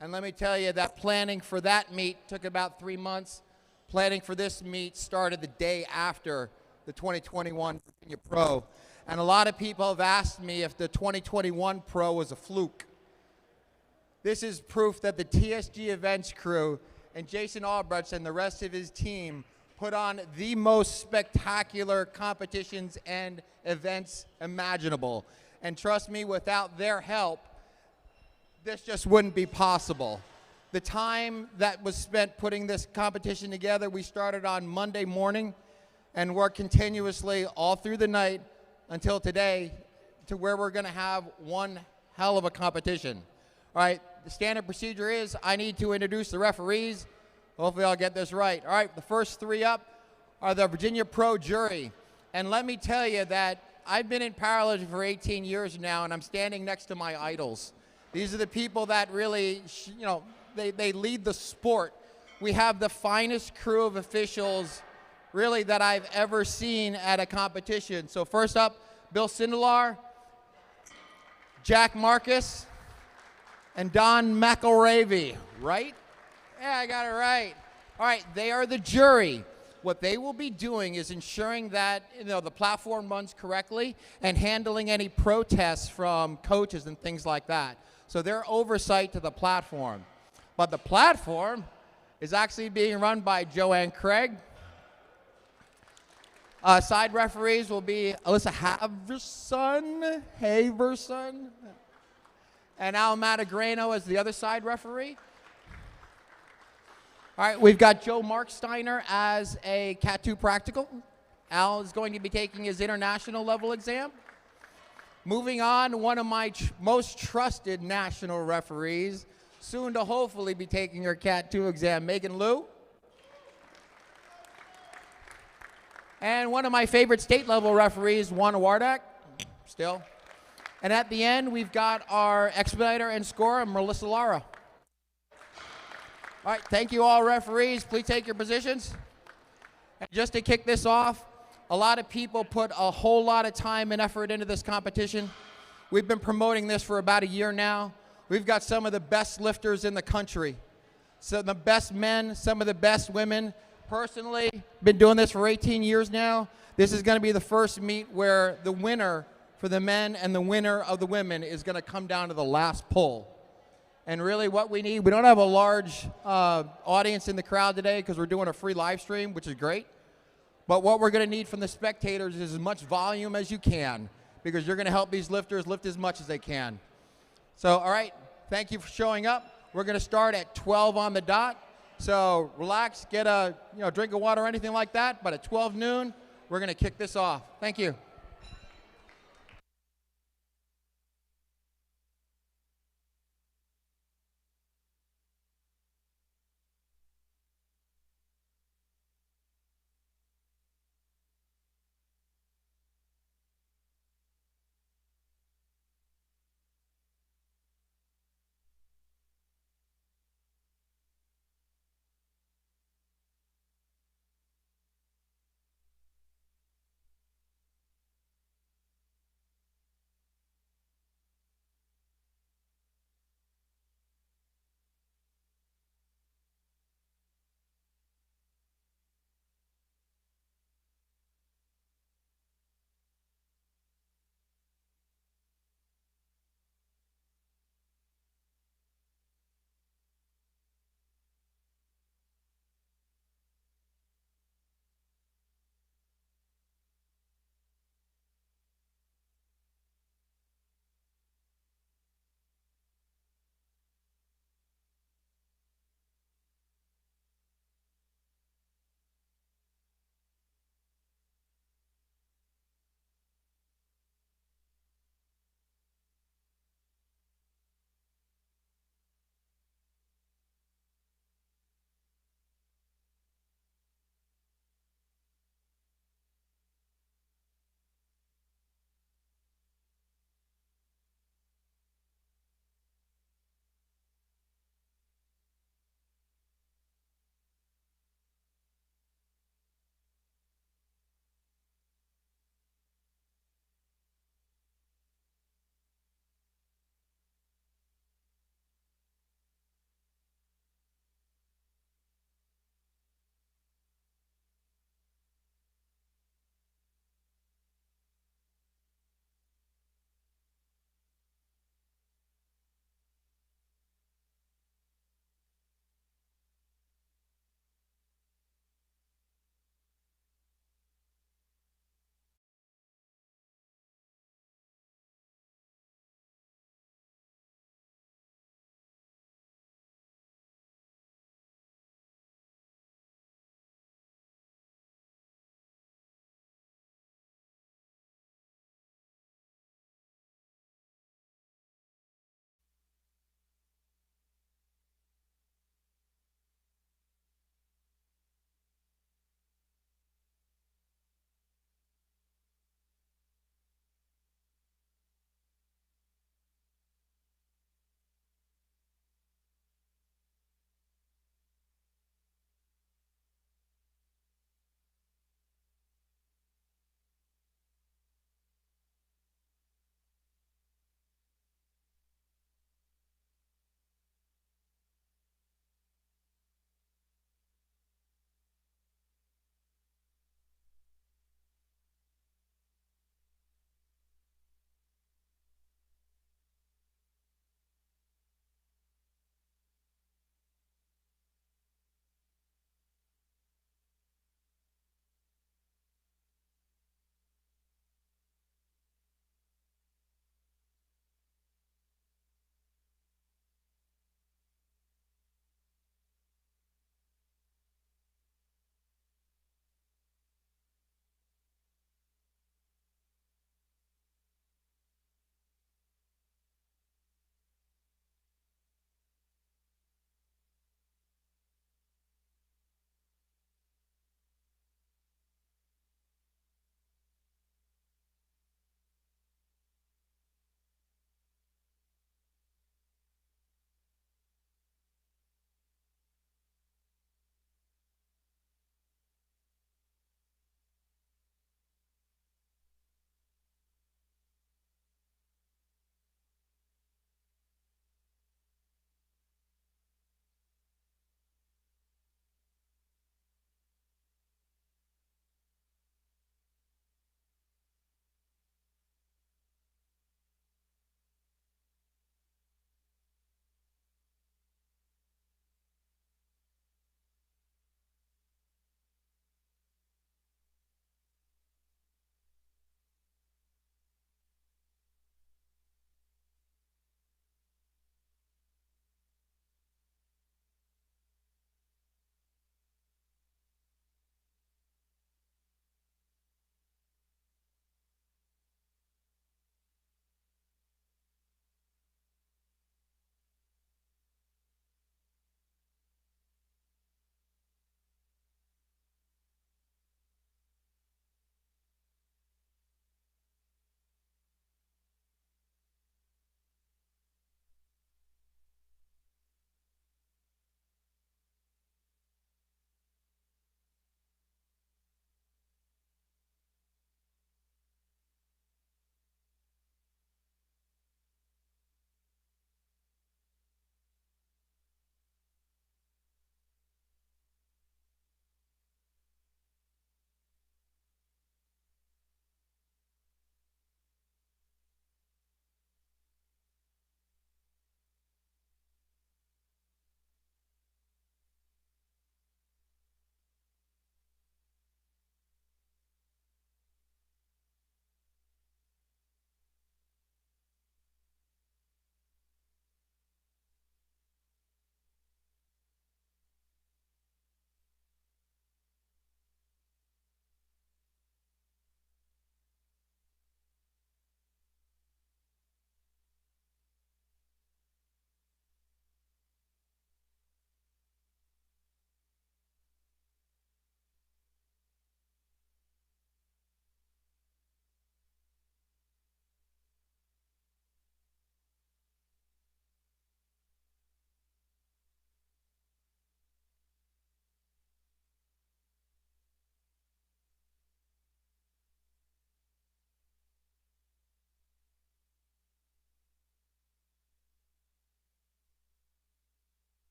And let me tell you that planning for that meet took about 3 months. Planning for this meet started the day after the 2021 Virginia Pro. And a lot of people have asked me if the 2021 Pro was a fluke. This is proof that the TSG Events crew and Jason Albrecht and the rest of his team put on the most spectacular competitions and events imaginable. And trust me, without their help, this just wouldn't be possible. The time that was spent putting this competition together, we started on Monday morning and worked continuously all through the night until today, to where we're gonna have one hell of a competition. All right, the standard procedure is I need to introduce the referees. Hopefully I'll get this right. All right, the first three up are the Virginia Pro jury. And let me tell you that I've been in powerlifting for 18 years now, and I'm standing next to my idols. These are the people that really, they lead the sport. We have the finest crew of officials, really, that I've ever seen at a competition. So first up, Bill Sindelar, Jack Marcus, and Don McElravy, right? Yeah, I got it right. All right, they are the jury. What they will be doing is ensuring that the platform runs correctly and handling any protests from coaches and things like that. So their oversight to the platform. But the platform is actually being run by Joanne Craig. Side referees will be Alyssa Haverson, and Al Matagrano as the other side referee. All right, we've got Joe Marksteiner as a Cat 2 practical. Al is going to be taking his international level exam. Moving on, one of my most trusted national referees, soon to hopefully be taking her Cat 2 exam, Megan Liu. And one of my favorite state level referees, Juan Wardak, still. And at the end, we've got our expediter and scorer, Melissa Lara. All right, thank you all referees. Please take your positions. And just to kick this off, a lot of people put a whole lot of time and effort into this competition. We've been promoting this for about a year now. We've got some of the best lifters in the country. So the best men, some of the best women. Personally, been doing this for 18 years now. This is gonna be the first meet where the winner for the men and the winner of the women is gonna come down to the last pull. And really what we need, we don't have a large audience in the crowd today because we're doing a free live stream, which is great. But what we're gonna need from the spectators is as much volume as you can, because you're gonna help these lifters lift as much as they can. So, all right, thank you for showing up. We're gonna start at 12 on the dot. So relax, get a drink of water or anything like that, but at 12 noon, we're gonna kick this off. Thank you.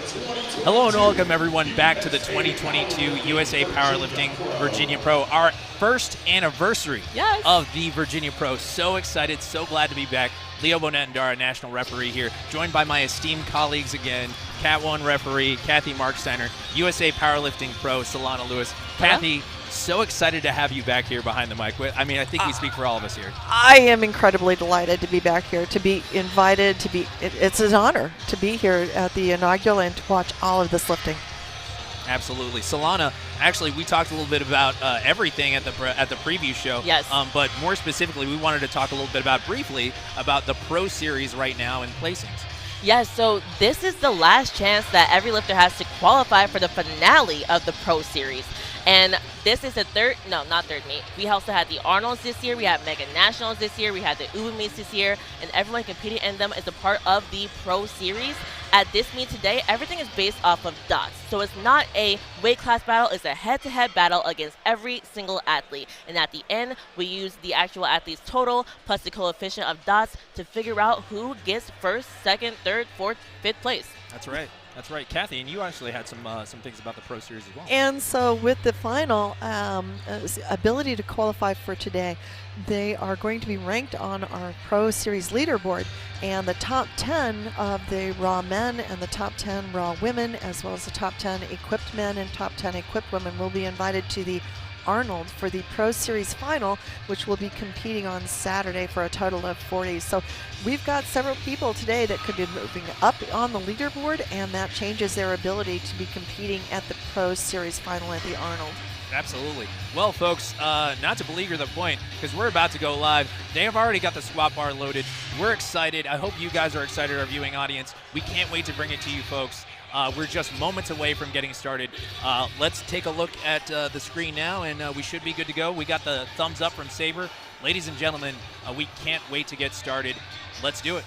Hello and welcome everyone back to the 2022 USA Powerlifting Virginia Pro, our first anniversary of the Virginia Pro. So excited, so glad to be back. Leo Bonetendara, national referee here, joined by my esteemed colleagues again, Cat 1 referee, Kathy Marksteiner, USA Powerlifting Pro, Solana Lewis. Kathy, so excited to have you back here behind the mic. I mean, I think we speak for all of us here. I am incredibly delighted to be back here, to be invited, it's an honor to be here at the inaugural and to watch all of this lifting. Absolutely. Solana, actually, we talked a little bit about everything at the preview show. Yes. But more specifically, we wanted to talk a little bit briefly about the Pro Series right now and placings. Yes, so this is the last chance that every lifter has to qualify for the finale of the Pro Series. And this is the third meet. We also had the Arnolds this year, we had Mega Nationals this year, we had the Uber meets this year, and everyone competing in them is a part of the Pro Series. At this meet today, everything is based off of dots. So it's not a weight class battle, it's a head-to-head battle against every single athlete. And at the end, we use the actual athlete's total plus the coefficient of dots to figure out who gets first, second, third, fourth, fifth place. That's right. That's right, Kathy, and you actually had some things about the Pro Series as well. And so with the final ability to qualify for today, they are going to be ranked on our Pro Series leaderboard, and the top 10 of the raw men and the top 10 raw women, as well as the top 10 equipped men and top 10 equipped women, will be invited to the Arnold for the Pro Series final, which will be competing on Saturday for a total of 40. So we've got several people today that could be moving up on the leaderboard, and that changes their ability to be competing at the Pro Series final at the Arnold. Absolutely. Well, folks, not to beleaguer the point, because we're about to go live. They have already got the squat bar loaded. We're excited. I hope you guys are excited, our viewing audience. We can't wait to bring it to you folks. We're just moments away from getting started. Let's take a look at the screen now, and we should be good to go. We got the thumbs up from Saber. Ladies and gentlemen, we can't wait to get started. Let's do it.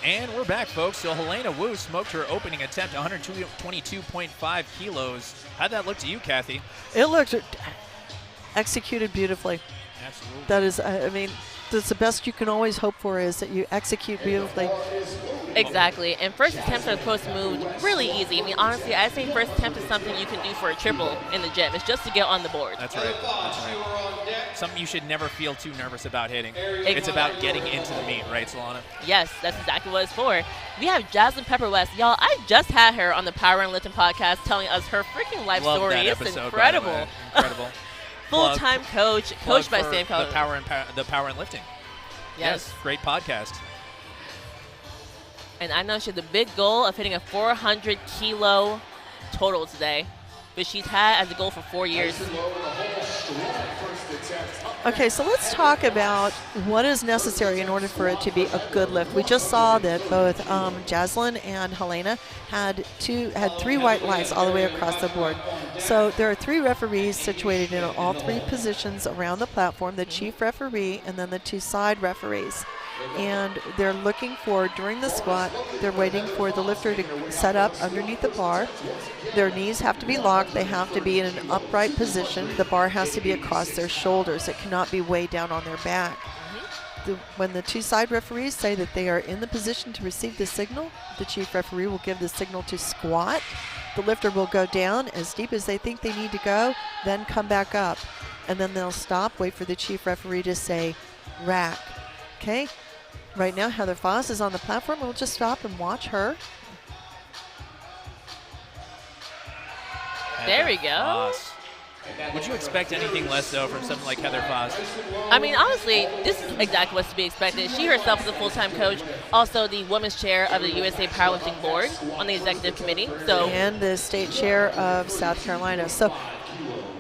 And we're back, folks. So Helena Wu smoked her opening attempt, 122.5 kilos. How'd that look to you, Kathy? It looked executed beautifully. Absolutely. That is, I mean, that's the best you can always hope for, is that you execute beautifully. Exactly. And first attempts are supposed to move really easy. I mean, honestly, I say first attempt is something you can do for a triple in the gym. It's just to get on the board. That's right. That's right. Something you should never feel too nervous about hitting. It's about getting into the meet, right, Solana? Yes, that's exactly what it's for. We have Jaslyn Pepper West. Y'all, I just had her on the Power and Lifting podcast telling us her freaking life Love story. that It's episode, incredible. Incredible. Full-time coach, coached by Sam Collins. The Power and Lifting. Yes. Great podcast. And I know she has a big goal of hitting a 400-kilo total today, which she's had as a goal for 4 years. Okay, so let's talk about what is necessary in order for it to be a good lift. We just saw that both Jaslyn and Helena had 3 white lights all the way across the board. So there are 3 referees situated in all 3 positions around the platform, the chief referee and then the 2 side referees. And they're looking for, during the squat, they're waiting for the lifter to set up underneath the bar. Their knees have to be locked. They have to be in an upright position. The bar has to be across their shoulders. It cannot be way down on their back. When the 2 side referees say that they are in the position to receive the signal, the chief referee will give the signal to squat. The lifter will go down as deep as they think they need to go, then come back up. And then they'll stop, wait for the chief referee to say rack. Okay? Right now, Heather Foss is on the platform. We'll just stop and watch her. There we go. Foss. Would you expect anything less, though, from someone like Heather Foss? I mean, honestly, this is exactly what's to be expected. She herself is a full-time coach, also the women's chair of the USA Powerlifting Board on the executive committee. And the state chair of South Carolina. So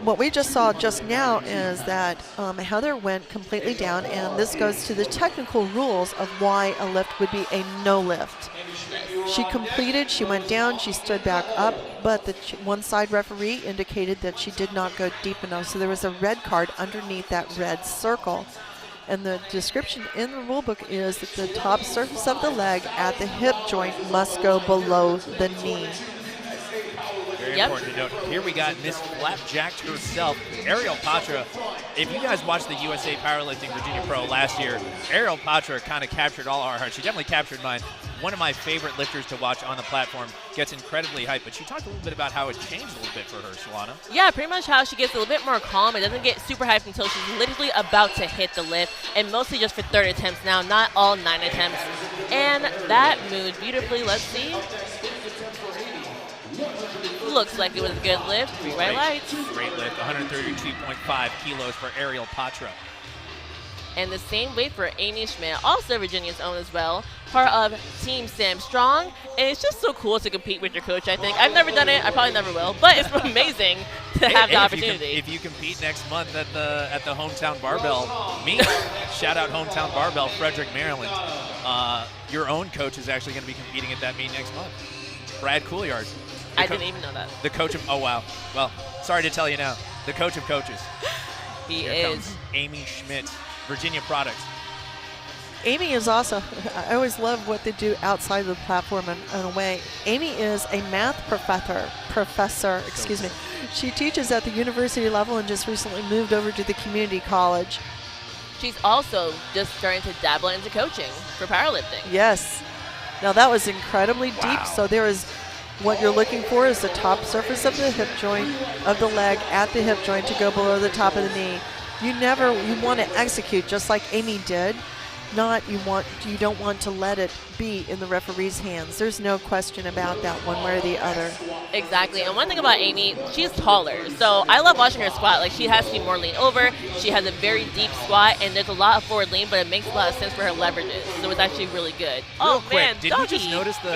what we just saw just now is that Heather went completely down, and this goes to the technical rules of why a lift would be a no lift. She completed, she went down, she stood back up, but the one side referee indicated that she did not go deep enough, so there was a red card underneath that red circle. And the description in the rule book is that the top surface of the leg at the hip joint must go below the knee. Very important to note. Here we got Miss Flapjack herself, Ariel Patra. If you guys watched the USA Powerlifting Virginia Pro last year, Ariel Patra kind of captured all our hearts. She definitely captured mine. One of my favorite lifters to watch on the platform, gets incredibly hyped. But she talked a little bit about how it changed a little bit for her, Solana. Yeah, pretty much how she gets a little bit more calm. It doesn't get super hyped until she's literally about to hit the lift, and mostly just for 3rd attempts now, not all 9 attempts. And that moved beautifully. Let's see. Looks like it was a good lift. 3 white lights. Great lift. 132.5 kilos for Ariel Patra. And the same weight for Amy Schmidt, also Virginia's own as well, part of Team Sam Strong. And it's just so cool to compete with your coach, I think. I've never done it. I probably never will. But it's amazing to have the opportunity. If you compete next month at the Hometown Barbell meet, shout out Hometown Barbell, Frederick, Maryland. Your own coach is actually going to be competing at that meet next month. Brad Couliard. I didn't even know that. The coach of, oh wow. Well, sorry to tell you now. The coach of coaches. Here is. Comes Amy Schmidt, Virginia Products. Amy is also, I always love what they do outside of the platform in a way. Amy is a math professor, excuse me. She teaches at the university level and just recently moved over to the community college. She's also just starting to dabble into coaching for powerlifting. Yes. Now that was incredibly deep. So there is, what you're looking for is the top surface of the hip joint of the leg at the hip joint to go below the top of the knee. You want to execute just like Amy did. You don't want to let it be in the referee's hands. There's no question about that one way or the other. Exactly. And one thing about Amy, she's taller. So I love watching her squat. Like, she has to be more lean over. She has a very deep squat, and there's a lot of forward lean, but it makes a lot of sense for her leverages. So it's actually really good. Real quick, did you just notice the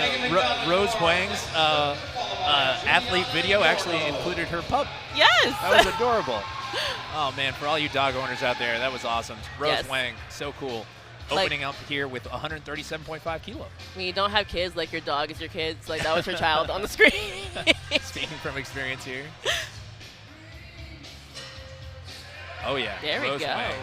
Rose Huang's athlete video actually included her pup? Yes. That was adorable. Oh, man, for all you dog owners out there, that was awesome. Rose Huang, so cool. Opening up here with 137.5 kilos. When you don't have kids, like your dog is your kids, like that was her child on the screen. Speaking from experience here. Oh, yeah. There we go. Huang.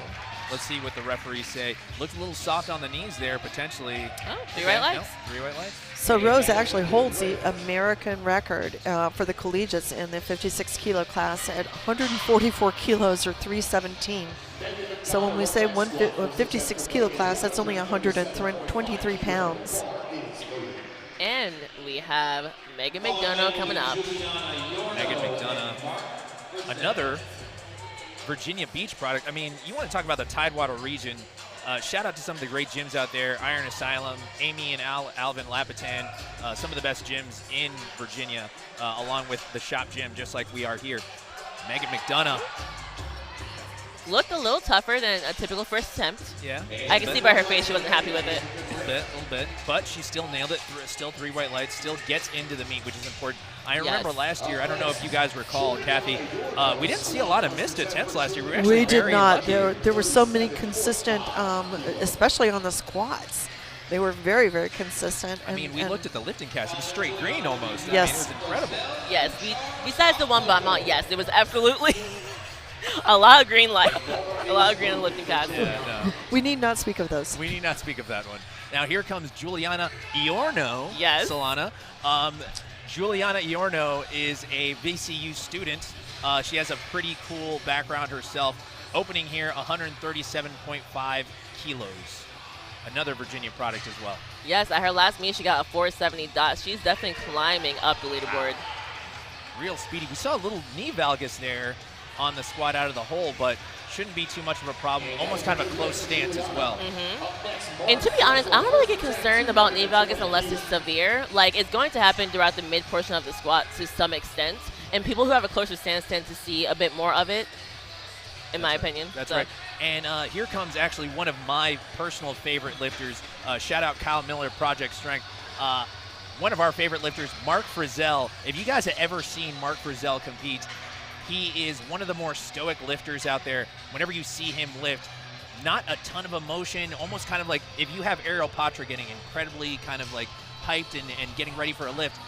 Let's see what the referees say. Looks a little soft on the knees there, potentially. Oh, 3 white lights. No, 3 white lights. So Rose actually holds the American record for the collegiates in the 56 kilo class at 144 kilos or 317. So when we say 56 kilo class, that's only 123 pounds. And we have Megan McDonough coming up. Megan McDonough, another Virginia Beach product. I mean, you want to talk about the Tidewater region. Shout out to some of the great gyms out there, Iron Asylum, Amy and Alvin Lapitan, some of the best gyms in Virginia, along with the Shop Gym, just like we are here. Megan McDonough. Looked a little tougher than a typical first attempt. Yeah. I can see by her face she wasn't happy with it. A little bit. But she still nailed it. Still 3 white lights. Still gets into the meet, which is important. I remember last year, I don't know if you guys recall, Kathy, we didn't see a lot of missed attempts last year. We did not. There were so many consistent, especially on the squats. They were very, very consistent. I mean, we looked at the lifting cast. It was straight green almost. Yes. I mean, it was incredible. Yes. Besides the one bottom out, yes, it was absolutely a lot of green light. A lot of green on the lifting cast. Yeah, no. We need not speak of those. We need not speak of that one. Now here comes Juliana Iorno. Yes. Solana. Juliana Iorno is a VCU student. She has a pretty cool background herself. Opening here, 137.5 kilos. Another Virginia product as well. Yes, at her last meet, she got a 470 dot. She's definitely climbing up the leaderboard. Real speedy. We saw a little knee valgus there on the squat out of the hole, but shouldn't be too much of a problem. Almost kind of a close stance as well. And to be honest, I don't really get concerned about knee valgus unless it's severe. Like, it's going to happen throughout the mid portion of the squat to some extent. And people who have a closer stance tend to see a bit more of it, in my opinion. That's right. And here comes actually one of my personal favorite lifters. Shout out Kyle Miller, Project Strength. One of our favorite lifters, Mark Frizzell. If you guys have ever seen Mark Frizzell compete, he is one of the more stoic lifters out there. Whenever you see him lift, not a ton of emotion, almost kind of like if you have Ariel Patra getting incredibly kind of like hyped and getting ready for a lift.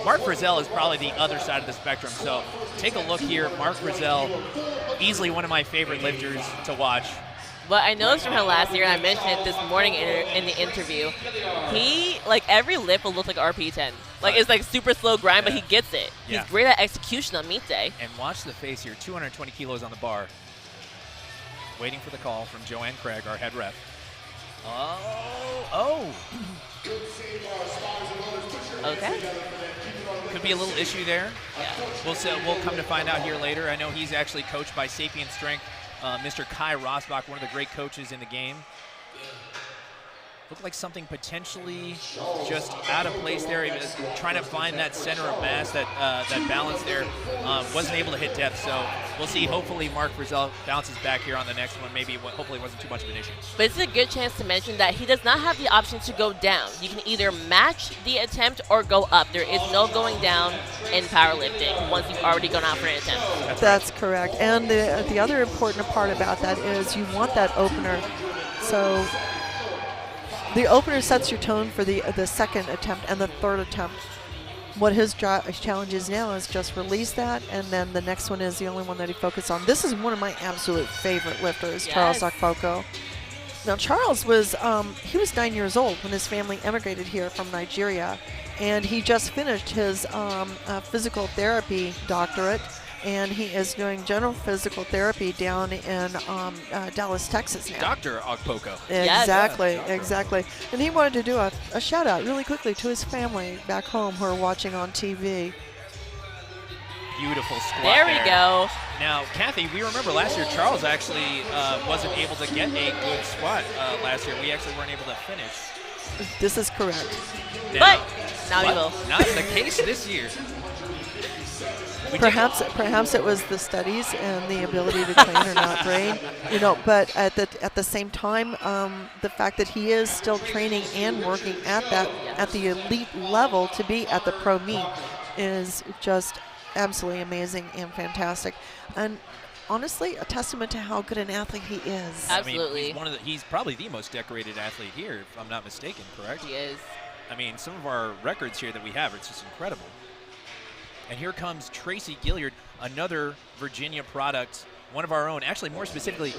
Mark Frizzell is probably the other side of the spectrum. So take a look here. Mark Frizzell, easily one of my favorite lifters to watch. But I noticed from her last year, and I mentioned it this morning in the interview, he, like, every lift will look like RP10. Like, it's like super slow grind, but he gets it. Yeah. He's great at execution on meet day. And watch the face here, 220 kilos on the bar. Waiting for the call from Joanne Craig, our head ref. Oh. Okay. Could be a little issue there. Yeah. We'll come to find out here later. I know he's actually coached by Sapient Strength, Mr. Kai Rosbach, one of the great coaches in the game. Looked like something potentially just out of place there. He was trying to find that center of mass, that balance there. Wasn't able to hit depth, so we'll see. Hopefully Mark Frizzell bounces back here on the next one. Hopefully it wasn't too much of an issue. But it's a good chance to mention that he does not have the option to go down. You can either match the attempt or go up. There is no going down in powerlifting once you've already gone out for an attempt. That's correct. And the other important part about that is you want that opener. So the opener sets your tone for the second attempt and the third attempt. What his challenge is now is just release that, and then the next one is the only one that he focuses on. This is one of my absolute favorite lifters, Charles Akpoko. Now, Charles was he was 9 years old when his family emigrated here from Nigeria, and he just finished his physical therapy doctorate, and he is doing general physical therapy down in Dallas, Texas now. Dr. Akpoko. Exactly. And he wanted to do a shout out really quickly to his family back home who are watching on TV. Beautiful squat There we go. Now, Kathy, we remember last year Charles actually wasn't able to get a good squat last year. We actually weren't able to finish. This is correct. But now we will. Not the case this year. Perhaps it was the studies and the ability to train or not train, But at the same time, the fact that he is still training and working at the elite level to be at the pro meet is just absolutely amazing and fantastic, and honestly, a testament to how good an athlete he is. Absolutely. I mean, he's probably the most decorated athlete here, if I'm not mistaken. Correct? He is. I mean, some of our records here that we have, it's just incredible. And here comes Tracy Gilliard, another Virginia product, one of our own. Actually, more specifically,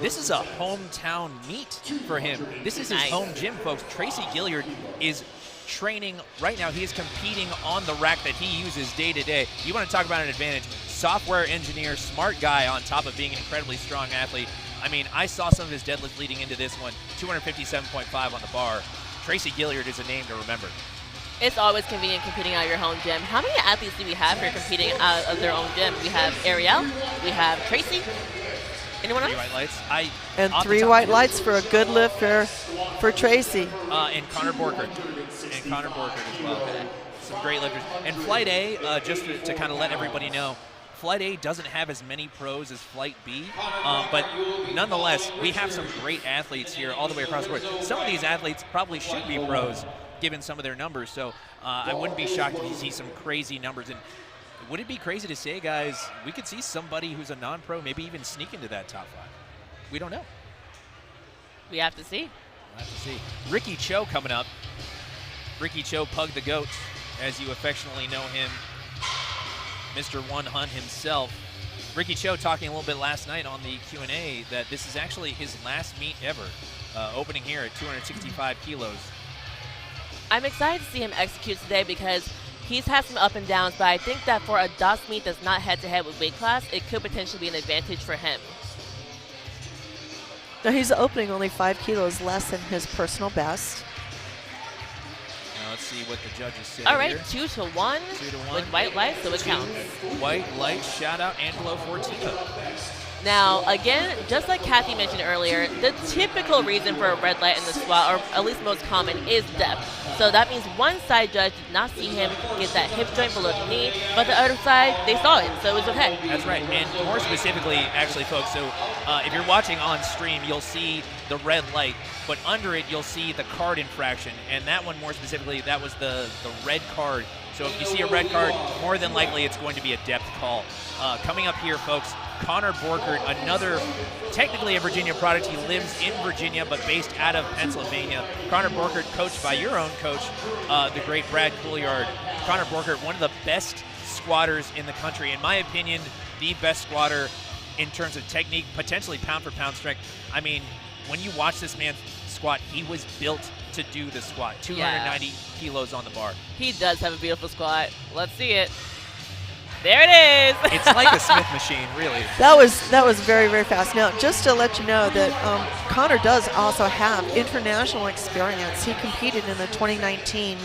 this is a hometown meet for him. This is his home gym, folks. Tracy Gilliard is training right now. He is competing on the rack that he uses day to day. You want to talk about an advantage. Software engineer, smart guy on top of being an incredibly strong athlete. I mean, I saw some of his deadlift leading into this one, 257.5 on the bar. Tracy Gilliard is a name to remember. It's always convenient competing out of your home gym. How many athletes do we have here competing out of their own gym? We have Ariel, we have Tracy. Anyone else? 3 white lights. And 3 white lights for a good lift for Tracy. And Connor Borkert. As well. Okay. Some great lifters. And Flight A, just to kind of let everybody know, Flight A doesn't have as many pros as Flight B, but nonetheless, we have some great athletes here all the way across the board. Some of these athletes probably should be pros, given some of their numbers, so I wouldn't be shocked if you see some crazy numbers. And would it be crazy to say, guys, we could see somebody who's a non-pro maybe even sneak into that top 5? We don't know. We have to see. We'll have to see. Ricky Cho coming up. Ricky Cho, Pug the Goat, as you affectionately know him. Mr. One Hunt himself. Ricky Cho talking a little bit last night on the Q&A that this is actually his last meet ever, opening here at 265 kilos. I'm excited to see him execute today because he's had some up and downs, but I think that for a DOS meet that's not head-to-head with weight class, it could potentially be an advantage for him. Now he's opening only 5 kilos less than his personal best. Now let's see what the judges say. All right, here. 2 to 1 with white lights, so it counts. White lights, shout out Angelo Fortino. Now, again, just like Kathy mentioned earlier, the typical reason for a red light in the squat, or at least most common, is depth. So that means one side judge did not see him get that hip joint below the knee, but the other side, they saw it, so it was okay. That's right, and more specifically, actually, folks, so if you're watching on stream, you'll see the red light, but under it, you'll see the card infraction, and that one, more specifically, that was the red card. So if you see a red card, more than likely it's going to be a depth call. Coming up here, folks, Connor Borkert, another, technically a Virginia product. He lives in Virginia, but based out of Pennsylvania. Connor Borkert, coached by your own coach, the great Brad Couillard. Connor Borkert, one of the best squatters in the country. In my opinion, the best squatter in terms of technique, potentially pound for pound strength. I mean, when you watch this man squat, he was built to do the squat. 290 kilos on the bar. He does have a beautiful squat. Let's see it. There it is. It's like a Smith machine, really. That was very, very fast. Now, just to let you know that Connor does also have international experience. He competed in the 2019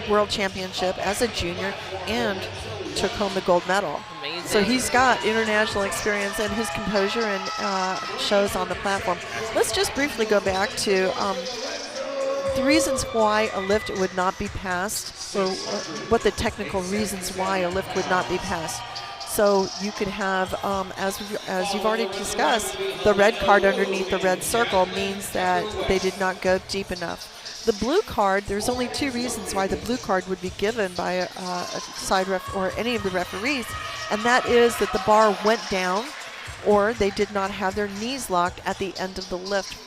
World Championship as a junior and took home the gold medal. Amazing. So he's got international experience, and his composure and shows on the platform. Let's just briefly go back to the reasons why a lift would not be passed, or what the technical reasons why a lift would not be passed. So you could have, as you've already discussed, the red card underneath the red circle means that they did not go deep enough. The blue card, there's only 2 reasons why the blue card would be given by a side ref or any of the referees, and that is that the bar went down or they did not have their knees locked at the end of the lift.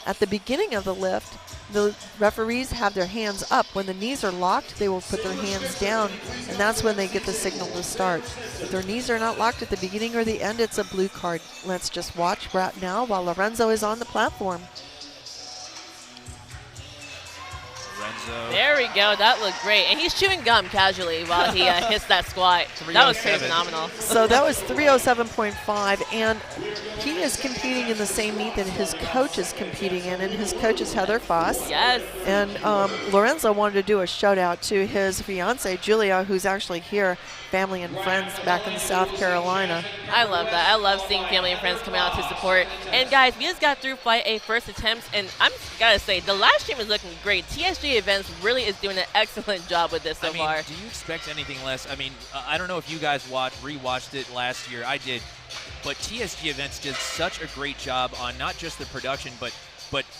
At the beginning of the lift, the referees have their hands up. When the knees are locked, they will put their hands down, and that's when they get the signal to start. If their knees are not locked at the beginning or the end, it's a blue card. Let's just watch right now while Lorenzo is on the platform. There we go. That looked great. And he's chewing gum casually while he hits that squat. That was pretty phenomenal. So that was 307.5, and he is competing in the same meet that his coach is competing in, and his coach is Heather Foss. Yes. And Lorenzo wanted to do a shout out to his fiance, Julia, who's actually here, family and friends back in South Carolina. I love that. I love seeing family and friends coming out to support. And guys, we just got through Flight A first attempts, and I'm gotta say, the live stream is looking great. TSG Events really is doing an excellent job with this so far. Do you expect anything less? I mean, I don't know if you guys rewatched it last year. I did. But TSG Events did such a great job on not just the production, but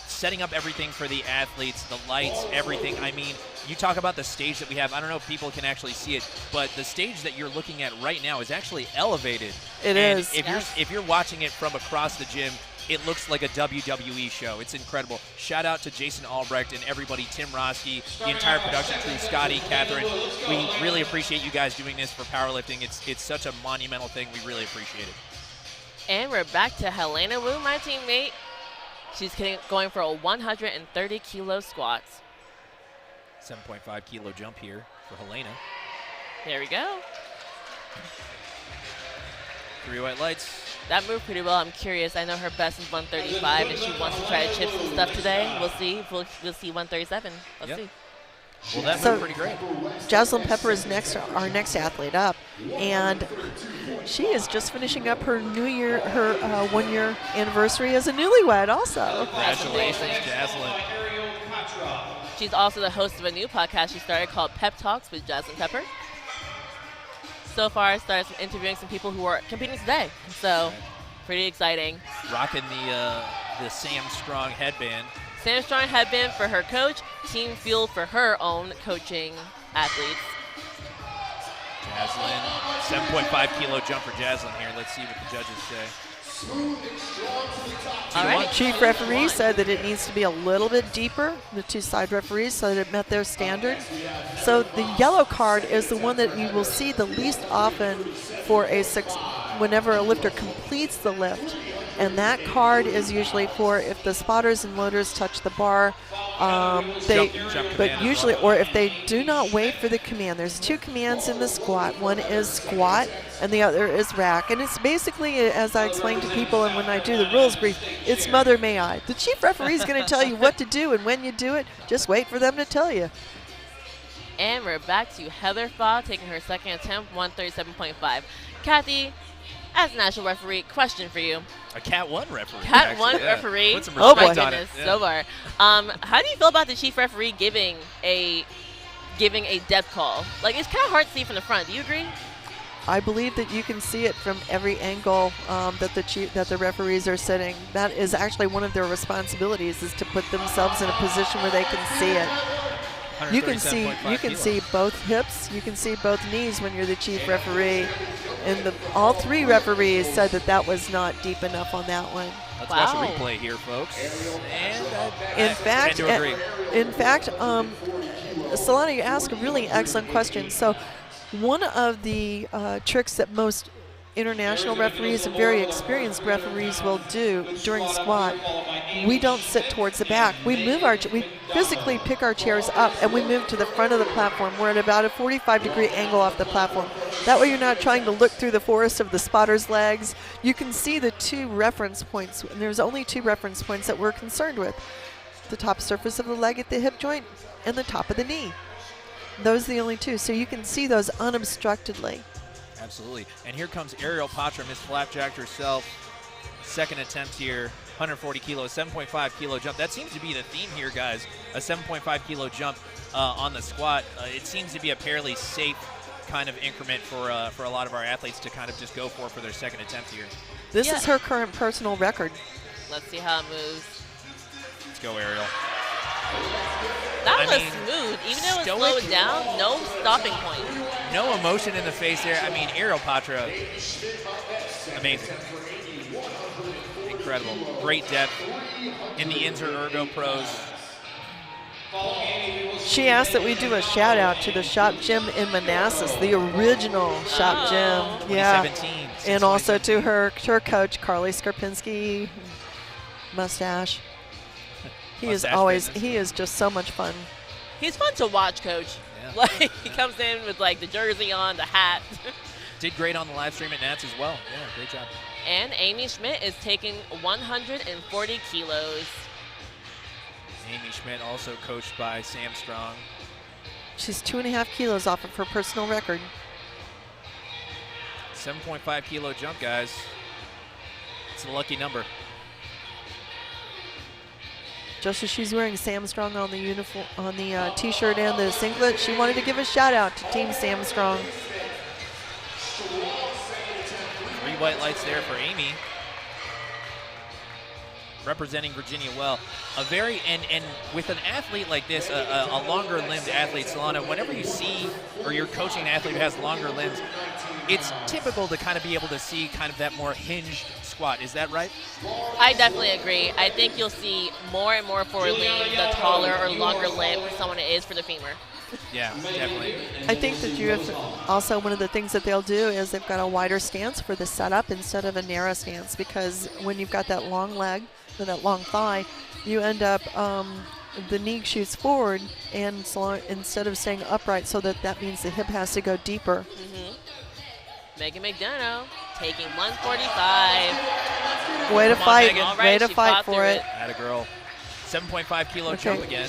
setting up everything for the athletes, the lights, everything. I mean, you talk about the stage that we have. I don't know if people can actually see it, but the stage that you're looking at right now is actually elevated. It is. If you're watching it from across the gym, it looks like a WWE show. It's incredible. Shout out to Jason Albrecht and everybody, Tim Roski, the entire production crew, Scotty, Catherine. We really appreciate you guys doing this for powerlifting. It's such a monumental thing. We really appreciate it. And we're back to Helena Wu, my teammate. She's going for a 130 kilo squats. 7.5 kilo jump here for Helena. There we go. 3 white lights. That moved pretty well. I'm curious. I know her best is 135, and she wants to try to chip some stuff today. We'll see. We'll see 137. Let's see. Well, that So- went pretty great. Jocelyn Pepper is our next athlete up, and she is just finishing up her 1-year anniversary as a newlywed also. Congratulations, Jaslyn. She's also the host of a new podcast she started called Pep Talks with Jocelyn Pepper. So far, I started interviewing some people who are competing today. So, pretty exciting. Rocking the Sam Strong headband. Sam Strong headband for her coach, Team Fuel for her own coaching athletes. Jaslyn, 7.5 kilo jump for Jaslyn here. Let's see what the judges say. All right. Chief referee said that it needs to be a little bit deeper, the two side referees, so that it met their standard. So the yellow card is the one that you will see the least often for whenever a lifter completes the lift. And that card is usually for if the spotters and loaders touch the bar, but usually, or if they do not wait for the command. There's 2 commands in the squat. One is squat and the other is rack. And it's basically, as I explain to people and when I do the rules brief, it's mother may I. The chief referee is going to tell you what to do, and when you do it, just wait for them to tell you. And we're back to Heather Faw taking her second attempt, 137.5. Kathy, as national referee, question for you. A Cat 1 referee. Cat 1 actually, yeah. referee. Put some Oh, boy. respect on it. Goodness, Yeah. so far. How do you feel about the chief referee giving a death call? Like, it's kind of hard to see from the front. Do you agree? I believe that you can see it from every angle that the referees are sitting. That is actually one of their responsibilities, is to put themselves in a position where they can see it. You can see both hips, you can see both knees when you're the chief referee, and all 3 referees said that was not deep enough on that one. Let's Wow. watch a replay here, folks. And In fact, tend to agree. Solana, you asked a really excellent question. So one of the tricks that most international referees and very experienced referees will do during squat, we don't sit towards the back. We physically pick our chairs up and we move to the front of the platform. We're at about a 45-degree angle off the platform. That way you're not trying to look through the forest of the spotter's legs. You can see the 2 reference points, and there's only 2 reference points that we're concerned with: the top surface of the leg at the hip joint and the top of the knee. Those are the only 2, so you can see those unobstructedly. Absolutely. And here comes Ariel Patra, Miss Flapjack herself. Second attempt here, 140 kilos, 7.5 kilo jump. That seems to be the theme here, guys. A 7.5 kilo jump on the squat. It seems to be a fairly safe kind of increment for a lot of our athletes to kind of just go for their second attempt here. This is her current personal record. Let's see how it moves. Let's go, Ariel. That was smooth. Even though it slowed down, no stopping point. No emotion in the face there. I mean, Ariel Patra, amazing. Incredible. Great depth in the Inter-Ergo Pros. She asked that we do a shout out to the Shop Gym in Manassas, the original Shop Gym. Yeah. 2017. And also to her coach, Carly Skarpinski. Mustache. He is just so much fun. He's fun to watch, Coach. Yeah. Like, he comes in with like the jersey on, the hat. Did great on the live stream at Nats as well. Yeah, great job. And Amy Schmidt is taking 140 kilos. Amy Schmidt, also coached by Sam Strong. She's 2.5 kilos off of her personal record. 7.5 kilo jump, guys. It's a lucky number. Just as she's wearing Sam Strong on the uniform, on the t-shirt and the singlet, she wanted to give a shout out to Team Sam Strong. 3 white lights there for Amy. Representing Virginia well. A very, and with an athlete like this, a longer limbed athlete, Solana, whenever you see, or you're coaching an athlete who has longer limbs, it's typical to kind of be able to see kind of that more hinged squat. Is that right? I definitely agree. I think you'll see more and more forward lean, the taller or longer limb someone is for the femur. Yeah, definitely. I think that you have also, one of the things that they'll do is they've got a wider stance for the setup instead of a narrow stance, because when you've got that long leg or that long thigh, you end up the knee shoots forward, and so instead of staying upright, so that means the hip has to go deeper. Megan McDonough taking 145. Way to Come on, fight! Megan. All right, Way to she fight fought for through it. it. Atta girl. 7.5 kilo jump again.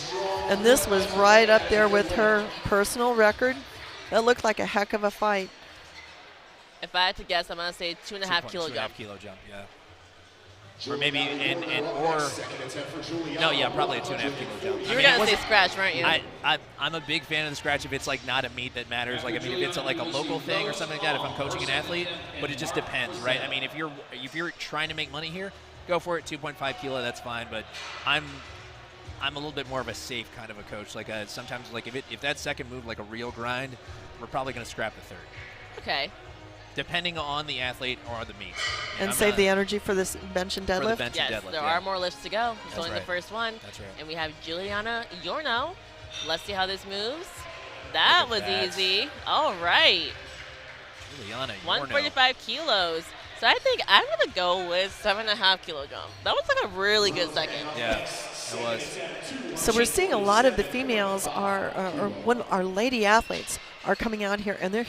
And this was right up there with her personal record. That looked like a heck of a fight. If I had to guess, I'm going to say 2.5 kilo jump. 2.5 kilo jump, yeah. Or maybe, probably a 2.5 kilo jump. You were going to say scratch, weren't you? I'm a big fan of the scratch if it's like not a meet that matters. Like, I mean, if it's like a local thing or something like that, if I'm coaching an athlete, but it just depends, right? I mean, if you're trying to make money here, go for it. 2.5 kilo, that's fine. But I'm a little bit more of a safe kind of a coach. Like sometimes, like if that second move like a real grind, we're probably going to scrap the third. Okay. Depending on the athlete or the meet. And save the energy for this bench and deadlift? For the bench and deadlift, there are more lifts to go. It's only right. the first one. That's right. And we have Juliana Yorno. Let's see how this moves. That was easy. All right. Juliana Yorno. 145 kilos. So I think I'm going to go with 7.5 kilo jump. That was like a really good second. Yeah, it was. So we're seeing a lot of the females our lady athletes are coming out here and they're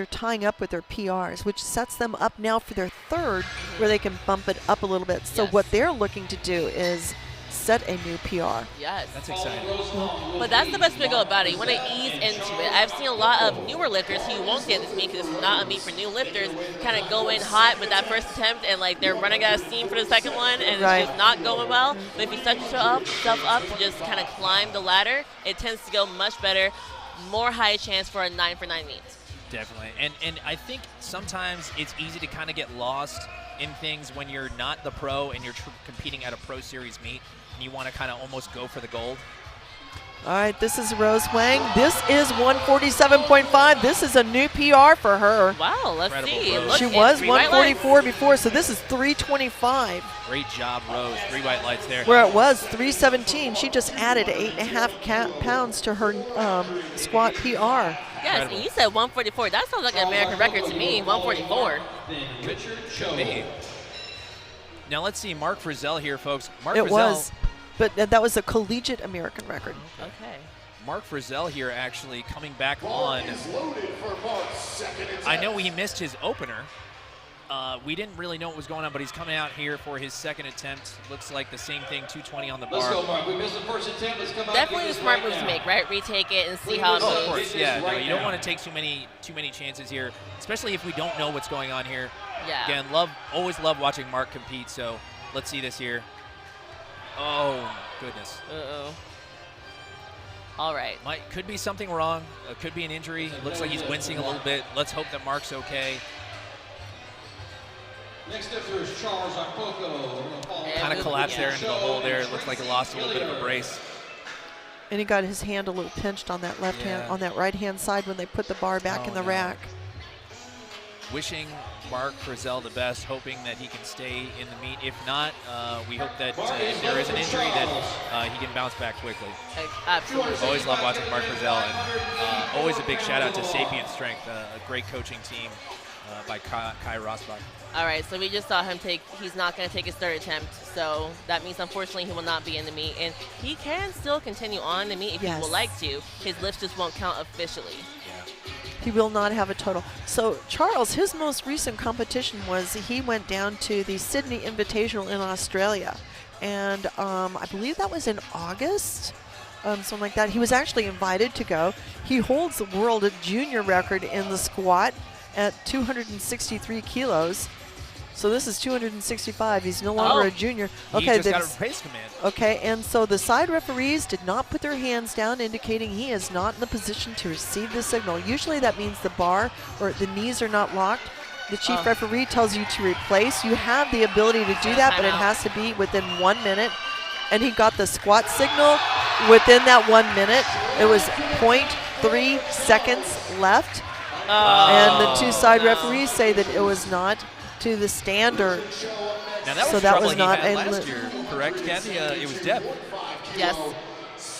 tying up with their PRs, which sets them up now for their third where they can bump it up a little bit. So what they're looking to do is set a new PR. Yes. That's exciting. But that's the best way to go about it. You want to ease into it. I've seen a lot of newer lifters who won't stay at this meet because it's not a meet for new lifters, kind of go in hot with that first attempt and like they're running out of steam for the second one and it's just not going well. But if you set yourself up to just kind of climb the ladder, it tends to go much better, more high chance for a 9-for-9 meet. Definitely. And I think sometimes it's easy to kind of get lost in things when you're not the pro and you're competing at a pro series meet and you want to kind of almost go for the gold. All right, this is Rose Wang. This is 147.5. This is a new PR for her. Wow, let's see. She was 144 before, so this is 325. Great job, Rose. 3 white lights there. Where it was 317. She just added 8.5 pounds to her squat PR. Yes, and you said 144. That sounds like an American record to me, 144. Could be. Now let's see Mark Frizzell here, folks. It was, but that was a collegiate American record. Okay. Mark Frizzell here actually coming back on. I know he missed his opener. We didn't really know what was going on, but he's coming out here for his second attempt. Looks like the same thing, 220 on the bar. Let's go, Mark. We missed the first attempt. Let's come out. Definitely a smart move to make, right? Retake it and see how it moves. Of course, yeah. No, you don't want to take too many chances here, especially if we don't know what's going on here. Yeah. Again, always love watching Mark compete, so let's see this here. Oh, goodness. Uh-oh. All right. Could be something wrong. Could be an injury. It looks like he's wincing a little bit. Let's hope that Mark's okay. Next up there is Charles Akpoko. Kind of collapsed there into the hole there. It looks like he lost a little bit of a brace. And he got his hand a little pinched on that left hand, on that right hand side when they put the bar back in the rack. Wishing Mark Frizzell the best, hoping that he can stay in the meet. If not, we hope that if there is an injury that he can bounce back quickly. Absolutely. Always love watching Mark Frizzell, and always a big shout out to Sapient Strength, a great coaching team by Kai Rosbach. All right, so we just saw him he's not going to take his third attempt, so that means unfortunately he will not be in the meet, and he can still continue on the meet if he would like to. His lifts just won't count officially. He will not have a total. So Charles, his most recent competition was he went down to the Sydney Invitational in Australia, and I believe that was in August, something like that. He was actually invited to go. He holds the world junior record in the squat at 263 kilos. So this is 265. He's no longer a junior. Okay, he just got a race command. Okay, and so the side referees did not put their hands down, indicating he is not in the position to receive the signal. Usually that means the bar or the knees are not locked. The chief referee tells you to replace. You have the ability to do that, but it has to be within 1 minute. And he got the squat signal within that 1 minute. It was 0.3 seconds left. And the two side referees say that it was not to the standard. Now that was so that was not he had last year, correct, Kathy? It was depth. Yes.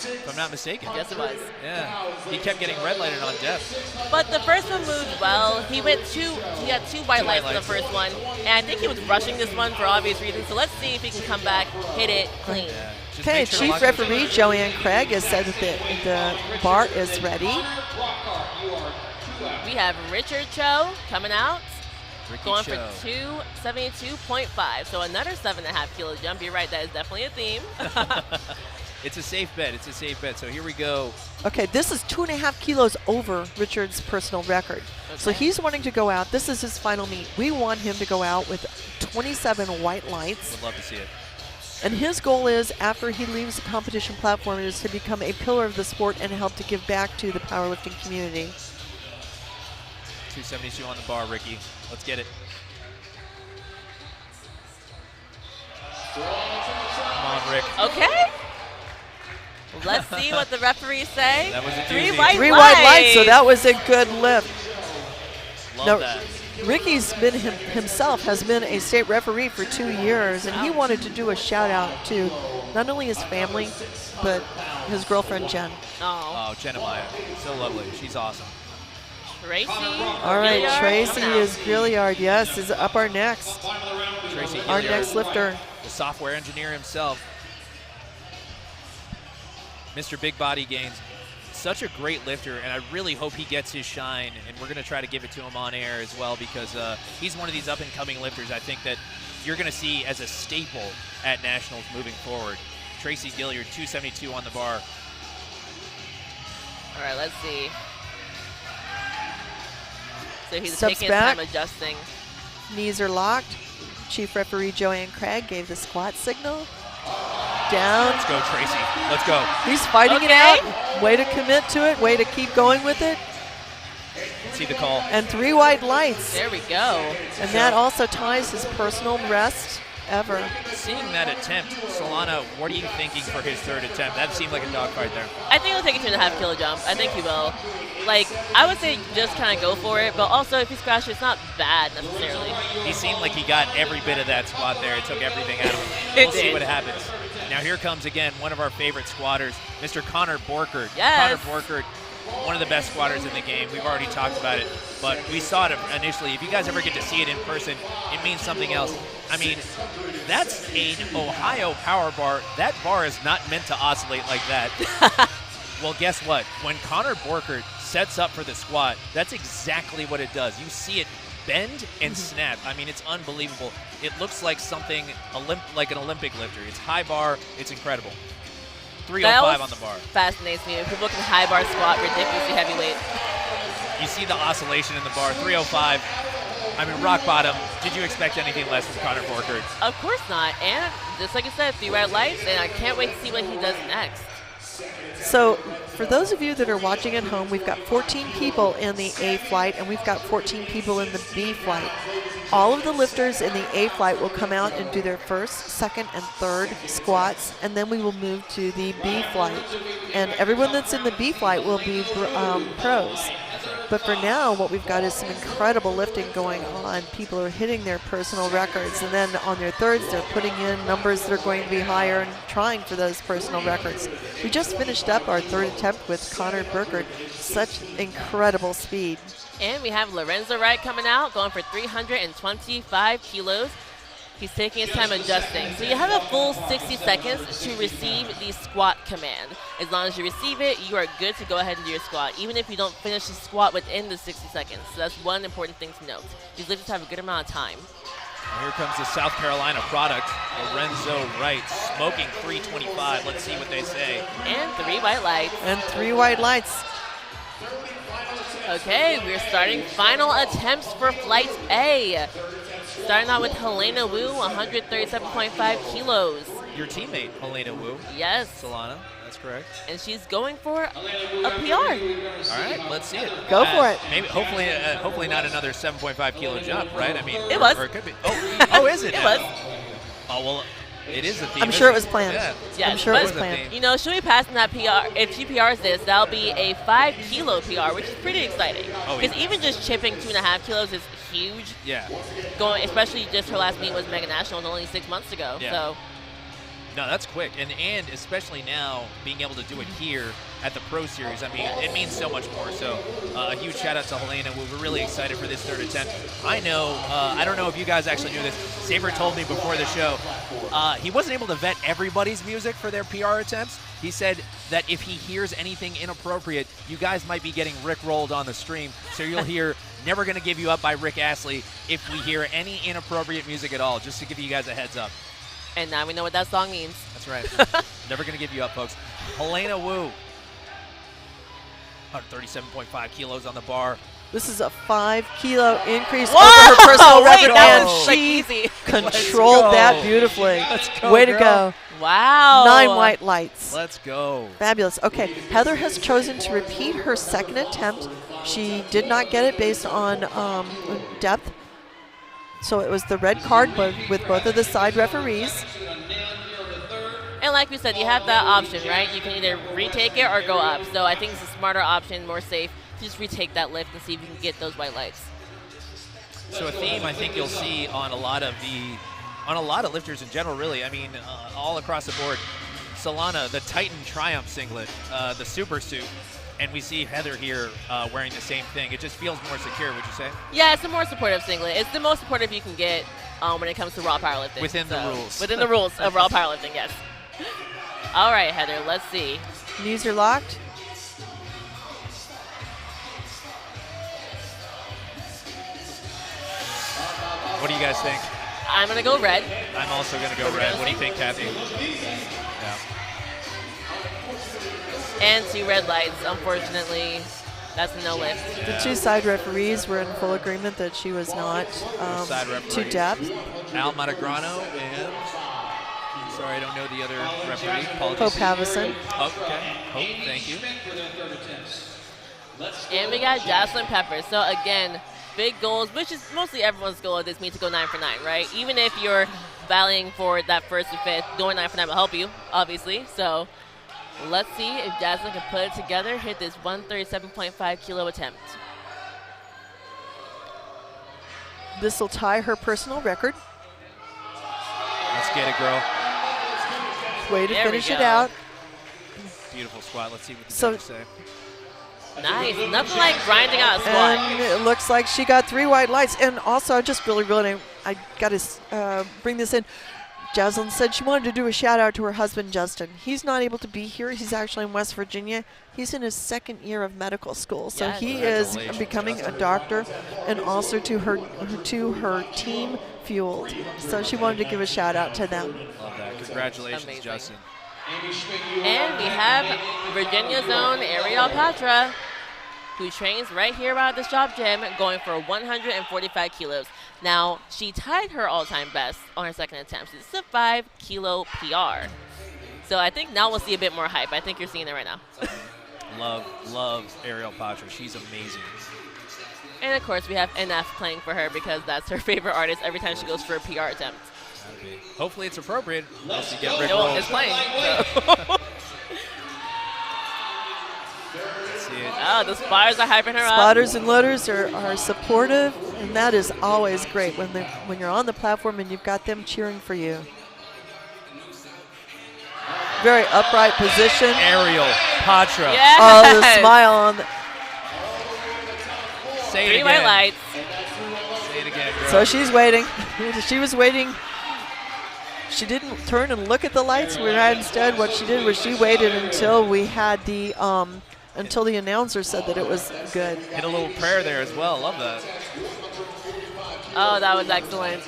If I'm not mistaken. Yes, it was. Yeah. He kept getting red lighted on depth. But the first one moved well. He had two white lights in the first one, and I think he was rushing this one for obvious reasons. So let's see if he can come back, hit it clean. Yeah. Okay, chief referee Joanne Craig has said that the bar is ready. We have Richard Cho coming out. Ricky going Cho. for 272.5. So another 7.5 kilo jump. You're right, that is definitely a theme. It's a safe bet. It's a safe bet. So here we go. Okay, this is 2.5 kilos over Richard's personal record. So Okay. he's wanting to go out. This is his final meet. We want him to go out with 27 white lights. Would love to see it. And his goal is, after he leaves the competition platform, is to become a pillar of the sport and help to give back to the powerlifting community. 272 on the bar, Ricky. Let's get it. Come on, Rick. Okay. Let's see what the referees say. That was a Three doozy. white Three lights. white lights, so that was a good lift. Love Now, that. Ricky's been himself has been a state referee for 2 years, and he wanted to do a shout out to not only his family, but his girlfriend Jen. Oh, Oh, Jenemiah. So lovely. She's awesome. Tracy. All right, Gilliard Tracy coming out. is Gilliard, yes, is up our next. Tracy Our Gilliard, next lifter. the software engineer himself. Mr. Big Body Gains. Such a great lifter, and I really hope he gets his shine, and we're going to try to give it to him on air as well, because he's one of these up-and-coming lifters I think that you're going to see as a staple at Nationals moving forward. Tracy Gilliard, 272 on the bar. All right, let's see. So he's Steps taking back. his time adjusting. Knees are locked. Chief referee Joanne Craig gave the squat signal. Down. Let's go, Tracy. Let's go. He's fighting it Okay. out. Way to commit to it. Way to keep going with it. Let's see the call. And 3 white lights. There we go. And that also ties his personal best ever. Seeing that attempt, Solana, what are you thinking for his third attempt? That seemed like a dogfight there. I think he'll take a 2.5 kilo jump. I think he will. Like, I would say just kind of go for it, but also if he scratches, it's not bad necessarily. He seemed like he got every bit of that squat there. It took everything out of him. It We'll see did. what happens. Now here comes again one of our favorite squatters, Mr. Connor Borkert. Yes. Connor Borkert, one of the best squatters in the game. We've already talked about it, but we saw it initially. If you guys ever get to see it in person, it means something else. I mean, that's an Ohio power bar. That bar is not meant to oscillate like that. Well, guess what? When Connor Borkert sets up for the squat, that's exactly what it does. You see it bend and snap. I mean, it's unbelievable. It looks like something like an Olympic lifter. It's high bar. It's incredible. 305 on the bar. Fascinates me. People can high bar squat ridiculously heavyweight. You see the oscillation in the bar. 305. I mean, rock bottom. Did you expect anything less from Connor Borkert? Of course not. And just like you said, 3 white lights, and I can't wait to see what he does next. So for those of you that are watching at home, we've got 14 people in the A flight and we've got 14 people in the B flight. All of the lifters in the A flight will come out and do their first, second, and third squats, and then we will move to the B flight. And everyone that's in the B flight will be pros. But for now, what we've got is some incredible lifting going on. People are hitting their personal records, and then on their thirds, they're putting in numbers that are going to be higher and trying for those personal records. We just finished up our third attempt with Connor Burkert. Such incredible speed. And we have Lorenzo Wright coming out, going for 325 kilos. He's taking his time adjusting. So you have a full 60 seconds to receive the squat command. As long as you receive it, you are good to go ahead and do your squat, even if you don't finish the squat within the 60 seconds. So that's one important thing to note. These lifters have a good amount of time. Well, here comes the South Carolina product, Lorenzo Wright, smoking 325. Let's see what they say. And 3 white lights. And 3 white lights. Okay, we're starting final attempts for Flight A. Starting out with Helena Wu, 137.5 kilos. Your teammate, Helena Wu. Yes. Solana, that's correct. And she's going for a PR. All right, let's see it. Go for it. Maybe, hopefully not another 7.5 kilo jump, right? I mean, It was. Or it could be. Oh, is it? It now? was. Oh well, it is a theme. I'm sure it isn't was planned. Yeah. Yes, I'm sure it but- was a planned. theme. You know, she'll be passing that PR. If she PRs this, that'll be a 5 kilo PR, which is pretty exciting. Oh, Because yeah. even just chipping 2.5 kilos is huge. Yeah. Going, especially just her last meet was Mega Nationals only 6 months ago. Yeah. So No, that's quick, and especially now being able to do it here at the Pro Series. I mean, it means so much more. So a huge shout out to Helena. We're really excited for this third attempt. I know. I don't know if you guys actually knew this. Saber told me before the show. He wasn't able to vet everybody's music for their PR attempts. He said that if he hears anything inappropriate, you guys might be getting rickrolled on the stream. So you'll hear Never Gonna Give You Up by Rick Astley if we hear any inappropriate music at all, just to give you guys a heads up. And now we know what that song means. That's right. Never Gonna Give You Up, folks. Helena Wu, 137.5 kilos on the bar. This is a 5-kilo increase over her personal record, and she controlled that beautifully. Let's go, Way to girl. go. Wow. 9 white lights. Let's go. Fabulous. Okay, Heather has chosen to repeat her second attempt. She did not get it based on depth. So it was the red card with both of the side referees. And like we said, you have that option, right? You can either retake it or go up. So I think it's a smarter option, more safe, to just retake that lift and see if you can get those white lights. So a theme I think you'll see on a lot of lifters in general, really. I mean, all across the board. Solana, the Titan Triumph singlet, the super suit, and we see Heather here wearing the same thing. It just feels more secure, would you say? Yeah, it's a more supportive singlet. It's the most supportive you can get when it comes to raw powerlifting. Within the rules. Within the rules of raw powerlifting, yes. All right, Heather, let's see. Knees are locked. What do you guys think? I'm going to go red. I'm also going to go red. What do you think, Kathy? Yeah. And 2 red lights. Unfortunately, that's a no lift. The 2 side referees were in full agreement that she was not to depth. Al Matagrano and, sorry, I don't know the other referee. Apologies. Hope Havison. Okay. Hope, thank you. And we got Jocelyn Pepper. So again, big goals, which is mostly everyone's goal of this meet, to go 9 for 9, right? Even if you're battling for that 1st and 5th, going 9 for 9 will help you, obviously. So let's see if Jocelyn can put it together, hit this 137.5 kilo attempt. This will tie her personal record. Let's get it, girl. Way to There we finish it go. out. Beautiful squat. Let's see what the So- judges say. Nice. Nothing like grinding out a squat. And it looks like she got 3 white lights. And also, I just really, I got to bring this in. Jocelyn said she wanted to do a shout out to her husband, Justin. He's not able to be here. He's actually in West Virginia. He's in his 2nd year of medical school. So Yes. he is Congratulations, becoming Justin. a doctor, and also to her team Fueled. So she wanted to give a shout out to them. Love that. Congratulations, Amazing. Justin. And we have Virginia's own Ariel Patra, who trains right here at the Shop Gym, going for 145 kilos. Now, she tied her all-time best on her 2nd attempt. It's a 5-kilo PR. So I think now we'll see a bit more hype. I think you're seeing it right now. Love Ariel Patra. She's amazing. And of course, we have NF playing for her because that's her favorite artist every time she goes for a PR attempt. Hopefully it's appropriate. Unless you get Rick Well, rolled. it's playing. So. See it. Oh, the spotters are hyping her up. Spotters and loaders are supportive, and that is always great when you're on the platform and you've got them cheering for you. Very upright position. Ariel Patra. Yes. Oh, the smile on the. Say it 3 again. white lights. Say it again, girl. So she's waiting. She was waiting. She didn't turn and look at the lights. Instead, what she did was she waited until we had the until the announcer said that it was good. Hit a little prayer there as well. Love that. Oh, that was excellent.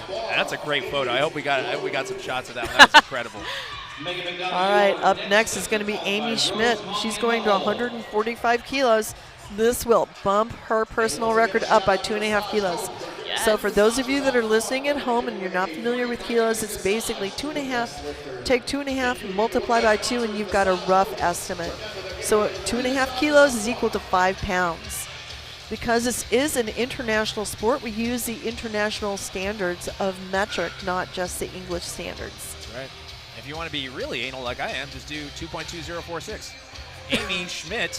That's a great photo. I hope we got some shots of that one. That was incredible. All right, up next is going to be Amy Schmidt. She's going to 145 kilos. This will bump her personal record up by 2.5 kilos. Yes. So for those of you that are listening at home and you're not familiar with kilos, it's basically 2.5. Take 2.5 and multiply by 2, and you've got a rough estimate. So 2.5 kilos is equal to 5 pounds. Because this is an international sport, we use the international standards of metric, not just the English standards. That's right. If you want to be really anal like I am, just do 2.2046. Amy Schmidt,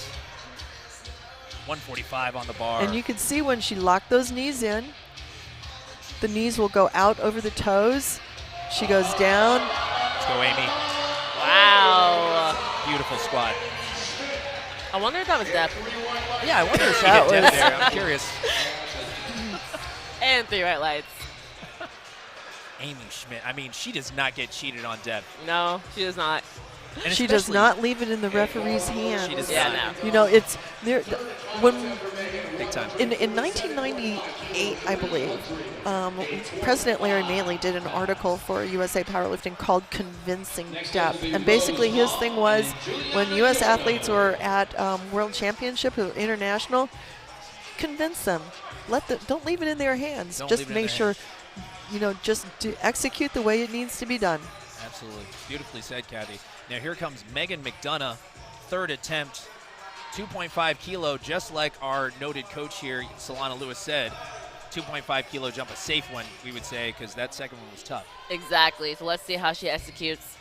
145 on the bar. And you can see when she locked those knees in, the knees will go out over the toes. She goes down. Let's go, Amy. Wow. Beautiful squat. I wonder if that was depth. Yeah, I wonder if she That hit depth was- there. I'm curious. And 3 white lights. Amy Schmidt. I mean, she does not get cheated on depth. No, she does not. And she does not leave it in the referee's hands. She does not. You know, it's there when big time. in 1998, I believe, President Larry Manley did an article for USA Powerlifting called "Convincing Depth," and basically his thing was when U.S. athletes were at World Championship or International, convince them. Don't leave it in their hands. Just make sure, you know, just execute the way it needs to be done. Absolutely. Beautifully said, Kathy. Now here comes Megan McDonough, third attempt, 2.5 kilo, just like our noted coach here, Solana Lewis, said. 2.5 kilo jump, a safe one, we would say, because that second one was tough. Exactly. So let's see how she executes.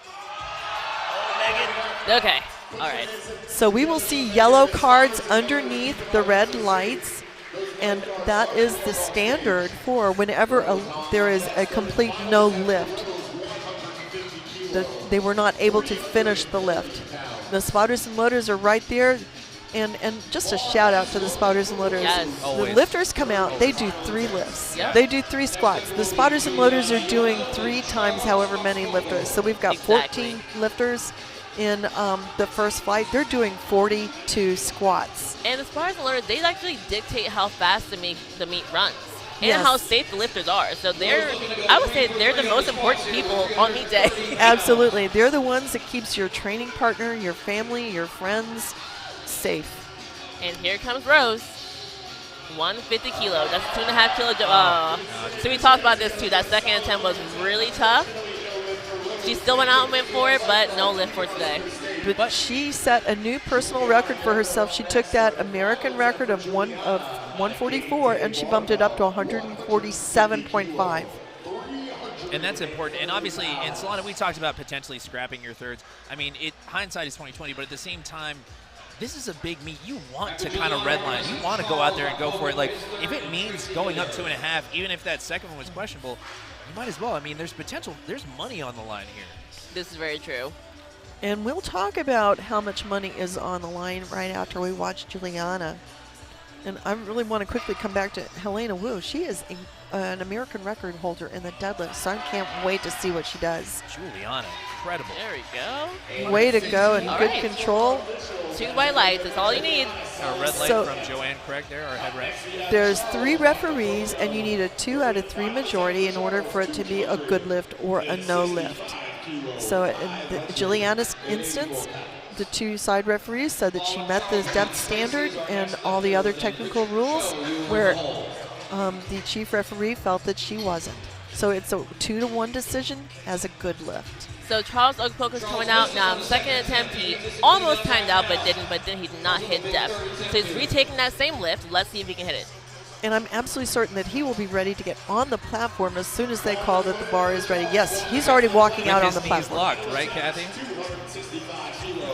Oh, Megan. Okay. All right. So we will see yellow cards underneath the red lights. And that is the standard for whenever there is a complete no lift. They were not able to finish the lift. The spotters and loaders are right there. And just a shout out to the spotters and loaders. Yes. The lifters come out, they do 3 lifts. Yep. They do 3 squats. The spotters and loaders are doing 3 times however many lifters. So we've got 14 lifters in the first flight. They're doing 42 squats. And the spotters and loaders, they actually dictate how fast the meet runs. And Yes. how safe the lifters are. So I would say they're the most important people on meet day. Absolutely. They're the ones that keeps your training partner, your family, your friends safe. And here comes Rose. 150 kilo. That's a 2.5 kilo jump. So we talked about this too. That second attempt was really tough. She still went out and went for it, but no lift for today. But she set a new personal record for herself. She took that American record of 144 and she bumped it up to 147.5. And that's important. And obviously, in Solana, we talked about potentially scrapping your thirds. I mean, hindsight is 20/20, but at the same time, this is a big meet. You want to kind of redline. You want to go out there and go for it. Like, if it means going up 2.5, even if that second one was questionable, you might as well. I mean, there's potential. There's money on the line here. This is very true. And we'll talk about how much money is on the line right after we watch Juliana. And I really want to quickly come back to Helena Wu. She is an American record holder in the deadlift, so I can't wait to see what she does. Juliana, incredible. There we go. Way to go and good control. 2 white lights, that's all you need. A red light from Joanne Craig there, our head ref. There's 3 referees, and you need a 2 out of 3 majority in order for it to be a good lift or a no lift. So in Juliana's instance, the 2 side referees said that she met the depth standard and all the other technical rules, where the chief referee felt that she wasn't. So it's a 2-to-1 decision as a good lift. So Charles Ogpoko's coming out now. Second attempt, he almost timed out, but then he did not hit depth. So he's retaking that same lift. Let's see if he can hit it. And I'm absolutely certain that he will be ready to get on the platform as soon as they call that the bar is ready. Yes, he's already walking out on the platform. Locked, right, Kathy?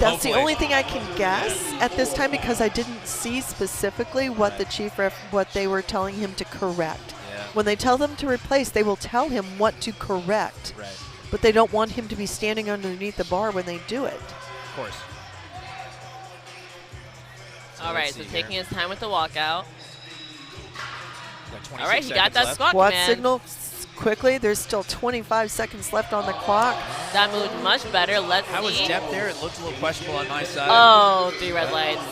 That's the only thing I can guess at this time, because I didn't see specifically what the chief what they were telling him to correct. Yeah. When they tell them to replace, they will tell him what to correct. Right. But they don't want him to be standing underneath the bar when they do it. Of course. All right, so taking his time with the walkout. All All right, he got that squat Squat command. signal quickly. There's still 25 seconds left on the clock. That moved much better. Let's How was see. depth there? It looked a little questionable on my side. Oh, 3 red lights.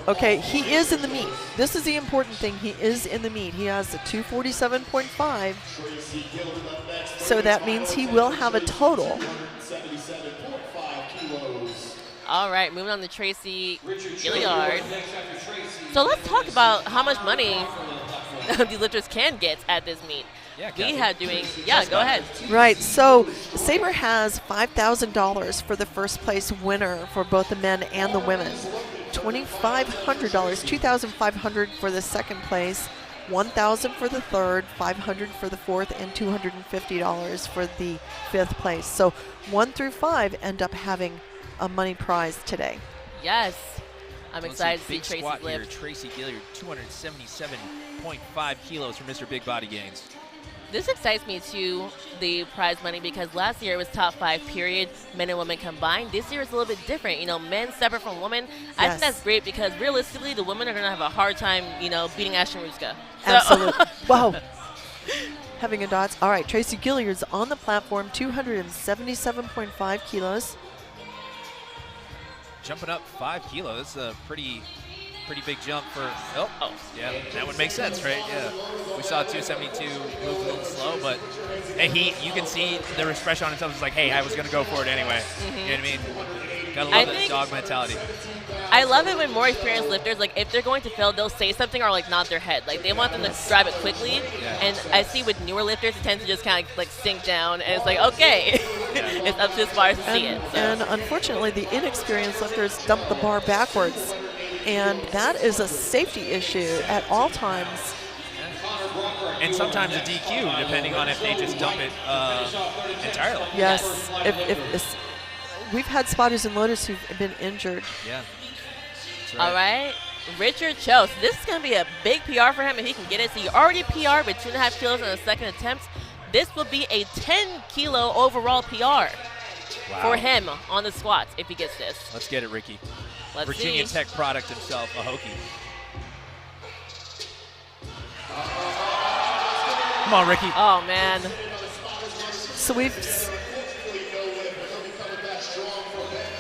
Okay, he is in the meet. This is the important thing. He is in the meet. He has a 247.5. So that means he will have a total. All right, moving on to Tracy Gilliard. So let's talk about how much money the lifters can get at this meet. Yeah, We Kathy. had doing, yeah, go ahead. Right, so Sabre has $5,000 for the first place winner for both the men and the women. $2,500, $2,500 for the second place, $1,000 for the third, $500 for the fourth, and $250 for the fifth place. So 1 through 5 end up having a money prize today. Yes. I'm Let's excited to see big Tracy's squat here. lift. Tracy Gilliard, 277.5 kilos for Mr. Big Body Gains. This excites me too, the prize money, because last year it was top 5 period, men and women combined. This year it's a little bit different. You know, men separate from women. I think that's great because realistically the women are going to have a hard time, you know, beating Ashton Ruska. Absolutely. Wow. having a dots. All right, Tracy Gilliard's on the platform, 277.5 kilos. Jumping up 5 kilos. This is a pretty big jump for, yeah, that would make sense, right? Yeah. We saw 272 move a little slow, but hey, you can see the expression on himself is like, hey, I was going to go for it anyway. You know what I mean? Gotta love that dog mentality. I love it when more experienced lifters, like if they're going to fail, they'll say something or like nod their head. Like they want them to grab it quickly. Yeah. And I see with newer lifters, it tends to just kind of like sink down, and it's like, okay, it's up to the spars to see it. So. And unfortunately, the inexperienced lifters dump the bar backwards. And that is a safety issue at all times. And sometimes a DQ, depending on if they just dump it entirely. Yes. If we've had spotters and loaders who've been injured. Yeah. Right. All right. Richard Cho. So this is going to be a big PR for him if he can get it. So he already PR'd with 2.5 kilos in the second attempt. This will be a 10-kilo overall PR for him on the squats if he gets this. Let's get it, Ricky. Let's Virginia see. Tech product himself, a Hokie. Come on, Ricky. Oh, man. So we've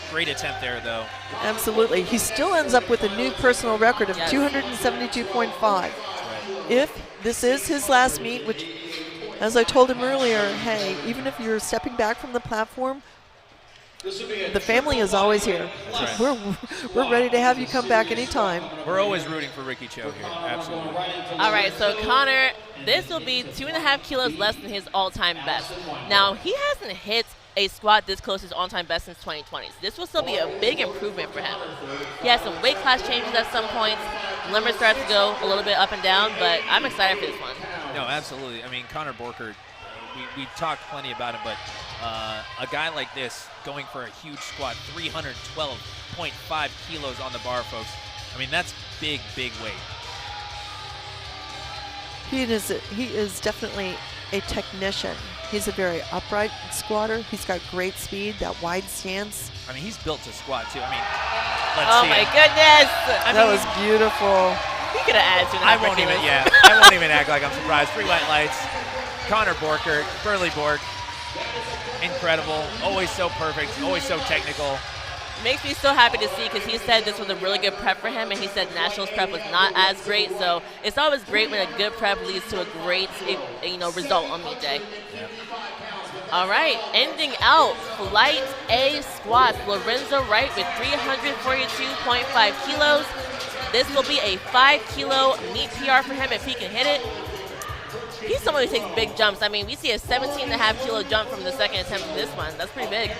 Great attempt there, though. absolutely. He still ends up with a new personal record of 272.5. Right. If this is his last meet, which, as I told him earlier, hey, even if you're stepping back from the platform, the family is always here. Right. We're ready to have you come back anytime. We're always rooting for Ricky Cho here. Absolutely. All right, so Connor, this will be 2.5 kilos less than his all-time best. Now, he hasn't hit a squat this close to his all-time best since 2020. So this will still be a big improvement for him. He has some weight class changes at some points. Limit starts to go a little bit up and down, but I'm excited for this one. No, absolutely. I mean, Connor Borkert, we talked plenty about him, but a guy like this going for a huge squat, 312.5 kilos on the bar, folks. I mean, that's big, big weight. He is definitely a technician. He's a very upright squatter. He's got great speed, that wide stance. I mean, he's built to squat, too. I mean, let's Oh see my it. goodness! That was beautiful. He could have added 2.5 I won't kilos. even act like I'm surprised. 3 white lights. Connor Borkert, Burley Bork. Incredible. Always so perfect. Always so technical. Makes me so happy to see because he said this was a really good prep for him, and he said Nationals prep was not as great. So it's always great when a good prep leads to a great, result on meet day. Yep. All right, ending out Flight A squats. Lorenzo Wright with 342.5 kilos. This will be a 5-kilo meet PR for him if he can hit it. He's someone who takes big jumps. I mean, we see a 17.5-kilo jump from the second attempt to this one. That's pretty big.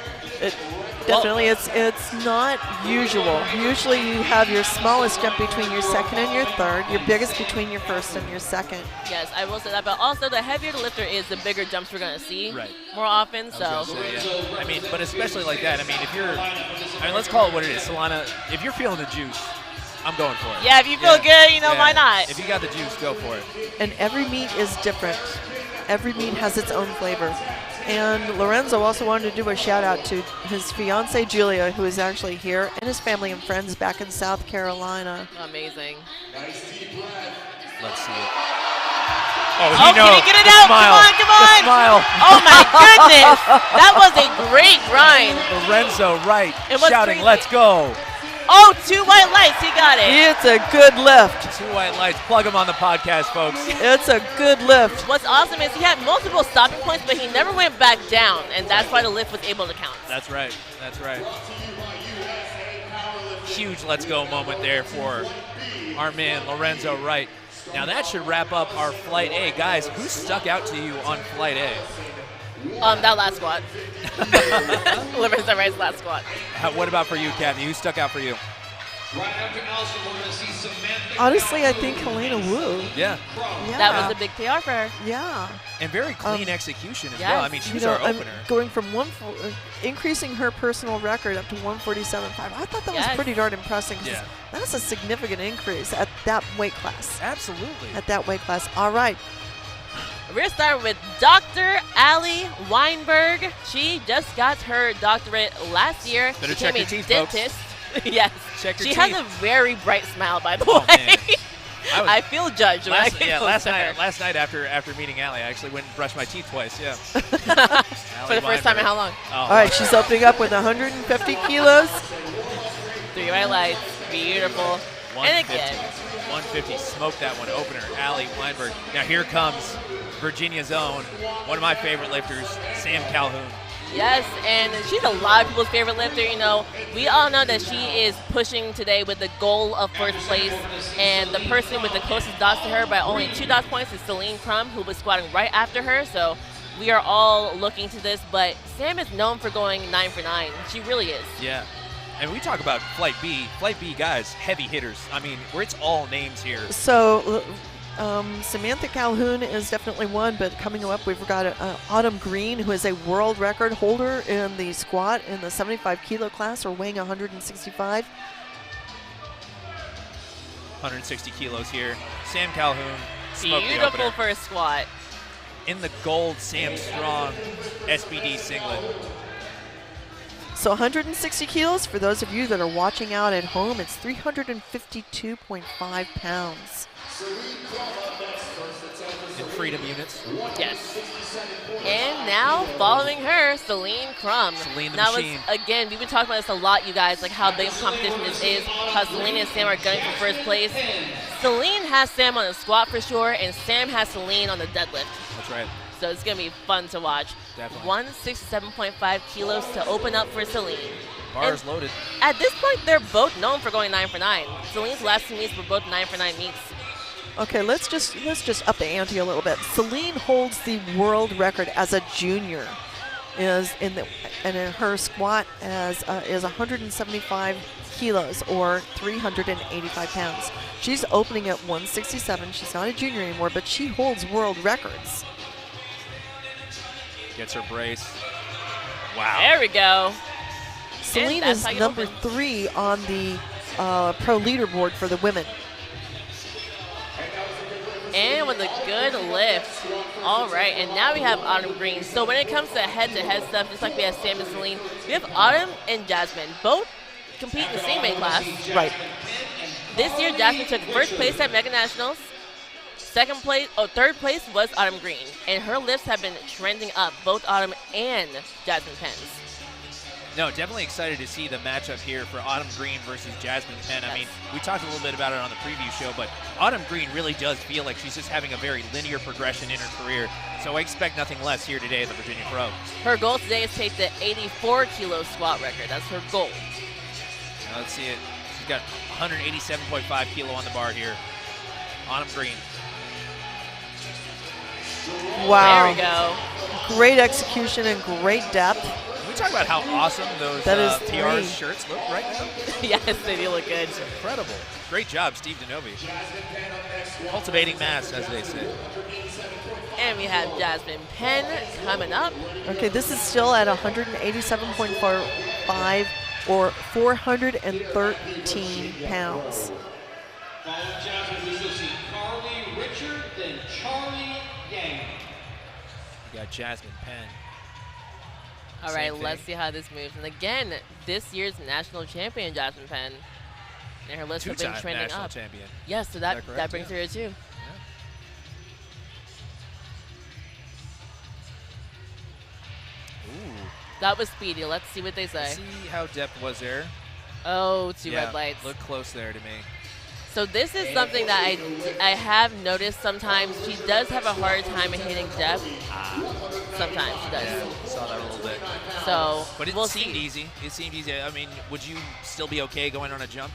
Definitely, it's not usual. Usually you have your smallest jump between your second and your third, your biggest between your first and your second. Yes, I will say that. But also, the heavier the lifter is, the bigger jumps we're going to see more often. So, I mean, but especially like that. I mean, let's call it what it is. Solana, if you're feeling the juice, I'm going for it. yeah, if you feel good, why not? If you got the juice, go for it. And every meat is different. Every meat has its own flavor. And Lorenzo also wanted to do a shout out to his fiancee Julia, who is actually here, and his family and friends back in South Carolina. Amazing. Let's see it. Oh, can he get it out? Smile. Come on. The smile. Oh, my goodness. That was a great grind. Lorenzo Wright It was shouting, crazy. let's go. Oh, 2 white lights. He got it. It's a good lift. 2 white lights. Plug him on the podcast, folks. It's a good lift. What's awesome is he had multiple stopping points, but he never went back down, and that's why the lift was able to count. That's right. That's right. Huge let's go moment there for our man, Lorenzo Wright. Now that should wrap up our Flight A. Guys, who stuck out to you on Flight A? That last squat. Lorenzo Wright's last squat. What about for you, Kathy? Who stuck out for you? Right after Allison, we're going to see Samantha. Honestly, I think Helena Wu. Yeah. Yeah. That was a big PR for her. Yeah. And very clean execution as yes. well. I mean, she was our opener. Going from increasing her personal record up to 147.5. I thought that was pretty darn impressive. Yeah. That's a significant increase at that weight class. Absolutely. At that weight class. All right. We're starting with Dr. Allie Weinberg. She just got her doctorate last year. Better Became check your a teeth, dentist. folks. Yes. Check your She teeth. has a very bright smile, by the Oh, way. man. I feel judged. Last night after meeting Allie, I actually went and brushed my teeth twice. Yeah. For the first time in how long? Oh, All right, she's opening up with 150 kilos. 3 white lights. Beautiful. And again. 150. Smoked that one opener. Allie Weinberg. Now here comes Virginia's own, one of my favorite lifters, Sam Calhoun. Yes, and she's a lot of people's favorite lifter. You know, we all know that she is pushing today with the goal of first place, and the person with the closest dots to her by only 2 dot points is Celine Crum, who was squatting right after her. So we are all looking to this, but Sam is known for going 9 for 9. She really is. Yeah. And we talk about Flight B guys, heavy hitters. I mean, it's all names here. So Samantha Calhoun is definitely one, but coming up, we've got Autumn Green, who is a world record holder in the squat in the 75 kilo class, or weighing 165. 160 kilos here. Sam Calhoun. Beautiful for a squat. In the gold Sam Strong SBD singlet. So 160 kilos, for those of you that are watching out at home, it's 352.5 pounds. In freedom units. Yes. And now, following her, Celine Crum. Celine the now, machine. Again, we've been talking about this a lot, you guys, like how big of a competition this is, how Celine and Sam are gunning for first place. Celine has Sam on the squat for sure, and Sam has Celine on the deadlift. That's right. So it's going to be fun to watch. Definitely. 167.5 kilos to open up for Celine. Bars loaded. At this point, they're both known for going 9 for 9. Celine's last 2 meets were both 9 for 9 meets. Okay, let's just up the ante a little bit. Celine holds the world record as a junior, and in her squat is 175 kilos, or 385 pounds. She's opening at 167. She's not a junior anymore, but she holds world records. Gets her brace. Wow. There we go. Celine is number 3 on the pro leaderboard for the women. And with a good lift. All right, and now we have Autumn Green. So when it comes to head-to-head stuff, just like we have Sam and Celine, we have Autumn and Jasmine. Both compete in the same weight class. Right. This year, Jasmine took first place at Mega Nationals. Third place was Autumn Green. And her lifts have been trending up, both Autumn and Jasmine Penn's. No, definitely excited to see the matchup here for Autumn Green versus Jasmine Penn. I mean, we talked a little bit about it on the preview show, but Autumn Green really does feel like she's just having a very linear progression in her career. So I expect nothing less here today at the Virginia Pro. Her goal today is to take the 84 kilo squat record. That's her goal. Now let's see it. She's got 187.5 kilo on the bar here. Autumn Green. Wow. There we go. Great execution and great depth. Can we talk about how awesome those TR's shirts look right now? Yes, they do look good. It's incredible. Great job, Steve Denovi. Cultivating mass, as they say. And we have Jasmine Penn coming up. Okay, this is still at 187.45, or 413 pounds. Following Jasmine, we will see Carly Richard, then Charlie Yang. We got Jasmine Penn. All right, let's see how this moves. And again, this year's national champion, Jasmine Penn. And her list has been trending national up. Champion. Yes, so that brings her here too. Ooh. That was speedy. Let's see what they say. Let's see how depth was there. Oh, 2 red lights. Look close there to me. So this is something that I have noticed sometimes. She does have a hard time hitting depth. Sometimes she does. Yeah, saw that a little bit. So, but it seemed easy. It seemed easy. I mean, would you still be okay going on a jump?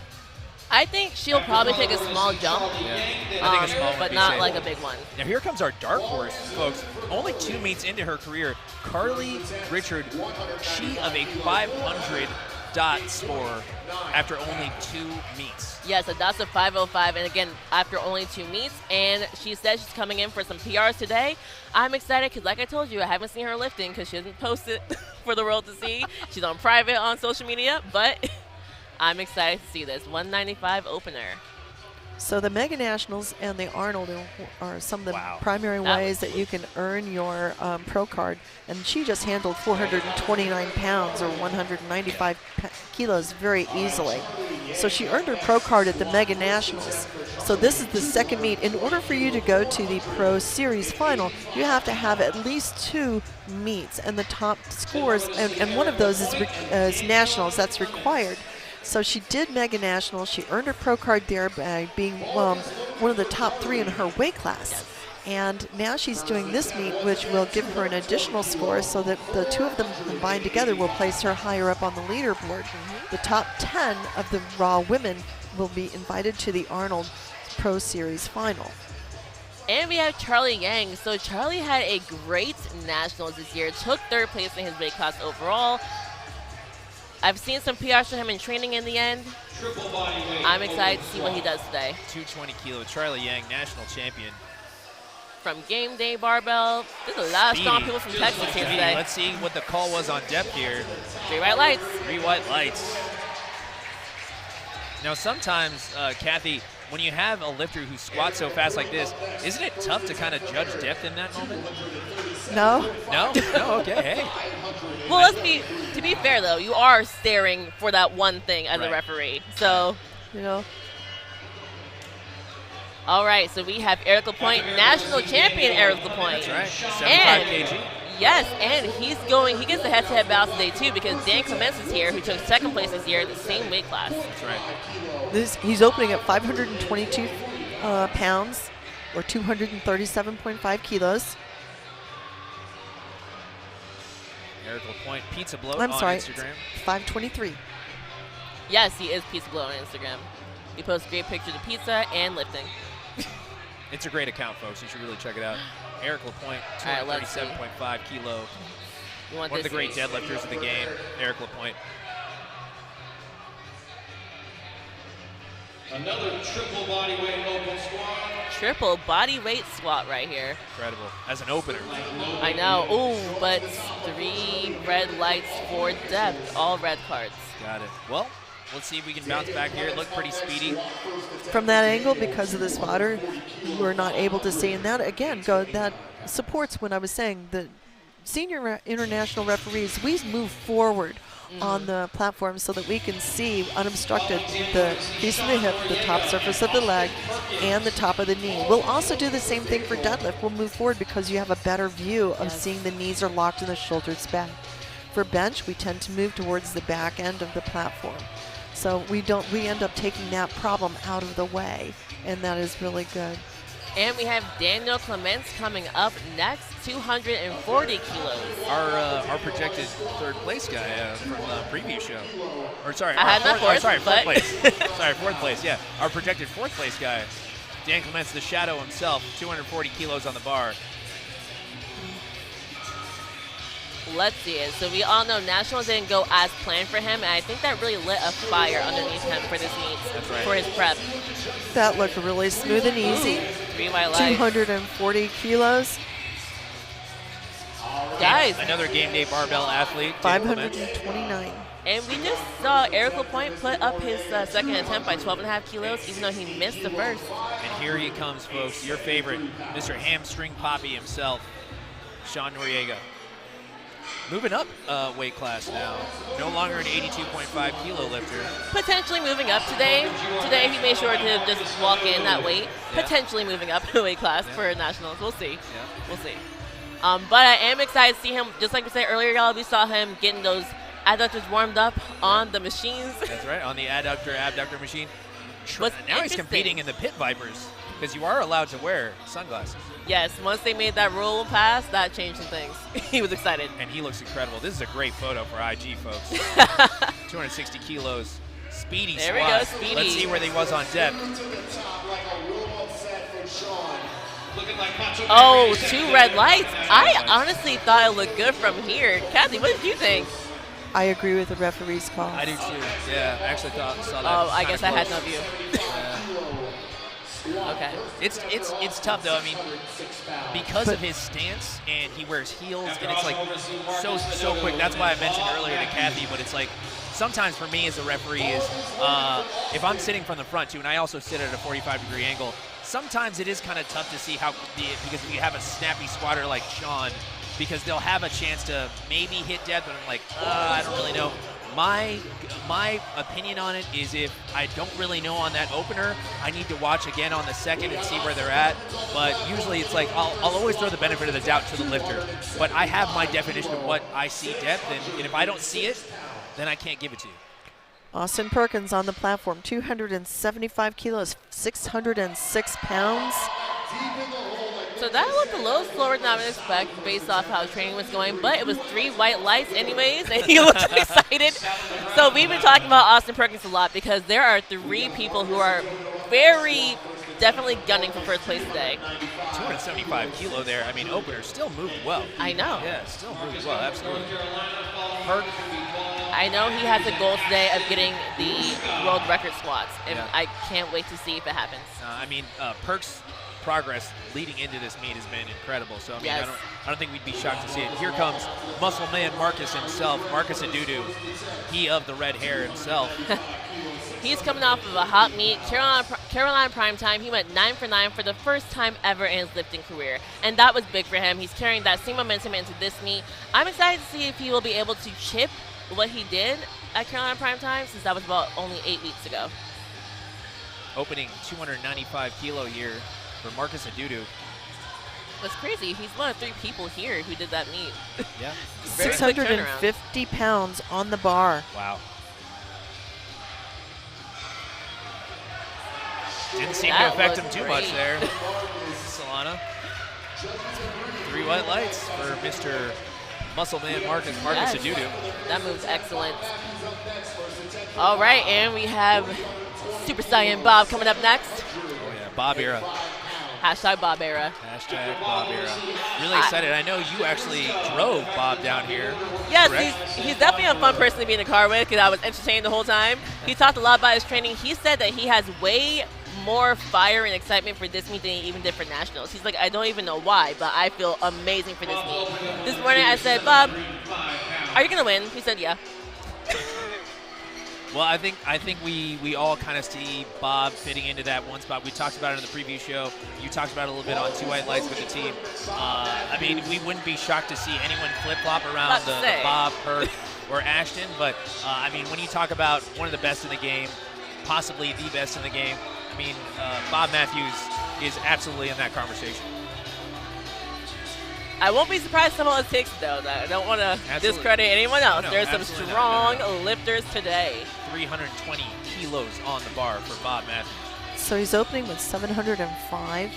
I think she'll probably take a small jump. Yeah. I think a small one but would be not safe. like a big one. Now here comes our dark horse, folks. Only 2 meets into her career, Carly Richard, she of a 500 dot score after only 2 meets. Yes, so that's a 505, and again, after only 2 meets, and she says she's coming in for some PRs today. I'm excited because, like I told you, I haven't seen her lifting because she hasn't posted for the world to see. She's on private on social media, but I'm excited to see this 195 opener. So the Mega Nationals and the Arnold are some of the primary ways that you can earn your pro card. And she just handled 429 pounds, or 195 kilos, very easily. So she earned her pro card at the Mega Nationals. So this is the second meet. In order for you to go to the Pro Series final, you have to have at least 2 meets, and the top scores, and one of those is nationals. That's required. So she did Mega Nationals. She earned her pro card there by being one of the top 3 in her weight class. And now she's doing this meet, which will give her an additional score so that the 2 of them combined together will place her higher up on the leaderboard. The top 10 of the Raw women will be invited to the Arnold Pro Series final. And we have Charlie Yang. So Charlie had a great nationals this year, took 3rd place in his weight class overall. I've seen some PRs from him in training in the end. I'm excited to see what he does today. 220 kilo, Charlie Yang, national champion. From Game Day Barbell. There's a lot of strong people from Texas here today. Let's see what the call was on depth here. 3 white lights. 3 white lights. Now sometimes, Kathy, when you have a lifter who squats so fast like this, isn't it tough to kind of judge depth in that moment? No. No? No, okay, hey. Well, to be fair though, you are staring for that one thing as a referee. So, you know. All right, so we have Eric LaPointe, national champion Eric LaPointe. That's right, 75 kg. Yes, and he gets the head-to-head battle today too, because Dan Clements is here, who took 2nd place this year in the same weight class. That's right. He's opening at 522 pounds, or 237.5 kilos. Eric LaPointe, Pizza Bloat I'm on sorry, Instagram. 523. Yes, he is Pizza Bloat on Instagram. He posts great pictures of pizza and lifting. It's a great account, folks. You should really check it out. Eric LaPointe, 237.5 kilo. One of the great deadlifters of the game, Eric LaPointe. Another triple bodyweight open squat. Triple bodyweight squat right here. Incredible. As an opener. I know. Ooh, but 3 red lights for depth. All red cards. Got it. Well, let's see if we can bounce back here. It looked pretty speedy. From that angle, because of the spotter, we're not able to see. And that, again, that supports what I was saying. The senior international referees, we move forward on the platform so that we can see unobstructed the piece of the hip, the top surface of the leg, and the top of the knee. We'll also do the same thing for deadlift. We'll move forward because you have a better view of seeing the knees are locked and the shoulders back. For bench, we tend to move towards the back end of the platform. So we end up taking that problem out of the way, and that is really good. And we have Daniel Clements coming up next, 240 kilos. Our projected 3rd place guy from the preview show. Or sorry, I had fourth place. Sorry, 4th place, yeah. Our projected 4th place guy, Dan Clements, the shadow himself, 240 kilos on the bar. Let's see it. So we all know Nationals didn't go as planned for him, and I think that really lit a fire underneath him for this meet, for his prep. That looked really smooth and easy. 3 white lights. 240 kilos. Guys. Another game day barbell athlete. 529. And we just saw Eric LaPointe put up his 2nd attempt by 12.5 kilos, even though he missed the first. And here he comes, folks. Your favorite, Mr. Hamstring Poppy himself, Sean Noriega. Moving up weight class now. No longer an 82.5 kilo lifter. Potentially moving up today. Today he made sure to just walk in that weight. Yeah. Potentially moving up in weight class for nationals. We'll see. Yeah. We'll see. But I am excited to see him. Just like we said earlier, y'all, we saw him getting those adductors warmed up on the machines. That's right, on the abductor machine. Now he's competing in the Pit Vipers because you are allowed to wear sunglasses. Yes, once they made that rule pass, that changed some things. He was excited. And he looks incredible. This is a great photo for IG, folks. 260 kilos, speedy there squat. We go, speedy. Let's see where he was on depth. Oh, 2 red lights. I honestly thought it looked good from here. Kathy, what did you think? I agree with the referee's call. I do too. Yeah, I actually saw that. Oh, I guess I had no view. Okay. It's tough though. I mean, because of his stance and he wears heels and it's like so quick. That's why I mentioned earlier to Kathy, but it's like sometimes for me as a referee is if I'm sitting from the front too, and I also sit at a 45-degree angle. Sometimes it is kind of tough to see because if you have a snappy squatter like Sean, because they'll have a chance to maybe hit depth, but I'm like, I don't really know. My opinion on it is if I don't really know on that opener, I need to watch again on the second and see where they're at. But usually it's like I'll always throw the benefit of the doubt to the lifter. But I have my definition of what I see depth, and if I don't see it, then I can't give it to you. Austin Perkins on the platform, 275 kilos, 606 pounds. So that looked a little slower than I would expect based off how training was going, but it was 3 white lights anyways, and he looked excited. So we've been talking about Austin Perkins a lot because there are 3 people who are very definitely gunning for first place today. 275 kilo there. I mean, opener still moved well. I know. Yeah, still moved well, absolutely. Perk. I know he has a goal today of getting the world record squats, and Yeah. I can't wait to see if it happens. I mean, Perk's progress leading into this meet has been incredible. So I mean, Yes. I don't think we'd be shocked to see it. Here comes Muscle Man Marcus himself, Marcus Adudu, he of the red hair himself. He's coming off of a hot meet, Carolina Prime Time. He went 9 for 9 for the first time ever in his lifting career, and that was big for him. He's carrying that same momentum into this meet. I'm excited to see if he will be able to chip what he did at Carolina Prime Time, since that was about only 8 weeks ago. Opening 295 kilo year for Marcus Adudu. That's crazy. He's one of 3 people here who did that meet. Yeah. Very quick turnaround. 650 pounds on the bar. Wow. Didn't seem to That affect him was too great. much there. Solana. 3 white lights for Mr. Muscle Man Marcus Yes. Adudu. That move's excellent. All right, and we have Super Saiyan Bob coming up next. Oh yeah, Bob era. Hashtag Bob era. Hashtag Bob era. Really excited. I know you actually drove Bob down here. Yes, correct? he's definitely a fun person to be in the car with because I was entertained the whole time. He talked a lot about his training. He said that he has way more fire and excitement for this meet than he even did for nationals. He's like, I don't even know why, but I feel amazing for this meet. This morning I said, Bob, are you going to win? He said, yeah. Well, I think we all kind of see Bob fitting into that one spot. We talked about it in the preview show. You talked about it a little bit on 2 White Lights with the team. I mean, we wouldn't be shocked to see anyone flip-flop around the Bob, Perk, or Ashton. But, I mean, when you talk about one of the best in the game, possibly the best in the game, I mean, Bobb Mathews is absolutely in that conversation. I won't be surprised if someone else takes it, though. I don't want to discredit anyone else. No, There's some strong lifters today. 320 kilos on the bar for Bobb Mathews. So he's opening with 705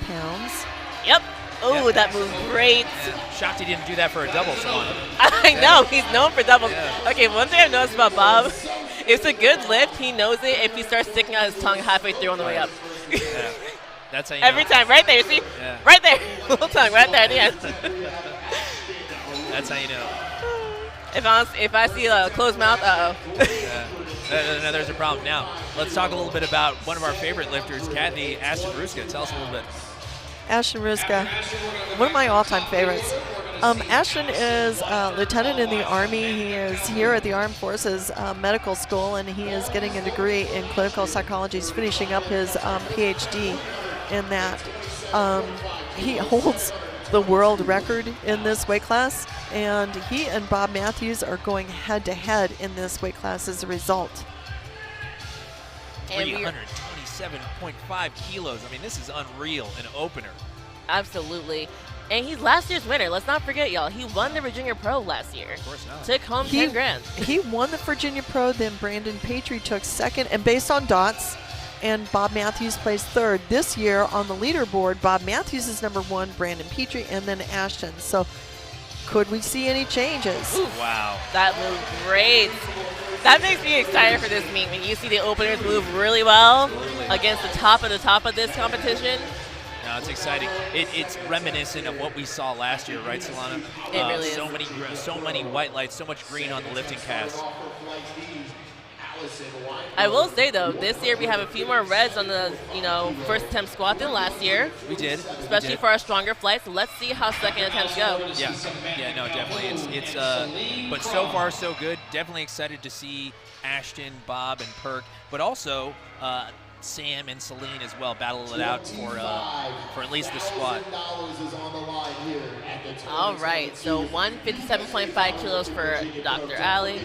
pounds. Yep. Oh, that moved great. Yeah. Shocked he didn't do that for a double, Solana. I know. He's known for doubles. Yeah. Okay, one thing I've noticed about Bob, it's a good lift. He knows it if he starts sticking out his tongue halfway through on the way up. Yeah. That's how you Every know. time. Right there. See? Yeah. Right there. Little tongue right there at the end. That's how you know. If I see a closed mouth, uh-oh. Yeah. There's a problem. Now, let's talk a little bit about one of our favorite lifters, Kathy Ashton Ruska. Tell us a little bit. Ashton Ruska, one of my all-time favorites. Ashton is a lieutenant in the Army. He is here at the Armed Forces Medical School, and he is getting a degree in clinical psychology. He's finishing up his PhD in that. He holds the world record in this weight class, and he and Bobb Mathews are going head-to-head in this weight class as a result. 327.5 kilos. I mean, this is unreal, an opener. Absolutely. And he's last year's winner. Let's not forget, y'all. He won the Virginia Pro last year. Of course not. Took home 10 grand. He won the Virginia Pro, then Brandon Patry took second, and based on dots, and Bobb Mathews placed third. This year on the leaderboard, Bobb Mathews is number 1, Brandon Patry, and then Ashton. So could we see any changes? Ooh, wow. That moved great. That makes me excited for this meet when you see the openers move really well against the top of this competition. No, it's exciting. It's reminiscent of what we saw last year, right, Solana? It really is. So many white lights, so much green on the lifting cast. I will say though, this year we have a few more reds on the first attempt squat than last year. We did, especially for our stronger flights. Let's see how second attempts go. Yeah, no, definitely. It's but so far so good. Definitely excited to see Ashton, Bob, and Perk, but also Sam and Celine as well battle it out for at least the squat. All right, so 157.5 kilos for Dr. Ali.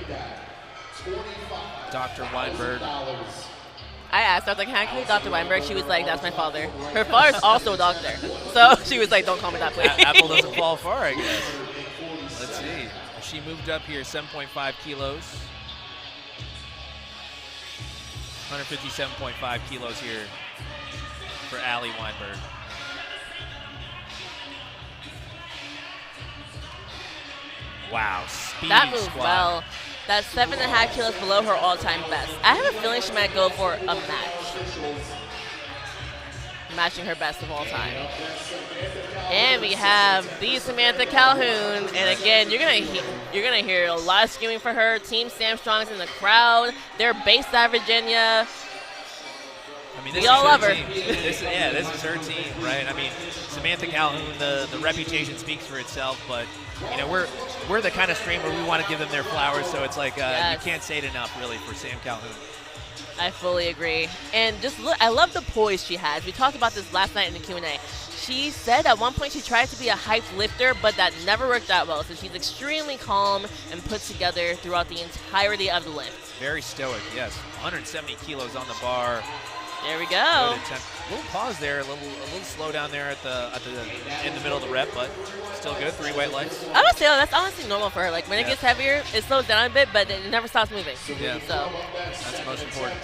Dr. Weinberg. I asked, I was like, can I call you Dr. Weinberg? She was like, that's my father. Her father's also a doctor. So she was like, don't call me that, please. Apple doesn't fall far, I guess. Let's see. She moved up here 7.5 kilos. 157.5 kilos here for Allie Weinberg. Wow, speed That moves squat. well. That's 7.5 kilos below her all-time best. I have a feeling she might go for a match. Matching her best of all time. And we have the Samantha Calhoun. And again, you're gonna hear a lot of screaming for her. Team Sam Strong's in the crowd. They're based out of Virginia. I mean, this We is all her love her. team. This is her team, right? I mean, Samantha Calhoun, the reputation speaks for itself, but you know, we're the kind of stream where we want to give them their flowers, so it's like Yes. you can't say it enough, really, for Sam Calhoun. I fully agree. And just look, I love the poise she has. We talked about this last night in the Q&A. She said at one point she tried to be a hyped lifter, but that never worked out well. So she's extremely calm and put together throughout the entirety of the lift. Very stoic, yes. 170 kilos on the bar. There we Good go. attempt. A little pause there, a little slow down there in the middle of the rep, but still good. 3 white lights. I would say that's honestly normal for her. Like when it gets heavier, it slows down a bit, but it never stops moving. Yeah. So. That's the most important.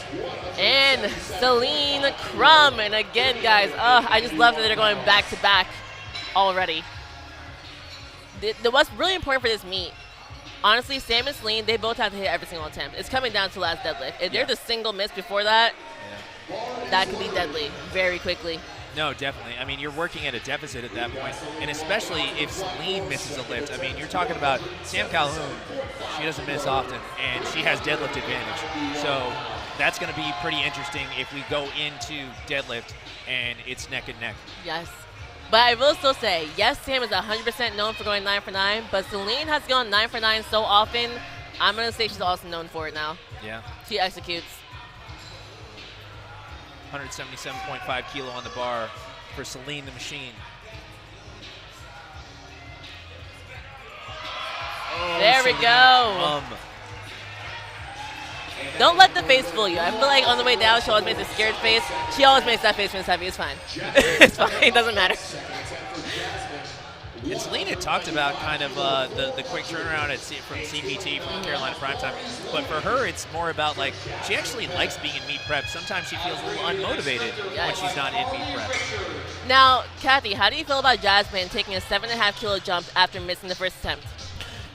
And Celine Crum. And again, guys, I just love that they're going back to back already. What's really important for this meet, honestly, Sam and Celine, they both have to hit every single attempt. It's coming down to last deadlift. If they're the single miss before that, that could be deadly very quickly. No, definitely. I mean, you're working at a deficit at that point, and especially if Celine misses a lift. I mean, you're talking about Sam Calhoun. She doesn't miss often, and she has deadlift advantage. So that's going to be pretty interesting if we go into deadlift and it's neck and neck. Yes. But I will still say, yes, Sam is 100% known for going 9 for 9, but Celine has gone 9 for 9 so often, I'm going to say she's also known for it now. Yeah. She executes. 177.5 kilo on the bar for Celine the Machine. Oh, There we Celine go. Crum. Don't let the face fool you. I feel like on the way down, she always makes a scared face. She always makes that face when it's heavy. It's fine. It's fine. It doesn't matter. And Celine had talked about kind of the quick turnaround from CPT, from Carolina Primetime. But for her, it's more about like, she actually likes being in meet prep. Sometimes she feels a little unmotivated when she's not in meet prep. Now, Kathy, how do you feel about Jasmine taking a 7.5 kilo jump after missing the first attempt?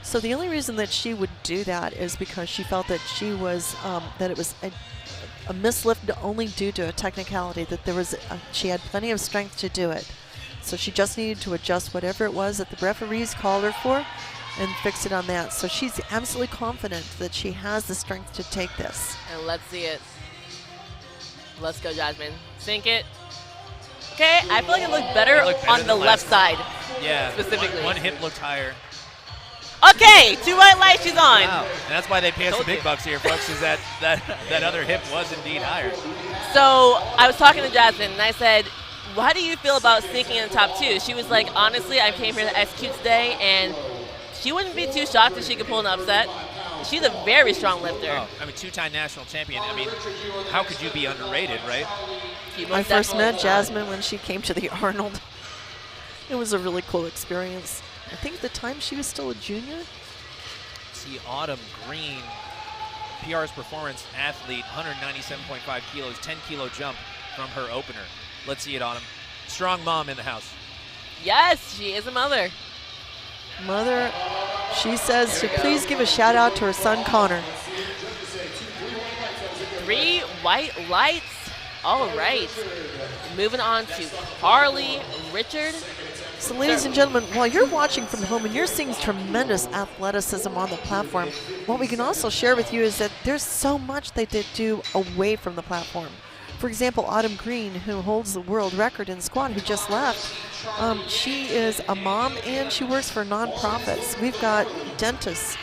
So the only reason that she would do that is because she felt that she was that it was a mislift only due to a technicality, that there was she had plenty of strength to do it. So she just needed to adjust whatever it was that the referees called her for and fix it on that. So she's absolutely confident that she has the strength to take this. And let's see it. Let's go, Jasmine. Sink it. Okay, I feel like it looked better, on the left side. Yeah, specifically. One hip looked higher. Okay, 2 white lights, she's on. Wow, and that's why they pay us the big bucks here, folks, is that other hip was indeed higher. So I was talking to Jasmine, and I said, how do you feel about sneaking in the top 2? She was like, honestly, I came here to execute today, and she wouldn't be too shocked if she could pull an upset. She's a very strong lifter. Oh, I mean, 2-time national champion. I mean, how could you be underrated, right? I first met Jasmine when she came to the Arnold. It was a really cool experience. I think at the time she was still a junior. See Autumn Green, PR's performance athlete, 197.5 kilos, 10-kilo jump from her opener. Let's see it, Autumn. Strong mom in the house. Yes, she is a mother. Mother, she says to please give a shout out to her son Connor. 3 white lights. All right. Moving on to Carly Richard. So ladies and gentlemen, while you're watching from home and you're seeing tremendous athleticism on the platform, what we can also share with you is that there's so much they did do away from the platform. For example, Autumn Green, who holds the world record in squat, who just left, she is a mom and she works for nonprofits. We've got dentists,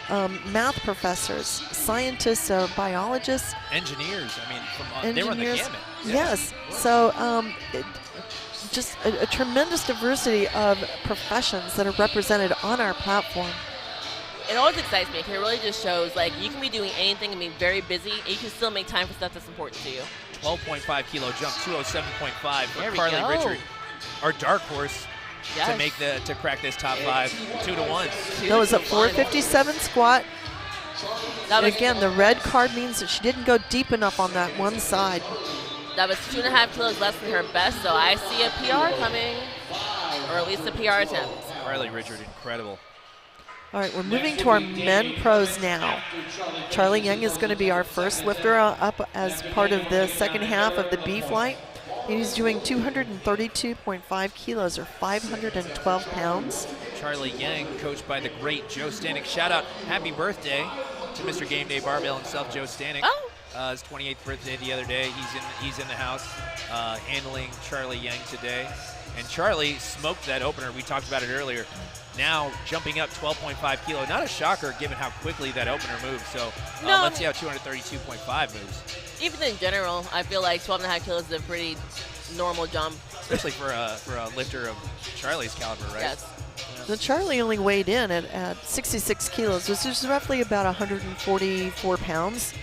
math professors, scientists, biologists. Engineers, I mean, they were on the gamut. Yes, so just a tremendous diversity of professions that are represented on our platform. it always excites me because it really just shows like you can be doing anything and be very busy and you can still make time for stuff that's important to you. 12.5 kilo jump, 207.5 for There we Carly go. Richard, our dark horse Yes. to crack this top 5, 2-1. That was a 457 squat. That was, Again, the red card means that she didn't go deep enough on that one side. that was 2.5 kilos less than her best, so I see a PR coming, or at least a PR attempt. Carly Richard, incredible. All right, we're moving to our men pros now. Charlie Young is going to be our first lifter up as part of the second half of the B flight. He's doing 232.5 kilos or 512 pounds. Charlie Yang, coached by the great Joe Stanek. Shout out, happy birthday to Mr. Game Day Barbell himself, Joe Stanek. Oh. His 28th birthday the other day. He's in the house handling Charlie Yang today. And Charlie smoked that opener. We talked about it earlier. Now jumping up 12.5 kilo. Not a shocker given how quickly that opener moves. So No. let's see how 232.5 moves. Even in general, I feel like 12.5 kilos is a pretty normal jump. Especially for a lifter of Charlie's caliber, right? Yes. So Charlie only weighed in at 66 kilos, which is roughly about 144 pounds,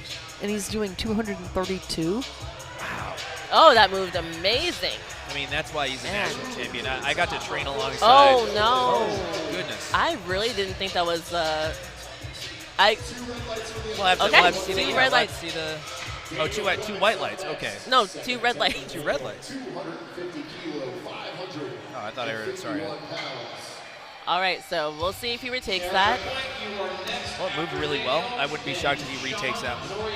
and he's doing 232. Oh, that moved amazing. I mean, that's why he's a Man. national champion. I got to train alongside. Oh, no. Oh, goodness. I really didn't think that was, We'll have to, Okay, we'll have to see two the red lights. See the, oh, two white lights. Okay. no, 2 red lights. 2 red lights. Oh, I thought I heard it. Sorry. All right, so we'll see if he retakes that. Well, it moved really well. I wouldn't be shocked if he retakes that one.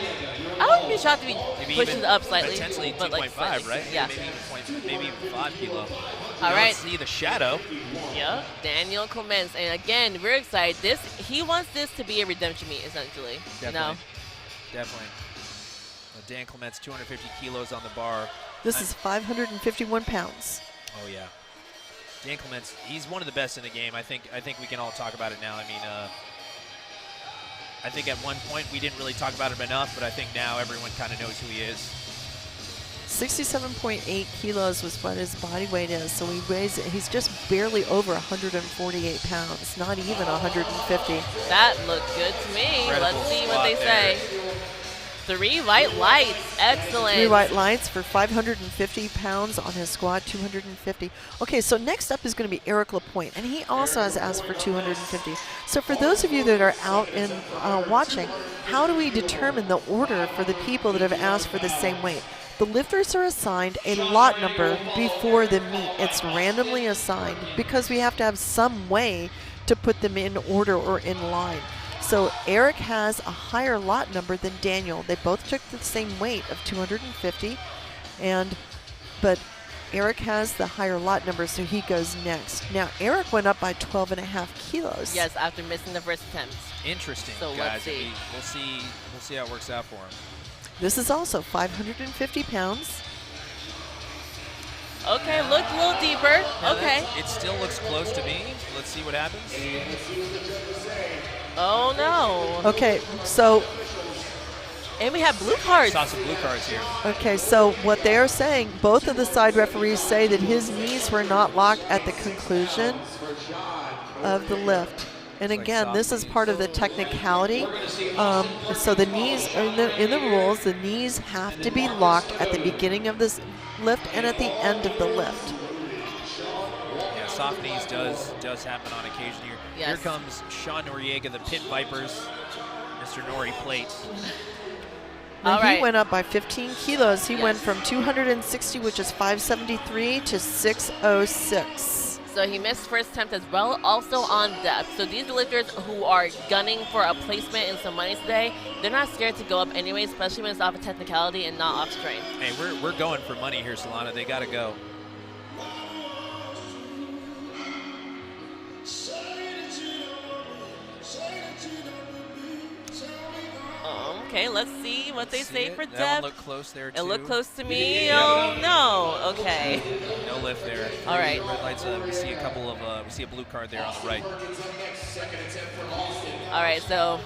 I wouldn't be shocked if he Maybe pushes even up slightly. Potentially 2.5, but like slightly. right? Yeah. Maybe even 5 kilo. All Now right. Let's see the shadow. Yeah, Daniel Clements. And again, we're excited. He wants this to be a redemption meet, essentially. Definitely. Definitely. Dan Clements, 250 kilos on the bar. This is 551 pounds. Oh, yeah. Dan Clements, he's one of the best in the game. I think we can all talk about it now. I mean, I think at one point we didn't really talk about him enough, but I think now everyone kind of knows who he is. 67.8 kilos was what his body weight is, so he's just barely over 148 pounds, not even 150. That looked good to me. Incredible Let's see what squat they there. say. 3 white lights. Excellent. 3 white lights for 550 pounds on his squat, 250. Okay, so next up is going to be Eric Lapointe, and he also has asked for 250. So for those of you that are out and watching, how do we determine the order for the people that have asked for the same weight? The lifters are assigned a lot number before the meet. It's randomly assigned because we have to have some way to put them in order or in line. So Eric has a higher lot number than Daniel. They both took the same weight of 250, but Eric has the higher lot number, so he goes next. Now Eric went up by 12.5 kilos. Yes, after missing the first attempt. Interesting, So guys. let's see. We'll see how it works out for him. This is also 550 pounds. Okay, looked a little deeper. Now Okay. It still looks close to me. Let's see what happens. Oh, no. Okay, so And we have blue cards. Saw some blue cards here. so what they are saying, both of the side referees say that his knees were not locked at the conclusion of the lift. And Like again, soft this is knees. part of the technicality. So the knees, in the rules, the knees have to be locked at the beginning of this lift and at the end of the lift. Yeah, soft knees does happen on occasion here. Yes. Here comes Sean Noriega, the Pit Vipers, Mr. Nori Plate. Now All right. he went up by 15 kilos. He Yes. went from 260, which is 573, to 606. So he missed first attempt as well, also on depth. So these are lifters who are gunning for a placement and some money today. They're not scared to go up anyway, especially when it's off of technicality and not off strength. Hey, we're going for money here, Solana. They got to go. Okay, let's see what they See say it? for That one depth. looked close there, It too. looked close to me. Oh, no. Okay. No lift there. All right. Red lights. We see a couple of. We see a blue card there on the right. All right, so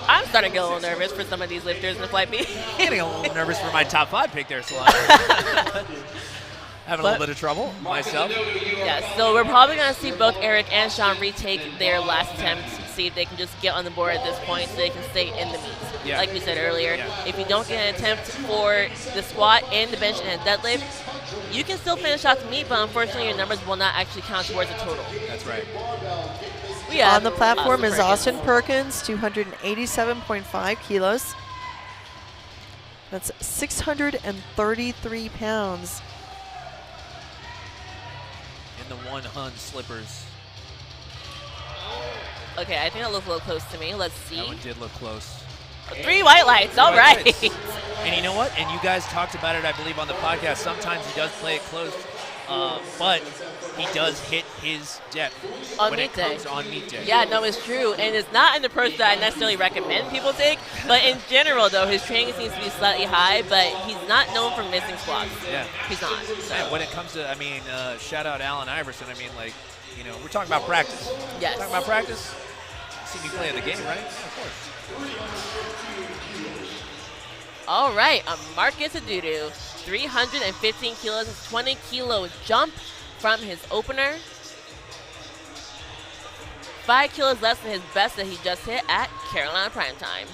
I'm starting to get a little nervous for some of these lifters in the flight B. Getting a little nervous for my top 5 pick there, Solana. Having a little bit of trouble myself. Yes, so we're probably going to see both Eric and Sean retake their last attempt, see if they can just get on the board at this point so they can stay in the meet. Yeah. Like we said earlier, Yeah. if you don't get an attempt for the squat and the bench and the deadlift, you can still finish off the meet, but unfortunately your numbers will not actually count towards the total. That's right. On the platform is Austin Perkins, 287.5 kilos. That's 633 pounds. In the 1 Hun slippers. Okay, I think that looks a little close to me. Let's see. That one did look close. 3 white lights. All right. And you know what? And you guys talked about it, I believe, on the podcast. Sometimes he does play it close, but he does hit his depth on when meet it day. comes on meet day. Yeah, no, it's true. And it's not in the approach that I necessarily recommend people take. But in general, though, his training seems to be slightly high, but he's not known for missing squats. Yeah. He's not. So. And when it comes to, shout out Allen Iverson. We're talking about practice. Yes. Talking about practice. You see me play the game, right? Yeah, of course. All right, Marcus Adudu, 315 kilos, 20-kilo jump from his opener. 5 kilos less than his best that he just hit at Carolina Primetime.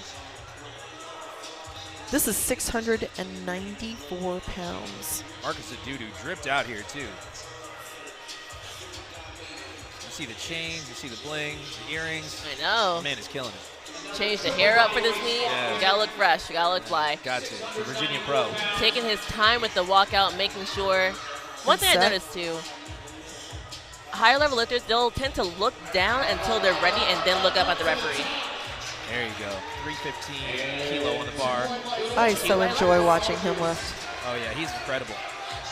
This is 694 pounds. Marcus Adudu dripped out here, too. You see the chains, you see the bling, the earrings. I know. The man is killing it. Change the hair up for this meet. Yeah. You gotta look fresh. You gotta look fly. Got to. The Virginia Pro. Taking his time with the walkout, making sure. One thing I noticed too, higher level lifters, they'll tend to look down until they're ready and then look up at the referee. There you go. 315 kilo on the bar. I so enjoy watching him lift. Oh yeah, he's incredible.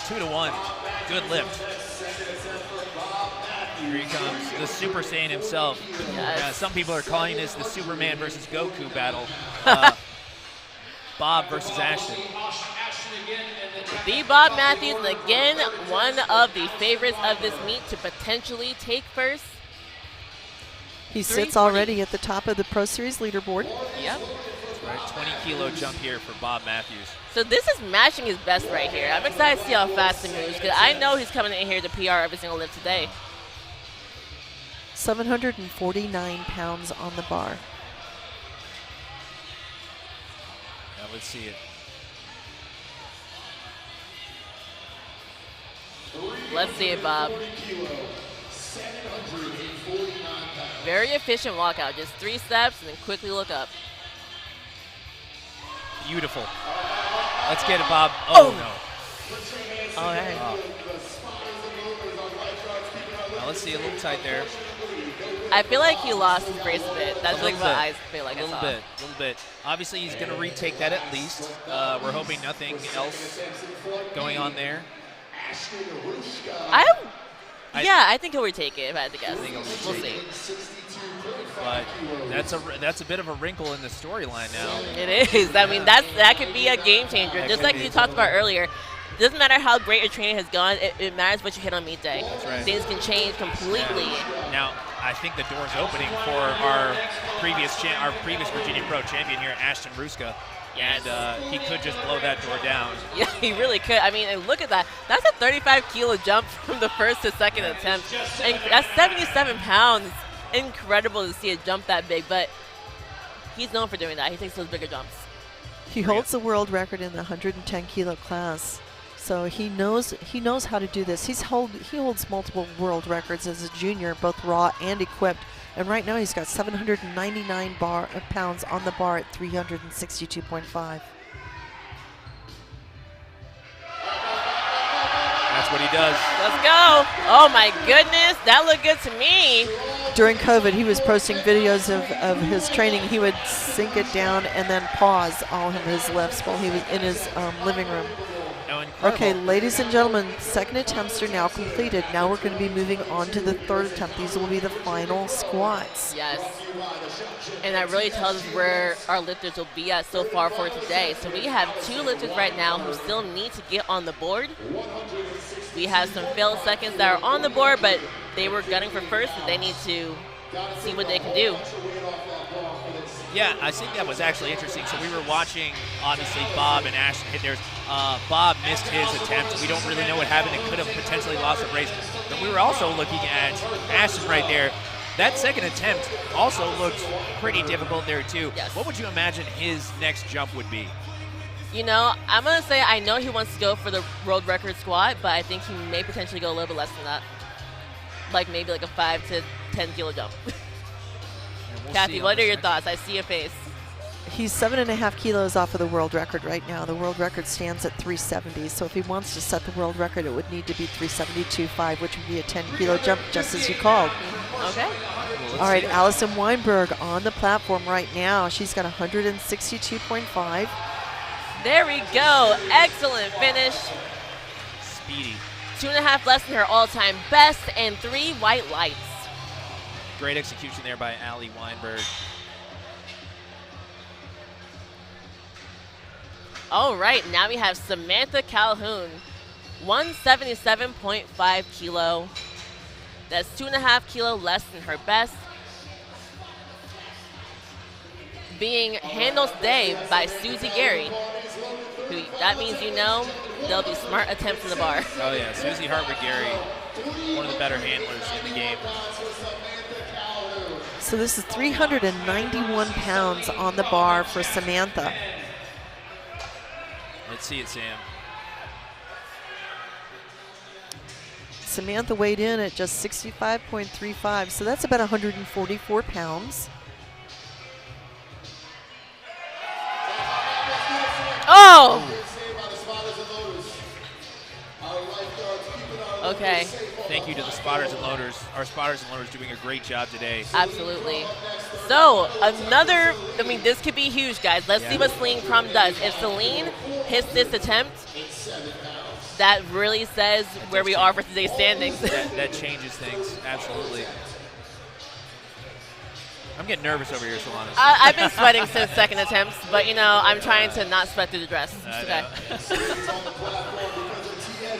2-to-1. Good lift. Here he comes, the Super Saiyan himself. Yes. Some people are calling this the Superman versus Goku battle. Bobb versus Ashton. The Bobb Mathews, again, one of the favorites of this meet to potentially take first. He sits already at the top of the Pro Series leaderboard. Yep. That's right, 20-kilo jump here for Bobb Mathews. So this is matching his best right here. I'm excited to see how fast he moves because I know he's coming in here to PR every single lift today. 749 pounds on the bar. Now let's see it. Let's see it, Bob. Very efficient walkout. Just 3 steps and then quickly look up. Beautiful. Let's get it, Bob. Oh, no. All right. Oh. Now let's see, a little tight there. I feel like he lost his brace a bit. That's like what I feel like I saw. A little bit. Obviously, he's going to retake that at least. We're hoping nothing else going on there. I think he'll retake it if I had to guess. We'll see. But that's a bit of a wrinkle in the storyline now. It is. I mean, that could be a game changer. Just like you talked about earlier. It doesn't matter how great your training has gone. It matters what you hit on meet day. That's right. Things can change completely. Yeah. Now, I think the door's opening for our previous Virginia Pro champion here, Ashton Ruska. Yes. And he could just blow that door down. Yeah, he really could. I mean, and look at that. That's a 35-kilo jump from the first to second attempt. And that's 77 pounds. Incredible to see a jump that big, but he's known for doing that. He takes those bigger jumps. He holds the world record in the 110-kilo class. So he knows how to do this. He holds multiple world records as a junior, both raw and equipped. And right now he's got 799 pounds on the bar at 362.5. That's what he does. Let's go. Oh my goodness, that looked good to me. During COVID, he was posting videos of his training. He would sink it down and then pause all of his lifts while he was in his living room. Okay, ladies and gentlemen, second attempts are now completed. Now we're going to be moving on to the third attempt. These will be the final squats. Yes. And that really tells us where our lifters will be at so far for today. So we have 2 lifters right now who still need to get on the board. We have some failed seconds that are on the board, but they were gunning for first, and they need to see what they can do. Yeah, I think that was actually interesting. So we were watching, obviously, Bobb and Ashton hit theirs. Bobb missed his attempt. We don't really know what happened. It could have potentially lost the race. But we were also looking at Ashton right there. That second attempt also looked pretty difficult there, too. Yes. What would you imagine his next jump would be? You know, I'm going to say I know he wants to go for the world record squat, but I think he may potentially go a little bit less than that. Like maybe like a 5 to 10 kilo jump. We'll Kathy, what are your thoughts? I see your face. He's 7.5 kilos off of the world record right now. The world record stands at 370. So if he wants to set the world record, it would need to be 372.5, which would be a 10-kilo jump, just as you called. Okay. Well, All right, Allison Weinberg on the platform right now. She's got 162.5. There we go. Excellent finish. Speedy. 2.5 less than her all-time best and 3 white lights. Great execution there by Allie Weinberg. All right, now we have Samantha Calhoun, 177.5 kilo. That's 2.5 kilo less than her best. Being handled today by Susie Gary. Who, that means you know there'll be smart attempts in the bar. Oh yeah, Susie Hartwig-Gary, one of the better handlers in the game. So this is 391 pounds on the bar for Samantha. Let's see it, Sam. Samantha weighed in at just 65.35, so that's about 144 pounds. Oh! Okay. Thank you to the spotters and loaders. Our spotters and loaders doing a great job today. Absolutely. So another, I mean, this could be huge, guys. Let's see what Celine Crum does. If Celine hits this attempt, that really says where we are for today's standings. That changes things, absolutely. I'm getting nervous over here, Solana. I've been sweating since second attempts, but, you know, I'm trying to not sweat through the dress. It's okay.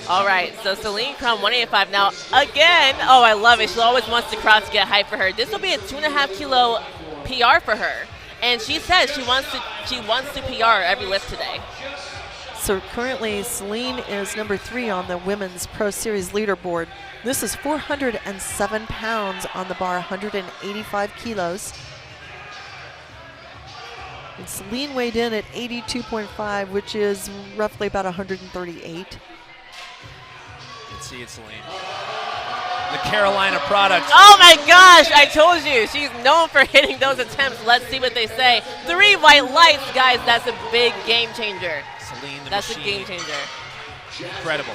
All right, so Celine Crum, 185. Now, again, oh, I love it. She always wants the crowd to get hyped for her. This will be a 2.5 kilo PR for her. And she says she wants to PR every lift today. So currently, Celine is number 3 on the Women's Pro Series leaderboard. This is 407 pounds on the bar, 185 kilos. And Celine weighed in at 82.5, which is roughly about 138. Let's see it, Celine. The Carolina product. Oh my gosh, I told you. She's known for hitting those attempts. Let's see what they say. 3 white lights, guys. That's a big game changer. Celine the That's machine. a game changer. Incredible.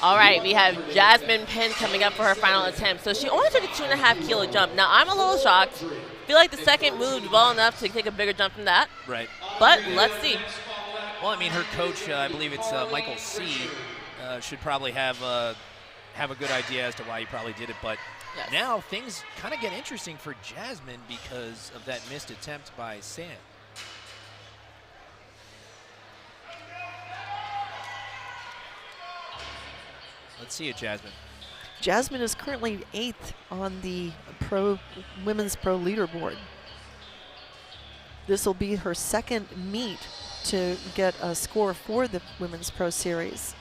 All right, we have Jasmine Penn coming up for her final attempt. So she only took a 2.5 kilo jump. Now, I'm a little shocked. Feel like the second moved well enough to take a bigger jump than that. Right. But let's see. Well, I mean, her coach, I believe it's Michael C., should probably have a good idea as to why he probably did it. But now things kind of get interesting for Jasmine because of that missed attempt by Sam. Let's see it, Jasmine. Jasmine is currently 8th on the Women's Pro leaderboard. This will be her second meet to get a score for the Women's Pro Series.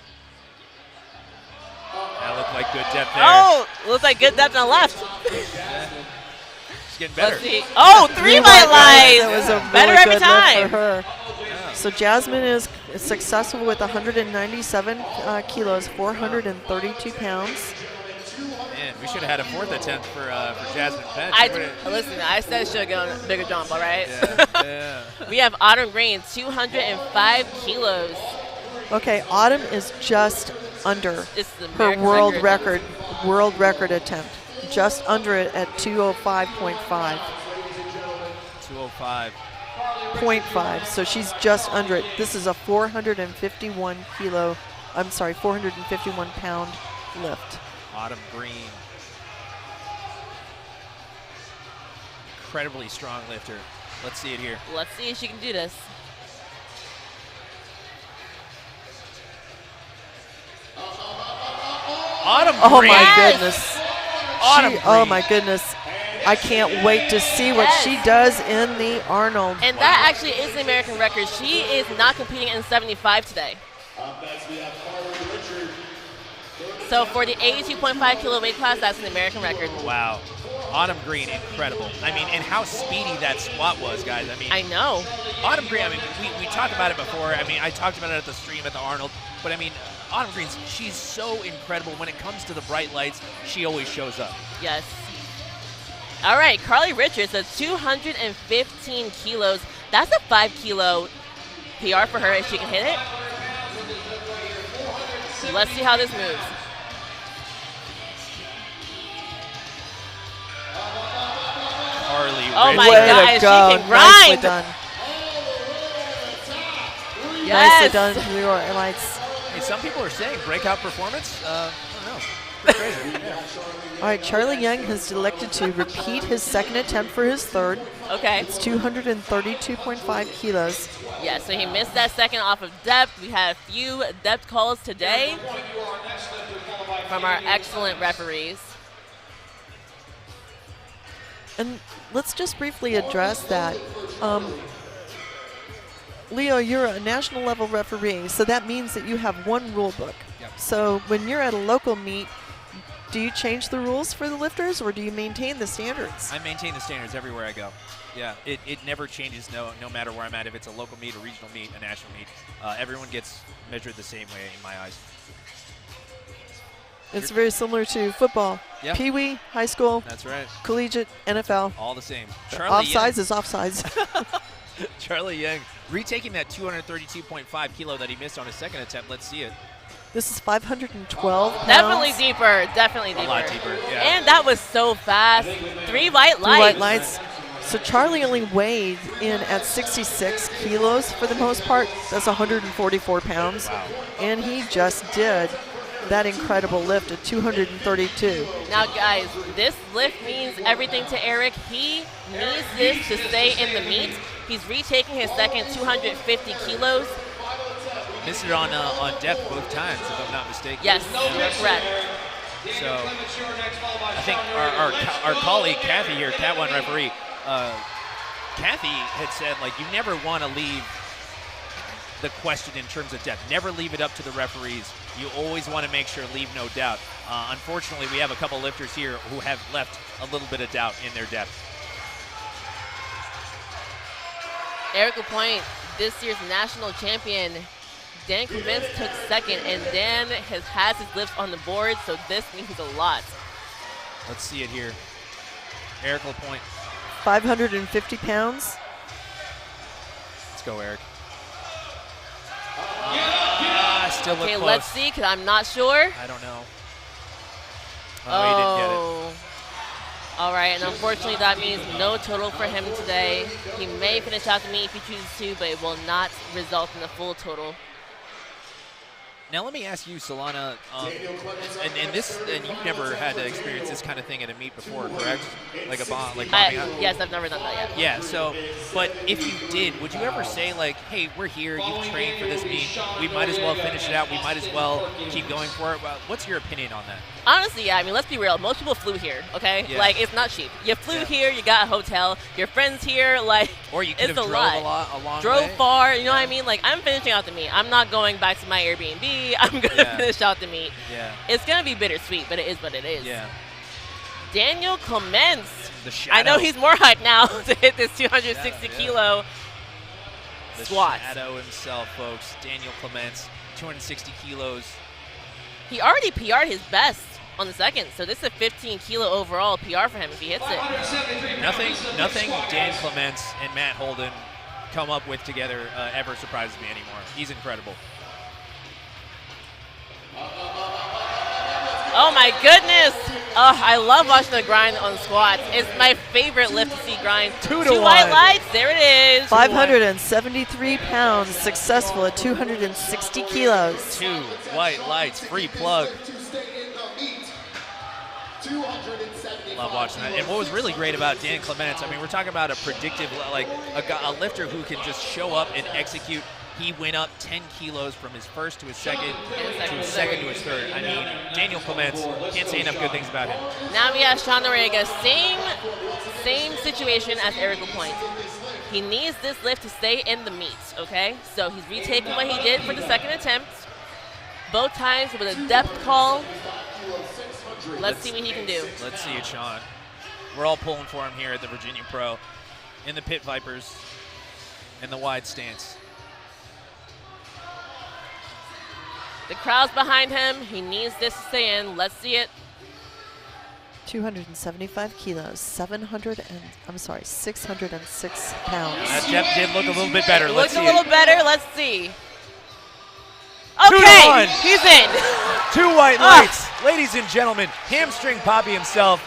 That looked like good depth there. Oh, looks like good depth on the left. She's getting better. Let's see. Oh, 3 white lights. That was a better really every good time. lift for her. So Jasmine is successful with 197 kilos, 432 pounds. Man, we should have had a 4th attempt for Jasmine Penn. Listen, I said she should have gone a bigger jump, all right? Yeah. We have Autumn Green, 205 kilos. Okay, Autumn is just under This is the her American world record attempt. Just under it at 205.5. 205. 0.5, so she's just under it. This is a 451 pound lift. Autumn Green. Incredibly strong lifter. Let's see it here. Let's see if she can do this. Autumn Oh Green. my goodness. Autumn Green. Oh my goodness. I can't wait to see what she does in the Arnold. And that actually is the American record. She is not competing in 75 today. So for the 82.5 kilo weight class, that's an American record. Wow. Autumn Green, incredible. I mean, and how speedy that squat was, guys. I mean, I know. Autumn Green, I mean, we talked about it before. I mean, I talked about it at the stream at the Arnold. But I mean, Autumn Green, she's so incredible. When it comes to the bright lights, she always shows up. Yes. All right, Carly Richards at 215 kilos. That's a 5 kilo PR for her if she can hit it. Let's see how this moves. Carly Oh my Way gosh, to go. she can grind. Nicely done. Yes. Nicely done, New York Lights. Hey, some people are saying breakout performance. I don't know. Pretty crazy. Yeah. All right, Charlie Young has elected to repeat his second attempt for his third. Okay. It's 232.5 kilos. Yeah, so he missed that second off of depth. We had a few depth calls today from our excellent referees. And let's just briefly address that. Leo, you're a national level referee, so that means that you have one rule book. Yep. So when you're at a local meet, do you change the rules for the lifters, or do you maintain the standards? I maintain the standards everywhere I go. Yeah, it never changes no matter where I'm at. If it's a local meet, a regional meet, a national meet, everyone gets measured the same way in my eyes. It's very similar to football. Yep. Pee-wee, high school, That's right. collegiate, NFL. All the same. Charlie Offsides is offsides. Young, Charlie Young retaking that 232.5 kilo that he missed on his second attempt. Let's see it. This is 512 pounds. Definitely deeper, definitely deeper. A lot deeper, yeah. And that was so fast. 3 white Blue lights. white lights. So Charlie only weighed in at 66 kilos for the most part. That's 144 pounds. Wow. And he just did that incredible lift at 232. Now, guys, this lift means everything to Eric. He needs this to stay in the meet. He's retaking his second 250 kilos. Missed it on depth both times, if I'm not mistaken. Yes, correct. So I think our colleague Kathy here, Cat One referee, Kathy had said, like, you never want to leave the question in terms of depth. Never leave it up to the referees. You always want to make sure, leave no doubt. Unfortunately, we have a couple lifters here who have left a little bit of doubt in their depth. Eric LaPointe, this year's national champion. Dan Clements took second, and Dan has his lifts on the board, so this means a lot. Let's see it here. Eric LaPointe. 550 pounds. Let's go, Eric. Still look Okay, close. let's see, because I'm not sure. I don't know. Oh, he didn't get it. All right, and unfortunately that means no total for him today. He may finish out the meet if he chooses to, but it will not result in a full total. Now let me ask you, Solana, and you've never had to experience this kind of thing at a meet before, correct? Like a bomb, like bombing out? Yes, I've never done that yet. Yeah. So, but if you did, would you ever say like, "Hey, we're here. You've trained for this meet. We might as well finish it out. We might as well keep going for it." Well, what's your opinion on that? Honestly, yeah. I mean, let's be real. Most people flew here, okay? Yeah. Like, it's not cheap. You flew here, you got a hotel, your friends here, like, Or you could it's have a drove lot. a long Drove way. far, you know what I mean? Like, I'm finishing out the meet. I'm not going back to my Airbnb. I'm going to finish out the meet. Yeah. It's going to be bittersweet, but it is what it is. Yeah. Daniel Clements. The shadow. I know he's more hyped now to hit this 260 kilo The squat. shadow himself, folks. Daniel Clements, 260 kilos. He already PR'd his best on the second, so this is a 15 kilo overall PR for him if he hits it. Nothing Dan Clements and Matt Holden come up with together ever surprises me anymore. He's incredible. Oh my goodness! Oh, I love watching the grind on squats. It's my favorite lift to see grind. 2 to 2 white 1. lights, there it is. 573 pounds, successful at 260 kilos. 2 white lights, free plug. Love watching that. And what was really great about Dan Clements, I mean, we're talking about a predictive, like a lifter who can just show up and execute He went up 10 kilos from his first to his second, to his second to his third. I mean, Daniel Clements, can't say enough good things about him. Now we have Sean Noriega, same situation as Eric LaPointe. He needs this lift to stay in the meet, okay? So he's retaking what he did for the second attempt. Both times with a depth call. Let's see what he can do. Let's see it, Sean. We're all pulling for him here at the Virginia Pro in the Pit Vipers in the wide stance. The crowd's behind him. He needs this to stay in. Let's see it. 275 kilos, 606 pounds. That depth did look a little bit better. Looks a little better. Let's see. Okay, he's in. 2 white lights. Ladies and gentlemen, hamstring Poppy himself.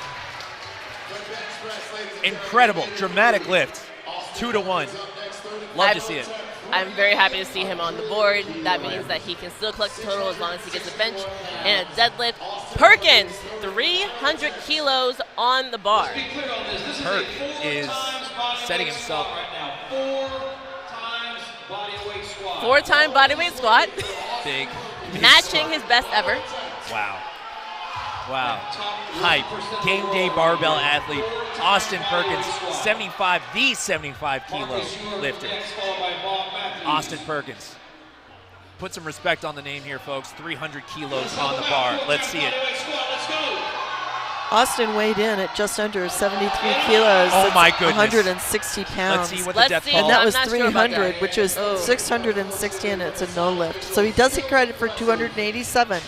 Incredible, dramatic lift. 2-1. Love to see it. I'm very happy to see him on the board. That means that he can still collect the total as long as he gets a bench and a deadlift. Perkins, 300 kilos on the bar. Perk is setting himself. 4-time bodyweight squat. Big. Matching his best ever. Wow. Wow. Hype. Game day barbell athlete. Austin Perkins, 75 kilo lifter. Austin Perkins. Put some respect on the name here, folks. 300 kilos on the bar. Let's see it. Austin weighed in at just under 73 kilos. Oh my goodness. 160 pounds. Let's see what the depth And that was I'm not sure 300, about that. which was 660, and it's a no lift. So he does get credit for 287.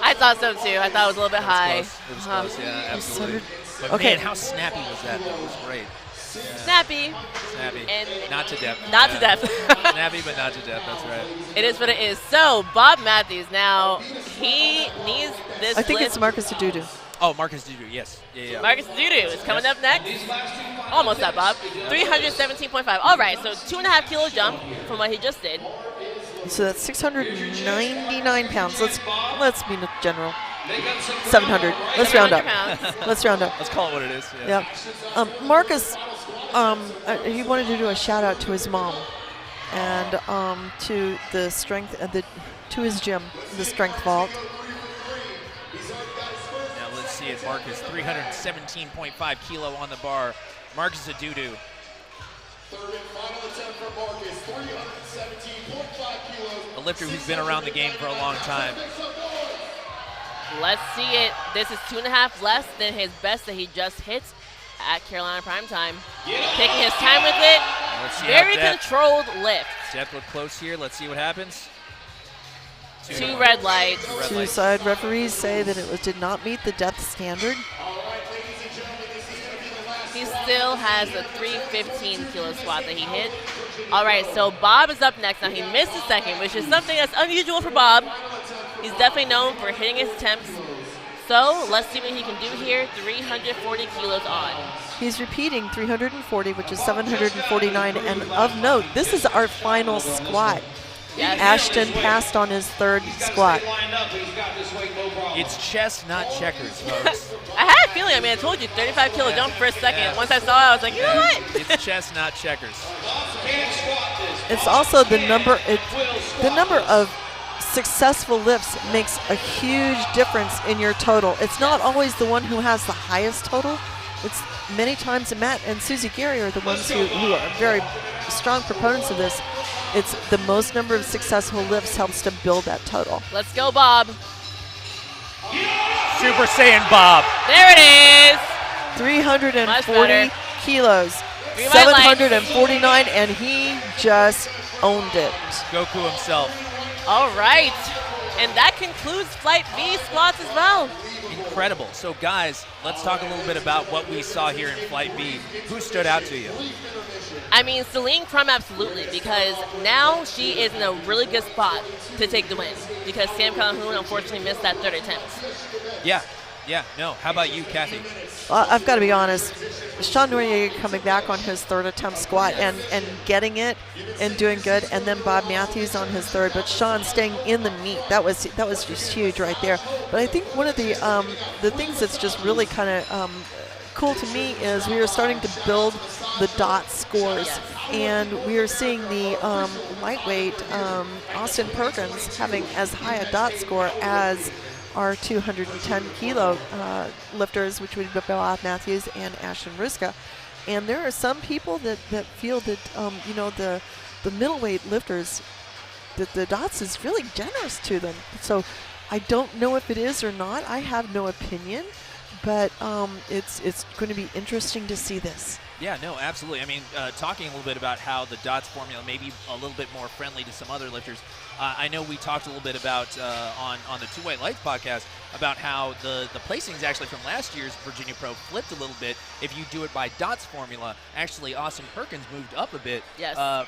I thought so too. I thought it was a little bit high. It was close, yeah, absolutely. But Okay. man, how snappy was that? That was great. Snappy. Snappy. And not to depth. Not to depth. Snappy, but not to depth. That's right. It is what it is. So Bobb Mathews now, he needs this I think lift. it's Marcus Adudu. Oh, Marcus Dudu, yes. Yeah. Marcus Dudu is coming up next. Almost that, Bob. 317.5. All right, so 2.5 kilo jump from what he just did. So that's 699 pounds. Let's be general. 700. Let's round up. Let's round up. Let's call it what it is. Yeah. Marcus, he wanted to do a shout out to his mom and to the strength, to his gym, the Strength Vault. Now let's see it. Marcus, 317.5 kilo on the bar. Marcus Adudu. A lifter who's been around the game for a long time. Let's see it. This is 2.5 less than his best that he just hit at Carolina Prime Time. Taking his time with it. Let's see Very how depth. controlled lift. Depth look close here. Let's see what happens. Two red lights. Two side referees say that it did not meet the depth standard. He still has a 315 kilo squat that he hit. All right, so Bob is up next. Now he missed a second, which is something that's unusual for Bob. He's definitely known for hitting his attempts. So let's see what he can do here. 340 kilos on. He's repeating 340, which is 749. And of note, this is our final squat. Yes. Ashton passed on his third squat. It's chess, not checkers, folks. I had a feeling. I mean, I told you 35 kilo jump for a second. Yeah. Once I saw it, I was like, you know what? It's chess, not checkers. It's also the number of successful lifts makes a huge difference in your total. It's not always the one who has the highest total. It's many times Matt and Susie Gary are the ones who are very strong proponents of this. It's the most number of successful lifts helps to build that total. Let's go, Bob. Super Saiyan Bob. There it is. 340 kilos, 3 white lights. 749, and he just owned it. Goku himself. All right. And that concludes Flight B squats as well. Incredible. So, guys, let's talk a little bit about what we saw here in Flight B. Who stood out to you? I mean, Celine Crum, absolutely, because now she is in a really good spot to take the win because Sam Calhoun unfortunately missed that third attempt. Yeah, no. How about you, Kathy? I've got to be honest. Sean Noriega coming back on his third attempt squat and getting it and doing good, and then Bobb Mathews on his third. But Sean staying in the meet, that was just huge right there. But I think one of the things that's just really kind of cool to me is we are starting to build the DOT scores, and we are seeing the lightweight Austin Perkins having as high a DOT score as our 210 kilo lifters, which would be Bobb Mathews and Ashton Ruska. And there are some people that feel that you know, the middleweight lifters, that the DOTS is really generous to them. So I don't know if it is or not. I have no opinion, but it's going to be interesting to see this. Yeah, no, absolutely. I mean, talking a little bit about how the DOTS formula may be a little bit more friendly to some other lifters. I know we talked a little bit about on the Two White Lights podcast about how the placings actually from last year's Virginia Pro flipped a little bit. If you do it by DOTS formula, actually Austin Perkins moved up a bit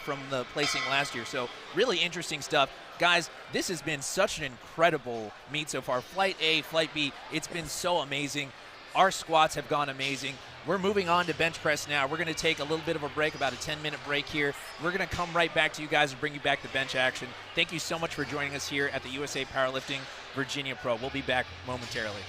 from the placing last year. So really interesting stuff. Guys, this has been such an incredible meet so far. Flight A, Flight B, it's been so amazing. Our squats have gone amazing. We're moving on to bench press now. We're going to take a little bit of a break, about a 10-minute break here. We're going to come right back to you guys and bring you back to bench action. Thank you so much for joining us here at the USA Powerlifting Virginia Pro. We'll be back momentarily.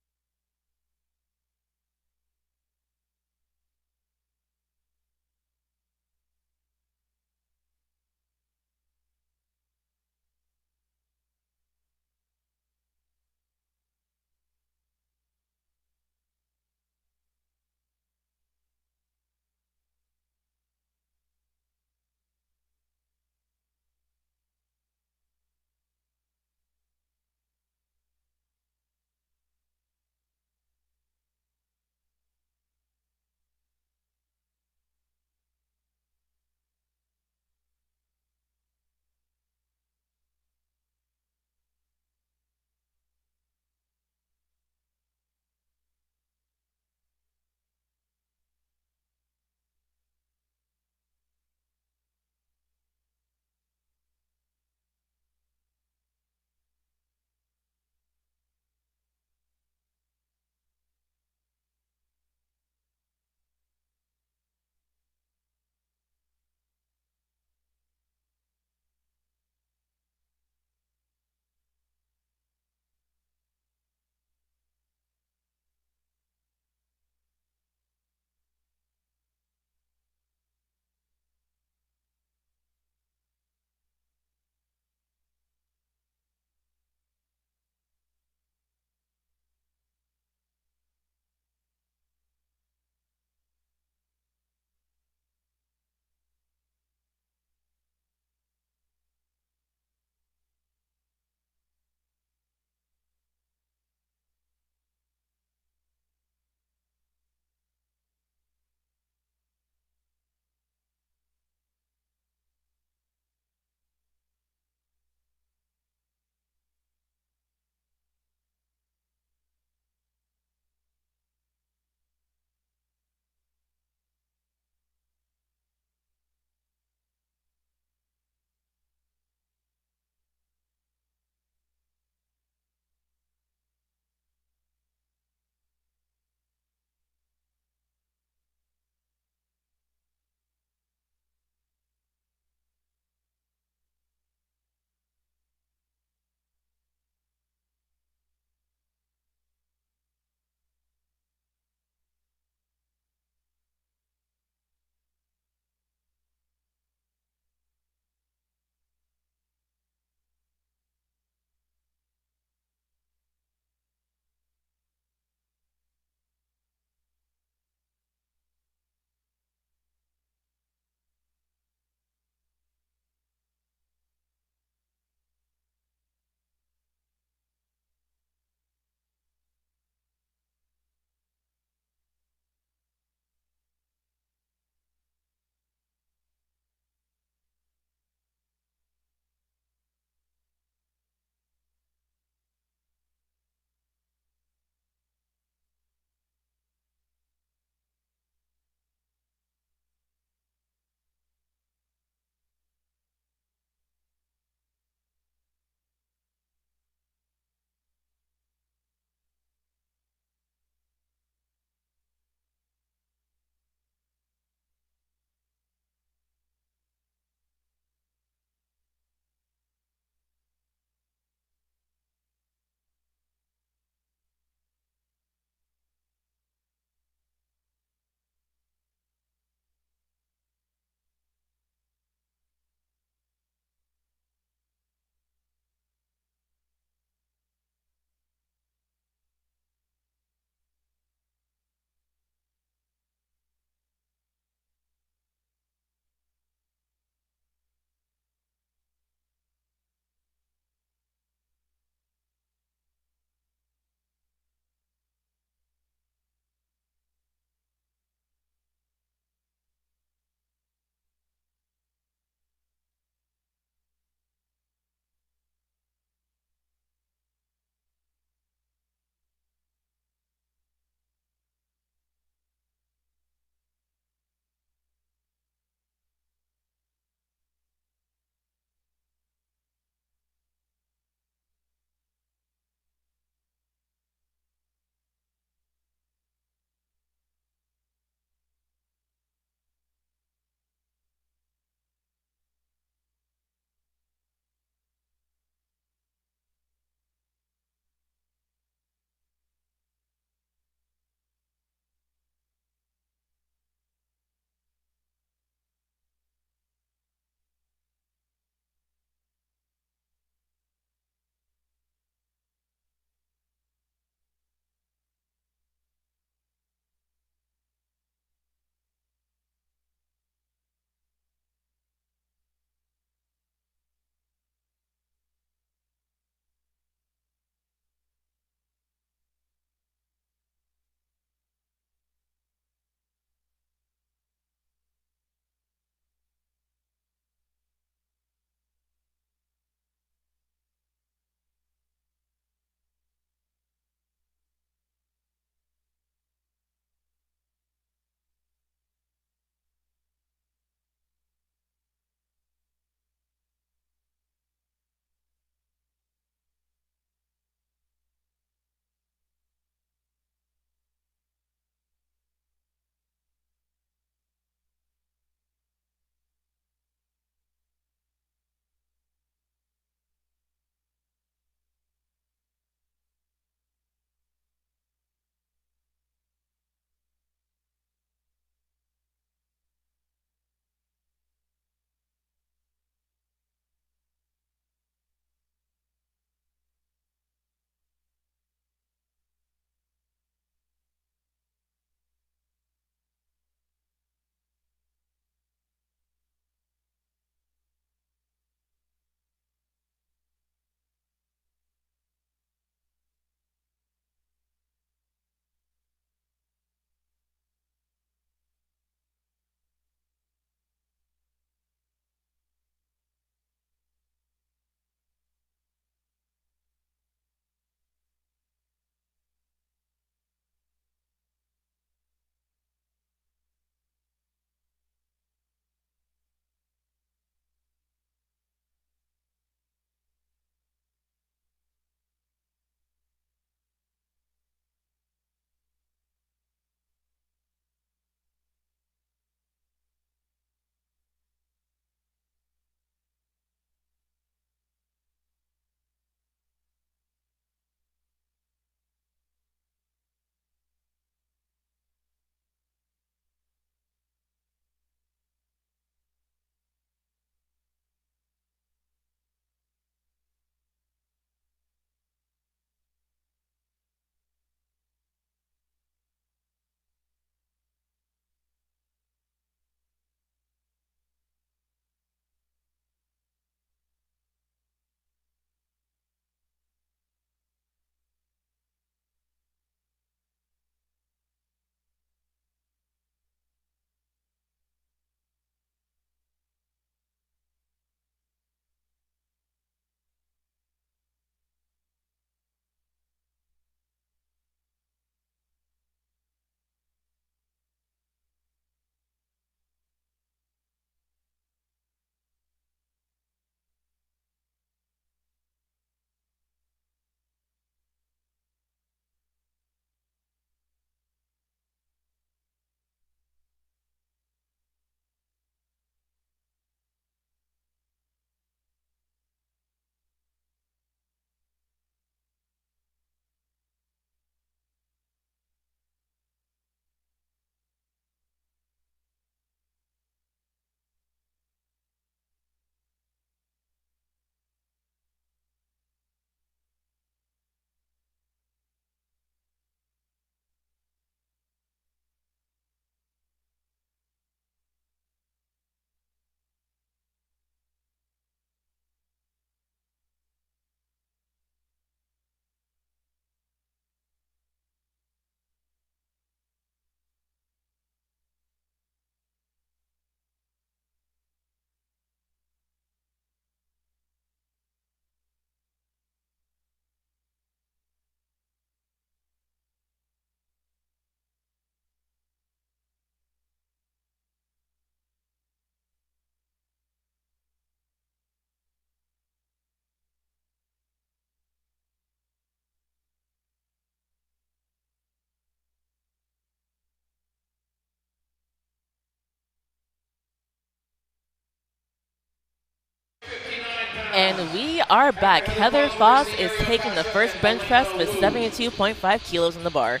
And we are back. Heather Foss is taking the first bench press with 72.5 kilos on the bar.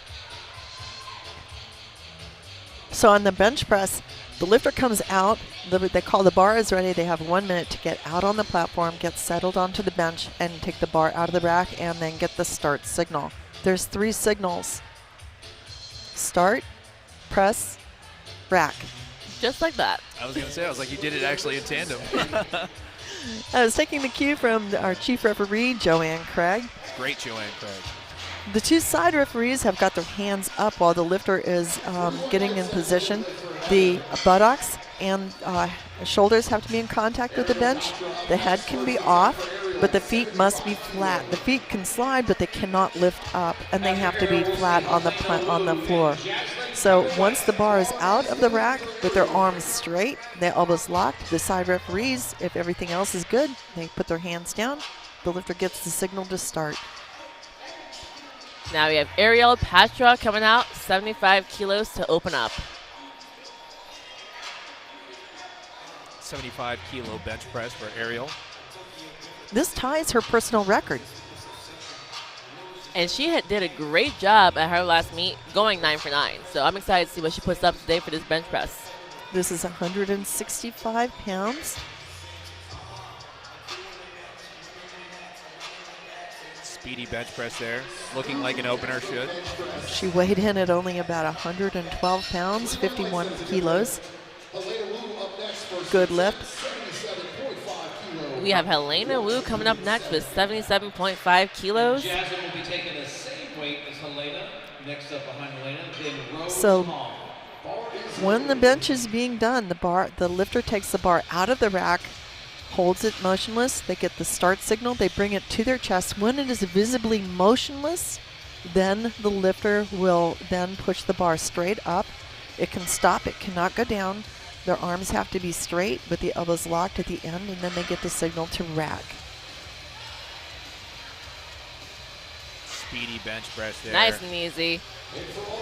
So on the bench press, the lifter comes out. They call the bar is ready. They have 1 minute to get out on the platform, get settled onto the bench, and take the bar out of the rack, and then get the start signal. There's 3 signals: start, press, rack. Just like that. I was going to say, I was like, you did it actually in tandem. I was taking the cue from our chief referee, Joanne Craig. Great Joanne Craig. The 2 side referees have got their hands up while the lifter is getting in position. The buttocks and shoulders have to be in contact with the bench. The head can be off, but the feet must be flat. The feet can slide, but they cannot lift up, and they have to be flat on the floor. So once the bar is out of the rack with their arms straight, their elbows locked, the side referees, if everything else is good, they put their hands down. The lifter gets the signal to start. Now we have Ariel Patra coming out, 75 kilos to open up. 75 kilo bench press for Ariel. This ties her personal record. And she did a great job at her last meet, going 9 for 9. So I'm excited to see what she puts up today for this bench press. This is 165 pounds. Speedy bench press there, looking like an opener should. She weighed in at only about 112 pounds, 51 kilos. Good lift. We have Helena Wu coming up next with 77.5 kilos. Jasmine will be taking the same weight as Helena. Next up behind Helena, then Rose So Hall. when the bench is being done, the lifter takes the bar out of the rack, holds it motionless. They get the start signal. They bring it to their chest. When it is visibly motionless, then the lifter will then push the bar straight up. It can stop. It cannot go down. Their arms have to be straight with the elbows locked at the end, and then they get the signal to rack. Speedy bench press there. Nice and easy.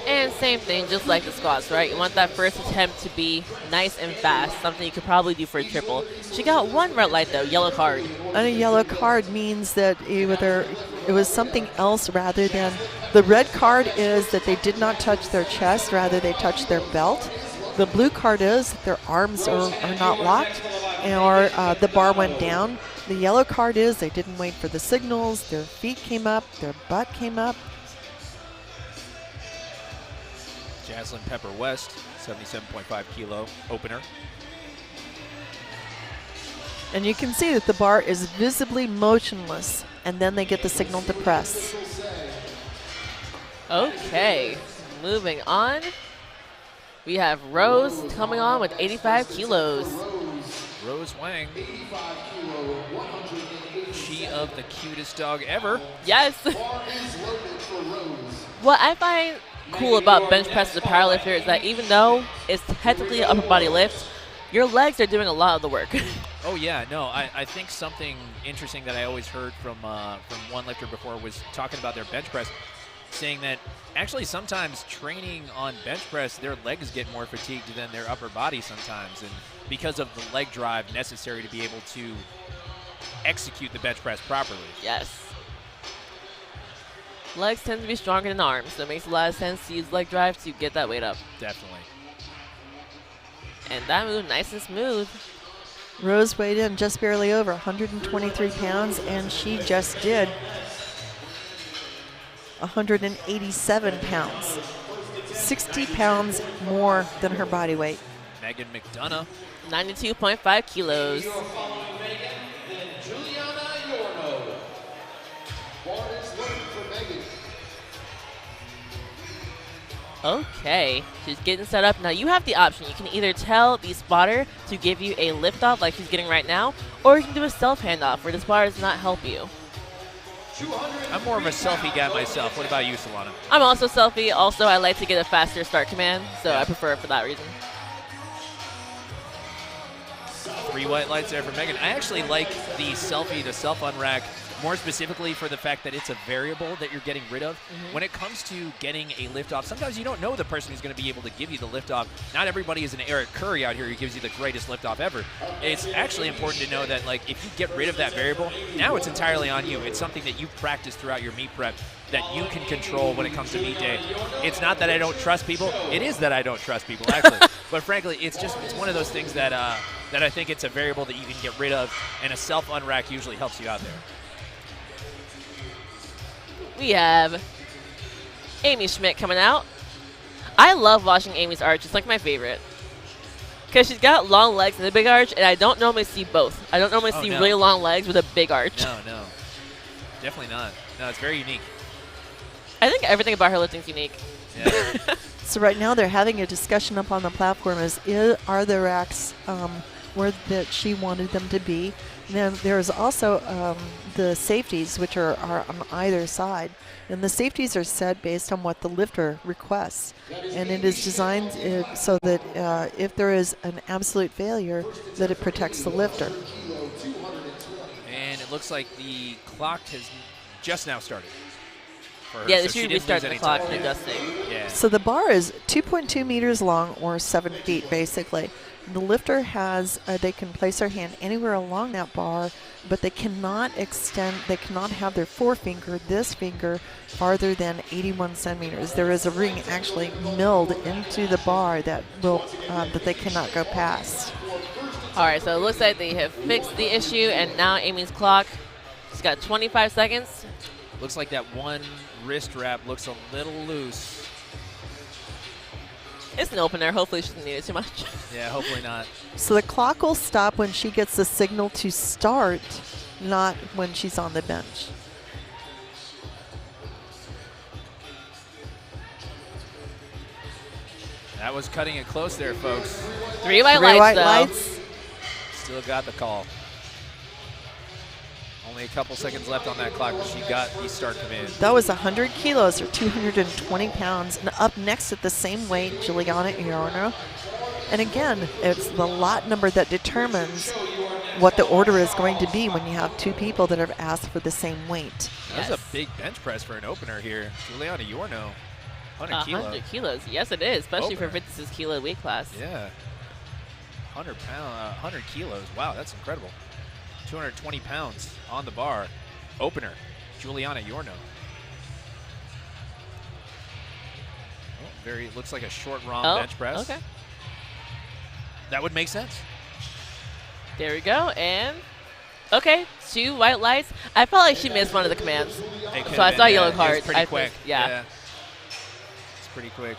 And same thing, just like the squats, right? You want that first attempt to be nice and fast, something you could probably do for a triple. She got 1 red light though, yellow card. And a yellow card means that either it was something else rather than, the red card is that they did not touch their chest, rather they touched their belt. The blue card is that their arms are not locked, or the bar went down. The yellow card is they didn't wait for the signals, their feet came up, their butt came up. Jaslyn Pepper West, 77.5 kilo opener. And you can see that the bar is visibly motionless, and then they get the signal to press. Okay, moving on. We have Rose coming on with 85 kilos. Rose Wang. She of the cutest dog ever. Yes. What I find cool about bench press as a powerlifter is that even though it's technically an upper body lift, your legs are doing a lot of the work. Oh yeah, no, I think something interesting that I always heard from one lifter before was talking about their bench press, saying that actually sometimes training on bench press, their legs get more fatigued than their upper body sometimes, and because of the leg drive necessary to be able to execute the bench press properly. Yes. Legs tend to be stronger than arms, so it makes a lot of sense to use leg drive to get that weight up. Definitely. And that move, nice and smooth. Rose weighed in just barely over 123 pounds, and she just did 187 pounds. 60 pounds more than her body weight. Megan McDonough. 92.5 kilos. Okay, she's getting set up. Now you have the option. You can either tell the spotter to give you a lift off like she's getting right now, or you can do a self handoff where the spotter does not help you. I'm more of a selfie guy myself. What about you, Solana? I'm also selfie. Also, I like to get a faster start command, so I prefer it for that reason. 3 white lights there for Megan. I actually like the selfie, the self-unrack, more specifically for the fact that it's a variable that you're getting rid of. When it comes to getting a lift-off, sometimes you don't know the person who's going to be able to give you the lift-off. Not everybody is an Eric Curry out here who gives you the greatest lift-off ever. It's actually important to know that, like, if you get rid of that variable, now it's entirely on you. It's something that you've practiced throughout your meet prep that you can control when it comes to meet day. It's not that I don't trust people. It is that I don't trust people, actually. But frankly, it's one of those things that I think it's a variable that you can get rid of, and a self-unrack usually helps you out there. We have Amy Schmidt coming out. I love watching Amy's arch. It's like my favorite. Because she's got long legs and a big arch, and I don't normally see both. I don't normally see really long legs with a big arch. No. Definitely not. No, it's very unique. I think everything about her lifting is unique. Yeah. So right now they're having a discussion up on the platform are the racks where that she wanted them to be. And then there's also the safeties, which are on either side. And the safeties are set based on what the lifter requests. And it is designed so that if there is an absolute failure, that it protects the lifter. And it looks like the clock has just now started. Yeah, so they should restart the clock and adjusting. Yeah. So the bar is 2.2 meters long, or 7 feet basically. The lifter has, they can place their hand anywhere along that bar, but they cannot have their forefinger, this finger, farther than 81 centimeters. There is a ring actually milled into the bar that they cannot go past. All right, so it looks like they have fixed the issue, and now Amy's clock, she's got 25 seconds. Looks like that one wrist wrap looks a little loose. It's an opener. Hopefully she doesn't need it too much. Yeah, hopefully not. So the clock will stop when she gets the signal to start, not when she's on the bench. That was cutting it close there, folks. 3 white lights. Still got the call. Only a couple seconds left on that clock, but she got the start command. That was 100 kilos, or 220 pounds. And up next at the same weight, Juliana Iorno. And again, it's the lot number that determines what the order is going to be when you have 2 people that have asked for the same weight. That's a big bench press for an opener here. Juliana Iorno, 100 kilos. 100 kilos. Yes, it is, especially Opener. for 56 kilo weight class. Yeah. 100 kilos. Wow, that's incredible. 220 pounds on the bar. Opener, Juliana Iorno. Looks like a short ROM bench press. Okay. That would make sense. There we go, and okay, 2 white lights. I felt like she missed one of the commands, so I saw yellow card. It's pretty quick. Yeah. It's pretty quick.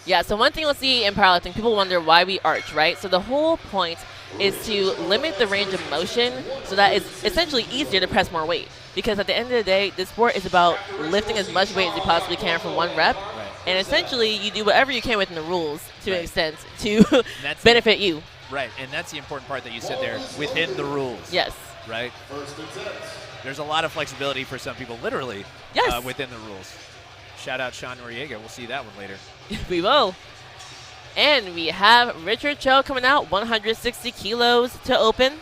Yeah, so one thing we'll see in powerlifting, people wonder why we arch, right? So the whole point is to limit the range of motion so that it's essentially easier to press more weight. Because at the end of the day, this sport is about lifting as much weight as you possibly can for one rep. Right. And essentially, you do whatever you can within the rules to an extent to benefit you. Right, and that's the important part that you said there, within the rules. Yes. Right? There's a lot of flexibility for some people, literally, within the rules. Shout out Sean Noriega. We'll see that one later. We will. And we have Richard Cho coming out, 160 kilos to open.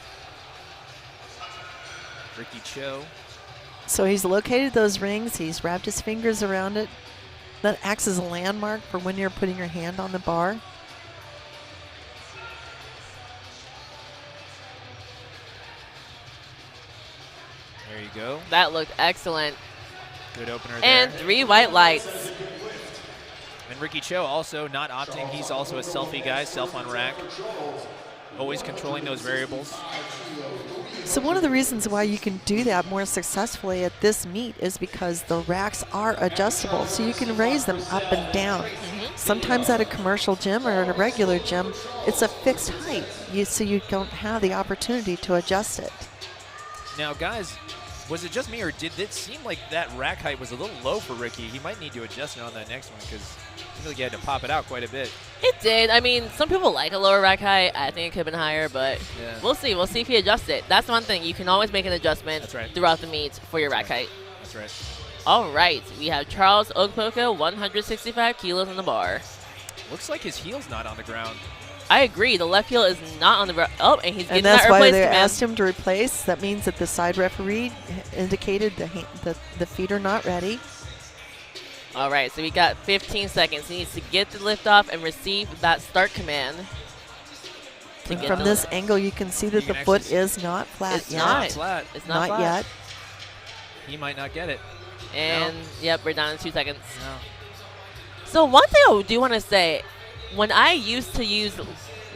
Ricky Cho. So he's located those rings. He's wrapped his fingers around it. That acts as a landmark for when you're putting your hand on the bar. There you go. That looked excellent. Good opener and there. 3 white lights. And Ricky Cho also not opting. He's also a selfie guy, self-unrack. Always controlling those variables. So one of the reasons why you can do that more successfully at this meet is because the racks are adjustable. So you can raise them up and down. Sometimes at a commercial gym or at a regular gym, it's a fixed height. So you don't have the opportunity to adjust it. Now, guys, was it just me, or did it seem like that rack height was a little low for Ricky? He might need to adjust it on that next one because it seemed like he had to pop it out quite a bit. It did. I mean, some people like a lower rack height. I think it could have been higher, but we'll see. We'll see if he adjusts it. That's one thing. You can always make an adjustment throughout the meet for your rack height. That's right. All right. We have Charles Ogpoka, 165 kilos on the bar. Looks like his heel's not on the ground. I agree. The left heel is not on the oh, and he's getting And that's that why replaced they command. asked him to replace. That means that the side referee indicated the feet are not ready. All right, so we got 15 seconds. He needs to get the lift off and receive that start command. And from this angle, you can see that the foot is not flat It's yet. not flat. It's not flat. yet. He might not get it. And yep, we're down to 2 seconds. No. So one thing I do want to say, when I used to use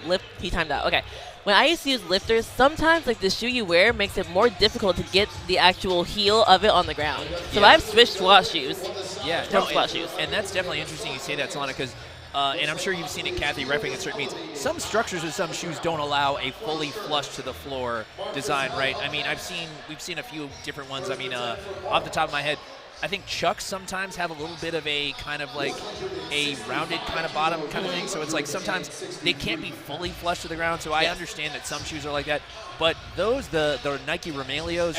lift, he timed out. Okay. When I used to use lifters, sometimes like the shoe you wear makes it more difficult to get the actual heel of it on the ground. So Yeah. I've switched squat shoes. Yeah, From squat shoes. And that's definitely interesting you say that, Solana, because and I'm sure you've seen it, Kathy, repping at certain meets. Some structures of some shoes don't allow a fully flush to the floor design, right? I mean, we've seen a few different ones. I mean, off the top of my head, I think Chucks sometimes have a little bit of a kind of like a rounded kind of bottom kind of thing. So it's like sometimes they can't be fully flush to the ground. So I understand that some shoes are like that. But those, the Nike Romaleos,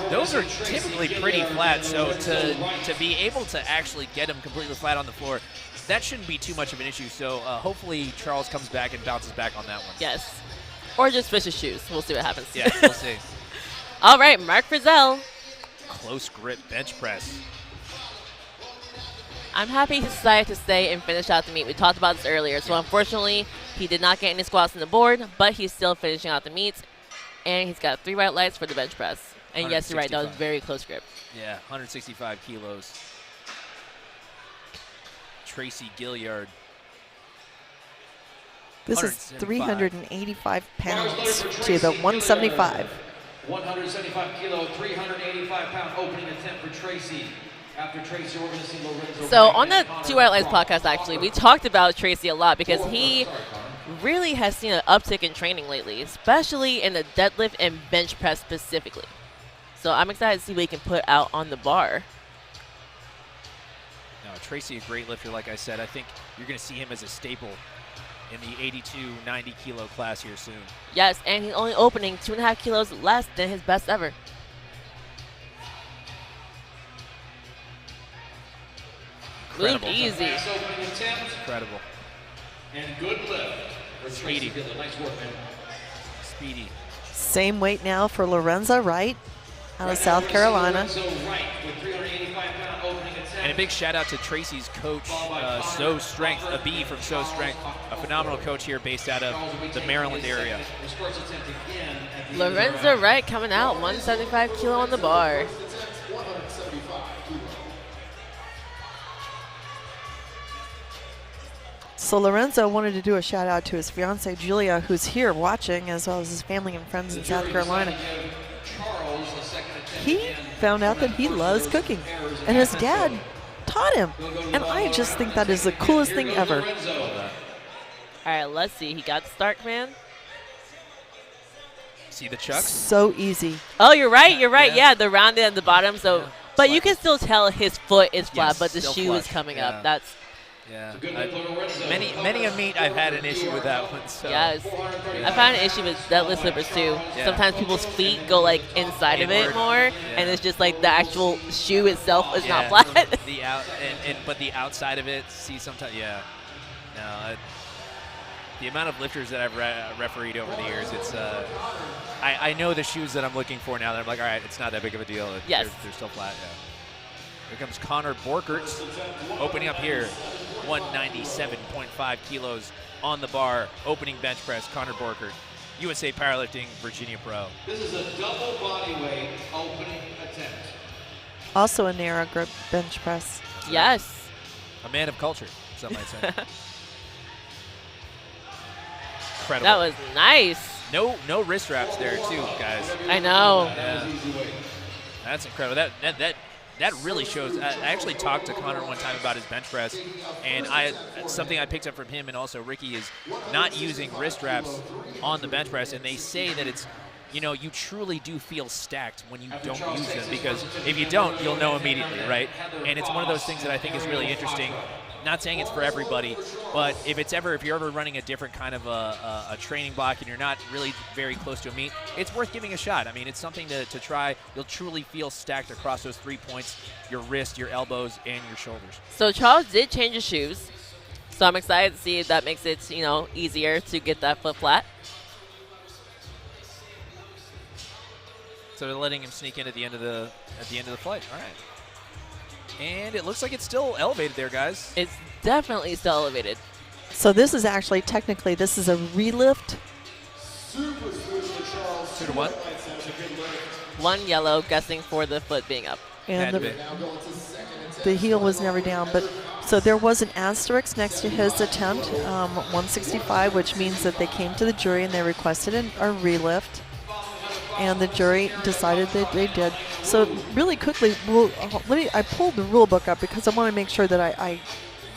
those are typically pretty flat. So to be able to actually get them completely flat on the floor, that shouldn't be too much of an issue. So hopefully Charles comes back and bounces back on that one. Yes. Or just switch his shoes. We'll see what happens. Yeah, we'll see. All right, Mark Frizzell. Close grip bench press. I'm happy he decided to stay and finish out the meet. We talked about this earlier. So unfortunately, he did not get any squats on the board, but he's still finishing out the meets. And he's got 3 white lights for the bench press. And yes, you're right, that was very close grip. Yeah, 165 kilos. Tracy Gilliard. This is 385 pounds to the 175. 175 kilo, 385 pound opening attempt for Tracy. After Tracy, we're going to see Lorenzo. So on the Two White Lights podcast, actually, we talked about Tracy a lot because he really has seen an uptick in training lately, especially in the deadlift and bench press specifically. So I'm excited to see what he can put out on the bar. No, Tracy, a great lifter, like I said. I think you're going to see him as a staple in the 82, 90 kilo class here soon. Yes, and he's only opening 2.5 kilos less than his best ever. Incredible. Moved easy. Incredible. And good lift. Speedy. Nice work, man. Speedy. Same weight now for Lorenzo Wright out of South Carolina. And a big shout out to Tracy's coach, So Strength, a B from So Strength, a phenomenal coach here based out of the Maryland area. Lorenzo Wright coming out, 175 kilo on the bar. So Lorenzo wanted to do a shout out to his fiancee Julia, who's here watching, as well as his family and friends in South Carolina. He found out that he loves cooking, and his dad taught him. And I just think that is the coolest thing ever. All right, let's see. He got the start, man. See the chucks? So easy. Oh, you're right. You're right. Yeah, the rounded at the bottom. So, but you can still tell his foot is flat, Yes, but the still shoe flush. is coming Yeah. up. That's Yeah. Many a meet I've had an issue with that one. So. yes. I find an issue with deadlift slippers too. Yeah. Sometimes people's feet go like inside of it Inward. more, and it's just like the actual shoe itself is not Yeah, flat. the out but the outside of it, see sometimes, yeah. No, the amount of lifters that I've refereed over the years, it's I know the shoes that I'm looking for now. That I'm like, all right, it's not that big of a deal. Yes. They're still flat. Yeah. Here comes Connor Borkert, opening up here, 197.5 kilos on the bar, opening bench press. Connor Borkert, USA Powerlifting Virginia Pro. This is a double body weight opening attempt. Also a narrow grip bench press. Yes. A man of culture, some might say. Incredible. That was nice. No wrist wraps there too, guys. I know. Yeah. That's incredible. That really shows. I actually talked to Connor one time about his bench press, and something I picked up from him and also Ricky is not using wrist wraps on the bench press, and they say that it's, you truly do feel stacked when you don't use them, because if you don't, you'll know immediately, right? And it's one of those things that I think is really interesting. Not saying it's for everybody, but if you're ever running a different kind of a training block and you're not really very close to a meet, it's worth giving a shot. I mean, it's something to try. You'll truly feel stacked across those 3 points, your wrist, your elbows, and your shoulders. So Charles did change his shoes. So I'm excited to see if that makes it, easier to get that foot flat. So they're letting him sneak in at the end of the flight. All right. And it looks like it's still elevated there, guys. It's definitely still elevated. So this is actually technically this is a relift. 2-1. One yellow, guessing for the foot being up. And the heel was never down, but so there was an asterisk next to his attempt, 165, which means that they came to the jury and they requested a relift, and the jury decided that they did. So really quickly, I pulled the rule book up because I want to make sure that I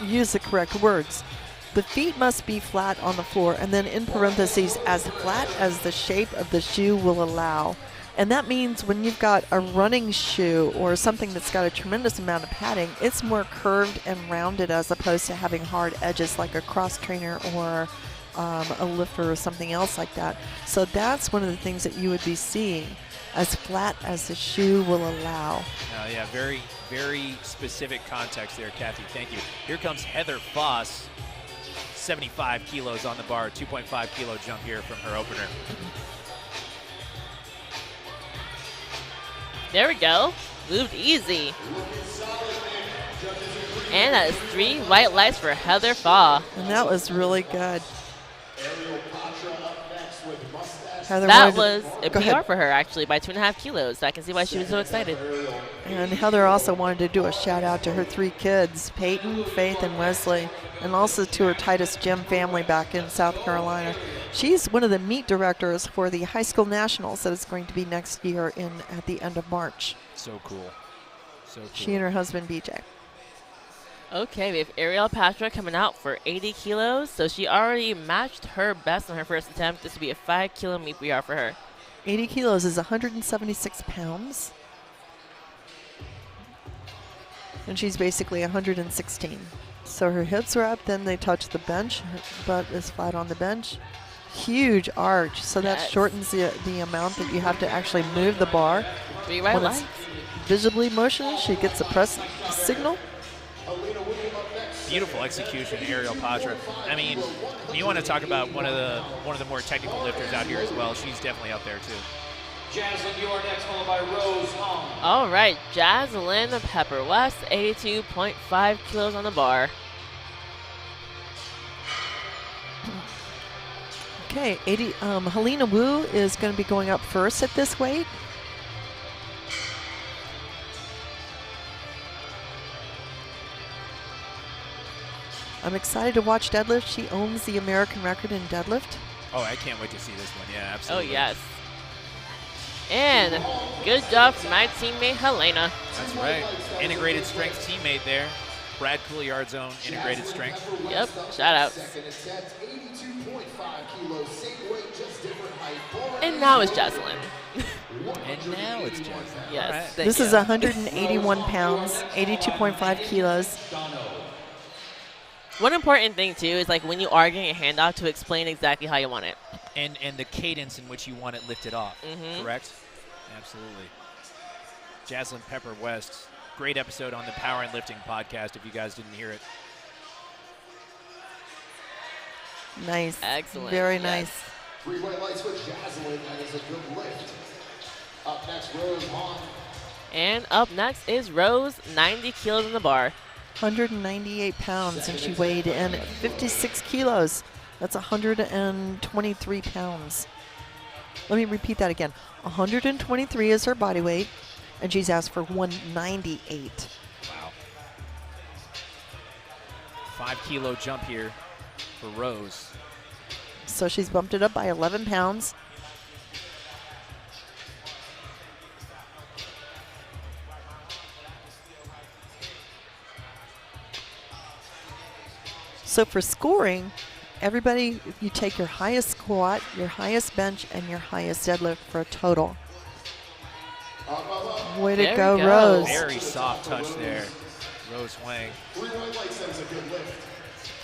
use the correct words. The feet must be flat on the floor, and then in parentheses, as flat as the shape of the shoe will allow. And that means when you've got a running shoe or something that's got a tremendous amount of padding, it's more curved and rounded as opposed to having hard edges like a cross trainer or a lifter or something else like that. So that's one of the things that you would be seeing, as flat as the shoe will allow. Yeah, very, very specific context there, Kathy. Thank you. Here comes Heather Foss, 75 kilos on the bar, 2.5 kilo jump here from her opener. There we go. Moved easy. And that is 3 white lights for Heather Faw. And that was really good. Heather that was a PR ahead. for her, actually, by 2.5 kilos. So I can see why she was so excited. And Heather also wanted to do a shout out to her 3 kids, Peyton, Faith, and Wesley, and also to her Titus Gym family back in South Carolina. She's one of the meet directors for the high school nationals that is going to be next year at the end of March. So cool. So cool. She and her husband, BJ. Okay, we have Ariel Patra coming out for 80 kilos. So she already matched her best on her first attempt. This will be a 5 kilo meet PR for her. 80 kilos is 176 pounds. And she's basically 116. So her hips are up, then they touch the bench. Her butt is flat on the bench. Huge arch, so that shortens the amount that you have to actually move the bar. 3 white lights. visibly motionless. She gets a press signal. Beautiful execution, Ariel Patra. I mean, you want to talk about one of the more technical lifters out here as well. She's definitely up there too. Jaslyn, you are next, followed by Rose Hong. All right, Jaslyn Pepper West, 82.5 kilos on the bar. Okay, Helena Wu is going to be going up first at this weight. I'm excited to watch deadlift. She owns the American record in deadlift. Oh, I can't wait to see this one. Yeah, absolutely. Oh, yes. And good job from my teammate, Helena. That's right. Integrated strength teammate there. Brad Couilliard's own integrated strength. Yep, shout out. And now it's Jaslyn. And now it's Jaslyn. Yes. Right. This is 181 pounds, 82.5 kilos. One important thing, too, is like when you are getting a handoff to explain exactly how you want it. And the cadence in which you want it lifted off, correct? Absolutely. Jaslyn Pepper West, great episode on the Power and Lifting podcast if you guys didn't hear it. Nice. Excellent. Very nice. 3 white lights for Jaslyn. That is a good lift. Up next, Rose Hong. And up next is Rose, 90 kilos on the bar. 198 pounds, and she weighed in at 56 kilos. That's 123 pounds. Let me repeat that again. 123 is her body weight, and she's asked for 198. Wow. 5 kilo jump here for Rose. So she's bumped it up by 11 pounds. So for scoring, everybody, you take your highest squat, your highest bench, and your highest deadlift for a total. Way to go, Rose. Very soft touch there, Rose Wang. 3 white lights, that is a good lift.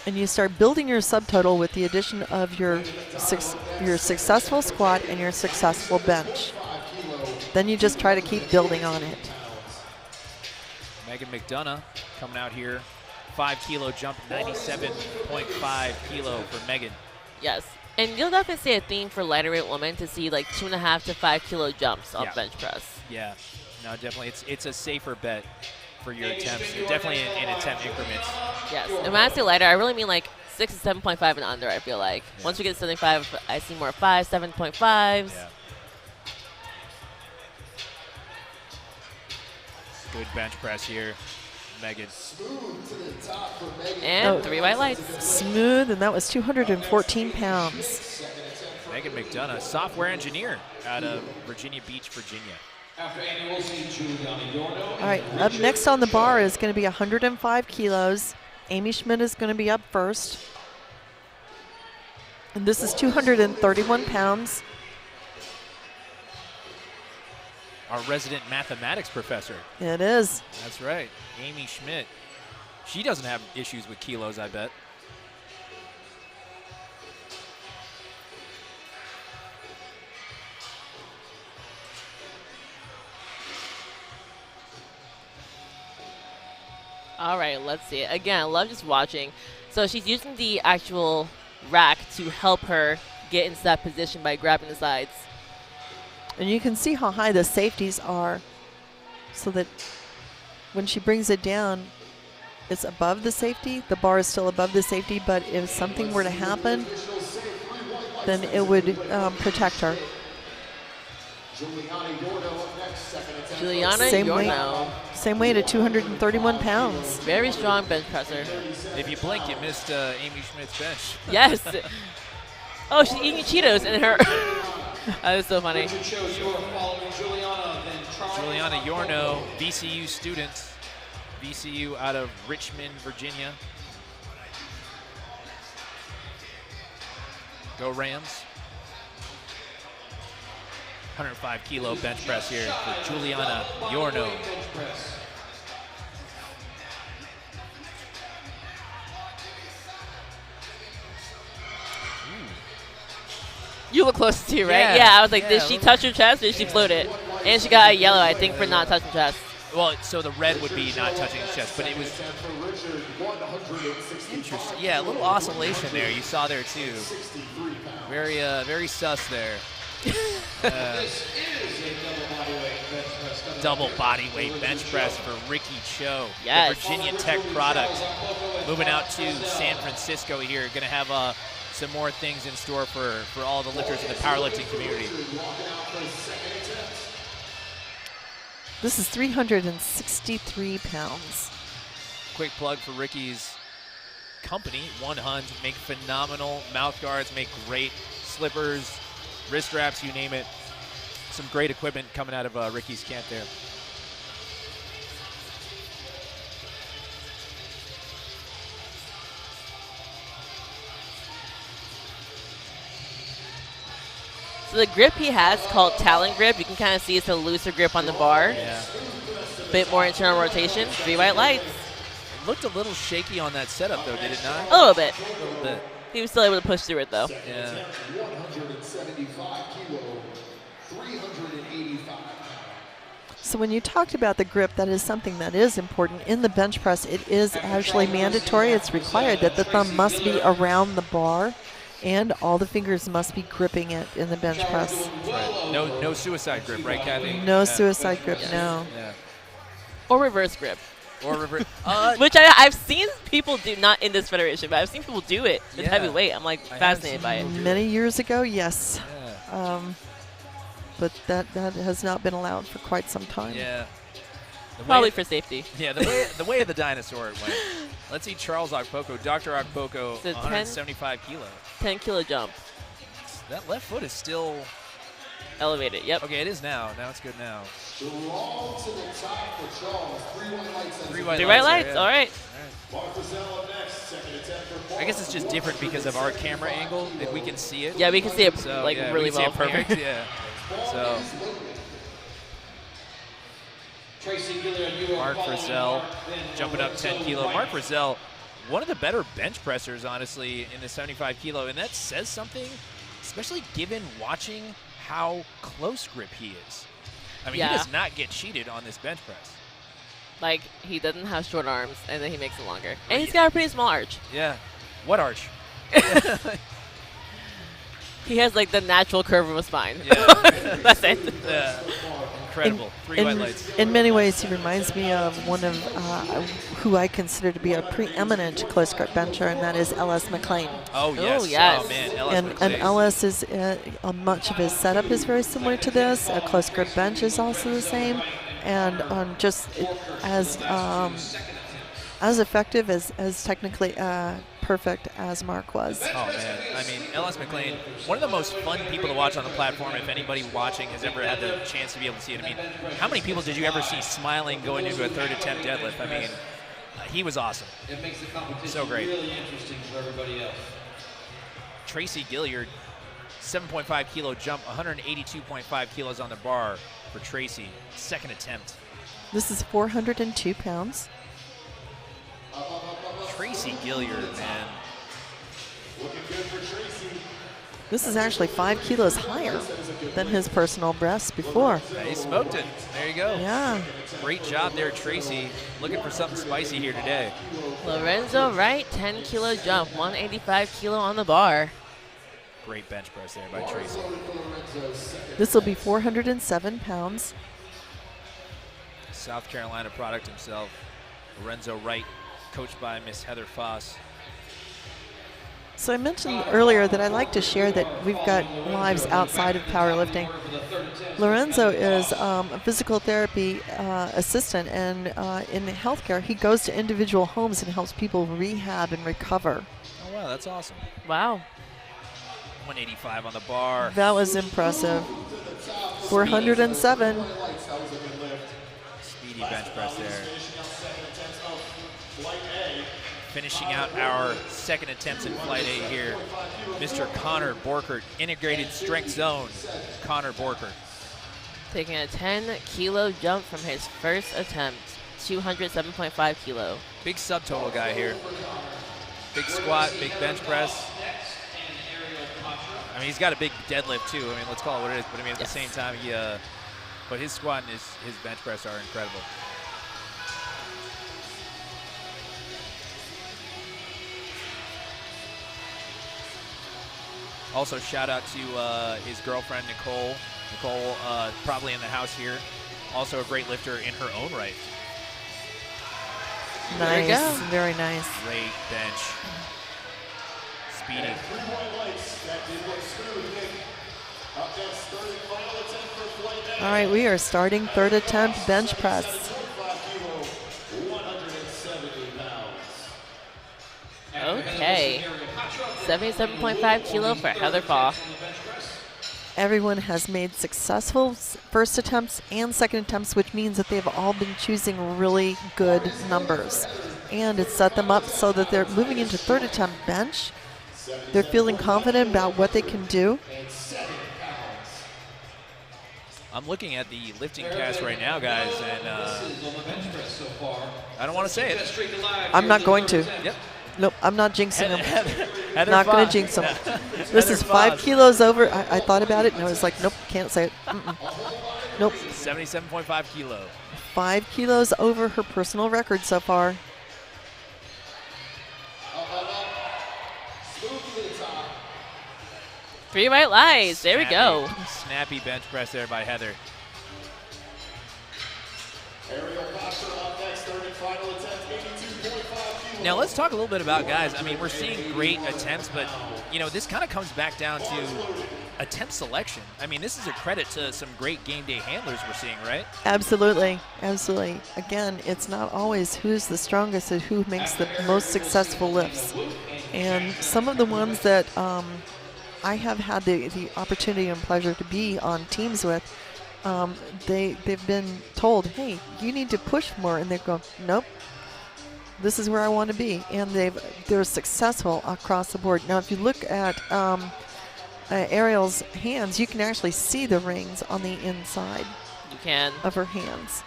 And you start building your subtotal with the addition of your successful squat and your successful bench. Then you just try to keep building on it. Megan McDonough coming out here 5 kilo jump, 97.5 kilo for Megan. Yes. And you'll definitely see a theme for lighter weight women to see like 2.5 to 5 kilo jumps on bench press. Yeah. No, definitely. It's a safer bet for your attempts. Definitely in attempt increments. Yes. And when I say lighter, I really mean like 6 to 7.5 and under, I feel like. Yeah. Once we get to 75, I see more 5, 7.5s. Yeah. Good bench press here, Megan. And 3 white lights. Smooth, and that was 214 pounds. Megan McDonough, software engineer out of Virginia Beach, Virginia. All right, up next on the bar is going to be 105 kilos. Amy Schmidt is going to be up first. And this is 231 pounds. Our resident mathematics professor. It is. That's right, Amy Schmidt. She doesn't have issues with kilos, I bet. All right, let's see. Again, I love just watching. So she's using the actual rack to help her get into that position by grabbing the sides. And you can see how high the safeties are so that when she brings it down, it's above the safety. The bar is still above the safety, but if something were to happen, then it would protect her. Juliana Yorno. Same weight at 231 pounds. Very strong bench presser. If you blink, you missed Amy Schmidt's bench. Yes. Oh, she's eating Cheetos in her. That is so funny. Juliana Yorno, VCU student. VCU out of Richmond, Virginia. Go Rams. 105 kilo bench press here for Juliana Yorno. You look close to, right? Yeah, I was like, did she touch her chest or did she float it? And she got a yellow, I think, for not touching chest. Well, so the red would be not touching his chest, but it was interesting. Yeah, a little oscillation there. You saw there too. Very sus there. Double body weight bench press for Ricky Cho, the Virginia Tech product. Moving out to San Francisco here. Going to have some more things in store for all the lifters in the powerlifting community. This is 363 pounds. Quick plug for Ricky's company, One Hunt. Make phenomenal mouth guards, make great slippers, wrist wraps, you name it. Some great equipment coming out of Ricky's camp there. So the grip he has called Talon grip. You can kind of see it's a looser grip on the bar. Yeah. A bit more internal rotation. 3 white lights. It looked a little shaky on that setup though, did it not? A little bit. A little bit. He was still able to push through it though. Yeah. 175 kilo, 385. So when you talked about the grip, that is something that is important. In the bench press, it is actually mandatory. It's required that the thumb must be around the bar and all the fingers must be gripping it in the bench press. Right. No suicide grip, right, Kathy? No suicide grip, no. Yeah. Or reverse grip. Or reverse. Which I've seen people do, not in this federation, but I've seen people do it with heavyweight. I'm like fascinated by it. Many years ago, yes. Yeah. But that has not been allowed for quite some time. Yeah. Probably for safety. Yeah, the way of the dinosaur it went. Let's see Charles Akpoko, Dr. Akpoko, 175 kilo. 10 kilo jump. That left foot is still elevated. Yep. Okay, it is now. Now it's good now. Long to the top for Charles. 3 white lights. 3 white lights. 3 white lights. All right. I guess it's just different because of our camera angle that we can see it. Yeah, we can see it so, like yeah, really we can well. See it perfect. Yeah. So. Mark Frizzell jumping up 10 kilo. Mark Frizzell, one of the better bench pressers, honestly, in the 75 kilo. And that says something, especially given watching how close grip he is. I mean, he does not get cheated on this bench press. Like, he doesn't have short arms, and then he makes them longer. And he's got a pretty small arch. Yeah. What arch? He has, like, the natural curve of a spine. Yeah. That's it. Yeah. Incredible. Three white lights. In many ways, he reminds me of one of who I consider to be a preeminent close grip bencher, and that is Ellis McLean. Oh, yes. Oh, yes. Oh, man. Ellis McLean. And Ellis is much of his setup is very similar to this. A close grip bench is also the same, and just as effective as technically perfect as Mark was. Oh, man. I mean, Ellis McLean, one of the most fun people to watch on the platform, if anybody watching has ever had the chance to be able to see it. I mean, how many people did you ever see smiling going into a third attempt deadlift? I mean, he was awesome. It makes the competition So great. really interesting for everybody else. Tracy Gilliard, 7.5 kilo jump, 182.5 kilos on the bar for Tracy. Second attempt. This is 402 pounds. Tracy Gilliard, man. This is actually 5 kilos higher than his personal best before. Yeah, he smoked it. There you go. Yeah. Great job there, Tracy. Looking for something spicy here today. Lorenzo Wright, 10 kilo jump, 185 kilo on the bar. Great bench press there by Tracy. This will be 407 pounds. South Carolina product himself, Lorenzo Wright, coached by Miss Heather Foss. So I mentioned earlier that I like to share that we've got lives outside of powerlifting. Lorenzo is a physical therapy assistant, and in healthcare, he goes to individual homes and helps people rehab and recover. Oh, wow, that's awesome. Wow. 185 on the bar. That was impressive. 407. Speedy bench press there. Finishing out our second attempts in Flight A here, Mr. Connor Borkert, integrated strength zone, Connor Borkert. Taking a 10 kilo jump from his first attempt, 207.5 kilo. Big subtotal guy here. Big squat, big bench press. I mean, he's got a big deadlift too. I mean, let's call it what it is. But I mean, at the same time, but his squat and his bench press are incredible. Also, shout out to his girlfriend, Nicole. Nicole, probably in the house here. Also a great lifter in her own right. Nice, very nice. Great bench. Speedy. All right, we are starting third attempt bench press. Okay. 77.5 kilo for Heather Faw. Everyone has made successful first attempts and second attempts, which means that they've all been choosing really good numbers. And it's set them up so that they're moving into third attempt bench. They're feeling confident about what they can do. I'm looking at the lifting cast right now, guys, and I don't want to say it. I'm not going to. Yep. Nope, I'm not jinxing them. Heather Not going Foss. to jinx them. This is 5 kilos over. I thought about it, and I was like, nope, can't say it. Nope. 77.5 kilo. 5 kilos over her personal record so far. Three white lies. There we go. Snappy bench press there by Heather. Now let's talk a little bit about guys. I mean, we're seeing great attempts, but this kind of comes back down to attempt selection. I mean, this is a credit to some great game day handlers we're seeing, right? Absolutely, absolutely. Again, it's not always who's the strongest, it's who makes the most successful lifts. And some of the ones that I have had the opportunity and pleasure to be on teams with, they've been told, hey, you need to push more, and they go, nope. This is where I want to be, and they're successful across the board. Now, if you look at Ariel's hands, you can actually see the rings on the inside. You can. Of her hands,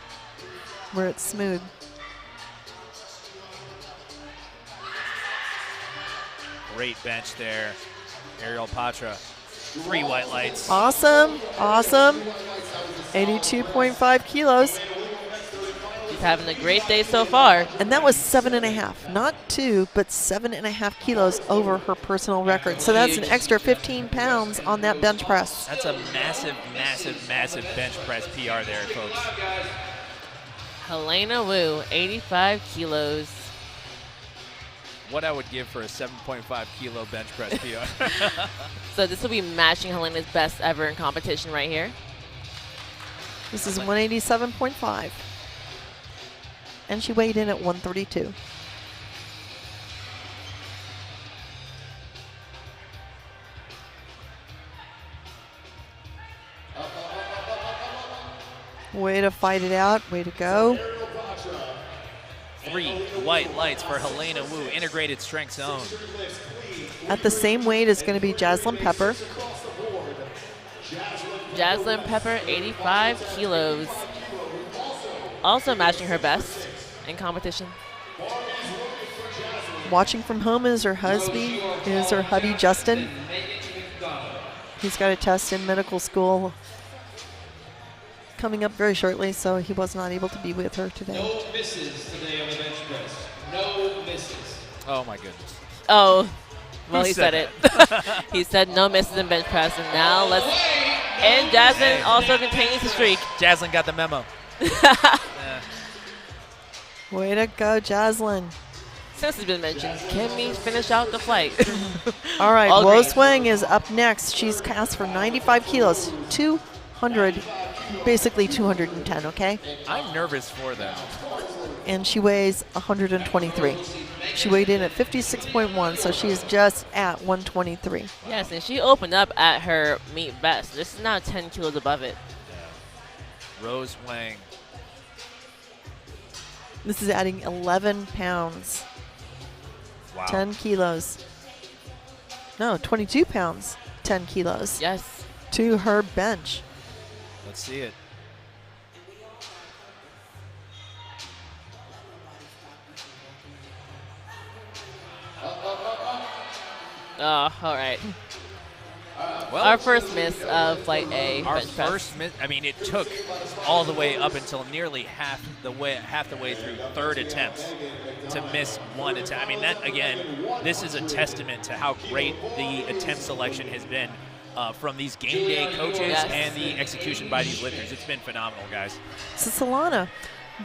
where it's smooth. Great bench there, Ariel Patra. 3 white lights. Awesome, awesome. 82.5 kilos. having a great day so far. And that was 7.5, not 2, but 7.5 kilos over her personal record. So that's an extra 15 pounds on that bench press. That's a massive, massive, massive bench press PR there, folks. Helena Wu, 85 kilos. What I would give for a 7.5 kilo bench press PR. So this will be matching Helena's best ever in competition right here. This is 187.5. And she weighed in at 132. Way to fight it out. Way to go. 3 white lights for Helena Wu, integrated strength zone. At the same weight is going to be Jaslyn Pepper. Jaslyn Pepper, 85 kilos. Also matching her best in competition. Watching from home is her hubby Justin. He's got a test in medical school coming up very shortly, so he was not able to be with her today. No misses today on the bench press. No misses. Oh my goodness. Oh, well, Who he said said it. He said no misses in bench press, and now let's. And Jaslyn also continues to streak. Jaslyn got the memo. Way to go, Jaslyn. Since it's been mentioned, can we finish out the flight? All right, All Wo green. Swang is up next. She's cast for 95 kilos, 200, basically 210, okay? I'm nervous for them. And she weighs 123. She weighed in at 56.1, so she is just at 123. Yes, and she opened up at her meet best. This is now 10 kilos above it. Rose Wang. This is adding 11 pounds, Wow. 10 kilos. No, 22 pounds, 10 kilos Yes. to her bench. Let's see it. Oh, all right. Well, Our first miss of flight A. our bench press. first miss. I mean, it took all the way up until nearly half the way through third attempts to miss one attempt. I mean, that again, this is a testament to how great the attempt selection has been from these game day coaches Yes. and the execution by these lifters. It's been phenomenal, guys. So Solana,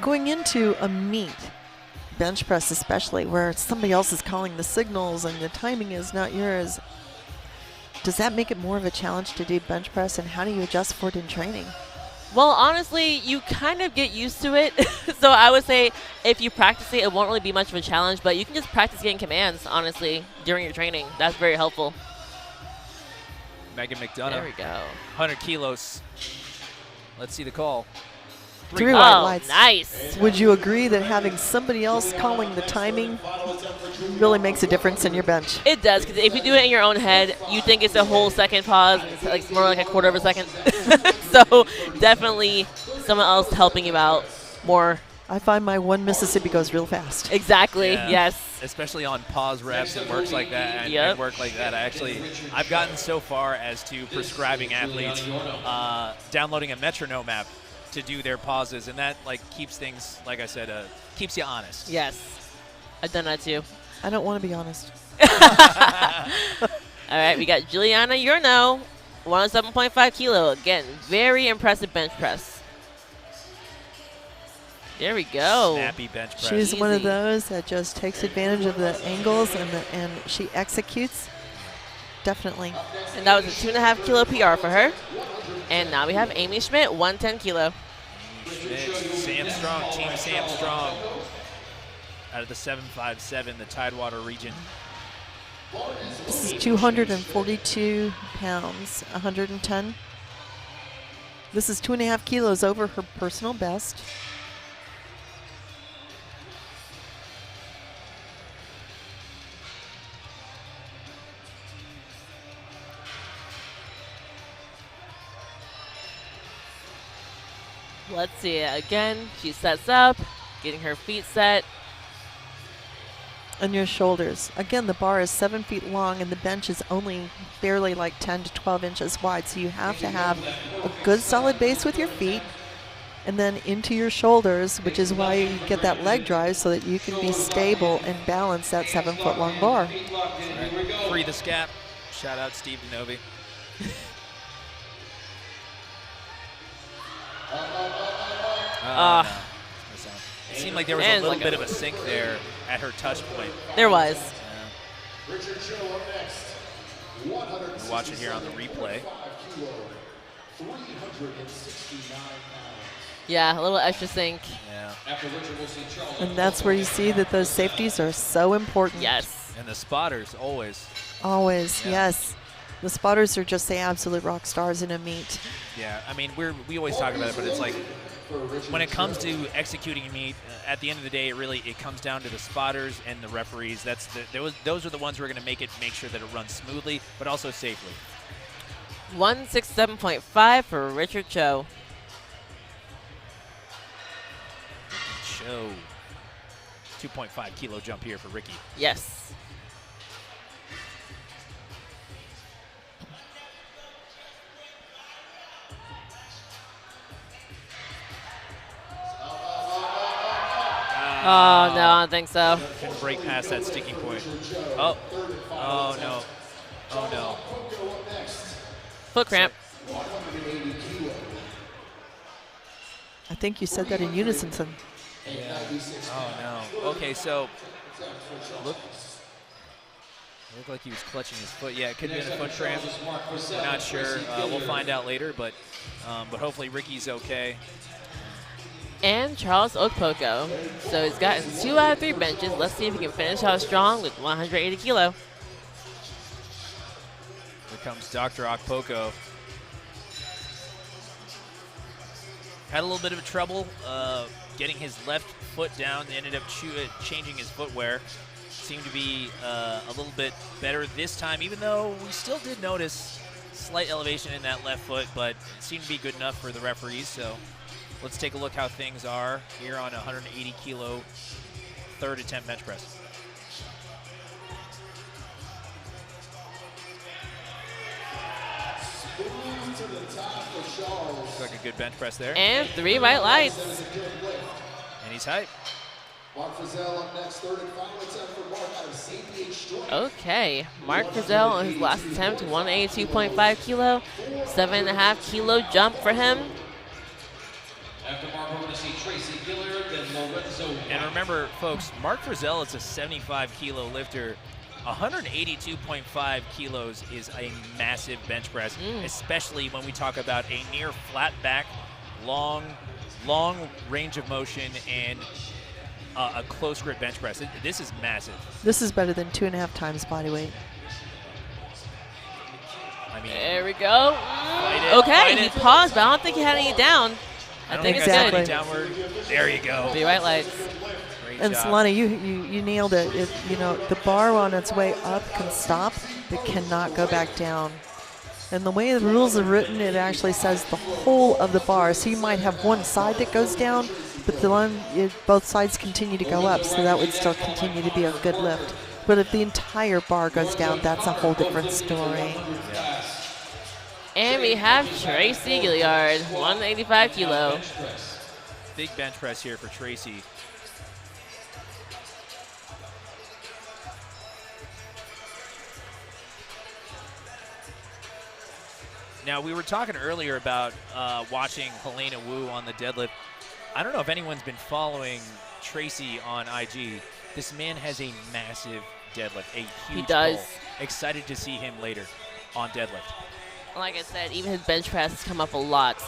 going into a meet, bench press especially, where somebody else is calling the signals and the timing is not yours, does that make it more of a challenge to do bench press, and how do you adjust for it in training? Well, honestly, you kind of get used to it. So I would say if you practice it, it won't really be much of a challenge, but you can just practice getting commands, honestly, during your training. That's very helpful. Megan McDonough. There we go. 100 kilos. Let's see the call. 3 white Oh, lights. nice. Would you agree that having somebody else calling the timing really makes a difference in your bench? It does, because if you do it in your own head, you think it's a whole second pause, and it's like more like a quarter of a second. So definitely someone else helping you out more. I find my one Mississippi goes real fast. Exactly, Yeah. yes. Especially on pause reps and works like that and, Yep. and work like that. I've gotten so far as to prescribing athletes downloading a metronome app to do their pauses, and that keeps things, like I said, keeps you honest. Yes. I've done that too. I don't want to be honest. All right, we got Juliana Yurno, 107.5 kilo. Again, very impressive bench press. There we go. Snappy bench press. She's one of Easy. those that just takes advantage of the angles and she executes. Definitely. And that was a 2.5 kilo PR for her. And now we have Amy Schmidt, 110 kilo. Schmidt, Sam Strong, Team Sam Strong. Out of the 757, the Tidewater region. This is 242 pounds, 110. This is 2.5 kilos over her personal best. Let's see it again. She sets up, getting her feet set. And your shoulders. Again, the bar is 7 feet long and the bench is only barely 10 to 12 inches wide. So you have to have a good solid base with your feet and then into your shoulders, which is why you get that leg drive so that you can be stable and balance that 7-foot-long bar. Right. Free the scap. Shout out Steve DeNovi. No. It seemed like there was a little bit of a sink there at her touch point. There was. Yeah. We'll watch it here on the replay. Yeah, a little extra sink. Yeah. And that's where you see that those safeties are so important. Yes. And the spotters, always. Always, Yeah. yes. The spotters are just the absolute rock stars in a meet. Yeah, I mean, we always talk about it, but it's like when it comes to executing a meet, at the end of the day, it comes down to the spotters and the referees. Those are the ones who are going to make sure that it runs smoothly, but also safely. 167.5 for Richard Cho. Cho. 2.5 kilo jump here for Ricky. Yes. Oh, no, I don't think so. Couldn't break past that sticking point. Oh. Oh, no. Oh, no. Foot cramp. I think you said that in unison. Yeah. Oh, no. Okay, so looked like he was clutching his foot. Yeah, it could have been a foot cramp. We're not sure. We'll find out later, but hopefully Ricky's okay. And Charles Okpoko. So he's gotten 2 out of 3 benches. Let's see if he can finish out strong with 180 kilo. Here comes Dr. Okpoko. Had a little bit of trouble getting his left foot down. They ended up changing his footwear. Seemed to be a little bit better this time, even though we still did notice slight elevation in that left foot, but it seemed to be good enough for the referees. So let's take a look how things are here on 180 kilo third attempt bench press. Looks like a good bench press there. And 3 white lights. And he's hype. Okay, Mark Frizzell on his last attempt, 182.5 kilo, 7.5 kilo jump for him. After Mark, we're going to see Tracy Gilliard, then Lorenzo. And remember, folks, Mark Frizzell is a 75 kilo lifter. 182.5 kilos is a massive bench press, especially when we talk about a near flat back, long range of motion, and a close grip bench press. This is massive. This is better than 2.5 times body weight. I mean, there we go. Fight He it. paused, but I don't think he had any down. I don't think think it's I saw good. any downward. There you go. 3 white lights. Great And job. Celine, you nailed it. The bar on its way up can stop, it cannot go back down. And the way the rules are written, it actually says the whole of the bar. So you might have one side that goes down, but both sides continue to go up, so that would still continue to be a good lift. But if the entire bar goes down, that's a whole different story. Yeah. And we have Tracy Gilliard, 185 kilo. Big bench press here for Tracy. Now, we were talking earlier about watching Helena Wu on the deadlift. I don't know if anyone's been following Tracy on IG. This man has a massive deadlift, a huge He does. pull. Excited to see him later on deadlift. Like I said, even his bench press has come up a lot.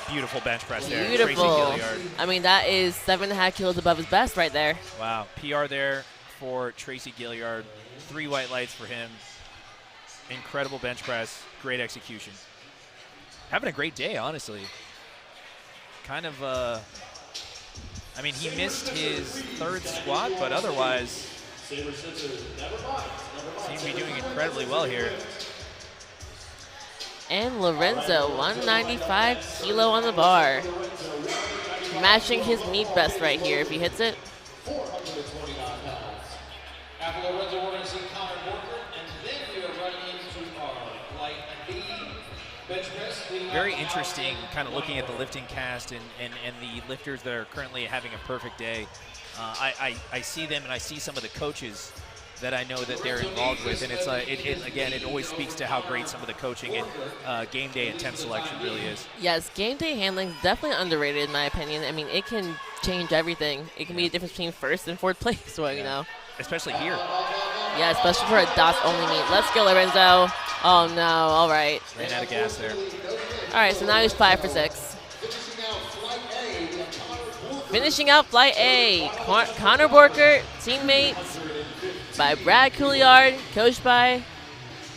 Beautiful bench press there. Beautiful. Tracy Gilliard. I mean, that is 7.5 kilos above his best right there. Wow. PR there for Tracy Gilliard. 3 white lights for him. Incredible bench press. Great execution. Having a great day, honestly. Kind of, I mean, he missed his 3rd squat, but otherwise seems to be doing incredibly well here. And Lorenzo, 195 kilo on the bar. Matching his meet best right here if he hits it. 429 pounds. After Lorenzo, we're going to see Connor Borker, and then we are running into our light B bench press, leading very interesting kind of looking at the lifting cast and the lifters that are currently having a perfect day. I see them and I see some of the coaches that I know that they're involved with, and it's again, it always speaks to how great some of the coaching and game day attempt selection really is. Yes, game day handling is definitely underrated in my opinion. I mean, it can change everything. It can be a difference between first and fourth place, well, you know. Especially here. Yeah, especially for a dots only meet. Let's go, Lorenzo. Oh no, all right. Ran out of gas there. All right, so now he's 5 for 6. Finishing out Flight A, Connor Borkert, teammates by Brad Couillard, coached by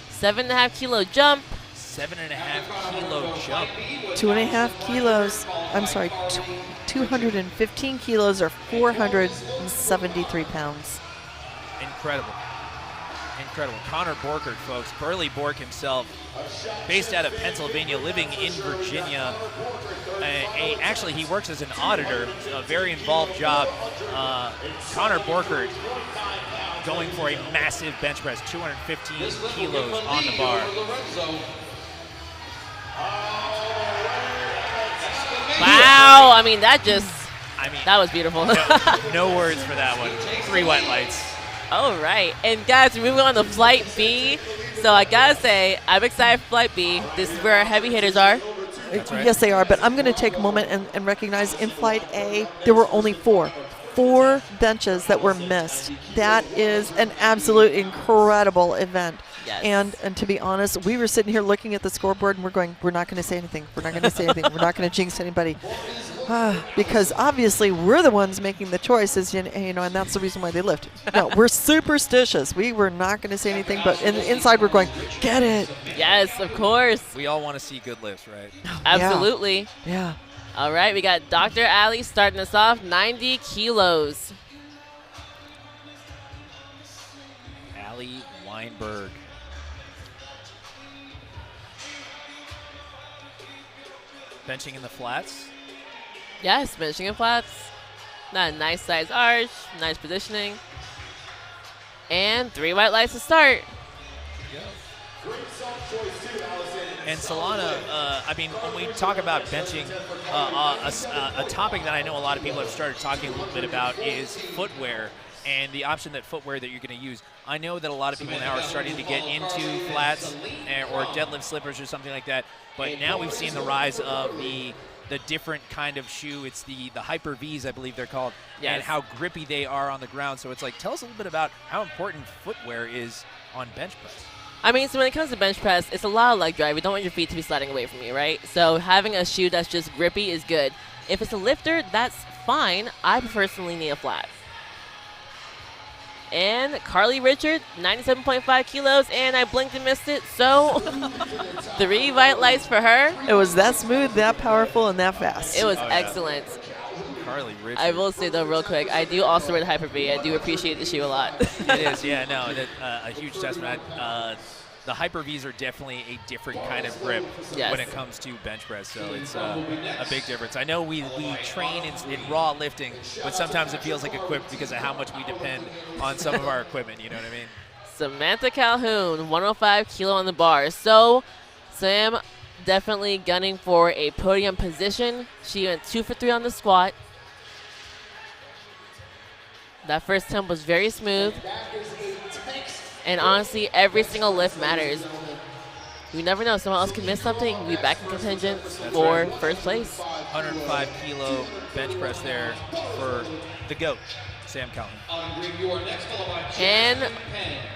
7.5 kilo jump. 7.5 kilo jump. 2.5 kilos. I'm sorry, 215 kilos or 473 pounds. Incredible. Incredible. Connor Borkert, folks. Burley Bork himself, based out of Pennsylvania, living in Virginia. Actually, he works as an auditor, a very involved job. Connor Borkert going for a massive bench press, 215 kilos on the bar. Wow, I mean, that was beautiful. No words for that one. 3 white lights. All right, and guys, we're moving on to Flight B. So I gotta say, I'm excited for Flight B. This is where our heavy hitters are. That's right. Yes, they are, but I'm going to take a moment and recognize in Flight A, there were only 4 benches that were missed. That is an absolute incredible event. Yes. And to be honest, we were sitting here looking at the scoreboard and we're going, we're not going to say anything. We're not going to say anything. We're not going to jinx anybody. Because obviously we're the ones making the choices, and that's the reason why they lift. No, we're superstitious. We were not going to say anything, but inside we're going, get it. Yes, of course. We all want to see good lifts, right? Absolutely. Yeah. All right, we got Dr. Ali starting us off, 90 kilos. Ali Weinberg. Benching in the flats. Yes, benching in flats. Not a nice size arch, nice positioning. And 3 white lights to start. And Solana, I mean, when we talk about benching, a topic that I know a lot of people have started talking a little bit about is footwear and the option that footwear that you're going to use. I know that a lot of people now are starting to get into flats or deadlift slippers or something like that, but now we've seen the rise of the different kind of shoe. It's the Hyper Vs, I believe they're called, and how grippy they are on the ground. So it's like, tell us a little bit about how important footwear is on bench press. I mean, so when it comes to bench press, it's a lot of leg drive. You don't want your feet to be sliding away from you, right? So having a shoe that's just grippy is good. If it's a lifter, that's fine. I personally need a flat. And Carly Richard, 97.5 kilos, and I blinked and missed it, so 3 white lights for her. It was that smooth, that powerful, and that fast. It was excellent. Carly Richard. I will say, though, real quick, I do also wear the Hyper V. I do appreciate the shoe a lot. It is, yeah, no, a huge testament. The Hyper Vs are definitely a different kind of grip when it comes to bench press, so it's a big difference. I know we train in raw lifting, but sometimes it feels like equipped because of how much we depend on some of our equipment, you know what I mean? Samantha Calhoun, 105 kilo on the bar. So Sam definitely gunning for a podium position. She went 2 for 3 on the squat. That first attempt was very smooth. And honestly, every single lift matters. You never know. Someone else can miss something. You'll be back in contention for first place. 105 kilo bench press there for the GOAT, Sam Calhoun. And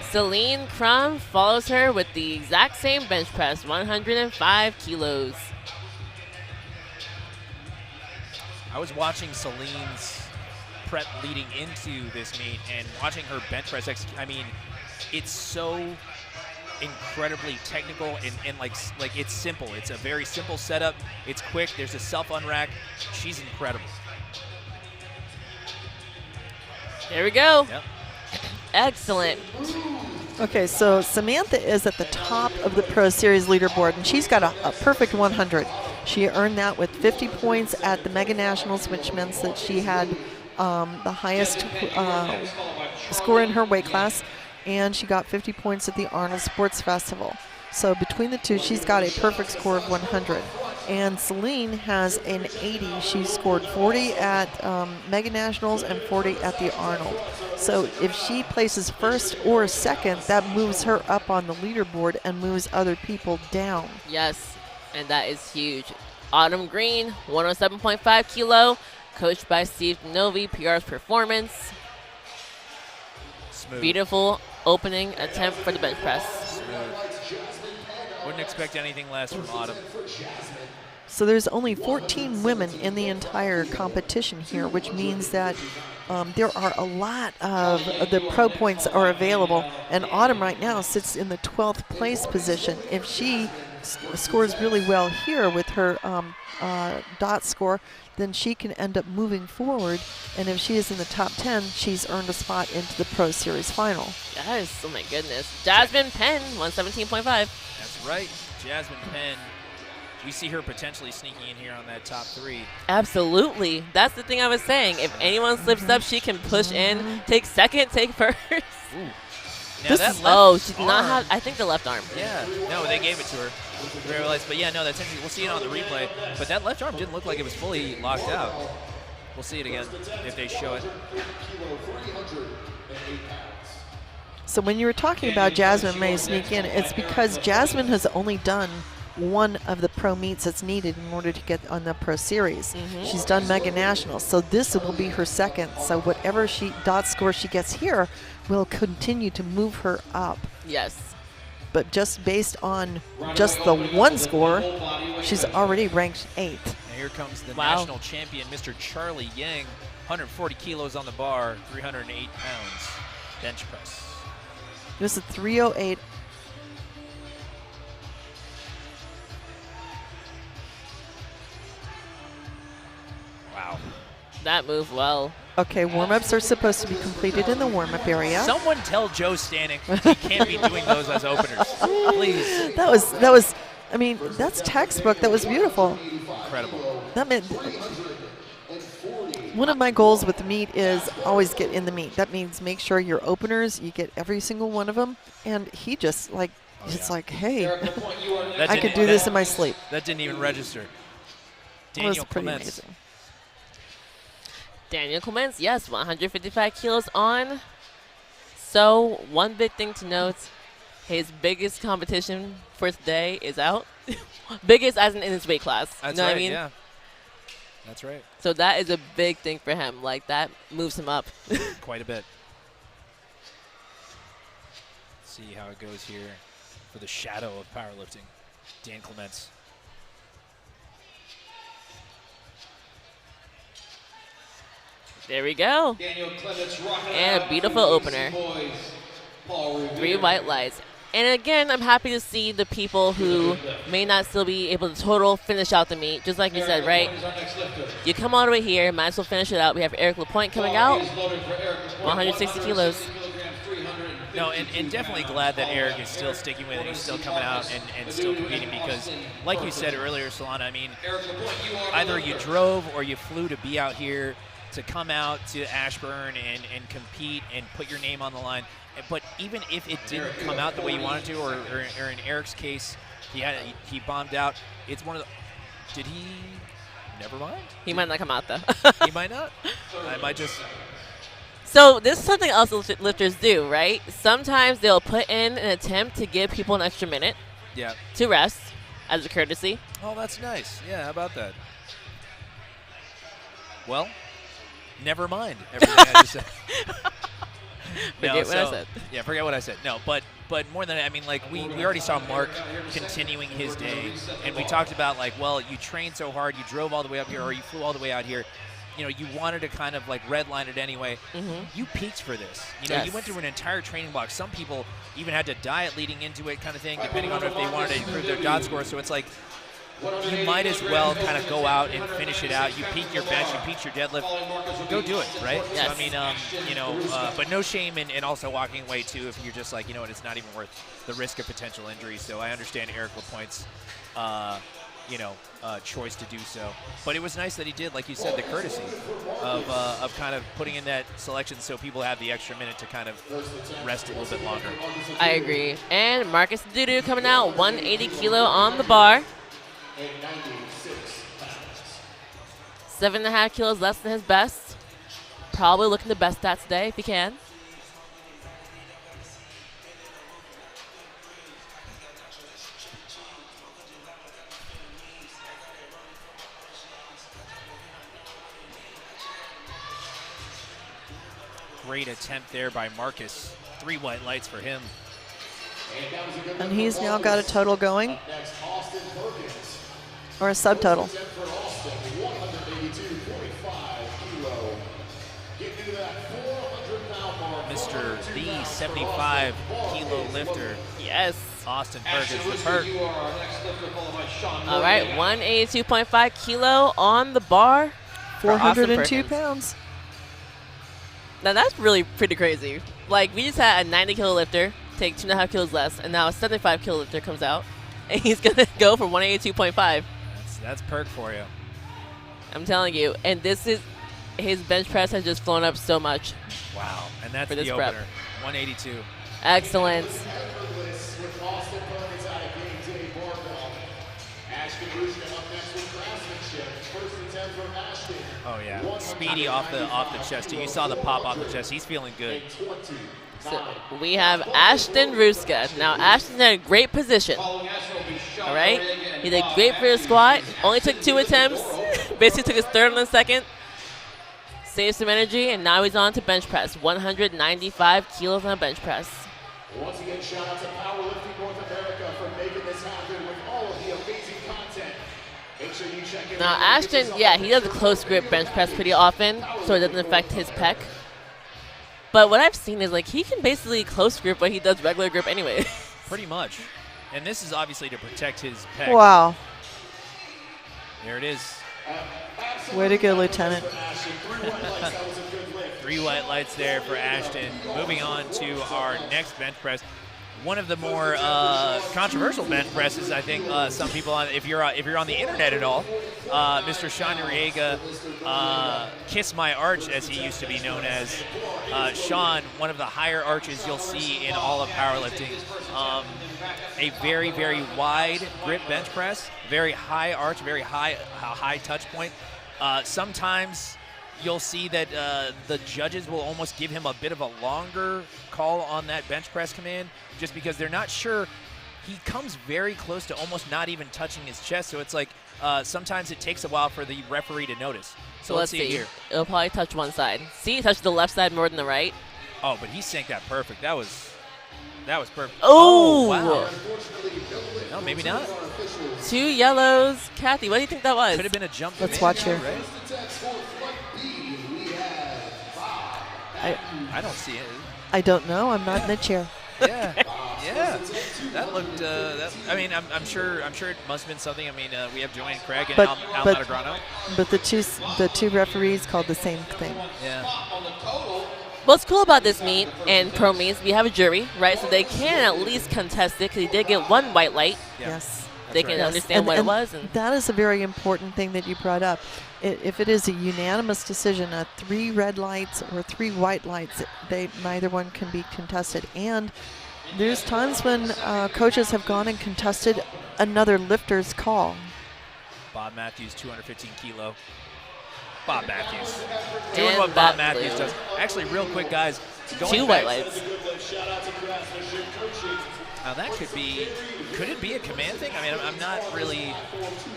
Celine Crum follows her with the exact same bench press, 105 kilos. I was watching Celine's prep leading into this meet and watching her bench press execute. I mean, it's so incredibly technical and like it's simple. It's a very simple setup. It's quick. There's a self-unrack. She's incredible. There we go. Yep. Excellent. Okay, so Samantha is at the top of the Pro Series leaderboard, and she's got a perfect 100. She earned that with 50 points at the Mega Nationals, which means that she had the highest score in her weight class, and she got 50 points at the Arnold Sports Festival. So between the two, she's got a perfect score of 100. And Celine has an 80. She scored 40 at Mega Nationals and 40 at the Arnold. So if she places first or second, that moves her up on the leaderboard and moves other people down. Yes, and that is huge. Autumn Green, 107.5 kilo, coached by Steve Novi, PR's Performance. Smooth. Beautiful opening attempt for the bench press. Smooth. Wouldn't expect anything less from Autumn. So there's only 14 women in the entire competition here, which means that there are a lot of the pro points are available. And Autumn right now sits in the 12th place position. If she scores really well here with her dot score, then she can end up moving forward. And if she is in the top 10, she's earned a spot into the Pro Series final. Yes, oh my goodness. Jasmine Penn, 117.5. That's right, Jasmine Penn. We see her potentially sneaking in here on that top 3. Absolutely. That's the thing I was saying. If anyone slips up, she can push in, take second, take first. Ooh. Now that she did not have, I think, the left arm. Yeah, no, they gave it to her. I realized, but yeah, no, that's interesting. We'll see it on the replay. But that left arm didn't look like it was fully locked out. We'll see it again if they show it. So when you were talking about Jasmine may sneak in, it's because Jasmine has only done one of the pro meets that's needed in order to get on the Pro Series. She's done Mega Nationals, so this will be her second. So whatever dot score she gets here will continue to move her up. Yes. But just based on just the one score, she's already ranked 8th. And here comes the national champion, Mr. Charlie Yang, 140 kilos on the bar, 308 pounds, bench press. This is 308. Wow. That moved well. Okay, warm-ups are supposed to be completed in the warm-up area. Someone tell Joe Stanek he can't be doing those as openers, please. That was. I mean, that's textbook. That was beautiful. Incredible. That meant one of my goals with the meet is always get in the meet. That means make sure your openers, you get every single one of them. And he just like, it's like, hey, I could do this in my sleep. That didn't even register. Daniel Clements. Daniel Clements, yes, 155 kilos on. So one big thing to note, his biggest competition for today is out. Biggest as in his weight class. That's you know right, what I mean? Yeah. That's right. So that is a big thing for him. Like, that moves him up. Quite a bit. See how it goes here for the shadow of powerlifting. Dan Clements. There we go. And a beautiful opener. 3 white lights. And again, I'm happy to see the people who may not still be able to total finish out the meet. Just like you said, right? You come all the way here, might as well finish it out. We have Eric LaPointe coming out, 160 kilos. No, and definitely glad that Eric is still sticking with it. He's still coming out and still competing because, like you said earlier, Solana, I mean, either you drove or you flew to be out here to come out to Ashburn and compete and put your name on the line. But even if it didn't come out the way you wanted to, or in Eric's case, he bombed out, it's one of the – did he – never mind? He might not come out, though. He might not? I might just – So this is something else lifters do, right? Sometimes they'll put in an attempt to give people an extra minute to rest as a courtesy. Oh, that's nice. Yeah, how about that? Well, never mind everything I just said. Forget what I said. Yeah, forget what I said. No, but more than that, I mean, like, we already saw Mark continuing his day, and we talked about, like, well, you trained so hard, you drove all the way up here, or you flew all the way out here. You know, you wanted to kind of, like, redline it anyway. You peaked for this. You know, you went through an entire training block. Some people even had to diet leading into it kind of thing, depending on if they wanted to improve their dot score. So it's like, you might as well kind of go out and finish it out. You peak your bench, you peak your deadlift. Go do it, right? Yes. So, I mean, you know, but no shame in also walking away, too, if you're just like, you know what, it's not even worth the risk of potential injury. So I understand Eric LaPointe's, choice to do so. But it was nice that he did, like you said, the courtesy of kind of putting in that selection so people have the extra minute to kind of rest a little bit longer. I agree. And Marcus Dudu coming out, 180 kilo on the bar. 7.5 kilos less than his best. Probably looking the best stats today if he can. Great attempt there by Marcus. 3 white lights for him. And he's now got a total going, or a subtotal. Mr. The 75-kilo lifter. Yes. Austin Perkins, the Perk. All right, 182.5 kilo on the bar. 402 pounds. Now that's really pretty crazy. Like, we just had a 90-kilo lifter take 2.5 kilos less, and now a 75-kilo lifter comes out, and he's gonna go for 182.5. That's Perk for you. I'm telling you, and this is his bench press has just flown up so much. Wow, and that's for the this opener. prep. 182. Excellent. Oh yeah, speedy off the chest. You saw the pop off the chest. He's feeling good. So we have Ashton Ruska. Now Ashton's in a great position. All right, he did great for his squat. Only took 2 attempts. Basically took his third and the second. Saved some energy, and now he's on to bench press. 195 kilos on bench press. Once again, shout out to Powerlifting North America for making this happen with all of the amazing content. Make sure you check it Now out. Ashton, yeah, he does a close grip bench press pretty often, so it doesn't affect his pec. But what I've seen is, like, he can basically close grip what he does regular grip anyway. Pretty much. And this is obviously to protect his pec. Wow. There it is. Way to go, Lieutenant. 3 white lights there for Ashton. Moving on to our next bench press. One of the more controversial bench presses, I think. Some people, if you're on the internet at all, Mr. Sean Noriega, Kiss My Arch, as he used to be known as. Sean, one of the higher arches you'll see in all of powerlifting. A very, very wide grip bench press, very high arch, very high touch point. Sometimes you'll see that the judges will almost give him a bit of a longer call on that bench press command, just because they're not sure. He comes very close to almost not even touching his chest, so it's like sometimes it takes a while for the referee to notice. So let's see it here. It'll probably touch one side. See, it touched the left side more than the right. Oh, but he sank that perfect. That was perfect. Oh, wow. No, maybe not. 2 yellows. Kathy, what do you think that was? Could have been a jump. Let's watch here. Right? I don't see it. I don't know. I'm not in the chair. Yeah. That looked. I'm sure it must have been something. I mean, we have Joanne Craig and Al Matagrano. But the two referees called the same thing. Yeah. What's cool about this meet and pro meets, we have a jury, right? So they can at least contest it because he did get 1 white light. Yeah. Yes. They can understand what it was. And that is a very important thing that you brought up. If it is a unanimous decision, 3 red lights or 3 white lights, neither one can be contested. And there's times when coaches have gone and contested another lifter's call. Bobb Mathews, 215 kilo. Bobb Mathews. And Doing what Bobb Mathews does. Actually, real quick, guys. 2 white lights. Now that could it be a command thing? I mean, I'm not really.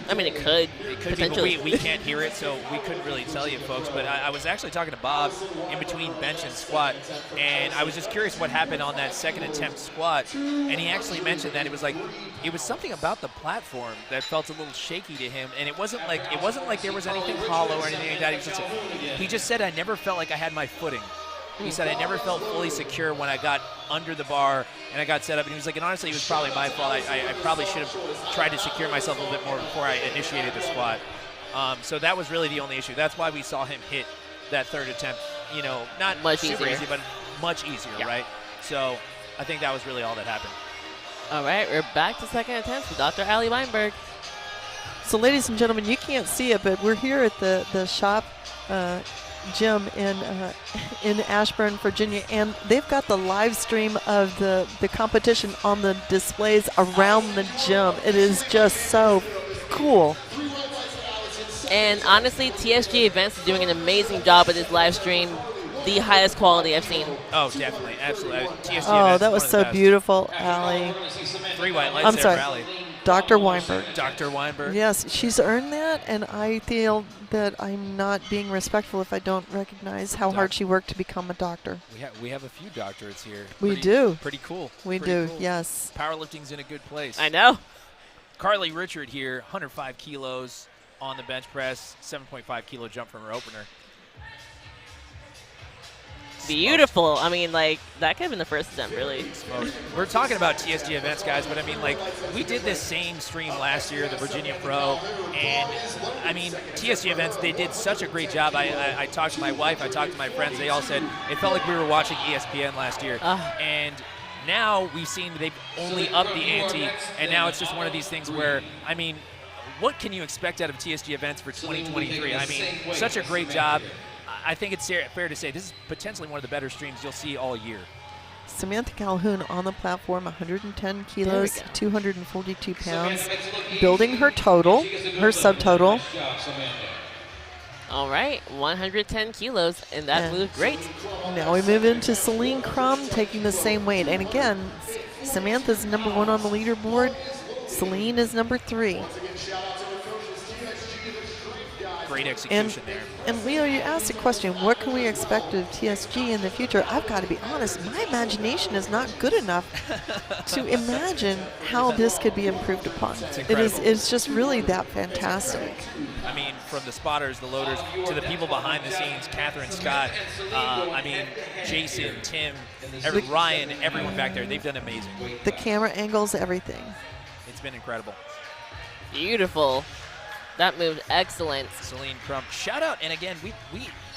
I mean, it could Be, but we can't hear it, so we couldn't really tell you, folks. But I was actually talking to Bob in between bench and squat, and I was just curious what happened on that second attempt squat. And he actually mentioned that it was something about the platform that felt a little shaky to him, and it wasn't like there was anything hollow or anything like that. He just said, I never felt like I had my footing. He said, I never felt fully secure when I got under the bar and I got set up. And he was like, and honestly, it was probably my fault. I probably should have tried to secure myself a little bit more before I initiated the squat. So that was really the only issue. That's why we saw him hit that third attempt, not much super easier. easy, but much easier, right? So I think that was really all that happened. All right, we're back to second attempts with Dr. Ali Weinberg. So, ladies and gentlemen, you can't see it, but we're here at the Shop Gym in Ashburn, Virginia, and they've got the live stream of the competition on the displays around the gym. It is just so cool. And honestly, TSG Events is doing an amazing job with this live stream. The highest quality I've seen. Oh, definitely. Absolutely. TSG Oh, Events that is was one so of the best. beautiful, Allie. 3 white lights I'm there sorry. for Allie. Dr. Weinberg. Dr. Weinberg. Yes, she's earned that, and I feel that I'm not being respectful if I don't recognize how hard she worked to become a doctor. We have a few doctorates here. We do. Pretty cool. We Pretty do, cool. yes. Powerlifting's in a good place. I know. Carly Richard here, 105 kilos on the bench press, 7.5 kilo jump from her opener. Beautiful. I mean, like, that could have been the first attempt, really. We're talking about TSG Events, guys, but I mean, like, we did this same stream last year, the Virginia Pro, and I mean, TSG Events, they did such a great job. I talked to my wife, I talked to my friends, they all said it felt like we were watching ESPN last year. And now we've seen they've only upped the ante, and now it's just one of these things where, I mean, what can you expect out of TSG Events for 2023? I mean, such a great job. I think it's fair to say this is potentially one of the better streams you'll see all year. Samantha Calhoun on the platform, 110 kilos, 242 pounds, building her total, her subtotal. All right, 110 kilos, and that moved great. Now we move into Celine Crum taking the same weight. And again, Samantha's number 1 on the leaderboard. Celine is number 3. Great execution there. And Leo, you asked a question, what can we expect of TSG in the future? I've got to be honest, my imagination is not good enough to imagine how this could be improved upon. It's just really that fantastic. I mean, from the spotters, the loaders, to the people behind the scenes, Catherine, Scott, I mean, Jason, Tim, Ryan, everyone back there, they've done amazing. The camera angles, everything. It's been incredible. Beautiful. That moved excellent. Celine Crum. Shout out, and again, we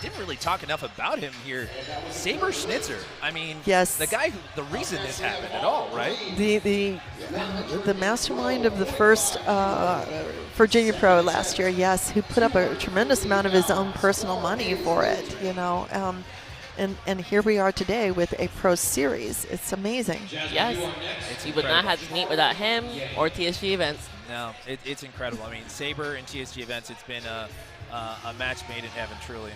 didn't really talk enough about him here. Saber Schnitzer. I mean, yes, the guy the reason this happened at all, right? The mastermind of the first Virginia Pro last year, yes, who put up a tremendous amount of his own personal money for it, you know. And here we are today with a pro series. It's amazing. Yes, you would not have to meet without him or TSG Events. No, it's incredible. I mean, Saber and TSG Events, it's been a match made in heaven, truly.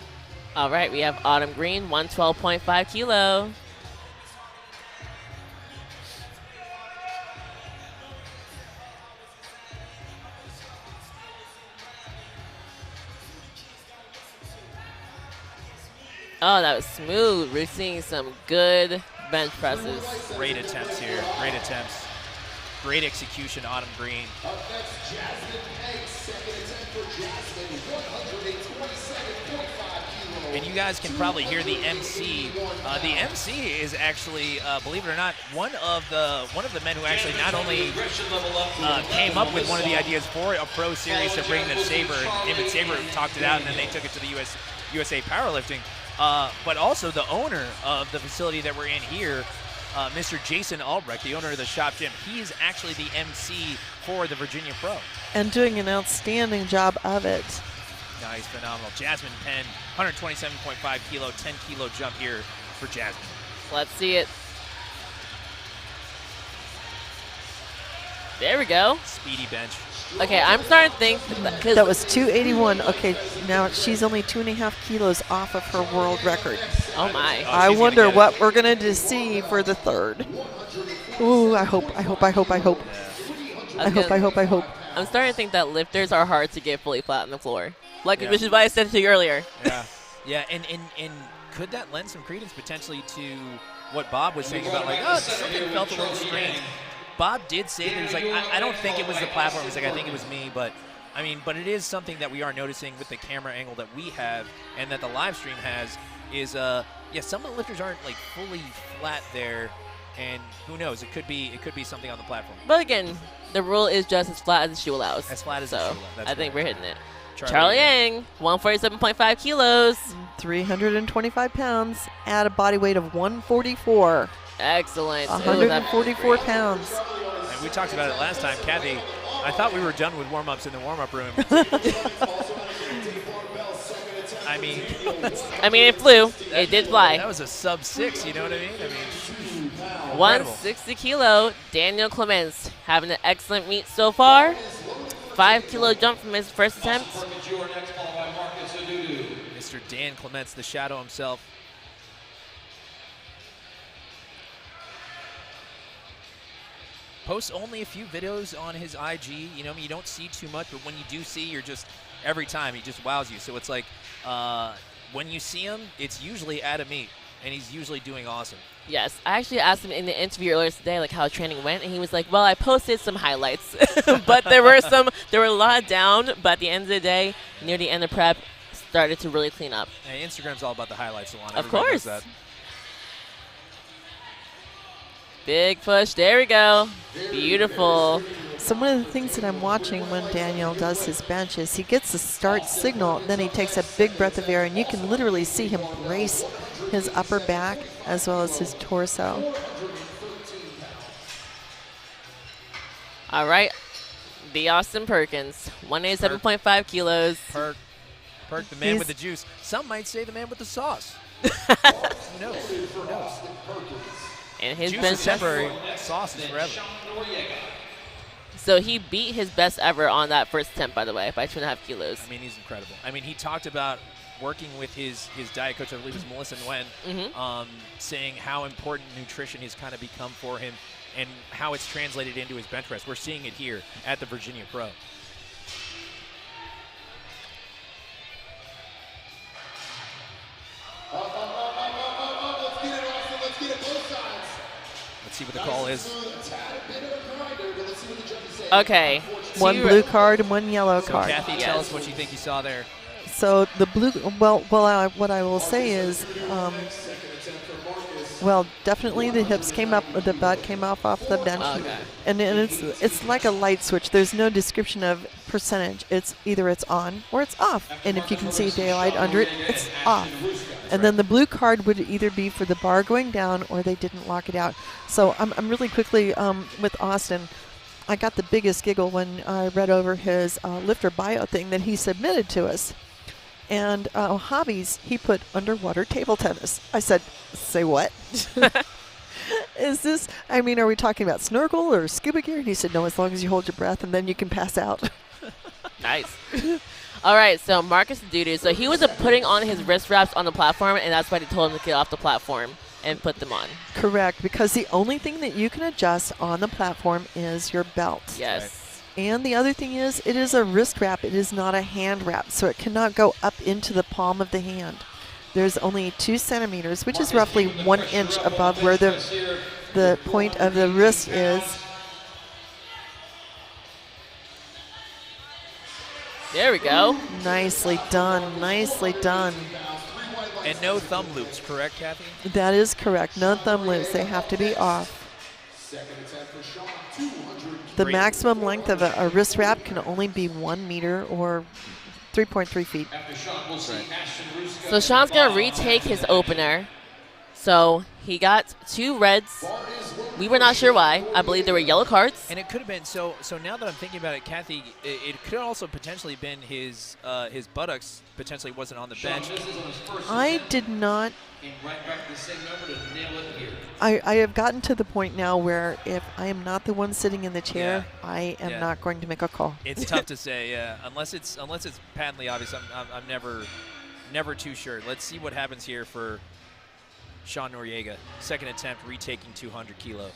All right, we have Autumn Green, 112.5 kilo. Oh, that was smooth. We're seeing some good bench presses. Great attempts here. Great attempts. Great execution, Autumn Green. And you guys can probably hear the MC. The MC is actually, believe it or not, one of the men who actually not only came up with one of the ideas for a pro series to bring the Saber. Him and Saber talked it out, and then they took it to the USA Powerlifting. But also the owner of the facility that we're in here, Mr. Jason Albrecht, the owner of the Shop Gym, he's actually the MC for the Virginia Pro. And doing an outstanding job of it. Nice, phenomenal. Jasmine Penn, 127.5 kilo, 10 kilo jump here for Jasmine. Let's see it. There we go. Speedy bench. Okay, I'm starting to think that was 281. Okay, now she's only 2.5 kilos off of her world record. Oh my! I wonder what we're gonna see for the third. Ooh, I hope. I'm starting to think that lifters are hard to get fully flat on the floor, which is why I said to you earlier. Yeah, and could that lend some credence potentially to what Bob was saying about something felt a little strange. Bob did say there's I don't think it was the platform. He's I think it was me, but it is something that we are noticing with the camera angle that we have and that the live stream has is some of the lifters aren't fully flat there, and who knows, it could be something on the platform. But again, the rule is just as flat as the shoe allows. As flat as the shoe allows. That's I think right. we're hitting it. Charlie Yang, 147.5 kilos. 325 pounds at a body weight of 144. Excellent. 144 pounds. And we talked about it last time, Kathy. I thought we were done with warm-ups in the warm-up room. I mean, it flew. It did fly. That was a sub-6, you know what I mean? 160 kilo, Daniel Clements, having an excellent meet so far. 5-kilo jump from his first attempt. Mr. Dan Clements, the shadow himself. Posts only a few videos on his IG. You know, you don't see too much, but when you do see, you're just, every time he just wows you. So it's like, when you see him, it's usually at a meet, and he's usually doing awesome. Yes, I actually asked him in the interview earlier today, like how training went, and he was like, "Well, I posted some highlights, but there were a lot down. But at the end of the day, near the end of prep, started to really clean up." Hey, Instagram's all about the highlights, Alana. Of Everybody course. knows that. Big push. There we go. Beautiful. So one of the things that I'm watching when Daniel does his bench is he gets the start signal, then he takes a big breath of air, and you can literally see him brace his upper back as well as his torso. All right. The Austin Perkins, 187.5 kilos. Perk, the man with the juice. Some might say the man with the sauce. Who knows? Who knows? And his Juice bench is temporary. Sauce is forever. So he beat his best ever on that first attempt, by the way, by 2.5 kilos. I mean, he's incredible. I mean, he talked about working with his diet coach, I believe it was Melissa Nguyen, saying how important nutrition has kind of become for him and how it's translated into his bench press. We're seeing it here at the Virginia Pro. Let's get it both sides. Let's see what the call is. Okay. One blue card and one yellow So card. Kathy, tell us what you think you saw there. So the blue, what I will say is, well, definitely the hips came up, the butt came off the bench, Okay. and it's like a light switch. There's no description of percentage. It's either it's on or it's off, and if you can see daylight under it, it's off. And then the blue card would either be for the bar going down or they didn't lock it out. So I'm really quickly with Austin. I got the biggest giggle when I read over his lifter bio thing that he submitted to us. And hobbies, he put underwater table tennis. I said, say what? Is this, I mean, are we talking about snorkel or scuba gear? And he said, no, as long as you hold your breath and then you can pass out. Nice. All right, so Marcus Dudu. So he was putting on his wrist wraps on the platform, and that's why they told him to get off the platform and put them on. Correct, because the only thing that you can adjust on the platform is your belt. Yes. Right. And the other thing is, it is a wrist wrap. It is not a hand wrap, so it cannot go up into the palm of the hand. There's only 2 centimeters, which is roughly 1 inch above where the point of the wrist is. There we go. Nicely done, nicely done. And no thumb loops, correct, Kathy? That is correct. No thumb loops. They have to be off. The maximum length of a wrist wrap can only be 1 meter or 3.3 feet. So Sean's going to retake his opener. So he got 2 reds. We were not sure why. I believe there were yellow cards. And it could have been, so now that I'm thinking about it, Kathy, it could also potentially been his buttocks potentially wasn't on the bench. I did not. I have gotten to the point now where if I am not the one sitting in the chair, I am not going to make a call. It's tough to say, yeah. Unless it's patently obvious, I'm never too sure. Let's see what happens here for Sean Noriega. Second attempt, retaking 200 kilo.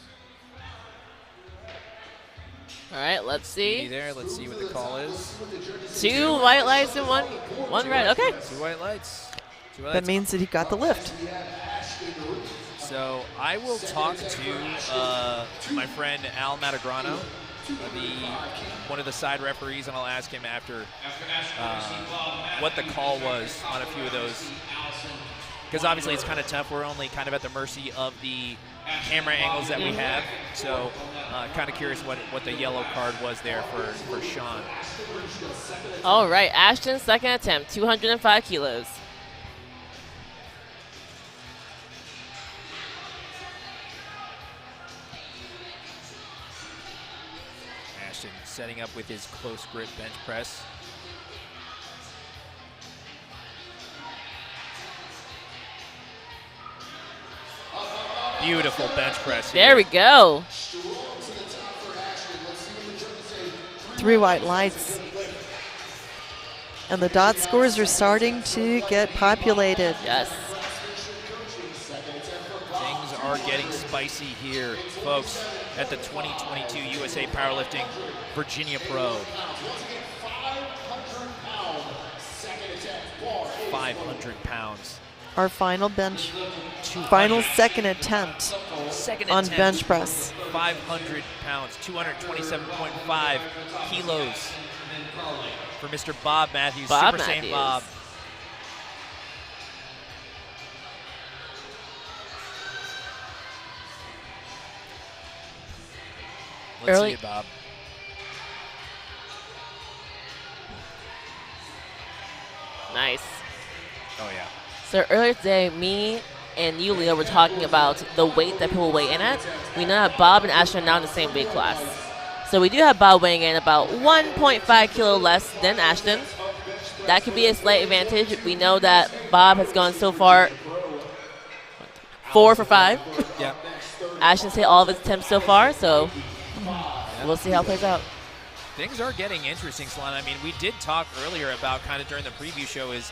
All right, let's see. There, let's see what the call is. 2 white lights and one red. Okay. 2 white lights. That means that he got the lift. So I will talk to my friend Al Matagrano, one of the side referees, and I'll ask him after what the call was on a few of those. Because obviously it's kind of tough. We're only kind of at the mercy of the camera angles that we have. So kind of curious what the yellow card was there for Sean. All right, Ashton's second attempt, 205 kilos. Ashton setting up with his close grip bench press. Beautiful bench press here. There we go. 3 white lights. And the dot scores are starting to get populated. Yes. Things are getting spicy here, folks, at the 2022 USA Powerlifting Virginia Pro. 500 pounds. Our final second attempt on bench press. 500 pounds, 227.5 kilos for Mr. Bobb Mathews, Bobb Super Saiyan Mathews. Bob. Let's see it, Bob. Nice. Oh, yeah. So earlier today, me and you, Leo, were talking about the weight that people weigh in at. We know that Bob and Ashton are now in the same weight class. So we do have Bob weighing in about 1.5 kilo less than Ashton. That could be a slight advantage. We know that Bob has gone so far 4 for 5. Yeah. Ashton's hit all of his attempts so far, so we'll see how it plays out. Things are getting interesting, Celine. I mean, we did talk earlier about kind of during the preview show is,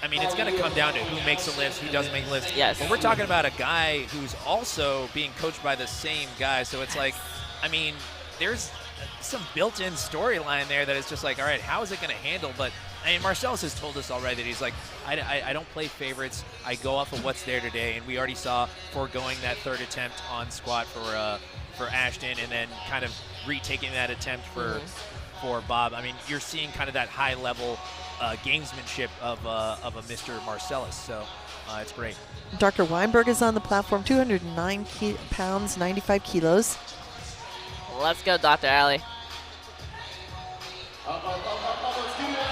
I mean, it's going to come down to who makes the lifts, who doesn't make the lifts. Yes. But we're talking about a guy who's also being coached by the same guy. So it's like, I mean, there's some built-in storyline there that is just like, all right, how is it going to handle? But, I mean, Marcellus has told us already that he's like, I don't play favorites. I go off of what's there today. And we already saw foregoing that third attempt on squat for Ashton and then kind of retaking that attempt for Bob. I mean, you're seeing kind of that high-level gamesmanship of a Mr. Marcellus, so it's great. Dr. Weinberg is on the platform, 209 pounds, 95 kilos. Let's go, Dr. Alley.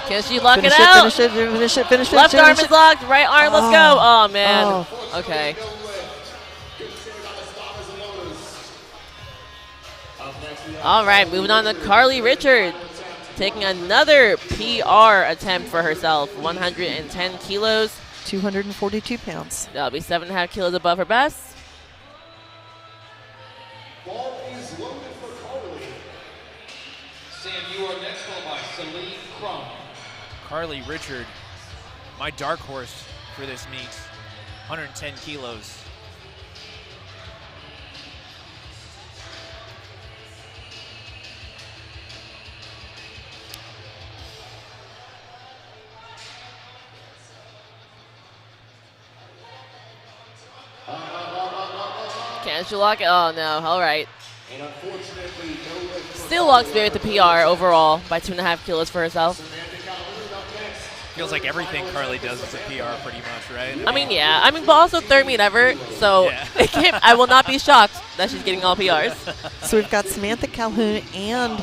Can she lock it out? Finish it. Left arm is locked, right arm, let's go. Oh, man. Oh. Okay. All right, moving on to Carly Richard, taking another PR attempt for herself, 110 kilos. 242 pounds. That'll be 7.5 kilos above her best. Ball is loaded for Carly. Sam, you are next, followed by Celine Crum. Carly Richard, my dark horse for this meet, 110 kilos. Can she lock it? Oh, no. All right. Still walks away with the PR overall by 2.5 kilos for herself. Feels like everything Carly does is a PR pretty much, right? I mean, yeah. I mean, but also third meet ever, so Yeah. I will not be shocked that she's getting all PRs. So we've got Samantha Calhoun and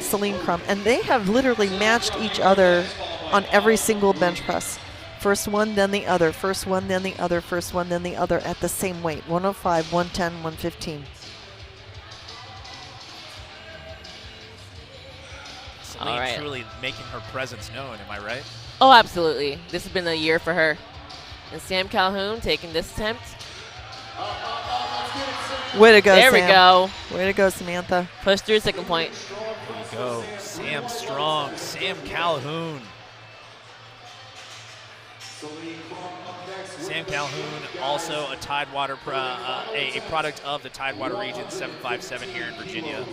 Celine Crum, and they have literally matched each other on every single bench press. First one, then the other. First one, then the other. First one, then the other at the same weight. 105, 110, 115. Celine truly making her presence known, am I right? Oh, absolutely. This has been a year for her. And Sam Calhoun taking this attempt. Way to go, There Sam. we go. Way to go, Samantha. Push through second point. There you go. Sam Strong, Sam Calhoun. Sam Calhoun, also a Tidewater, a product of the Tidewater region, 757 here in Virginia.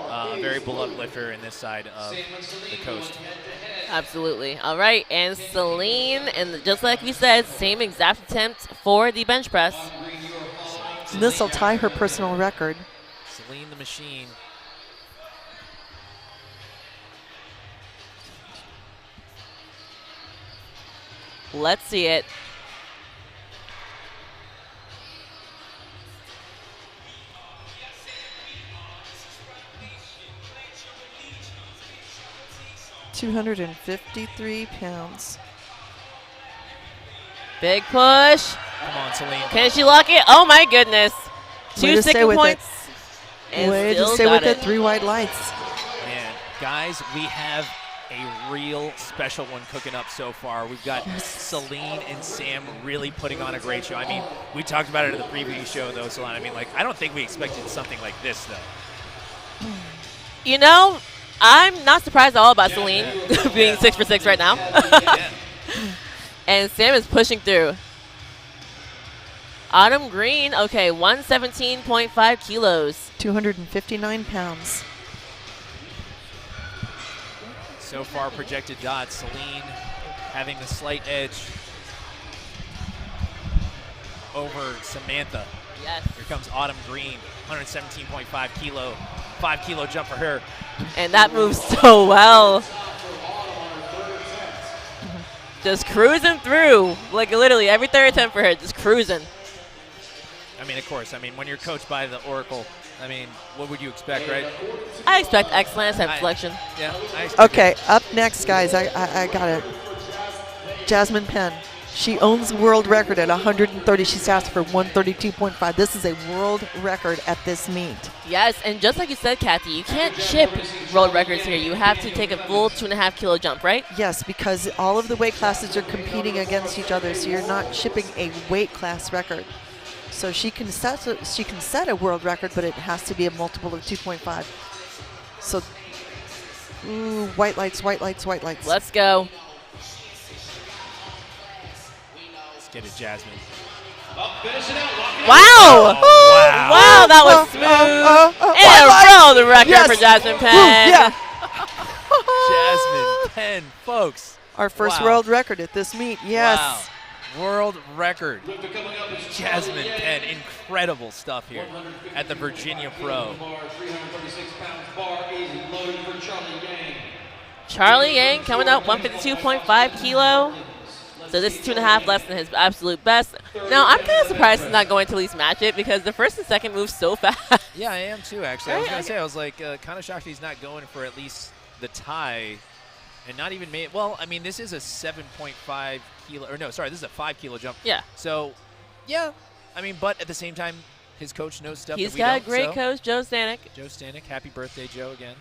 A very beloved lifter in this side of the coast. Absolutely. All right, and Celine, and just like we said, same exact attempt for the bench press. This will tie her personal record. Celine the Machine. Let's see it. $253 pounds. Big push. Come on, Celine. Can she lock it? Oh my goodness. Way Two to stay second with points. it. And Way to still stay got with it. it. 3 white lights. Man, guys, we have a real special one cooking up so far. We've got Celine and Sam really putting on a great show. I mean, we talked about it in the preview show, though, Celine. I mean, like, I don't think we expected something like this, though. You know, I'm not surprised at all about Celine being 6 for 6 right now. And Sam is pushing through. Autumn Green, okay, 117.5 kilos. 259 pounds. So far projected dots, Celine having the slight edge over Samantha. Yes. Here comes Autumn Green, 117.5 kilo, 5 kilo jump for her. And that moves so well. Just cruising through, like literally every third attempt for her, just cruising. I mean, of course, when you're coached by the Oracle, what would you expect, right? I expect excellence and selection. Yeah. Okay, up next, guys, I got it. Jasmine Penn. She owns the world record at 130. She's asked for 132.5. This is a world record at this meet. Yes, and just like you said, Kathy, you can't chip world records here. You have to take a full 2.5 kilo jump, right? Yes, because all of the weight classes are competing against each other, so you're not chipping a weight class record. So she can set a world record, but it has to be a multiple of 2.5. So, ooh, white lights, white lights, white lights. Let's go. Get it, Jasmine. Wow! Oh, wow, that was smooth. And a world record for Jasmine Penn. Yeah. Jasmine Penn, folks. Our first world record at this meet, yes. Wow. World record. Jasmine Penn, incredible stuff here at the Virginia Pro. Charlie Yang coming up 152.5 kilo. So this is 2.5 less than his absolute best. Now, I'm kind of surprised he's not going to at least match it because the first and second move so fast. Yeah, I am too, actually. I was going to say, I was like, kind of shocked he's not going for at least the tie and not even made. Well, this is a 7.5 kilo, or no, sorry, this is a 5 kilo jump. Yeah. So, yeah, but at the same time, his coach knows stuff He's that we don't. He's got a great coach, Joe Stanek. Joe Stanek, happy birthday, Joe, again.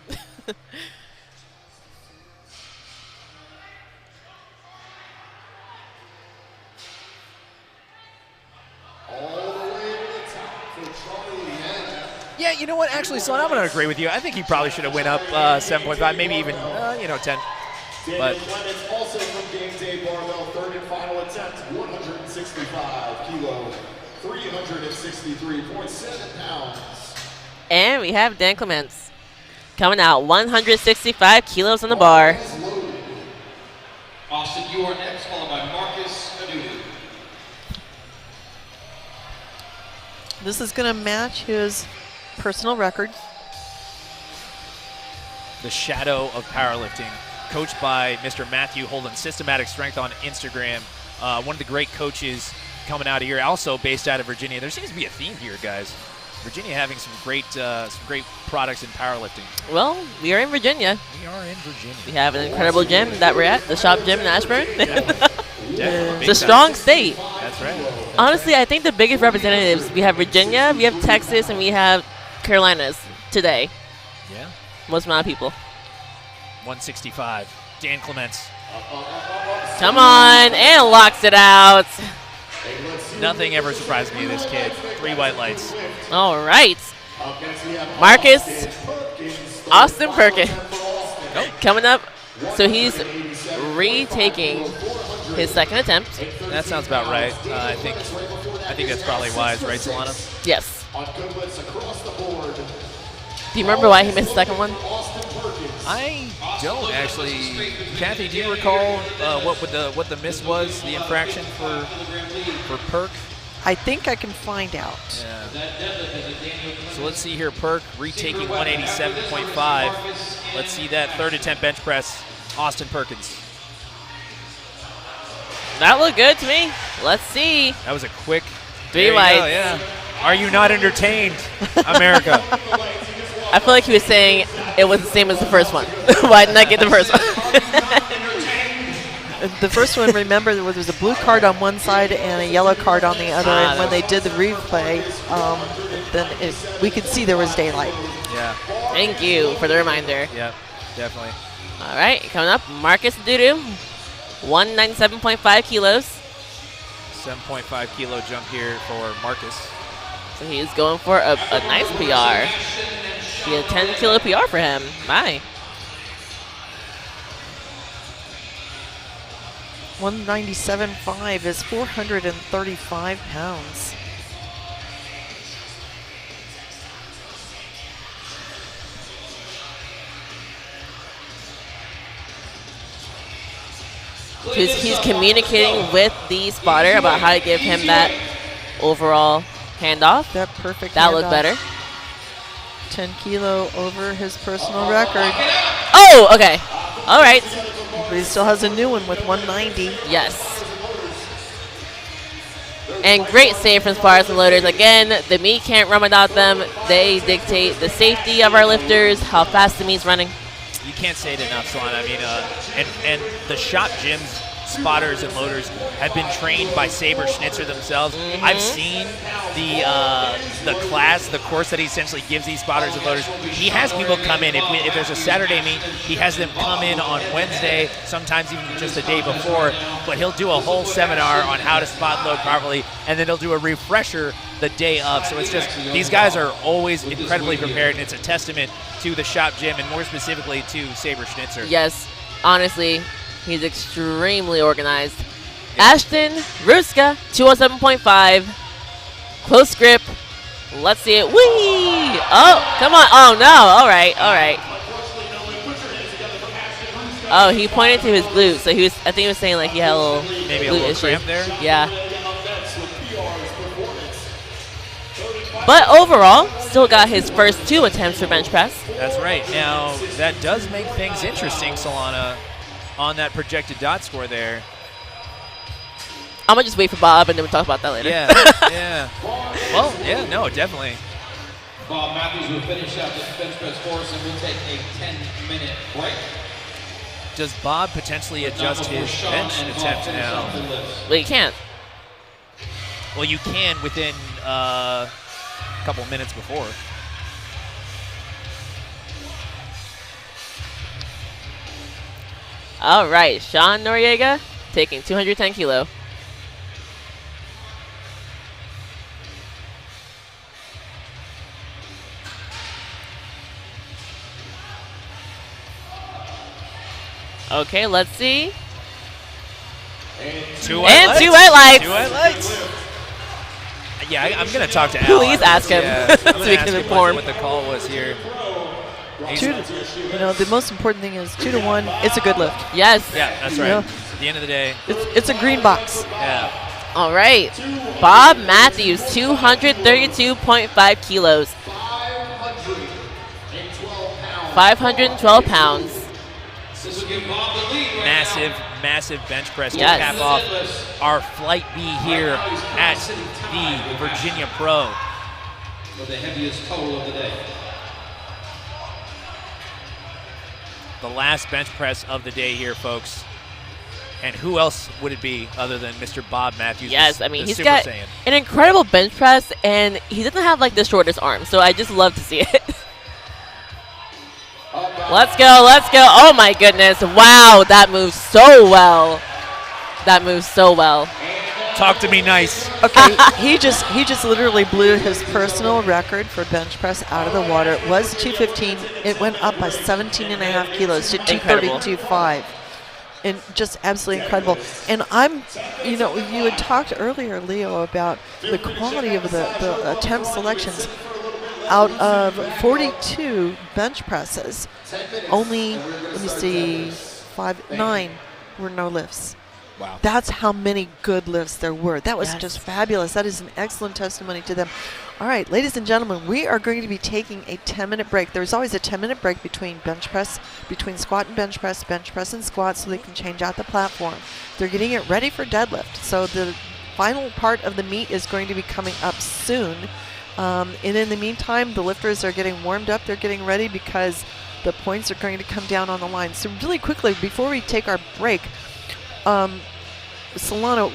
Yeah, you know what? Actually, son, I'm going to agree with you. I think he probably should have went up 7.5, maybe even 10. But Clemens also from game day barbell, third and final attempt, 165 kilo, 363.7 pounds. And we have Dan Clements coming out 165 kilos on the bar. Austin, you are next, followed by Marcus Adudu. This is going to match his personal record. The shadow of powerlifting, coached by Mr. Matthew Holden, Systematic Strength on Instagram. One of the great coaches coming out of here, also based out of Virginia. There seems to be a theme here, guys. Virginia having some great products in powerlifting. Well, we are in Virginia. We are in Virginia. We have an incredible gym that we're at, the Shop Gym Ashburn. Definitely. It's a strong state. That's right. Honestly, I think the biggest representatives, we have Virginia, we have Texas, and we have Carolinas today. Yeah. Most amount of people. 165. Dan Clements. Come on, and locks it out. Nothing ever surprised me, this kid. 3 white lights. All right. Marcus Austin Perkins coming up. So he's retaking his second attempt. That sounds about right. I think that's probably wise, right, Solana? Yes. Do you remember why he missed the second one? I don't actually. Kathy, do you recall what the miss was, the infraction for Perk? I think I can find out. Yeah. So let's see here. Perk retaking 187.5. Let's see that third attempt bench press. Austin Perkins. That looked good to me. Let's see. That was a quick 3 whites. Yeah. Are you not entertained, America? I feel like he was saying it was the same as the first one. Why didn't I get the first one? The first one, remember, there was a blue card on one side and a yellow card on the other. And when they did the replay, then we could see there was daylight. Yeah. Thank you for the reminder. Yeah, definitely. All right, coming up, Marcus Dudu, 197.5 kilos. 7.5 kilo jump here for Marcus. So he's going for a nice PR. Be a 10 kilo PR for him. Bye. 197.5 is 435 pounds. He's communicating with the spotter about how to give him that overall handoff. That perfect That handoff. looked better. 10 kilo over his personal record. Oh, okay. All right. But he still has a new one with 190. Yes. And great save from spotters and loaders. Again, the meet can't run without them. They dictate the safety of our lifters, how fast the meet's running. You can't say it enough, Solana. I mean, and the Shop Gym's spotters and loaders have been trained by Saber Schnitzer themselves. I've seen the class, the course that he essentially gives these spotters and loaders. He has people come in. If there's a Saturday meet, he has them come in on Wednesday, sometimes even just the day before. But he'll do a whole seminar on how to spot and load properly, and then he'll do a refresher the day of. So it's just, these guys are always incredibly prepared, and it's a testament to the Shop Gym and more specifically to Saber Schnitzer. Yes, honestly, he's extremely organized. Ashton Ruska, 207.5. Close grip. Let's see it. Whee! Oh, come on. Oh, no. All right. All right. Oh, he pointed to his glute. So I think he was saying like he had a little Maybe a glute little issue. cramp there? Yeah. But overall, still got his first 2 attempts for bench press. That's right. Now, that does make things interesting, Solana, on that projected dot score there. I'm going to just wait for Bob, and then we'll talk about that later. Yeah, yeah. Well, yeah, no, definitely. Bobb Mathews will finish out this bench press for us, and we'll take a 10-minute break. Does Bob potentially adjust his bench attempt now? Well, you can't. Well, you can within a couple minutes before. All right, Sean Noriega taking 210 kilo. Okay, let's see. Two white lights. Two white lights. Two white lights. Yeah, I'm going to talk to Al. Please ask him. Yeah, I'm So going we to ask can him inform. what the call was here. The most important thing is 2-1. It's a good lift. Yes. Yeah, that's right. You know, At the end of the day, it's a green box. yeah. All right. Bobb Mathews, 232.5 kilos. 512 pounds. This will give Bob the lead right Massive, massive bench press Yes. to cap off our Flight B here at the Virginia Pro. now for the heaviest total of the day. The last bench press of the day here, folks. And who else would it be other than Mr. Bobb Mathews? Yes, the I mean, he's Super got Saiyan. an incredible bench press, and he doesn't have like the shortest arm, so I just love to see it. Let's go, let's go. Oh my goodness. Wow, that moves so well. That moves so well. Talk to me nice. Okay, he just literally blew his personal record for bench press out of the water. It was 215. It went up by 17.5 kilos to 232.5. And just absolutely incredible. And you had talked earlier, Leo, about the quality of the attempt selections. Out of 42 bench presses, only, let me see, 9 were no lifts. Wow. That's how many good lifts there were. That was just fabulous. That is an excellent testimony to them. All right, ladies and gentlemen, we are going to be taking a 10-minute break. There's always a 10-minute break between between squat and bench press and squat, so they can change out the platform. They're getting it ready for deadlift. So the final part of the meet is going to be coming up soon. And in the meantime, the lifters are getting warmed up. They're getting ready because the points are going to come down on the line. So really quickly, before we take our break, Solana,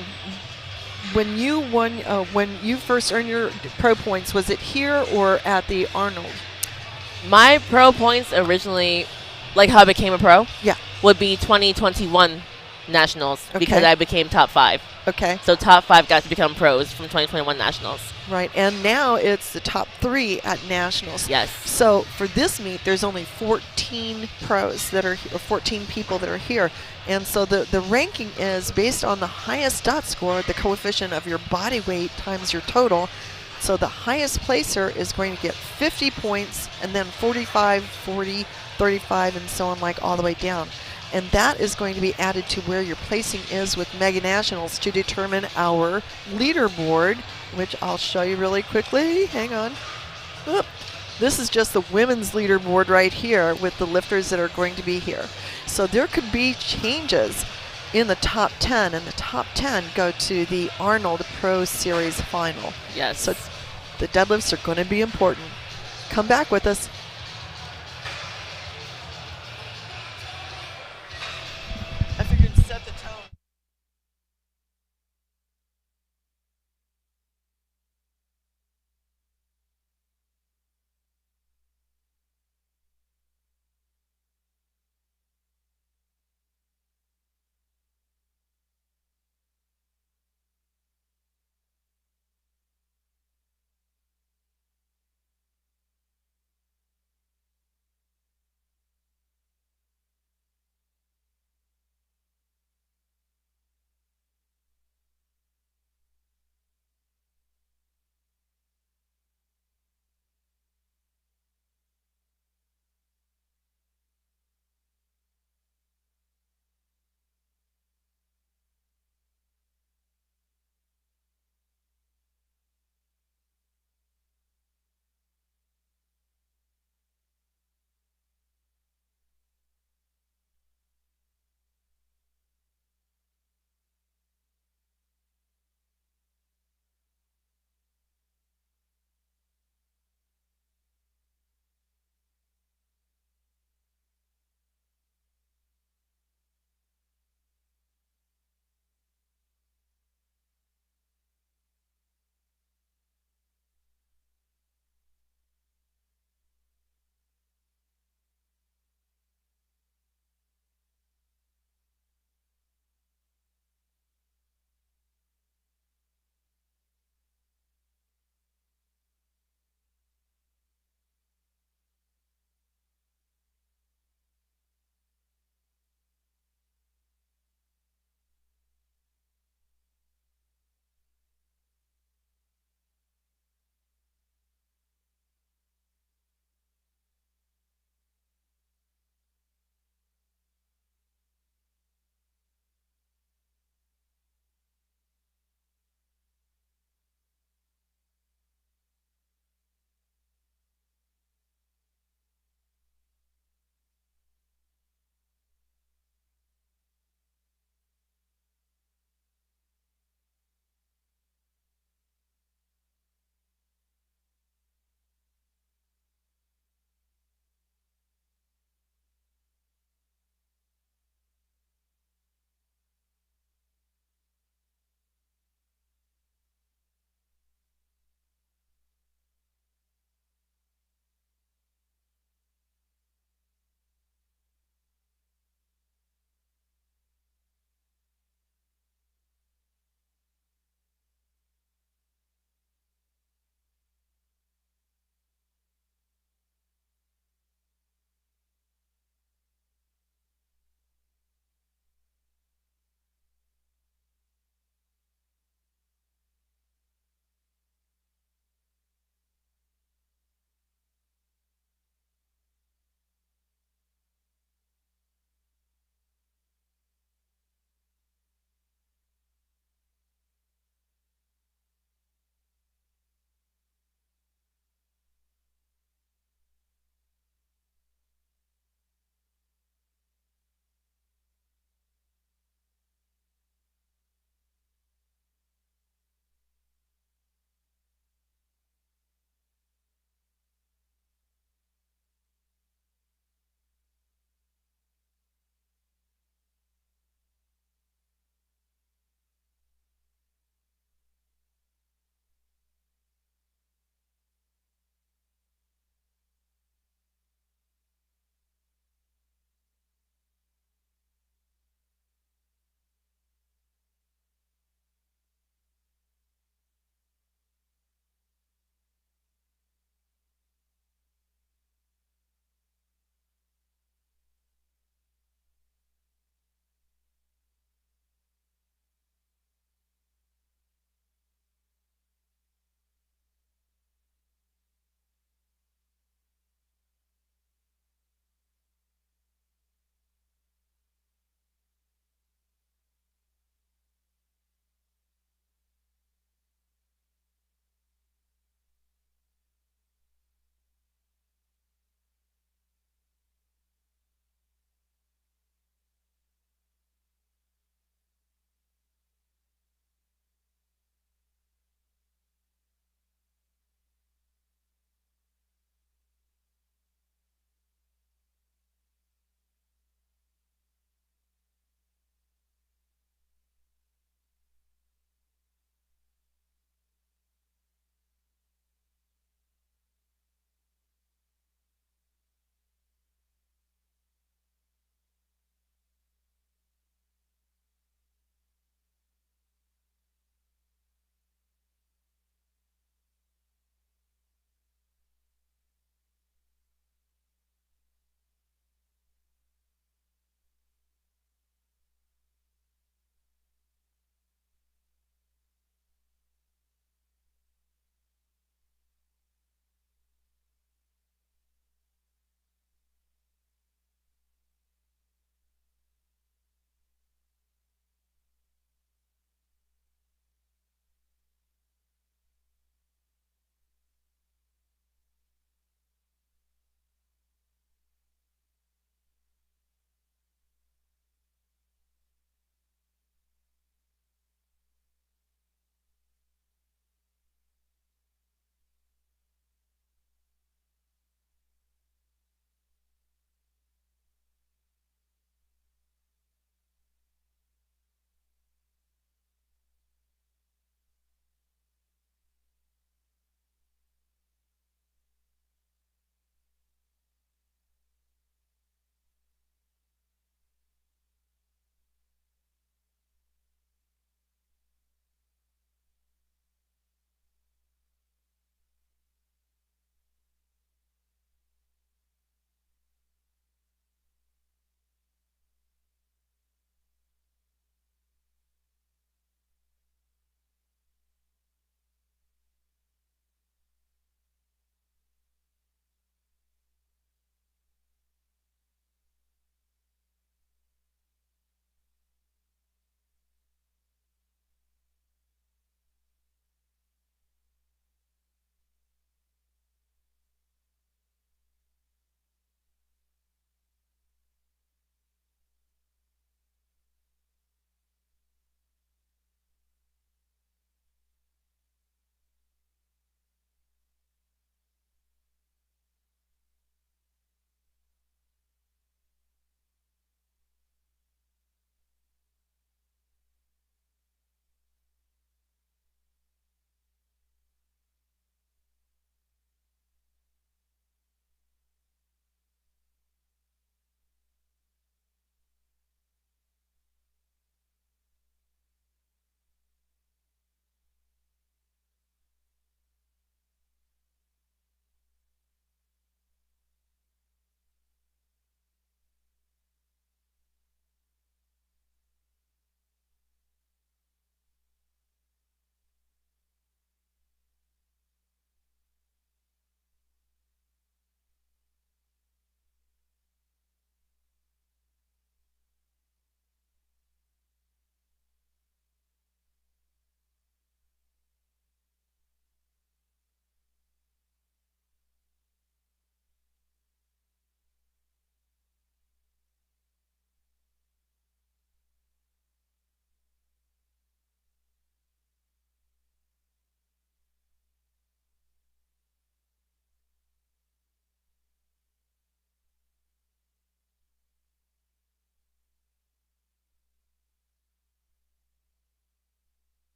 when you first earned your pro points, was it here or at the Arnold? My pro points originally, like how I became a pro, Yeah. would be 2021 nationals because Okay. I became top 5. Okay. So top 5 got to become pros from 2021 nationals. Right, and now it's the top 3 at nationals. Yes. So for this meet, there's only 14 pros that are, or 14 people that are here. And so the ranking is based on the highest dot score, the coefficient of your body weight times your total. So the highest placer is going to get 50 points, and then 45, 40, 35, and so on, like all the way down. And that is going to be added to where your placing is with Mega Nationals to determine our leaderboard, which I'll show you really quickly. Hang on. Oop. This is just the women's leaderboard right here with the lifters that are going to be here. So there could be changes in the top 10, and the top 10 go to the Arnold Pro Series final. Yes. So the deadlifts are going to be important. Come back with us. I figured set the tone.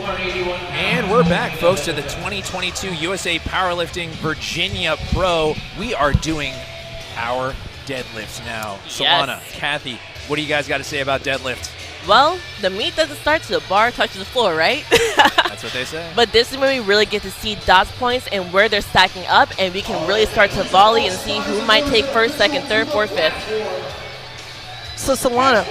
And we're back, folks, to the 2022 USA Powerlifting Virginia Pro. We are doing our deadlifts now. Solana, Kathy, what do you guys got to say about deadlift? Well, the meat doesn't start till the bar touches the floor, right? That's what they say. But this is when we really get to see dots points and where they're stacking up, and we can really start to volley and see who might take first, second, third, fourth, fifth. So, Solana,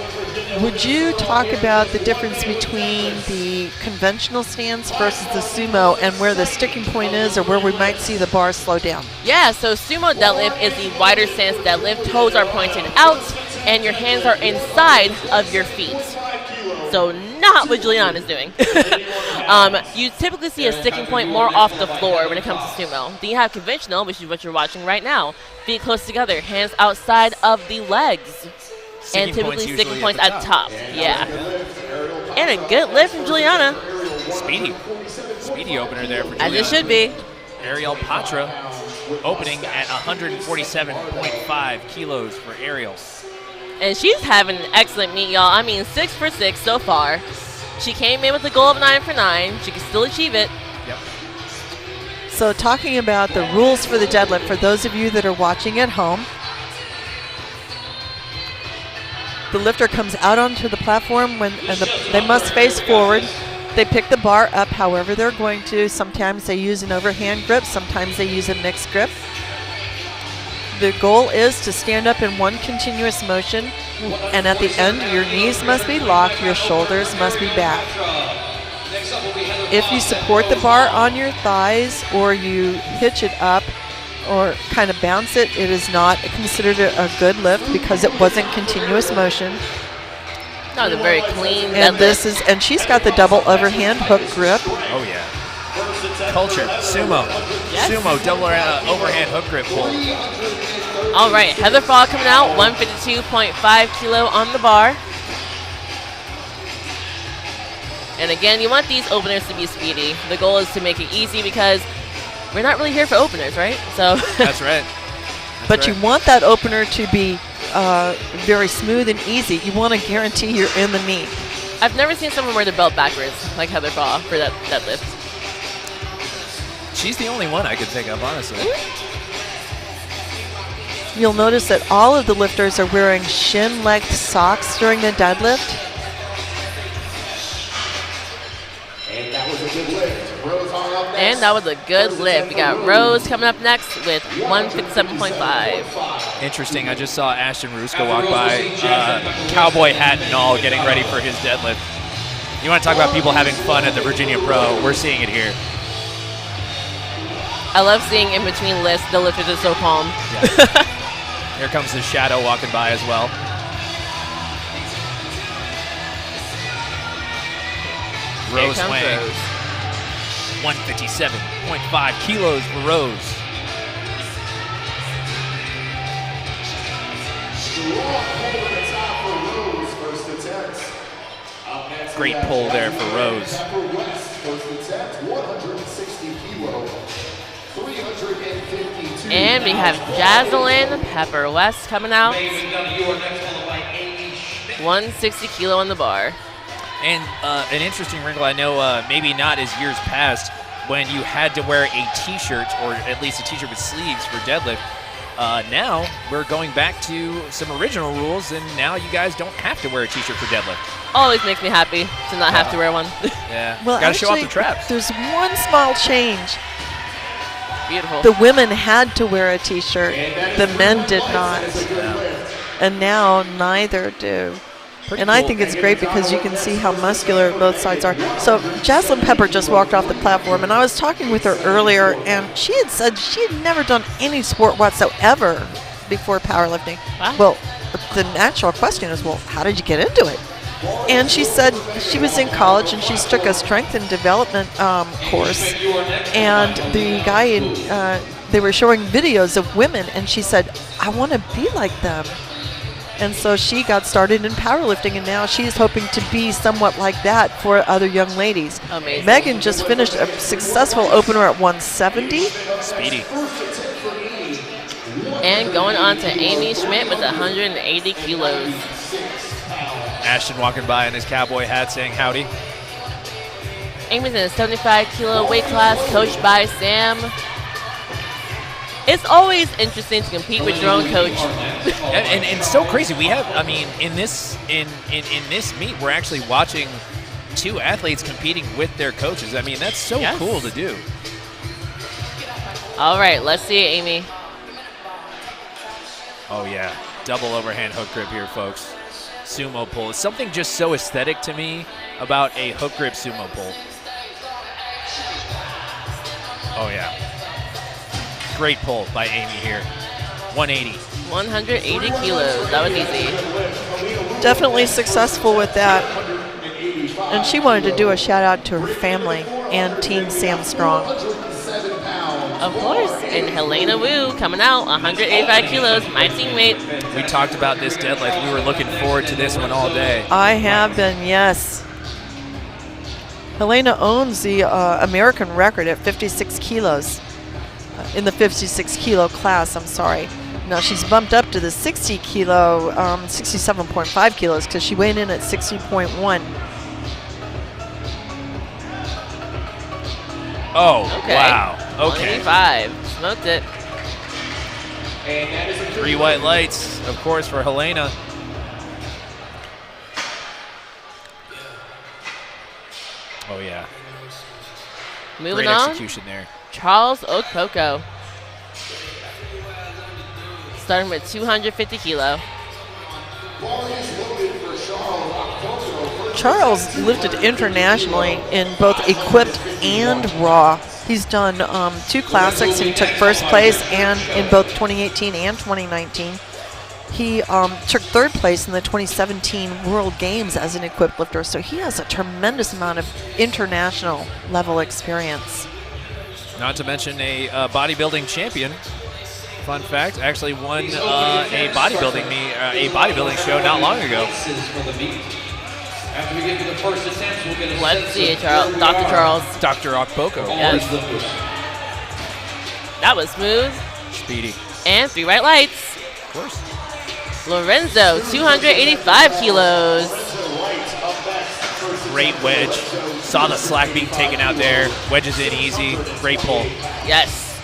would you talk about the difference between the conventional stance versus the sumo and where the sticking point is or where we might see the bar slow down? Yeah, so sumo deadlift is the wider stance deadlift. Toes are pointed out, and your hands are inside of your feet. So not what Juliana's doing. You typically see a sticking point more off the floor when it comes to sumo. Then you have conventional, which is what you're watching right now. Feet close together, hands outside of the legs. And typically sticking points at the top. Yeah. And a good lift from Juliana. Speedy opener there for Juliana. As it should be. Ariel Patra opening at 147.5 kilos for Ariel. And she's having an excellent meet, y'all. I mean, 6 for 6 so far. She came in with a goal of 9 for 9. She can still achieve it. Yep. So talking about the rules for the deadlift, for those of you that are watching at home, the lifter comes out onto the platform they must face forward. They pick the bar up however they're going to. Sometimes they use an overhand grip. Sometimes they use a mixed grip. The goal is to stand up in one continuous motion, and at the end, your knees must be locked, your shoulders must be back. If you support the bar on your thighs or you hitch it up or kind of bounce it, it is not considered a good lift because it wasn't continuous motion. That was a very clean deadlift. And she's got the double overhand hook grip. Oh yeah. Culture, sumo. Yes. Sumo, double overhand hook grip pull. All right, Heather Fall coming out, 152.5 kilo on the bar. And again, you want these openers to be speedy. The goal is to make it easy because we're not really here for openers, right? So That's right. But you want that opener to be very smooth and easy. You want to guarantee you're in the meet. I've never seen someone wear the belt backwards like Heather Fall for that lift. She's the only one I could think of, honestly. You'll notice that all of the lifters are wearing shin-length socks during the deadlift. And that was a good lift. Rose on up next. And that was a good lift. We got Rose coming up next with 157.5. Interesting. I just saw Ashton Ruska walk by, cowboy hat and all, getting ready for his deadlift. You want to talk about people having fun at the Virginia Pro? We're seeing it here. I love seeing in between lifts, the lifters are so calm. Yeah. Here comes the shadow walking by as well. Rose weighing 157.5 kilos for Rose. Great pull there for Rose. And we have Jaslyn Pepper West coming out. 160 kilo on the bar. And an interesting wrinkle, I know maybe not as years past, when you had to wear a t-shirt, or at least a t-shirt with sleeves for deadlift. Now we're going back to some original rules, and now you guys don't have to wear a t-shirt for deadlift. Always makes me happy to not have to wear one. Yeah, well, gotta show off the traps. There's one small change. Beautiful. The women had to wear a t-shirt, the men did not. And now neither do. And I think it's great because you can see how muscular both sides are. So Jaslyn Pepper just walked off the platform, and I was talking with her earlier, and she had said she had never done any sport whatsoever before powerlifting. Wow. Well, the natural question is, well, how did you get into it? And she said she was in college and she took a strength and development course, and the guy they were showing videos of women, and she said, I want to be like them. And so she got started in powerlifting, and now she's hoping to be somewhat like that for other young ladies. Amazing. Megan just finished a successful opener at 170. Speedy. And going on to Amy Schmidt with 180 kilos. Ashton walking by in his cowboy hat saying howdy. Amy's in a 75 kilo weight class, coached by Sam. It's always interesting to compete with your own coach. and so crazy. We have, I mean, in this meet, we're actually watching 2 athletes competing with their coaches. I mean, that's so cool to do. All right, let's see it, Amy. Oh, yeah. Double overhand hook grip here, folks. Sumo pull. It's something just so aesthetic to me about a hook grip sumo pull. Oh, yeah. Great pull by Amy here. 180. 180 kilos. That was easy. Definitely successful with that. And she wanted to do a shout out to her family and Team Sam Strong. Of course. And Helena Wu coming out, 185 kilos, my teammate. We talked about this deadlift. We were looking forward to this one all day. I have been, yes. Helena owns the American record at 56 kilos. In the 56 kilo class, I'm sorry. Now she's bumped up to the 60 kilo, 67.5 kilos because she weighed in at 60.1. Oh, okay. Wow. Okay. 185. Smoked it. 3 white lights, of course, for Helena. Oh, yeah. Moving Great on. execution there. Charles Okpoko. Starting with 250 kilo. Charles lifted internationally in both equipped and raw. He's done 2 classics and took first place and in both 2018 and 2019. He took 3rd place in the 2017 World Games as an equipped lifter, so he has a tremendous amount of international level experience. Not to mention a bodybuilding champion. Fun fact, actually won a bodybuilding show not long ago. After we get to the first attempt, we'll get a Let's see it, Dr. Charles. Dr. Okpoko. Yes. That was smooth. Speedy. And 3 white lights. Of course. Lorenzo, 285 kilos. Great wedge. Saw the slack being taken out there. Wedges in easy. Great pull. Yes.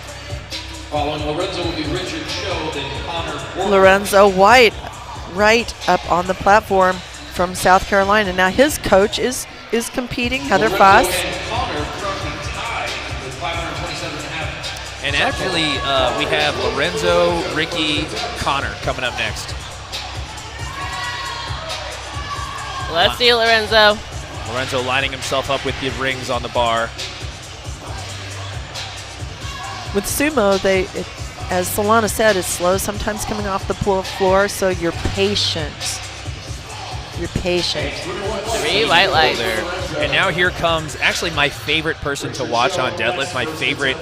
Following Lorenzo will be Richard Cho, then Connor Borger. Lorenzo White right up on the platform from South Carolina. Now his coach is competing, Heather Foss. And Connor currently tied with 527.5. And actually, we have Lorenzo, Ricky, Connor coming up next. Let's see Lorenzo. Lorenzo lining himself up with the rings on the bar. With sumo, as Solana said, it's slow sometimes coming off the floor, so you're patient. You're patient. 3 white lights. There. And now here comes actually my favorite person to watch on deadlift, my favorite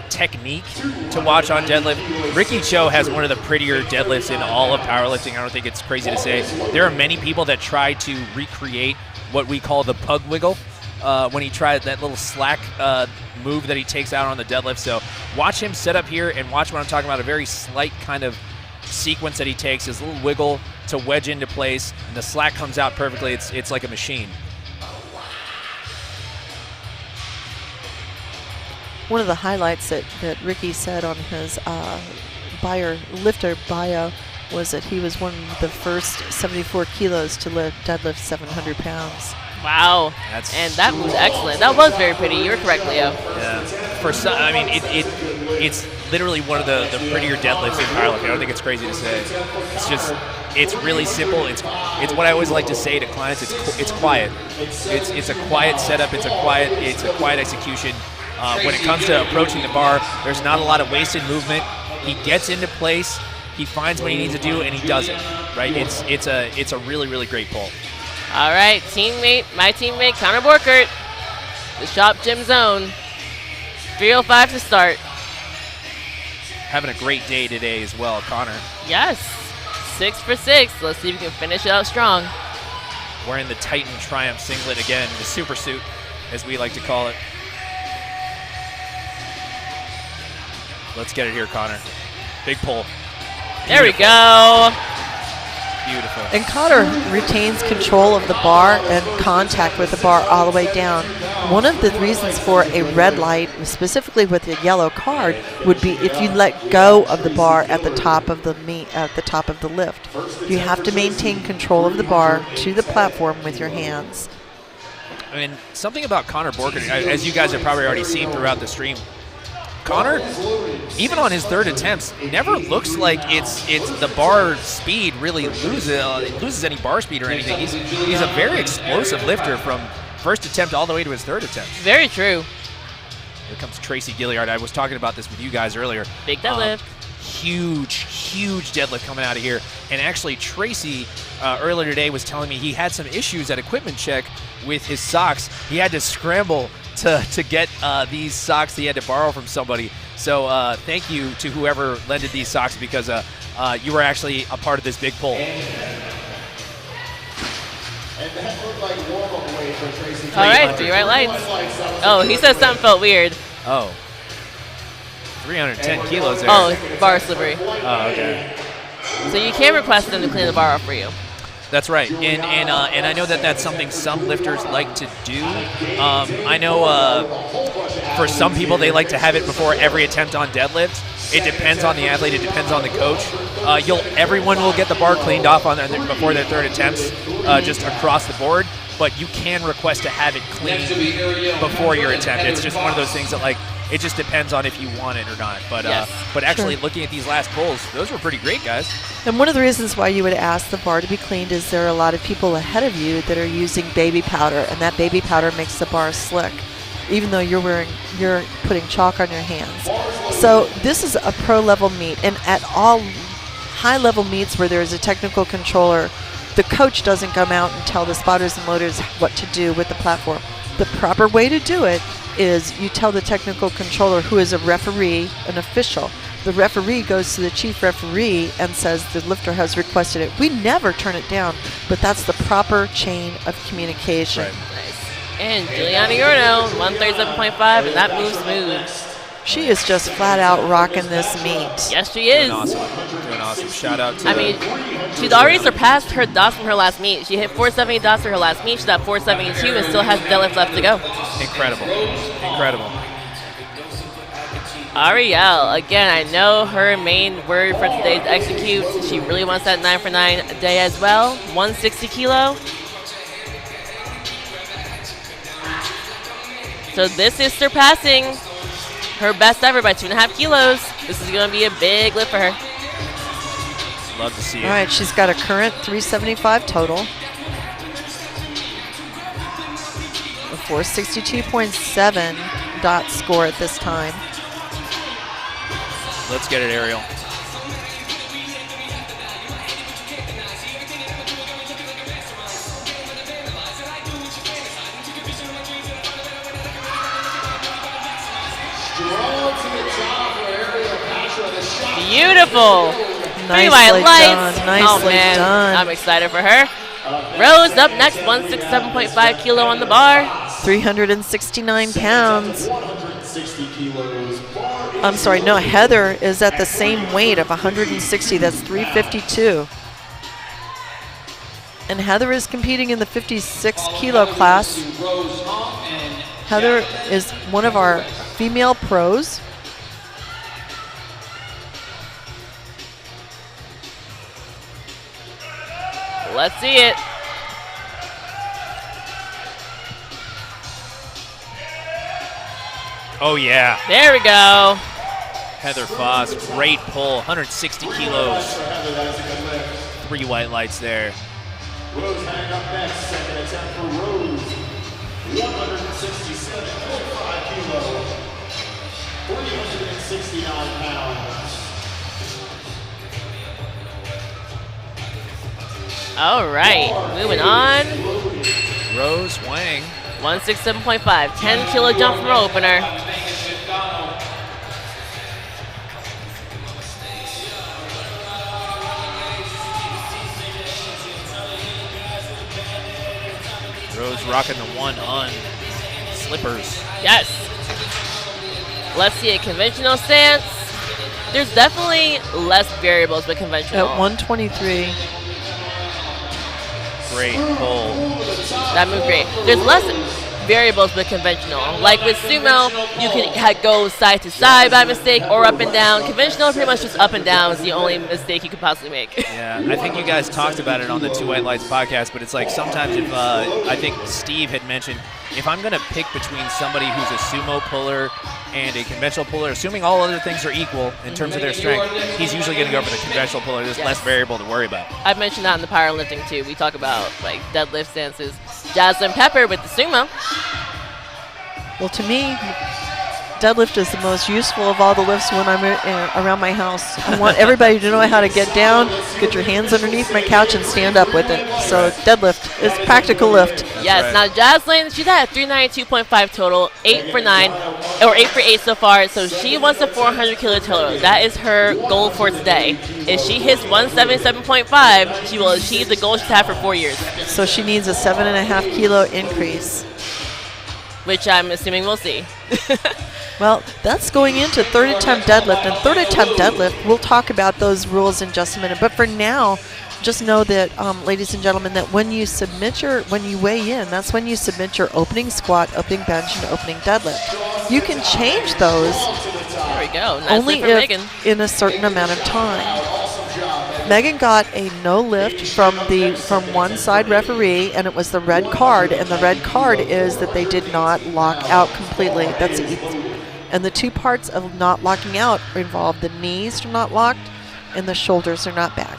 technique to watch on deadlift. Ricky Cho has one of the prettier deadlifts in all of powerlifting. I don't think it's crazy to say. There are many people that try to recreate what we call the pug wiggle when he tried that little slack move that he takes out on the deadlift. So watch him set up here and watch what I'm talking about, a very slight kind of sequence that he takes, his little wiggle to wedge into place, and the slack comes out perfectly. It's like a machine. One of the highlights that Ricky said on his lifter bio was that he was one of the first 74 kilos to deadlift 700 pounds. Wow. And that was excellent. That was very pretty. You're correct, Leo. Yeah. For some, I mean, it's literally one of the prettier deadlifts in powerlifting. I don't think it's crazy to say. It's really simple. It's what I always like to say to clients. It's quiet. It's a quiet setup. It's a quiet execution. When it comes to approaching the bar, there's not a lot of wasted movement. He gets into place. He finds what he needs to do, and he does it. Right? It's a really, really great pull. All right, my teammate, Connor Borkert, the Shop Gym Zone. 3:05 to start. Having a great day today as well, Connor. Yes, 6 for 6. Let's see if we can finish it out strong. Wearing the Titan Triumph singlet again, the super suit, as we like to call it. Let's get it here, Connor. Big pull. There we go. Beautiful. And Connor retains control of the bar and contact with the bar all the way down. One of the reasons for a red light, specifically with a yellow card, would be if you let go of the bar at the top of the lift. You have to maintain control of the bar to the platform with your hands. I mean, something about Connor Borkin, as you guys have probably already seen throughout the stream, Connor, even on his third attempts, never looks like it's the bar speed really loses any bar speed or anything. He's a very explosive lifter from first attempt all the way to his third attempt. Very true. Here comes Tracy Gilliard. I was talking about this with you guys earlier. Big deadlift. Huge deadlift coming out of here. And actually, Tracy earlier today was telling me he had some issues at equipment check with his socks. He had to scramble to get these socks he had to borrow from somebody. So thank you to whoever lended these socks, because you were actually a part of this big pull. And that looked like warm-up weight for Tracy. All right, 3 right lights. Oh, he said something felt weird. Oh. 310 kilos there. Oh, bar slippery. Oh, okay. So you can request them to clean the bar off for you. That's right, and I know that that's something some lifters like to do. I know for some people they like to have it before every attempt on deadlift. It depends on the athlete. It depends on the coach. Everyone will get the bar cleaned off before their third attempts, just across the board. But you can request to have it cleaned before your attempt. It's just one of those things that it just depends on if you want it or not. But but actually, looking at these last pulls, those were pretty great, guys. And one of the reasons why you would ask the bar to be cleaned is there are a lot of people ahead of you that are using baby powder, and that baby powder makes the bar slick, even though you're putting chalk on your hands. So this is a pro level meet, and at all high level meets where there is a technical controller, the coach doesn't come out and tell the spotters and loaders what to do with the platform. The proper way to do it is you tell the technical controller, who is a referee, an official. The referee goes to the chief referee and says the lifter has requested it. We never turn it down, but that's the proper chain of communication. Right. Nice. And Giuliana Yorno, 137.5, and that moves smooth. She is just flat out rocking this meet. Yes, she is. Doing awesome. Shout out to she's already surpassed her dots from her last meet. She hit 470 dots for her last meet. She's at 472 and still has deadlift left to go. Incredible. Ariel, again, I know her main word for today is execute. She really wants that 9 for 9 day as well. 160 kilo. So this is surpassing her best ever by 2.5 kilos. This is going to be a big lift for her. Love to see it. All right, she's got a current 375 total. A 462.7 dot score at this time. Let's get it, Ariel. Beautiful. Nicely lights. done. Nicely done. I'm excited for her. Rose up next, 167.5 kilo on the bar. 369 pounds. I'm sorry, no, Heather is at the same weight of 160. That's 352. And Heather is competing in the 56 kilo class. Heather is one of our female pros. Let's see it. Oh, yeah. There we go. Heather Foss, great pull, 160 kilos. 3 white lights there. Rose hang up next, second attempt for Rose. 167.5 kilo. 369 pounds. All right, moving on. Rose Wang. 167.5, 10 kilo jump from her opener. Rose rocking the 1 on slippers. Yes. Let's see a conventional stance. There's definitely less variables with conventional. At 123. Great pull. That moved great. There's less variables with conventional. Like with sumo, you can go side to side by mistake or up and down. Conventional, pretty much just up and down is the only mistake you could possibly make. Yeah, I think you guys talked about it on the Two White Lights podcast, but it's like sometimes if, I think Steve had mentioned, if I'm going to pick between somebody who's a sumo puller and a conventional puller, assuming all other things are equal in terms of their strength, he's usually going to go for the conventional puller. There's less variable to worry about. I've mentioned that in the powerlifting too. We talk about like deadlift stances. Jocelyn Pepper with the sumo. Well, to me, deadlift is the most useful of all the lifts when I'm around my house. I want everybody to know how to get down, get your hands underneath my couch, and stand up with it. So deadlift is practical lift. Yes. Right. Now Jocelyn, she's at a 392.5 total, 8 for 9, or 8 for 8 so far. So she wants a 400 kilo total. That is her goal for today. If she hits 177.5, she will achieve the goal she's had for 4 years. So she needs a 7.5 kilo increase, which I'm assuming we'll see. Well, that's going into third attempt deadlift. And third attempt deadlift, we'll talk about those rules in just a minute. But for now, just know that, ladies and gentlemen, that when you weigh in, that's when you submit your opening squat, opening bench, and opening deadlift. You can change those. There we go. Nice only for Megan. In a certain amount of time. Megan got a no lift from one side referee, and it was the red card. And the red card is that they did not lock out completely. That's it. And the two parts of not locking out involve the knees are not locked and the shoulders are not back.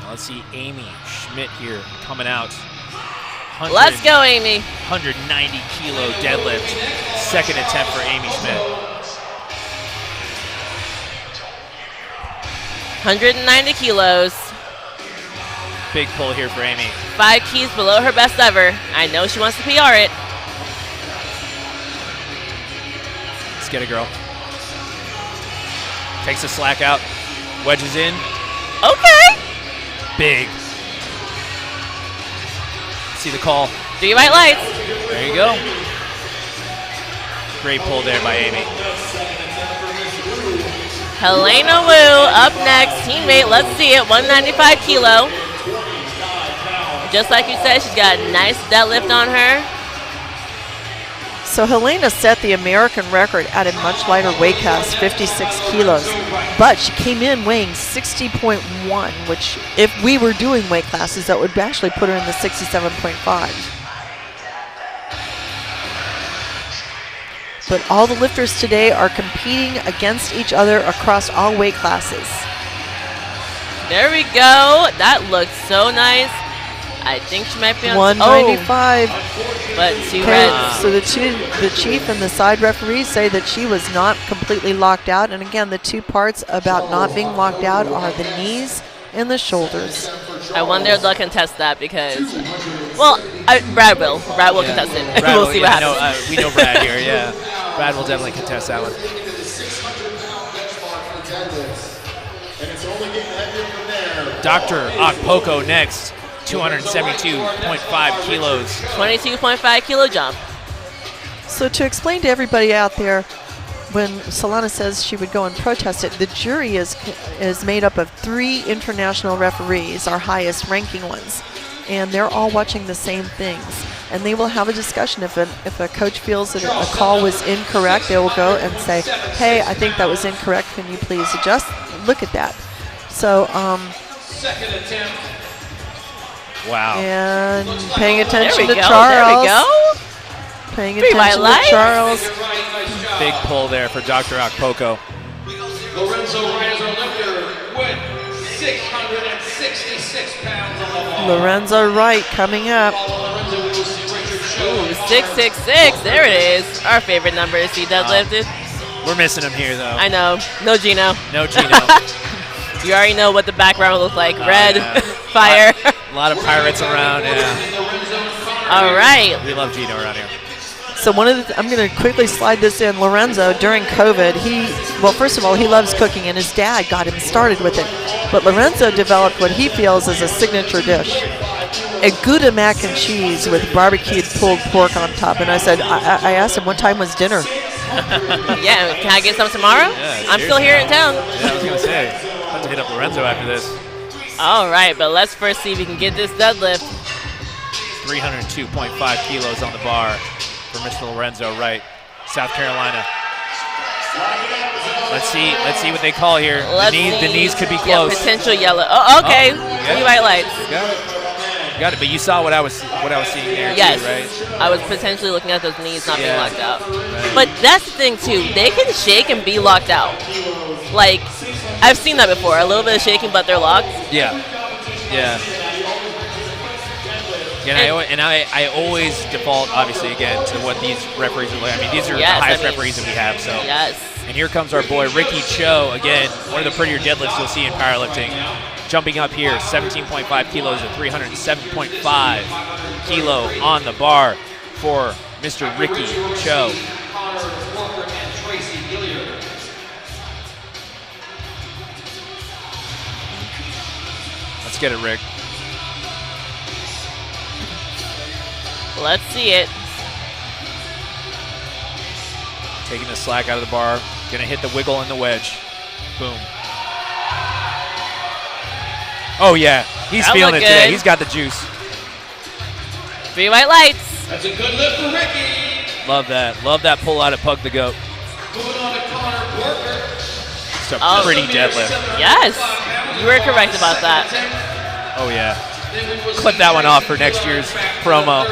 Let's see Amy Schmidt here coming out. Let's go, Amy. 190 kilo deadlift. Second attempt for Amy Schmidt. 190 kilos. Big pull here for Amy. 5 keys below her best ever. I know she wants to PR it. Let's get it, girl. Takes the slack out. Wedges in. Okay. Big. See the call. 3 white lights. There you go. Great pull there by Amy. Helena Wu up next. Teammate, let's see it. 195 kilo. Just like you said, she's got a nice deadlift on her. So Helena set the American record at a much lighter weight class, 56 kilos. But she came in weighing 60.1, which if we were doing weight classes, that would actually put her in the 67.5. But all the lifters today are competing against each other across all weight classes. There we go. That looks so nice. I think she might be on 195. But two reds. So the chief and the side referees say that she was not completely locked out. And again, the two parts about not being locked out are the knees and the shoulders. I wonder if they'll contest that because, well, Brad will. Brad will contest it. Brad we'll see what happens. We know Brad here, yeah. Brad will definitely contest that one. Dr. Akpoko next. 272.5 kilos. 22.5 kilo jump. So to explain to everybody out there, when Solana says she would go and protest it, the jury is made up of 3 international referees, our highest ranking ones. And they're all watching the same things. And they will have a discussion. If a coach feels that a call was incorrect, they will go and say, hey, I think that was incorrect. Can you please adjust? Look at that. So, second attempt. Wow. And paying attention to Charles. There we go. Paying attention to Charles. Big pull there for Dr. Akpoko. Lorenzo Wright is our lifter with 666 pounds on the ball. Lorenzo Wright coming up. Ooh, 666. There it is. Our favorite number to see deadlifted. We're missing him here, though. I know. No Gino. No Gino. You already know what the background will look like. Red, fire. A lot of pirates around, yeah. All right. We love Gino around here. So I'm going to quickly slide this in. Lorenzo, during COVID, first of all, he loves cooking, and his dad got him started with it. But Lorenzo developed what he feels is a signature dish, a Gouda mac and cheese with barbecued pulled pork on top. And I said, I asked him, what time was dinner? Yeah, can I get some tomorrow? Yeah, I'm still here in town. Yeah, I was going to say, I'll have to hit up Lorenzo after this. All right, but let's first see if we can get this deadlift. 302.5 kilos on the bar for Mr. Lorenzo Wright, South Carolina. Let's see what they call here. The knees could be close. Yeah, potential yellow. Oh, okay. 3 white lights. Got it. But you saw what I was seeing there yes. too, right? I was potentially looking at those knees not being locked out. Right. But that's the thing too. They can shake and be locked out. Like, I've seen that before. A little bit of shaking, but they're locked. Yeah. And I always default, obviously, again, to what these referees are like. I mean, these are the highest referees that we have. So. Yes. And here comes our boy Ricky Cho. Again, one of the prettier deadlifts you'll see in powerlifting. Jumping up here, 17.5 kilos at 307.5 kilo on the bar for Mr. Ricky Cho. Let's get it, Rick. Let's see it. Taking the slack out of the bar. Gonna hit the wiggle and the wedge. Boom. Oh yeah, he's feeling it today. He's got the juice. 3 white lights. That's a good lift for Ricky. Love that. Love that pull out of Pug the Goat. Moving on to Connor Borker. It's a pretty deadlift. Yes, you were correct about that. Oh yeah. Clip that one off for next year's promo.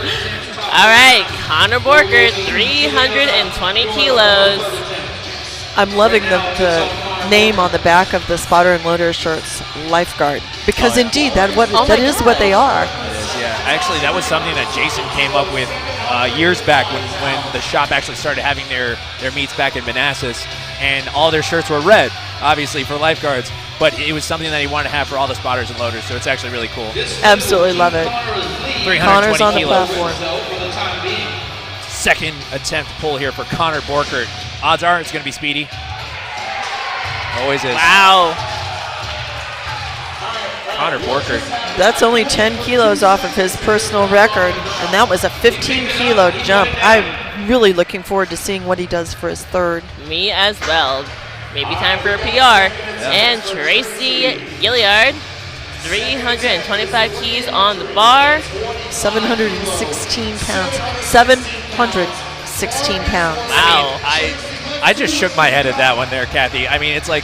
All right, Connor Borker, 320 kilos. I'm loving the name on the back of the spotter and loader shirts, lifeguard, because indeed that is what they are. It is, yeah. Actually, that was something that Jason came up with years back when the shop actually started having their meets back in Manassas, and all their shirts were red, obviously for lifeguards, but it was something that he wanted to have for all the spotters and loaders, so it's actually really cool. Absolutely love it. 320 Connor's on kilos. the platform. Second attempt pull here for Connor Borkert. Odds are it's going to be speedy. Always is. Wow. Connor Borkert. That's only 10 kilos off of his personal record, and that was a 15-kilo jump. I'm really looking forward to seeing what he does for his third. Me as well. Maybe time for a PR. And Tracy Gilliard, 325 keys on the bar. 716 pounds. 716 pounds. Wow. I just shook my head at that one there, Kathy. I mean, it's like,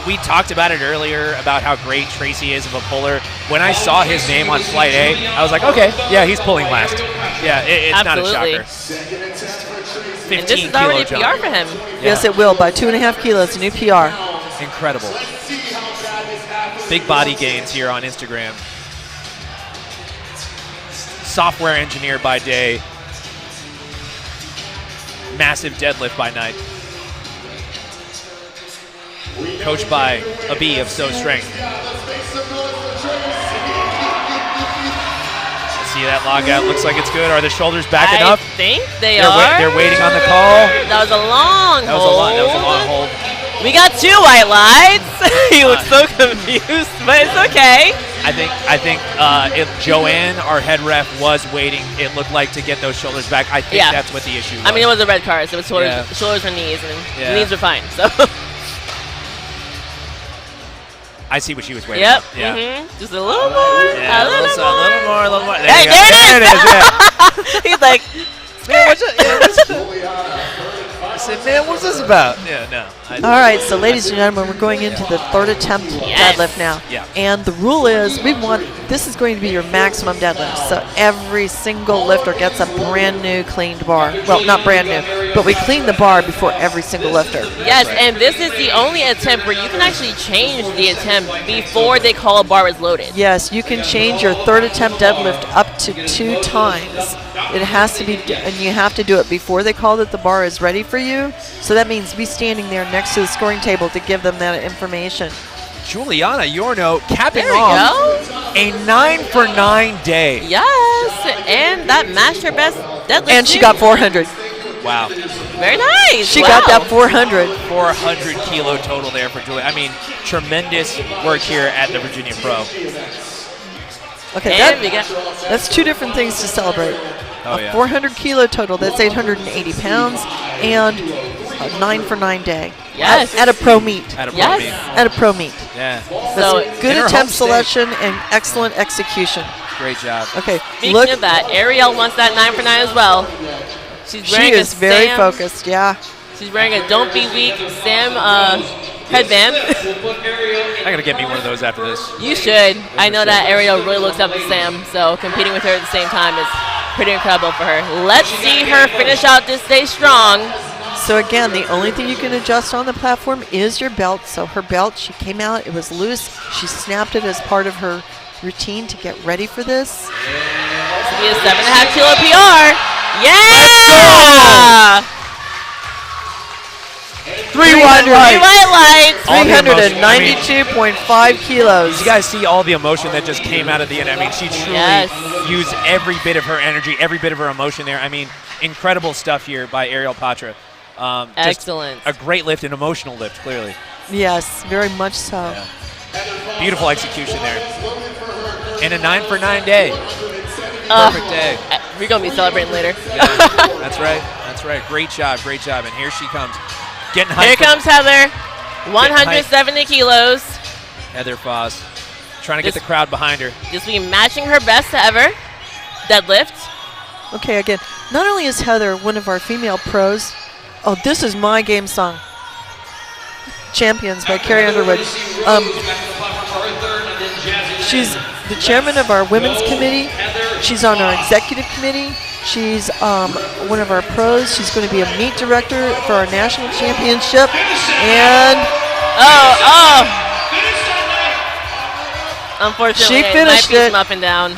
we talked about it earlier about how great Tracy is of a puller. When I saw his name on Flight A, I was like, okay, yeah, he's pulling last. Yeah, it's Absolutely. not a shocker. 15 And this is already a jump. PR for him. Yeah. Yes, it will, by 2.5 kilos, a new PR. Incredible. Big body gains here on Instagram. Software engineer by day. Massive deadlift by night. Coached by a B of So Strength. See that log out? Looks like it's good. Are the shoulders backing up? I think they're are. They're waiting on the call. That was a long That hold. was a long hold. We got 2 white lights. He looks so confused, but it's okay. I think if Joanne, our head ref, was waiting, it looked like, to get those shoulders back. I think that's what the issue was. I mean, it was a red card, so it was shoulders and knees, and knees were fine. So. I see what she was waiting. Yep. For. Yeah. Mm-hmm. Just a little more. Yeah, a little more. Hey, there it is. He's like, man, I said, man, what's this about? Yeah, no. All right, so ladies and gentlemen, we're going into the third attempt deadlift now. Yeah. And the rule is this is going to be your maximum deadlift. So every single lifter gets a brand new cleaned bar. Well, not brand new, but we clean the bar before every single lifter. yes, and this is the only attempt where you can actually change the attempt before they call a bar is loaded. Yes, you can change your third attempt deadlift up to 2 times. It has to be, and you have to do it before they call that the bar is ready for you. So that means be standing there next to the scoring table to give them that information. Juliana Yorno capping There we off go. a 9-for-9 day. Yes, and that matched her best deadlift. And she too. got 400. Wow. Very nice. She got that 400. 400 kilo total there for Julia. I mean, tremendous work here at the Virginia Pro. Okay, And we got that's 2 different things to celebrate. Oh, a yeah. 400 kilo total, that's 880 pounds, and 9 for 9 day. Yes. At a pro meet. At a pro Yes. meet. At a pro meet. Yeah. So That's good in her home attempt state. selection and excellent execution. Great job. Okay, Speaking look, of that, Ariel wants that 9 for 9 as well. She's she wearing is a very Sam, focused, yeah. She's wearing a Don't Be Weak Sam headband. I gotta get me one of those after this. You should. I know that Ariel really looks up to Sam, so competing with her at the same time is pretty incredible for her. Let's see her finish out this day strong. So again, the only thing you can adjust on the platform is your belt. So her belt, she came out, it was loose. She snapped it as part of her routine to get ready for this. This will be a 7.5 kilo PR. Yeah! 3 white lights. All the emotion. 392.5 kilos. You guys see all the emotion that just came out of the end. I mean, she truly used every bit of her energy, every bit of her emotion there. I mean, incredible stuff here by Ariel Patra. Excellent. A great lift, an emotional lift, clearly. Yes, very much so. Yeah. Beautiful execution there. And a 9 for 9 day. Perfect day. We're going to be celebrating later. Yeah, that's right. That's right. Great job. Great job. And here she comes. Getting hyped. Here comes Heather. 170 kilos. Heather Foss. Trying to get the crowd behind her. This will be matching her best ever. Deadlift. Okay, again, not only is Heather one of our female pros, oh, this is my game song. Champions by Carrie Underwood. She's the chairman of our women's committee. She's on our executive committee. She's one of our pros. She's going to be a meet director for our national championship. And unfortunately, she finished it might be it. some up and down.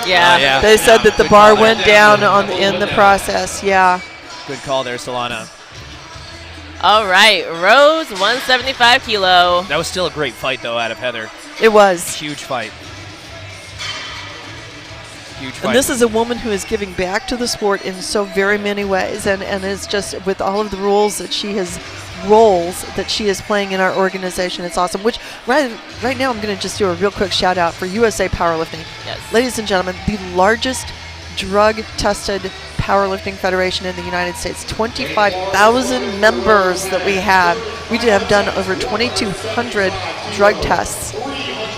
Yeah. They said that the bar went down in the process. Yeah. Good call there, Solana. All right, Rose, 175 kilo. That was still a great fight, though, out of Heather. It was. Huge fight. Huge fight. And this is a woman who is giving back to the sport in so very many ways, and it's just with all of the roles that she is playing in our organization. It's awesome. Which right now I'm going to just do a real quick shout out for USA Powerlifting. Yes. Ladies and gentlemen, the largest drug-tested powerlifting federation in the United States. 25,000 members that we have. We have done over 2,200 drug tests,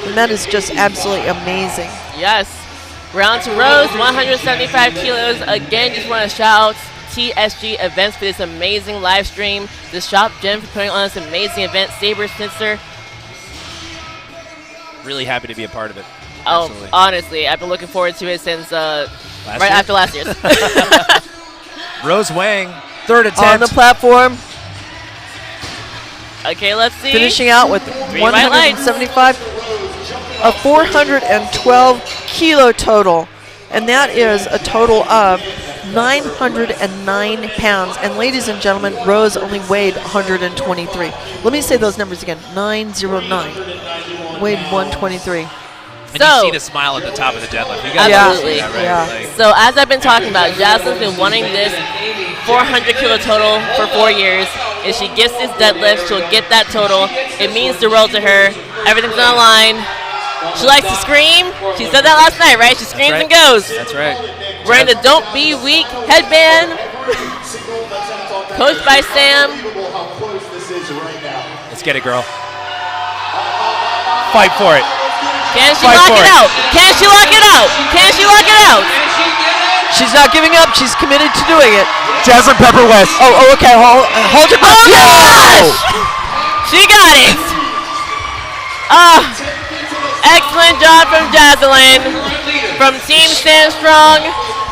and that is just absolutely amazing. Yes. Round to Rose, 175 kilos. Again, just want to shout out TSG Events for this amazing live stream. The Shop Gym for putting on this amazing event. Saber Spencer. Really happy to be a part of it. Oh, Absolutely. honestly, I've been looking forward to it since right year? after last year's. Rose Wang, third attempt. On the platform, Okay, let's see. finishing out with 3 white lights. 175, a 412 kilo total, and that is a total of 909 pounds. And ladies and gentlemen, Rose only weighed 123. Let me say those numbers again. 909, weighed 123. And you see the smile at the top of the deadlift. You guys Absolutely. see that, right? Yeah. Like, So as I've been talking about, Jocelyn's been wanting this 400 kilo total for 4 years. If she gets this deadlift, she'll get that total. It means the world to her. Everything's on the line. She likes to scream. She said that last night, right? She screams and goes. That's right. Wearing the Don't Be Weak headband. Coached by Sam. Let's get it, girl. Fight for it. Can she lock it out? Can she lock it out? Can she lock it out? She's not giving up. She's committed to doing it. Jasmine Pepper West. Oh, okay. Hold your breath. Oh my gosh! She got it. Excellent job from Jocelyn. From Team Stand Strong.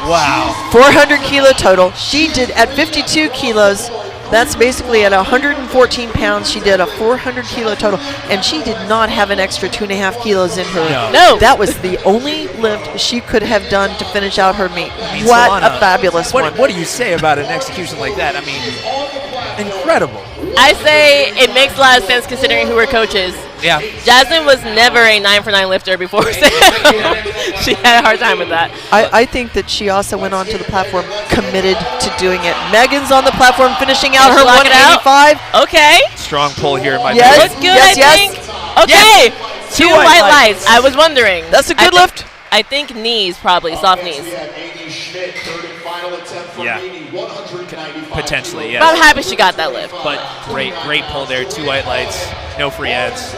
Wow. 400 kilo total. She did at 52 kilos. That's basically at 114 pounds. She did a 400 kilo total, and she did not have an extra 2.5 kilos in her. No. That was the only lift she could have done to finish out her meet. I mean, What Solana, a fabulous one. What do you say about an execution like that? I mean, incredible. I say it makes a lot of sense considering who her coach is. Yeah. Jasmine was never a 9 for 9 lifter before. She had a hard time with that. I think that she also went onto the platform committed to doing it. Megan's on the platform finishing out Can her she lock it out? 185. Okay. Strong pull here, my Yes. man. Looks good, Yes, I yes. think. Okay. Two white white lights. lights. I was wondering. That's a good lift. I think knees, probably. Soft knees. Yeah. Potentially, yes. But I'm happy she got that lift. But great pull there. 2 white lights, no free ads.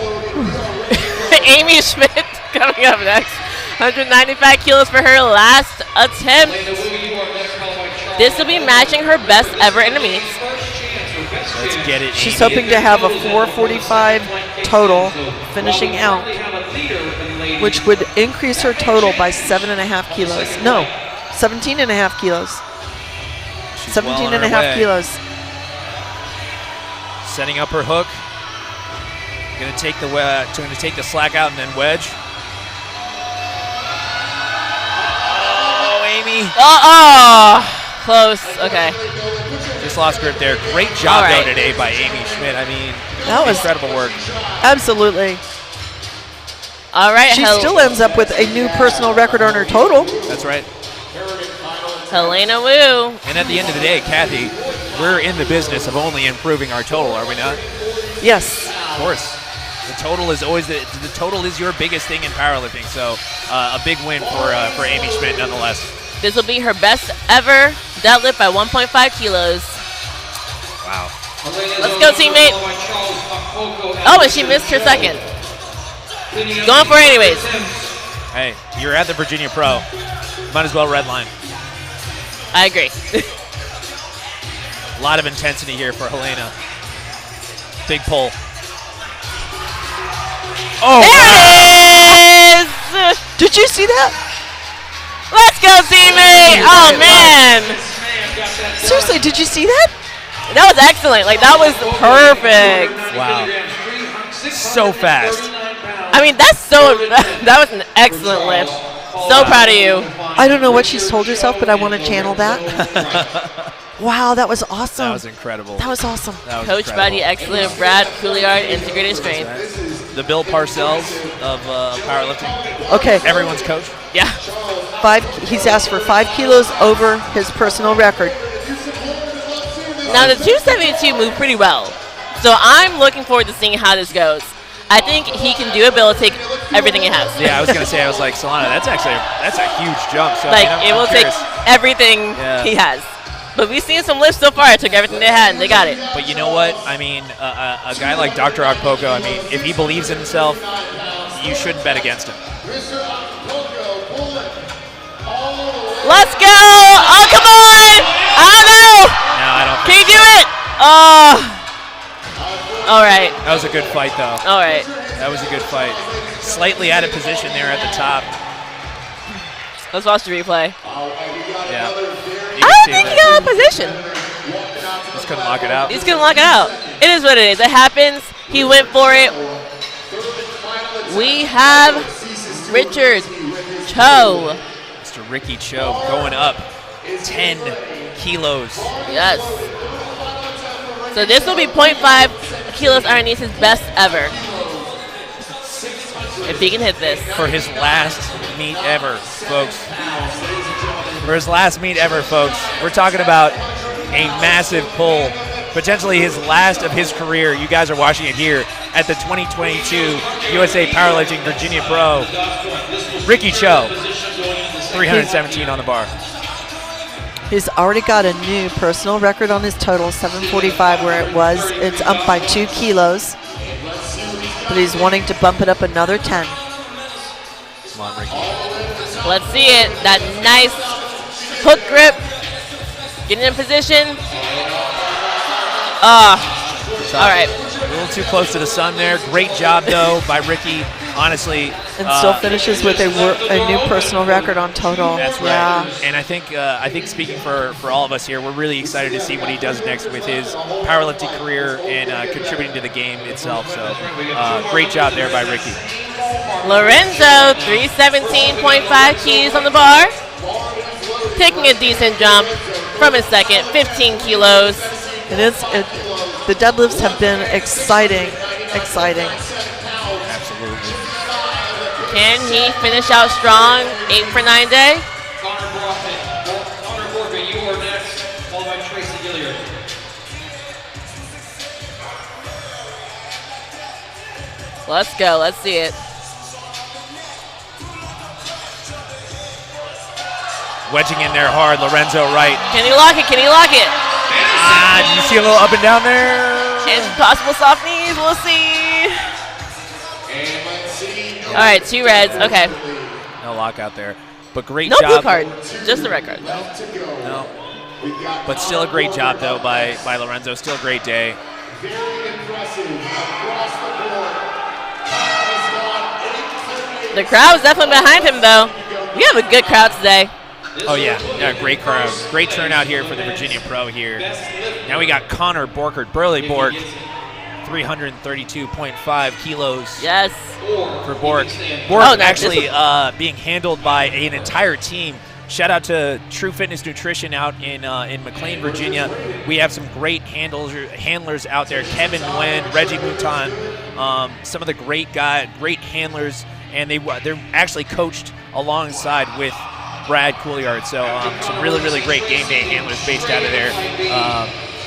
Amy Schmidt coming up next. 195 kilos for her last attempt. This will be matching her best ever in the meets. Let's get it. She's hoping to have a 445 total finishing out, which would increase her total by 7.5 kilos. No, 17.5 kilos. 17.5 kilos. Setting up her hook. Going to take the slack out and then wedge. Oh, Amy. Close. Okay. Just lost grip there. Great job though today by Amy Schmidt. I mean, that was incredible work. Absolutely. All right. She still ends up with a new personal record on her total. That's right. Helena Wu. And at the end of the day, Kathy, we're in the business of only improving our total, are we not? Yes. Of course. The total is always the total is your biggest thing in powerlifting. So a big win for Amy Schmidt nonetheless. This will be her best ever deadlift by 1.5 kilos. Wow. Let's go, teammate. Oh, and she missed her second. Going for it anyways. Hey, you're at the Virginia Pro. Might as well redline. I agree. A lot of intensity here for Helena. Big pull. Oh, there it is! Did you see that? Let's go, teammate! Oh, man! Seriously, did you see that? That was excellent. Like, that was perfect. Wow. So fast. I mean, that was an excellent lift. So proud of you. I don't know what she's told herself, but I want to channel that. Wow, that was awesome. That was incredible. That was awesome. That was Coached by the excellent Brad Couliard, Integrated Strength. The Bill Parcells of powerlifting. Okay. Everyone's coach. Yeah. He's asked for 5 kilos over his personal record. Now, the 272 moved pretty well. So I'm looking forward to seeing how this goes. I think he can do it, but it'll take everything it has. Yeah, I was going to say, I was like, Solana, that's a huge jump. So, like, I mean, it will take everything he has. But we've seen some lifts so far. It took everything they had, and they got it. But you know what? I mean, a guy like Dr. Akpoko, I mean, if he believes in himself, you shouldn't bet against him. Let's go! Oh, come on! I don't know! No, I don't think Can you do it? All right. That was a good fight, though. All right. That was a good fight. Slightly out of position there at the top. Let's watch the replay. Yeah. I don't think he got out of position. Just couldn't lock it out. He just couldn't lock it out. It is what it is. It happens. He went for it. We have Richard Cho. Mr. Ricky Cho going up 10 kilos. Yes. So this will be 0.5 kilos underneath his best ever. If he can hit this. For his last meet ever, folks. For his last meet ever, folks. We're talking about a massive pull. Potentially his last of his career. You guys are watching it here at the 2022 USA Powerlifting Virginia Pro. Ricky Cho, 317 on the bar. He's already got a new personal record on his total, 745 where it was. It's up by 2 kilos. But he's wanting to bump it up another 10. Come on, Ricky. Let's see it. That nice hook grip. Getting in position. All right. A little too close to the sun there. Great job, though, by Ricky. Honestly. And still finishes with a new personal record on total. That's right. Yeah. And I think speaking for all of us here, we're really excited to see what he does next with his powerlifting career and contributing to the game itself. So great job there by Ricky. Lorenzo, 317.5 keys on the bar. Taking a decent jump from his second, 15 kilos. The deadlifts have been exciting. Absolutely. Can he finish out strong? 8 for 9 day? Connor Borka, you are next, followed by Tracy Gilliard. Let's go. Let's see it. Wedging in there hard, Lorenzo Wright. Can he lock it? Can he lock it? Did you see a little up and down there? And possible soft knees. We'll see. All right, 2 reds. Okay. No lockout there. But great No job. blue card. Just the red card. No. But still a great job, though, by Lorenzo. Still a great day. Very impressive across the board. The crowd's definitely behind him, though. We have a good crowd today. Oh, yeah. Yeah, great crowd. Great turnout here for the Virginia Pro here. Now we got Connor Borkert, Burley Bork, 332.5 kilos. Yes. For Bork. Bork actually being handled by an entire team. Shout out to True Fitness Nutrition out in McLean, Virginia. We have some great handlers out there. Kevin Nguyen, Reggie Mouton, some of the great handlers, and they're actually coached alongside with Brad Couliard. So some really, really great game day handlers based out of there.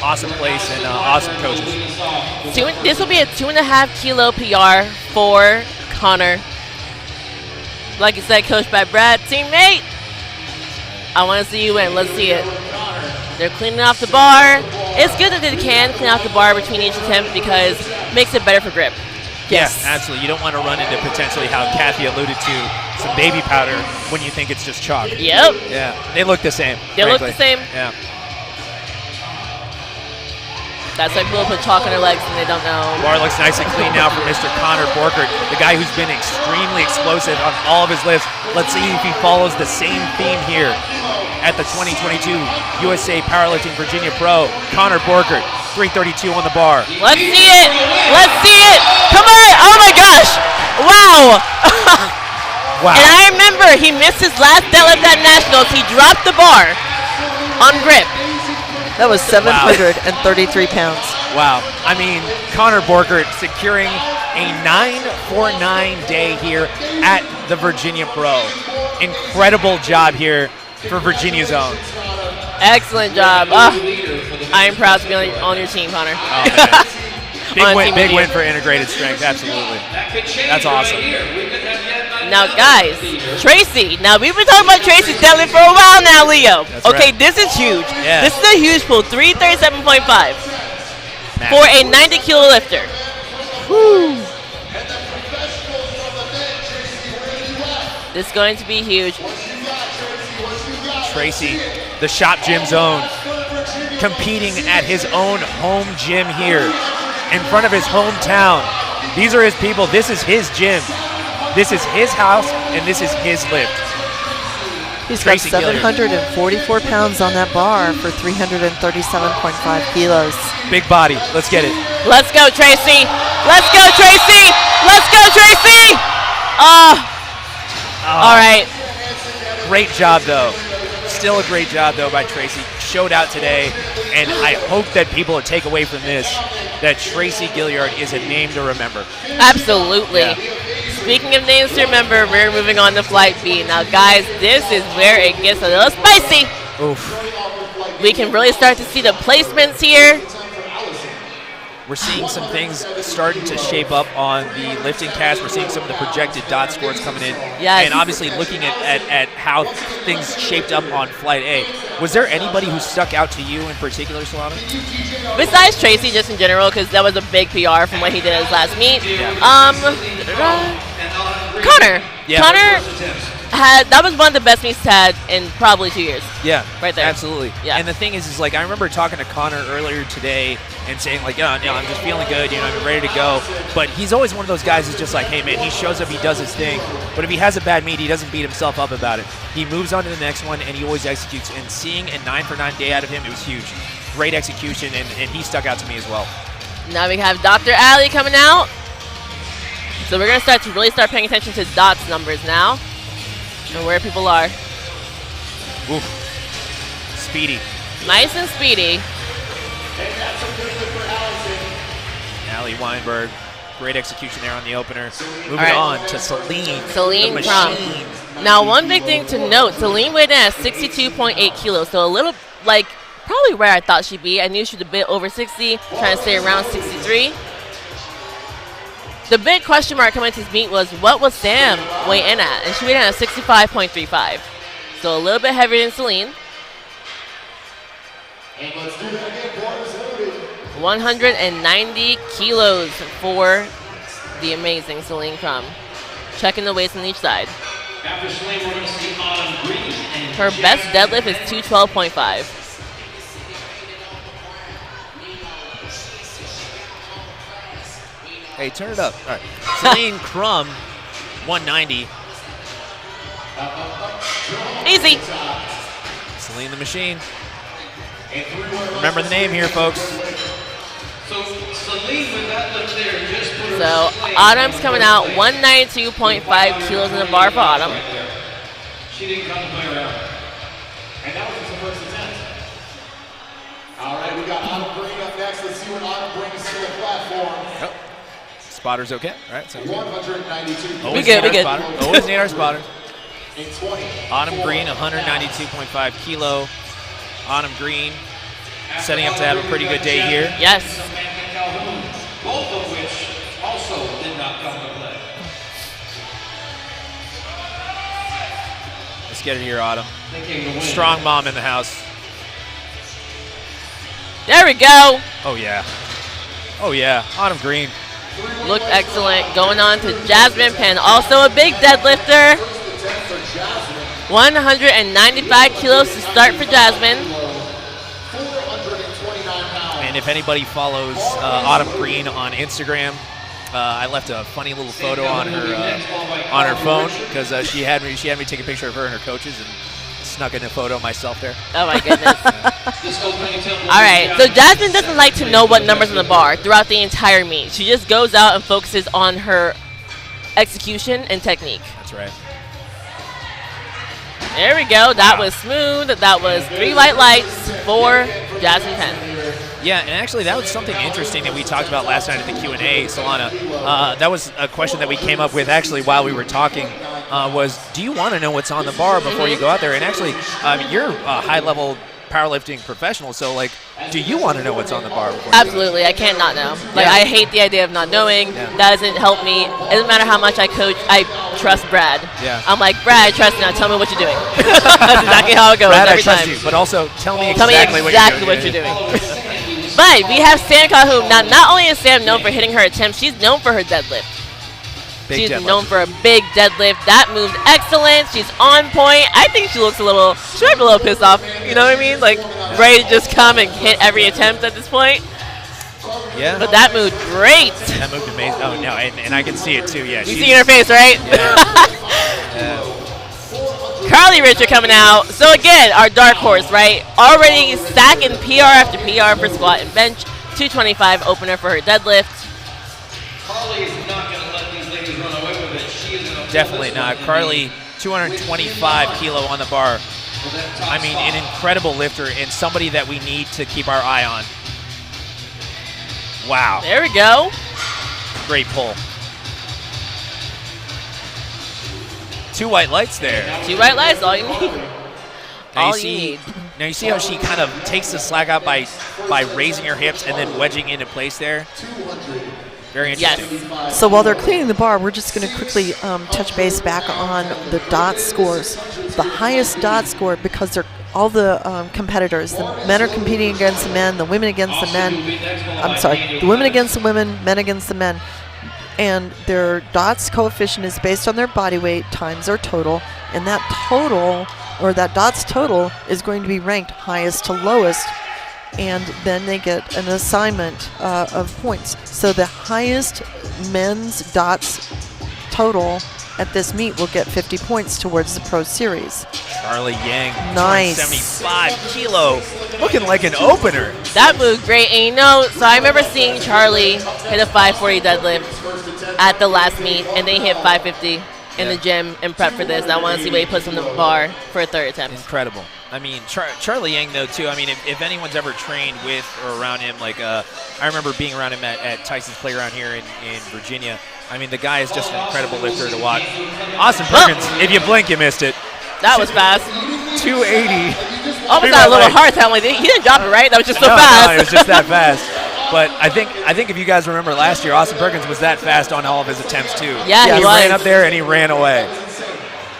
Awesome place and awesome coaches. This will be a 2.5 kilo PR for Connor. Like you said, coached by Brad, teammate. I want to see you win. Let's see it. They're cleaning off the bar. It's good that they can clean off the bar between each attempt because it makes it better for grip. Yes, absolutely. You don't want to run into potentially how Kathy alluded to some baby powder when you think it's just chalk. Yep. Yeah, they look the same. They look the same. Yeah. That's why people put chalk on their legs and they don't know. Bar looks nice and clean now for Mr. Connor Borkert, the guy who's been extremely explosive on all of his lifts. Let's see if he follows the same theme here at the 2022 USA Powerlifting Virginia Pro. Connor Borkert, 332 on the bar. Let's see it. Let's see it. Come on. Oh, my gosh. Wow. Wow. And I remember he missed his last deadlift at Nationals. He dropped the bar on grip. That was 733 pounds. Wow. I mean, Connor Borkert securing a 949 day here at the Virginia Pro. Incredible job here for Virginia's own. Excellent job. I am proud to be on your team, Connor. Oh, man. Big win for integrated strength. Absolutely. That's awesome. Now, guys, Tracy. Now, we've been talking about Tracy's deadlift for a while now, Leo. That's okay, right. This is huge. Yeah. This is a huge pull, 337.5 for a 90-kilo lifter. Woo. This is going to be huge. Tracy, the Shop Gym's own, competing at his own home gym here in front of his hometown. These are his people. This is his gym. This is his house, and this is his lift. He's Tracy got 744 pounds on that bar for 337.5 kilos. Big body. Let's get it. Let's go, Tracy. Let's go, Tracy. Let's go, Tracy. All right. Great job, though. Still a great job, though, by Tracy. Showed out today, and I hope that people will take away from this that Tracy Gilliard is a name to remember. Absolutely. Yeah. Speaking of names to remember, we're moving on to Flight B. Now, guys, this is where it gets a little spicy. Oof. We can really start to see the placements here. We're seeing some things starting to shape up on the lifting cast. We're seeing some of the projected dot scores coming in. Yes. And obviously looking at how things shaped up on Flight A. Was there anybody who stuck out to you in particular, Solana? Besides Tracy, just in general, because that was a big PR from what he did at his last meet. Yeah. Connor. Yeah. Connor that was one of the best meets he's had in probably 2 years. Yeah, right there. Absolutely. Yeah. And the thing is like I remember talking to Connor earlier today and saying like, I'm just feeling good, I'm ready to go. But he's always one of those guys who's just like, hey man, he shows up, he does his thing. But if he has a bad meet, he doesn't beat himself up about it. He moves on to the next one and he always executes. And seeing a 9-for-9 day out of him, it was huge. Great execution, and he stuck out to me as well. Now we have Dr. Ali coming out. So we're going to really start paying attention to Dot's numbers now and where people are. Oof. Speedy. Nice and speedy. Ali Weinberg, great execution there on the opener. Moving on to Celine. Celine Crum. Now, one big thing to note, Celine weighed in at 62.8 kilos, so a little, probably where I thought she'd be. I knew she was a bit over 60, trying to stay around 63. The big question mark coming into this meet was, what was Sam weigh in at? And she weighed in at 65.35. So a little bit heavier than Celine. And let's do that again, boys. Loaded. 190 kilos for the amazing Celine Crum. Checking the weights on each side. After Celine, we're going to see Autumn Green. And Her best deadlift is 212.5. Hey, turn it up. All right. Celine Crum, 190. Easy. Celine the Machine. Remember the name here, folks. So Celine with that lift there just put her So slave Autumn's in coming the out leg. 192.5 kilos in the bar for Autumn. She didn't come to play around. And that was the first attempt. All right, we got Autumn Green up next. Let's see what Autumn brings to the platform. Oh. Spotter's okay. All right, sounds good. 192. Always good, need we our good. spotter. Always need our spotter. In 20. Autumn Green, 192.5 kilo. Autumn Green setting up to have a pretty good day here. Yes. And Calhoun, both of which also did not come to play. Let's get it here, Autumn. They came to win. Strong mom in the house. There we go. Oh, yeah. Oh, yeah. Autumn Green. Looked excellent. Going on to Jasmine Penn, also a big deadlifter. 195 kilos to start for Jasmine. 429 pounds. And if anybody follows Autumn Green on Instagram, I left a funny little photo on her phone because she had me take a picture of her and her coaches and snuck in a photo of myself there. Oh my goodness. This opening attempt will All be right, so Jasmine doesn't like to know what numbers on the bar throughout the entire meet. She just goes out and focuses on her execution and technique. That's right. There we go. That was smooth. That was 3 white lights for Jasmine Penn. Yeah, and actually that was something interesting that we talked about last night at the Q&A, Solana. That was a question that we came up with actually while we were talking, was do you want to know what's on the bar before you go out there? And actually, you're a high-level powerlifting professional, so like, do you want to know what's on the bar before you go? Absolutely. I can't not know. Like, Yeah. I hate the idea of not knowing. Yeah. That doesn't help me. It doesn't matter how much I coach. I trust Brad. Yeah. I'm like, Brad, trust me. Now tell me what you're doing. That's exactly how it goes Brad, I every trust time. you, but also tell me Tell exactly, me exactly what you're doing. But we have Sam Calhoun. Now, not only is Sam known for hitting her attempts, she's known for her deadlift. Big She's deadlift. known for a big deadlift. That move's excellent. She's on point. I think she looks she might be a little pissed off. You know what I mean? Like, ready to just come and hit every attempt at this point. Yeah. But that moved great. That moved amazing. Oh, no, and I can see it too, yeah. You see in her face, right? Carly Richard coming out. So again, our dark horse, right? Already stacking PR after PR for squat and bench. 225 opener for her deadlift. Carly is not going to let these ladies run away with it. She is going to Definitely not. Carly, 225 kilo on the bar. I mean, an incredible lifter and somebody that we need to keep our eye on. Wow. There we go. Great pull. 2 white lights there. 2 white lights, all you need. Now All you you see, need. now you see how she kind of takes the slack out by raising her hips and then wedging into place there. Very interesting. Yes. So while they're cleaning the bar, we're just going to quickly touch base back on the dot scores. The highest dot score, because they're all the competitors. The men are competing against the men, the women against the men. I'm sorry, the women against the women, men against the men. And their DOTS coefficient is based on their body weight times their total. And that total, or that DOTS total, is going to be ranked highest to lowest. And then they get an assignment of points. So the highest men's DOTS total at this meet will get 50 points towards the Pro Series. Charlie Yang, Nice. 75 kilo, looking like an opener. That moved great. And you know, so I remember seeing Charlie hit a 540 deadlift at the last meet, and then he hit 550 in the gym and prep for this. And I want to see what he puts on the bar for a third attempt. Incredible. I mean, Charlie Yang, though, too. I mean, if anyone's ever trained with or around him, like I remember being around him at Tyson's Playground here in Virginia. I mean, the guy is just an incredible lifter to watch. Austin Perkins, if you blink, you missed it. That was fast. 280. Almost got a little heart attack. Like, he didn't drop it right. That was just so fast. No, it was just that fast. But I think if you guys remember last year, Austin Perkins was that fast on all of his attempts too. Yeah, he was. ran up there and he ran away.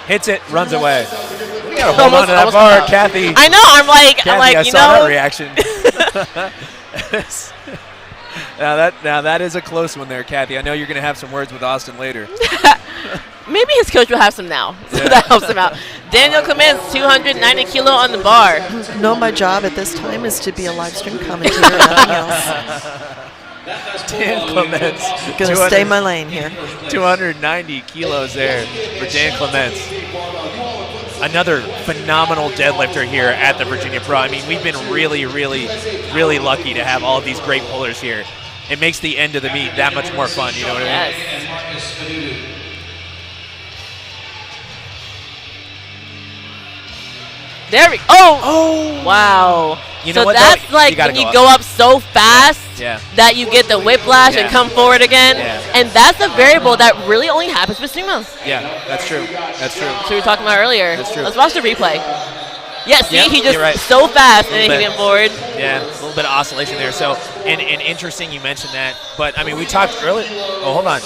Hits it, runs away. gotta hold on to that bar, Kathy. I know. I'm like, Kathy, I you saw know. that reaction. Now that is a close one there, Kathy. I know you're gonna have some words with Austin later. Maybe his coach will have some now, so that helps him out. Daniel Clements, 290 kilo on the bar. No, my job at this time is to be a live stream commentator, nothing else. Dan Clements. Gonna stay my lane here. 290 kilos there for Dan Clements. Another phenomenal deadlifter here at the Virginia Pro. I mean, we've been really, really, really lucky to have all of these great pullers here. It makes the end of the meet that much more fun, you know what I mean? There we go. Oh! Wow. You know so what, that's though? like when you go up so fast that you get the whiplash and come forward again. Yeah. And that's a variable that really only happens with sumo. Yeah, that's true. That's true. So we were talking about earlier. That's true. Let's watch the replay. Yeah, see, he just right. so fast and then he went forward. Yeah, a little bit of oscillation there. So, and interesting you mentioned that. But, I mean, we talked earlier. Oh, hold on.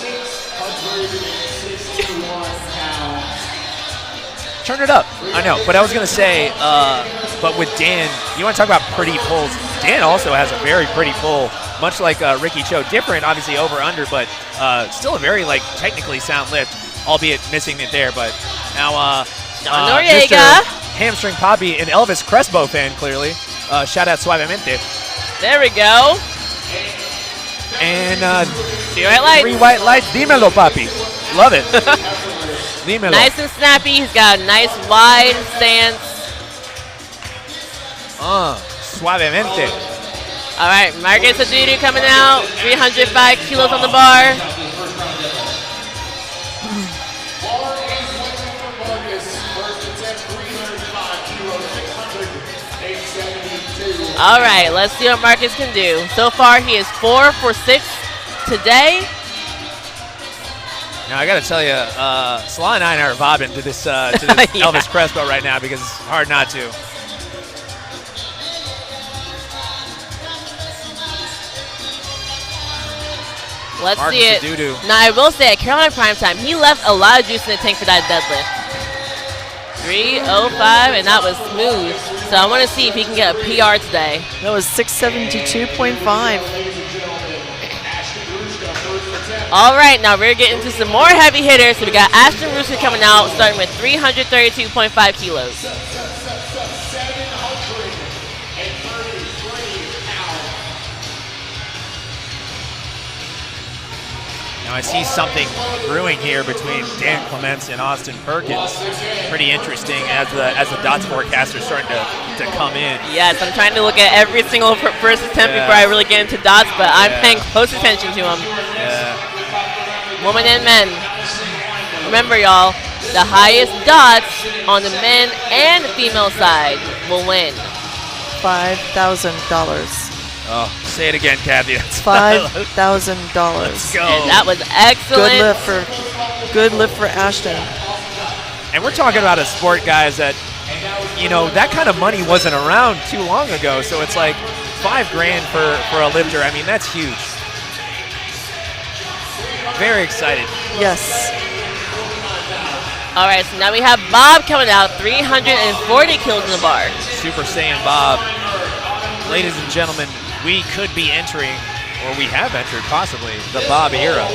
Turn it up. I know, but I was going to say, but with Dan, you want to talk about pretty pulls. Dan also has a very pretty pull, much like Ricky Cho. Different, obviously, over-under, but still a very, like, technically sound lift, albeit missing it there. But now, Noriega. Mr. Hamstring Poppy, an Elvis Crespo fan, clearly. Shout out Suavemente. There we go. And 3 white lights. 3 white lights. Dímelo, Papi. Love it. Dímelo. Nice and snappy. He's got a nice wide stance. Suavemente. All right, Marcus Adudu coming out. 305 kilos on the bar. All right, let's see what Marcus can do. So far, he is 4 for 6 today. Now, I got to tell you, Celine and I are vibing to this, Elvis Crespo right now because it's hard not to. Let's Marcus see it. Adudu. Now, I will say, at Carolina Primetime, he left a lot of juice in the tank for that deadlift. 305, and that was smooth. So I want to see if he can get a PR today. That was 672.5. All right, now we're getting to some more heavy hitters. So we got Ashton Rooster coming out, starting with 332.5 kilos. Now, I see something brewing here between Dan Clements and Austin Perkins. Pretty interesting as the dots forecaster starting to come in. Yes, I'm trying to look at every single first attempt before I really get into dots, but I'm paying close attention to them. Yeah. Women and men. Remember, y'all, the highest dots on the men and female side will win. $5,000. Oh, say it again, Kathy. That's $5,000. Let's go. And that was excellent. Good lift for Ashton. And we're talking about a sport, guys, that, you know, that kind of money wasn't around too long ago. So it's like $5 grand for a lifter. I mean, that's huge. Very excited. Yes. All right, so now we have Bob coming out, 340 kilos in the bar. Super Saiyan Bob. Ladies and gentlemen, we could be entering, or we have entered possibly, the Bob era.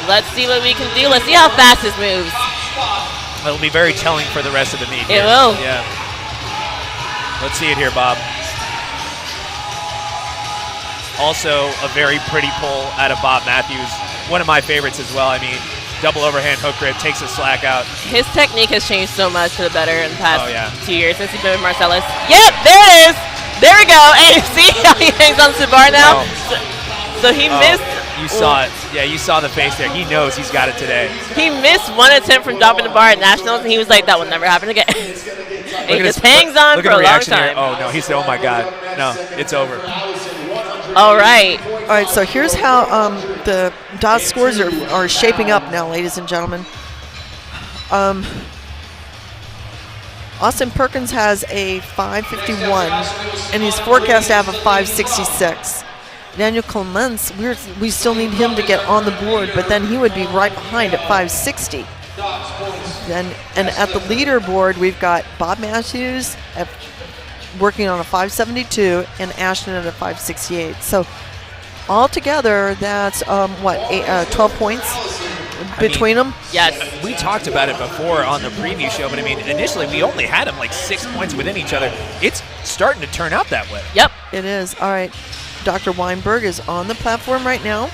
Let's see what we can do. Let's see how fast this moves. It'll be very telling for the rest of the meet. It will. Yeah. Let's see it here, Bob. Also, a very pretty pull out of Bobb Mathews. One of my favorites as well. I mean, double overhand hook grip, takes the slack out. His technique has changed so much for the better in the past 2 years since he's been with Marcellus. Yep, there it is. There we go. And see how he hangs on to the bar now? So he missed. You saw it. Yeah, you saw the face there. He knows he's got it today. He missed one attempt from dropping the bar at Nationals, and he was like, that will never happen again. And he just hangs on for a long time. Oh, no. He said, oh, my God. No, it's over. All right. All right, so here's how the dot scores are shaping up now, ladies and gentlemen. Austin Perkins has a 551, and he's forecast to have a 566. Daniel Clements, we still need him to get on the board, but then he would be right behind at 560. And at the leaderboard, we've got Bobb Mathews working on a 572 and Ashton at a 568. So altogether, that's 12 points between them. Yes. We talked about it before on the preview show, but I mean, initially we only had them like 6 points within each other. It's starting to turn out that way. Yep. It is. All right. Dr. Weinberg is on the platform right now.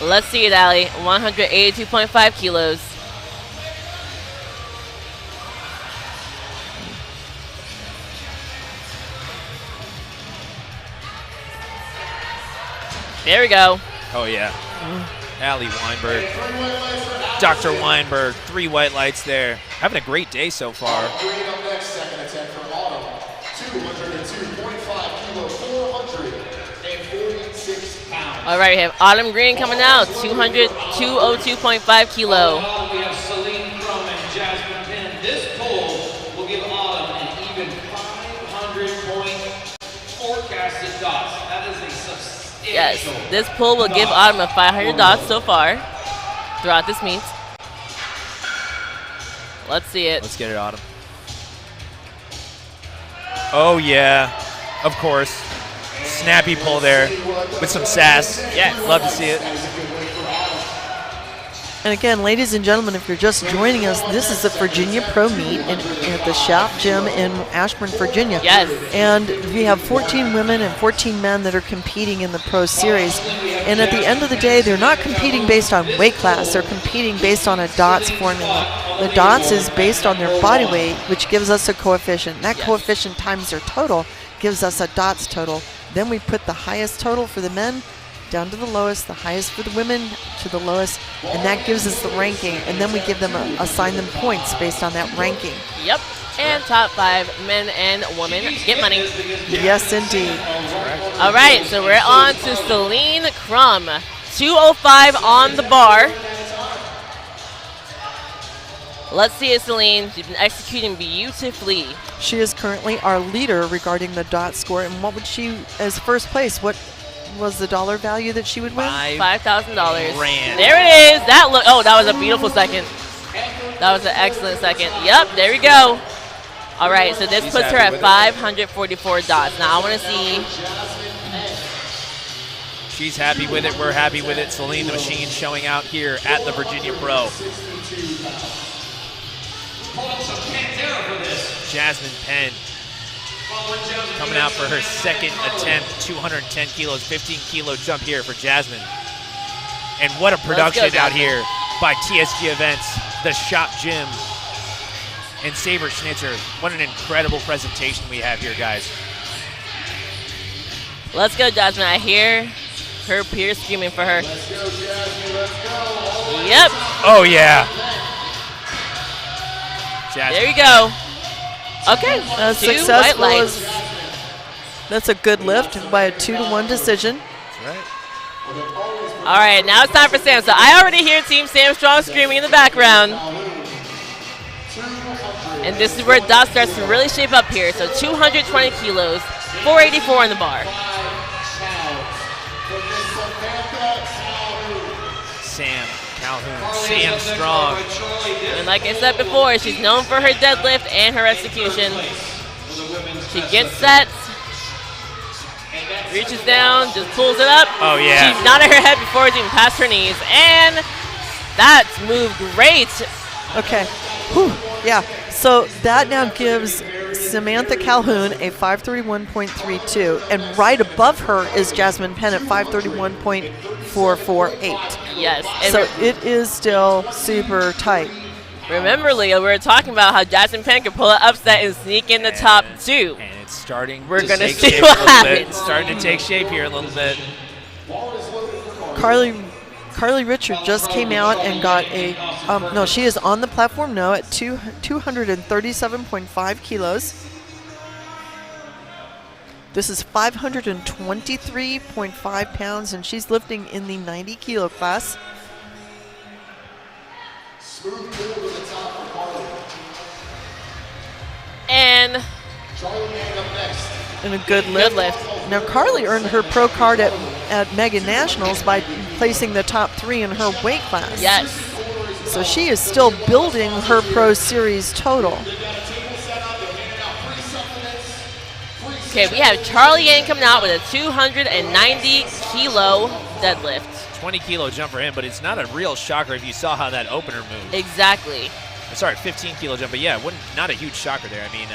Let's see it, Allie. 182.5 kilos. There we go. Oh, yeah. Allie Weinberg. Dr. Weinberg, 3 white lights there. Having a great day so far. Green up next, second attempt from Autumn. 202.5 kilos, 446 pounds. All right, we have Autumn Green coming out. 202.5 kilo. We have Celine Crum and Jasmine Penn. This poll will give Autumn an even 500 point forecasted dots. That is a substantial. Yes, this poll will give Autumn a 500 dots so far throughout this meet. Let's see it. Let's get it, Autumn. Oh, yeah. Of course. Snappy pull there with some sass. Yes. Love to see it. And again, ladies and gentlemen, if you're just joining us, this is the Virginia Pro meet at the Shop Gym in Ashburn, Virginia. Yes. And we have 14 women and 14 men that are competing in the Pro Series. And at the end of the day, they're not competing based on weight class. They're competing based on a DOTS formula. The DOTS is based on their body weight, which gives us a coefficient. And that coefficient times their total gives us a DOTS total. Then we put the highest total for the men down to the lowest, the highest for the women to the lowest, and that gives us the ranking. And then we give them assign them points based on that ranking. Yep. And top 5 men and women get money. Yes, indeed. All right, so we're on to Celine Crum. 205 on the bar. Let's see it, Celine. She's been executing beautifully. She is currently our leader regarding the DOT score. And what would she, as first place, what was the dollar value that she would win? $5,000. Grand. There it is. That was a beautiful second. That was an excellent second. Yep, there we go. All right, so this puts her at 544 dots. Now I want to see. She's happy with it. We're happy with it. Celine the Machine showing out here at the Virginia Pro. Jasmine Penn coming out for her second attempt, 210 kilos, 15 kilo jump here for Jasmine. And what a production out here by TSG Events, the Shop Gym, and Saber Schnitzer. What an incredible presentation we have here, guys. Let's go, Jasmine. I hear her peers screaming for her. Let's go, Jasmine, let's go. Yep. Oh, yeah. Jasmine. There you go. Okay, 2 white lights. That's a good lift by a 2-to-1 decision. That's right. All right, now it's time for Sam. So I already hear Team Sam Strong screaming in the background. And this is where DOT starts to really shape up here. So 220 kilos, 484 on the bar. Sam Calhoun, Sam Strong. And like I said before, she's known for her deadlift and her execution. She gets set, reaches down, just pulls it up. Oh, yeah. She's nodded her head before it's even past her knees. And that's moved great. Okay. Whew. Yeah. So that now gives Samantha Calhoun a 531.32, and right above her is Jasmine Penn at 531.448. Yes. And So it is still super tight. remember, Leah, we were talking about how Jasmine Penn can pull an upset and sneak in the top 2. And it's starting We're to gonna take see shape what a little bit. happens. It's starting to take shape here a little bit. Carly Richard just came out and got a, no, she is on the platform now at 237.5 kilos. This is 523.5 pounds, and she's lifting in the 90 kilo class. And And a good lift. Good lift. Now Carly earned her pro card at at Mega Nationals by placing the top 3 in her weight class. Yes. So she is still building her Pro Series total. Okay, we have Charlie Yang coming out with a 290-kilo deadlift. 20-kilo jump for him, but it's not a real shocker if you saw how that opener moved. Exactly. Sorry, 15-kilo jump, but yeah, not a huge shocker there. I mean,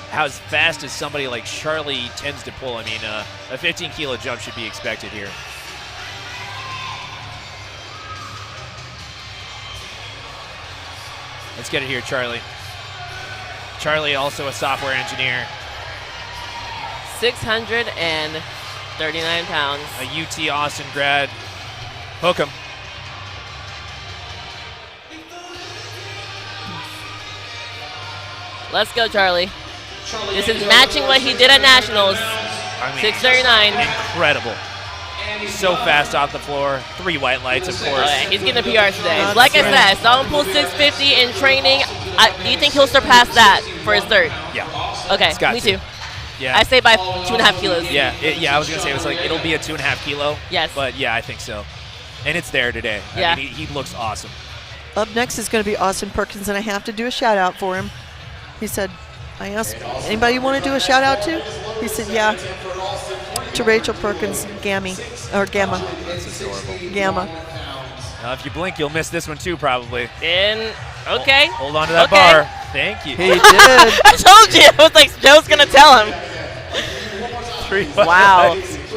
how as fast as somebody like Charlie tends to pull, I mean, a 15-kilo jump should be expected here. Let's get it here, Charlie. Charlie, also a software engineer. 639 pounds. A UT Austin grad. Hook him. Let's go, Charlie. This is matching what he did at Nationals. I mean, 639. Incredible. So fast off the floor. 3 white lights, of course. Okay, he's getting a PR today. Like I said, I saw him pull 650 in training. Do you think he'll surpass that for his third? Yeah. Okay, me too. Yeah. I say by 2.5 kilos. Yeah, I was going to say, it'll be a 2.5 kilo. Yes. But yeah, I think so. And it's there today. Yeah. I mean, he looks awesome. Up next is going to be Austin Perkins, and I have to do a shout out for him. He said, I asked, anybody want to do a shout out to? He said, yeah. To Rachel Perkins, Gamma. That's adorable. Gamma. If you blink, you'll miss this one too, probably. Okay. Hold on to that bar. Thank you. He did. I told you. I was like, Joe's going to tell him. 3 Wow.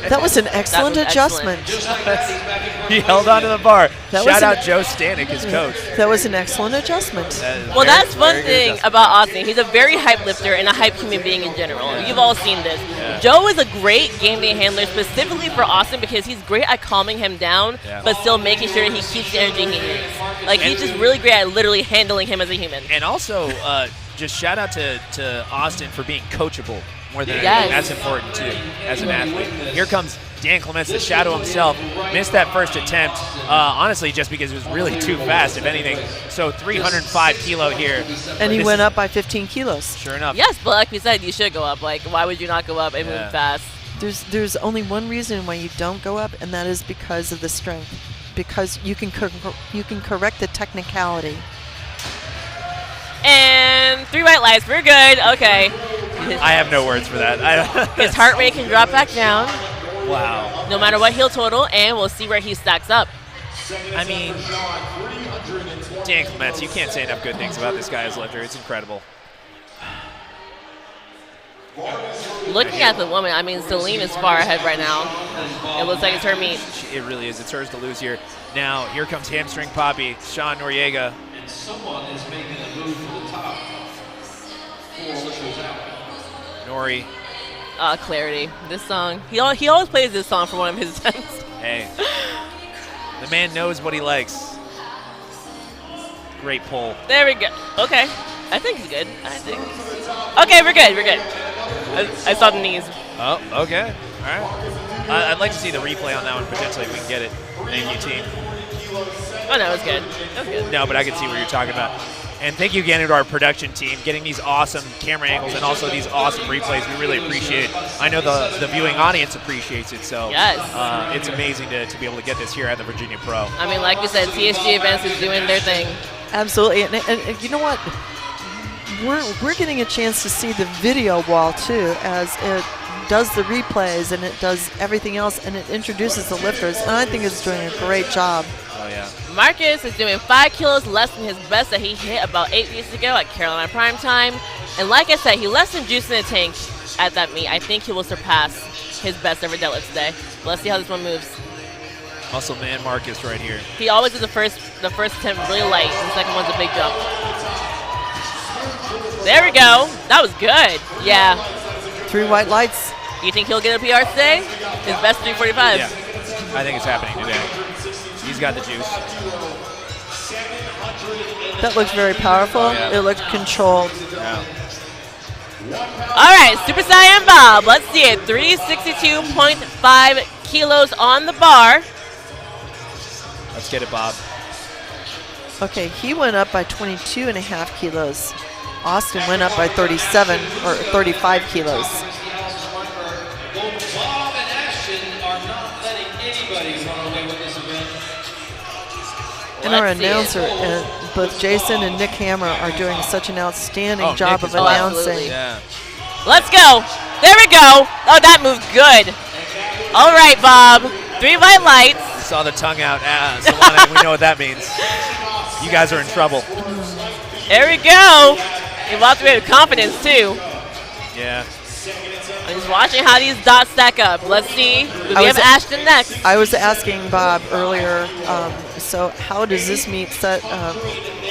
That was an excellent adjustment. He held on to the bar. That Shout was out Joe Stanek, his coach. That was an excellent adjustment. Well, that's one thing about Austin. He's a very hype lifter and a hype human being in general. Yeah. You've all seen this. Yeah. Joe is a great game day handler specifically for Austin because he's great at calming him down, but still making sure that he keeps the energy he needs. Like, he's just really great at literally handling him as a human. And also, just shout out to Austin for being coachable more than anything. That's important, too, as an athlete. Here comes Dan Clements, the shadow himself, missed that first attempt, honestly, just because it was really too fast, if anything. So 305 kilo here. And he went up by 15 kilos. Sure enough. Yes, but like we said, you should go up. Like, why would you not go up and move fast? There's only one reason why you don't go up, and that is because of the strength. Because you can correct the technicality. And 3 white lights. We're good. Okay. I have no words for that. His heart rate can drop back down. Wow. No matter what heel total, and we'll see where he stacks up. I mean, Dan Clements, you can't say enough good things about this guy as a lifter. It's incredible. Looking at the woman, I mean, Celine is far ahead right now. It looks like it's her meet. It really is. It's hers to lose here. Now, here comes Hamstring Poppy, Sean Noriega. And someone is making a move to the top. 4 lifters out. Nori. Clarity. This song. He always plays this song for one of his attempts. Hey. The man knows what he likes. Great pull. There we go. Okay. I think he's good. Okay, we're good. We're good. I saw the knees. Oh, okay. All right. I'd like to see the replay on that one, potentially, if we can get it. Thank you, team. Oh, no, it was good. That was good. No, but I can see what you're talking about. And thank you again to our production team, getting these awesome camera angles and also these awesome replays. We really appreciate it. I know the viewing audience appreciates it, so it's amazing to be able to get this here at the Virginia Pro. I mean, like you said, TSG Events is doing their thing. Absolutely, and you know what? We're getting a chance to see the video wall too, as it does the replays and it does everything else, and it introduces the lifters, and I think it's doing a great job. Oh yeah. Marcus is doing 5 kilos less than his best that he hit about 8 weeks ago at Carolina Prime Time, and like I said, he left some juice in the tank at that meet. I think he will surpass his best ever deadlift today. But let's see how this one moves. Muscle man Marcus right here. He always does the first attempt really light, and the second one's a big jump. There we go. That was good. Yeah. 3 white lights. Do you think he'll get a PR today? His best 345. Yeah. I think it's happening today. He's got the juice. That looks very powerful. Yeah. It looks controlled. Yeah. All right, Super Saiyan Bob. Let's see it. 362.5 kilos on the bar. Let's get it, Bob. Okay, he went up by 22.5 kilos. Austin went up by 37 or 35 kilos. Both Bob and Ashton are not letting And our announcer, both Jason and Nick Hammer, are doing such an outstanding job Nick of is awesome. announcing. Yeah. Let's go. There we go. Oh, that moved good. All right, Bob. 3 white lights. We saw the tongue out. Solana, we know what that means. You guys are in trouble. There we go. He walked away with confidence, too. Yeah. I'm just watching how these dots stack up. Let's see. We have Ashton next. I was asking Bob earlier, so how does this meet set,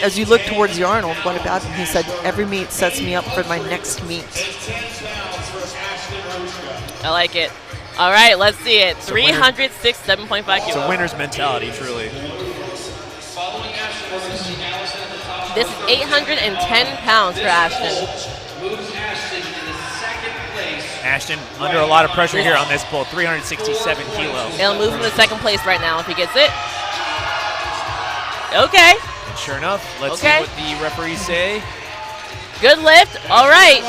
as you look towards the Arnold, what about him? He said, every meet sets me up for my next meet. I like it. All right, let's see it. 306, 7.5 kilos. It's a winner's mentality, truly. This is 810 pounds for Ashton. Ashton under a lot of pressure here on this pull, 367 kilos. It'll move him to second place right now if he gets it. Okay. And sure enough, let's see what the referees say. Good lift. All right.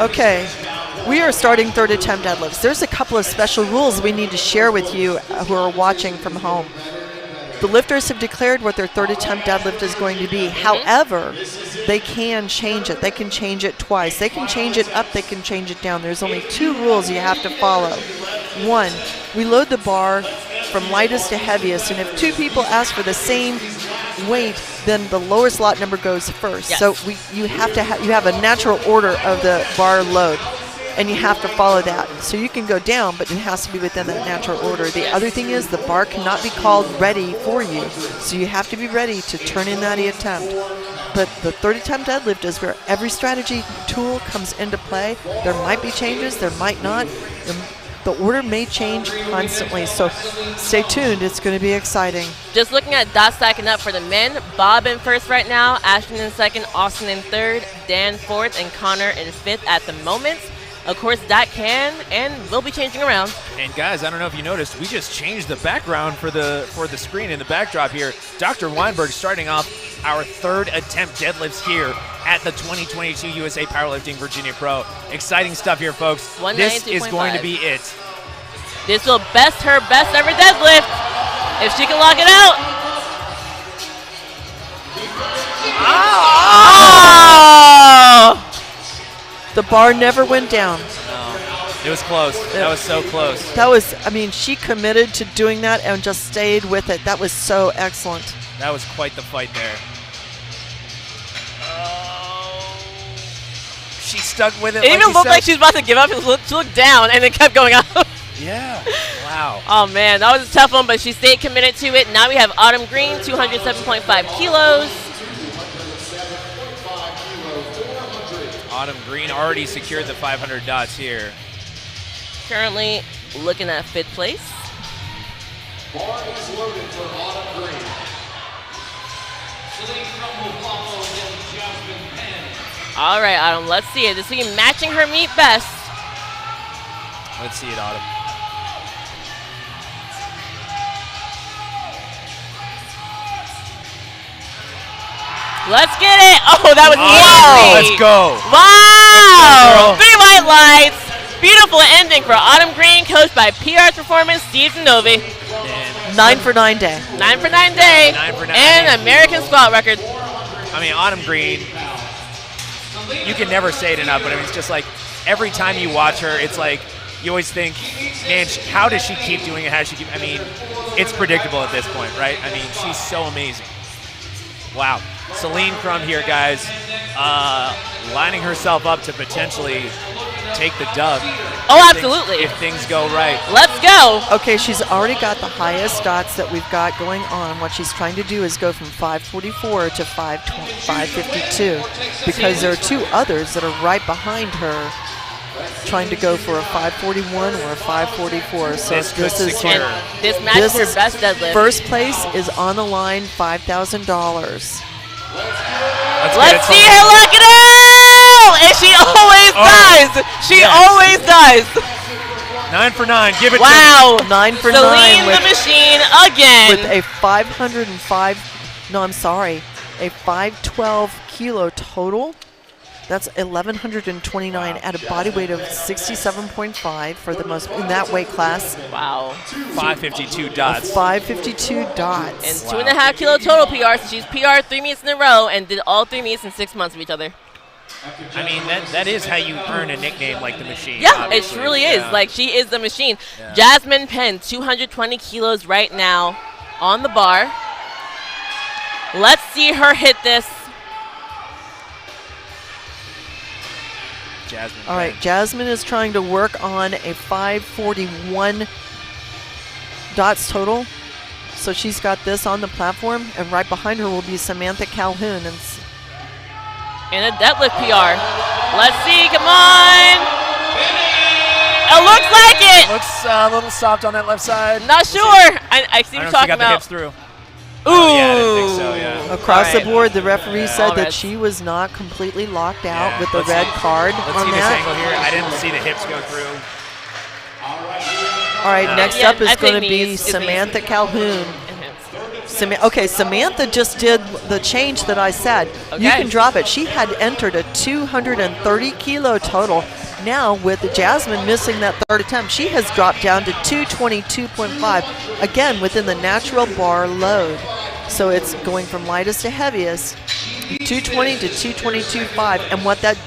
Okay. We are starting third attempt deadlifts. There's a couple of special rules we need to share with you who are watching from home. The lifters have declared what their third attempt deadlift is going to be. However, they can change it. They can change it twice. They can change it up. They can change it down. There's only 2 rules you have to follow. 1, we load the bar from lightest to heaviest, and if 2 people ask for the same weight, then the lowest lot number goes first. Yes. So you have a natural order of the bar load, and you have to follow that. So you can go down, but it has to be within that natural order. The other thing is the bar cannot be called ready for you, so you have to be ready to turn in that attempt. But the third attempt deadlift is where every strategy tool comes into play. There might be changes, there might not. The order may change constantly, so stay tuned. It's going to be exciting. Just looking at dots stacking up for the men. Bob in first right now, Ashton in second, Austin in third, Dan fourth, and Connor in fifth at the moment. Of course, that can and will be changing around. And guys, I don't know if you noticed, we just changed the background for the screen in the backdrop here. Dr. Weinberg starting off our third attempt deadlifts here at the 2022 USA Powerlifting Virginia Pro. Exciting stuff here, folks. This is going to be it. This will best her best ever deadlift if she can lock it out. Oh! The bar never went down. No, it was close. That was so close. That was, I mean, she committed to doing that and just stayed with it. That was so excellent. That was quite the fight there. Oh, she stuck with it. It even looked like she was about to give up. She looked down and it kept going up. Yeah. Wow. Oh, man. That was a tough one, but she stayed committed to it. Now we have Autumn Green, 207.5 kilos. Autumn Green already secured the 500 dots here. Currently looking at fifth place. Bar is loaded for Autumn Green. Celine Crum will follow against Jasmine Penn. All right, Autumn, let's see it. This will be matching her meet best. Let's see it, Autumn. Let's get it. Oh, that was Wow, easy. let's go. Wow. 3 white lights. Beautiful ending for Autumn Green, coached by PR's Performance, Steve Genovi. 9 for 9 day. 9 for 9 day. 9 for 9. And American squat record. I mean, Autumn Green, you can never say it enough, but I mean, it's just like every time you watch her, it's like you always think, man, how does she keep doing it? How does she keep, I mean, it's predictable at this point, right? I mean, she's so amazing. Wow. Celine Crum here, guys, lining herself up to potentially take the dub. Oh, absolutely. If things go right. Let's go. Okay, she's already got the highest dots that we've got going on. What she's trying to do is go from 544 to 552 because there are 2 others that are right behind her trying to go for a 541 or a 544. So This could secure. This matches her best deadlift. First place is on the line, $5,000. Let's see her lock it out! And she always does! She always does! 9 for 9, give it Wow! 9 for 9 Celine with, the Machine again! with a 505, no, I'm sorry, a 512 kilo total. That's 1,129 at a body weight of 67.5 for the most in that weight class. Wow. 552 dots. 552 dots. And 2.5 kilo total PR. So she's PR 3 meets in a row and did all 3 meets in 6 months of each other. I mean, that is how you earn a nickname like the Machine. Yeah, obviously. it really is. Yeah. Like, she is the Machine. Yeah. Jasmine Penn, 220 kilos right now on the bar. Let's see her hit this. Jasmine. All right, Jasmine is trying to work on a 541 dots total. So she's got this on the platform, and right behind her will be Samantha Calhoun. And a deadlift PR. Let's see, come on. It looks like it. Looks a little soft on that left side. Not sure. I see what you're talking got the about. hips through. Ooh. Yeah, I didn't think so, yeah. Across All right. the board, the referee said All that right. she was not completely locked out Yeah. with the Let's red see. card Let's on see this that. angle here. I didn't see the hips go through. All right, next Yeah, up is I going to think be knees. It's Samantha knees. Calhoun. Okay, Samantha just did the change that I said. You Okay. can drop it. She had entered a 230 kilo total. Now, with Jasmine missing that third attempt, she has dropped down to 222.5, again within the natural bar load. So it's going from lightest to heaviest, 220 to 222.5. And what that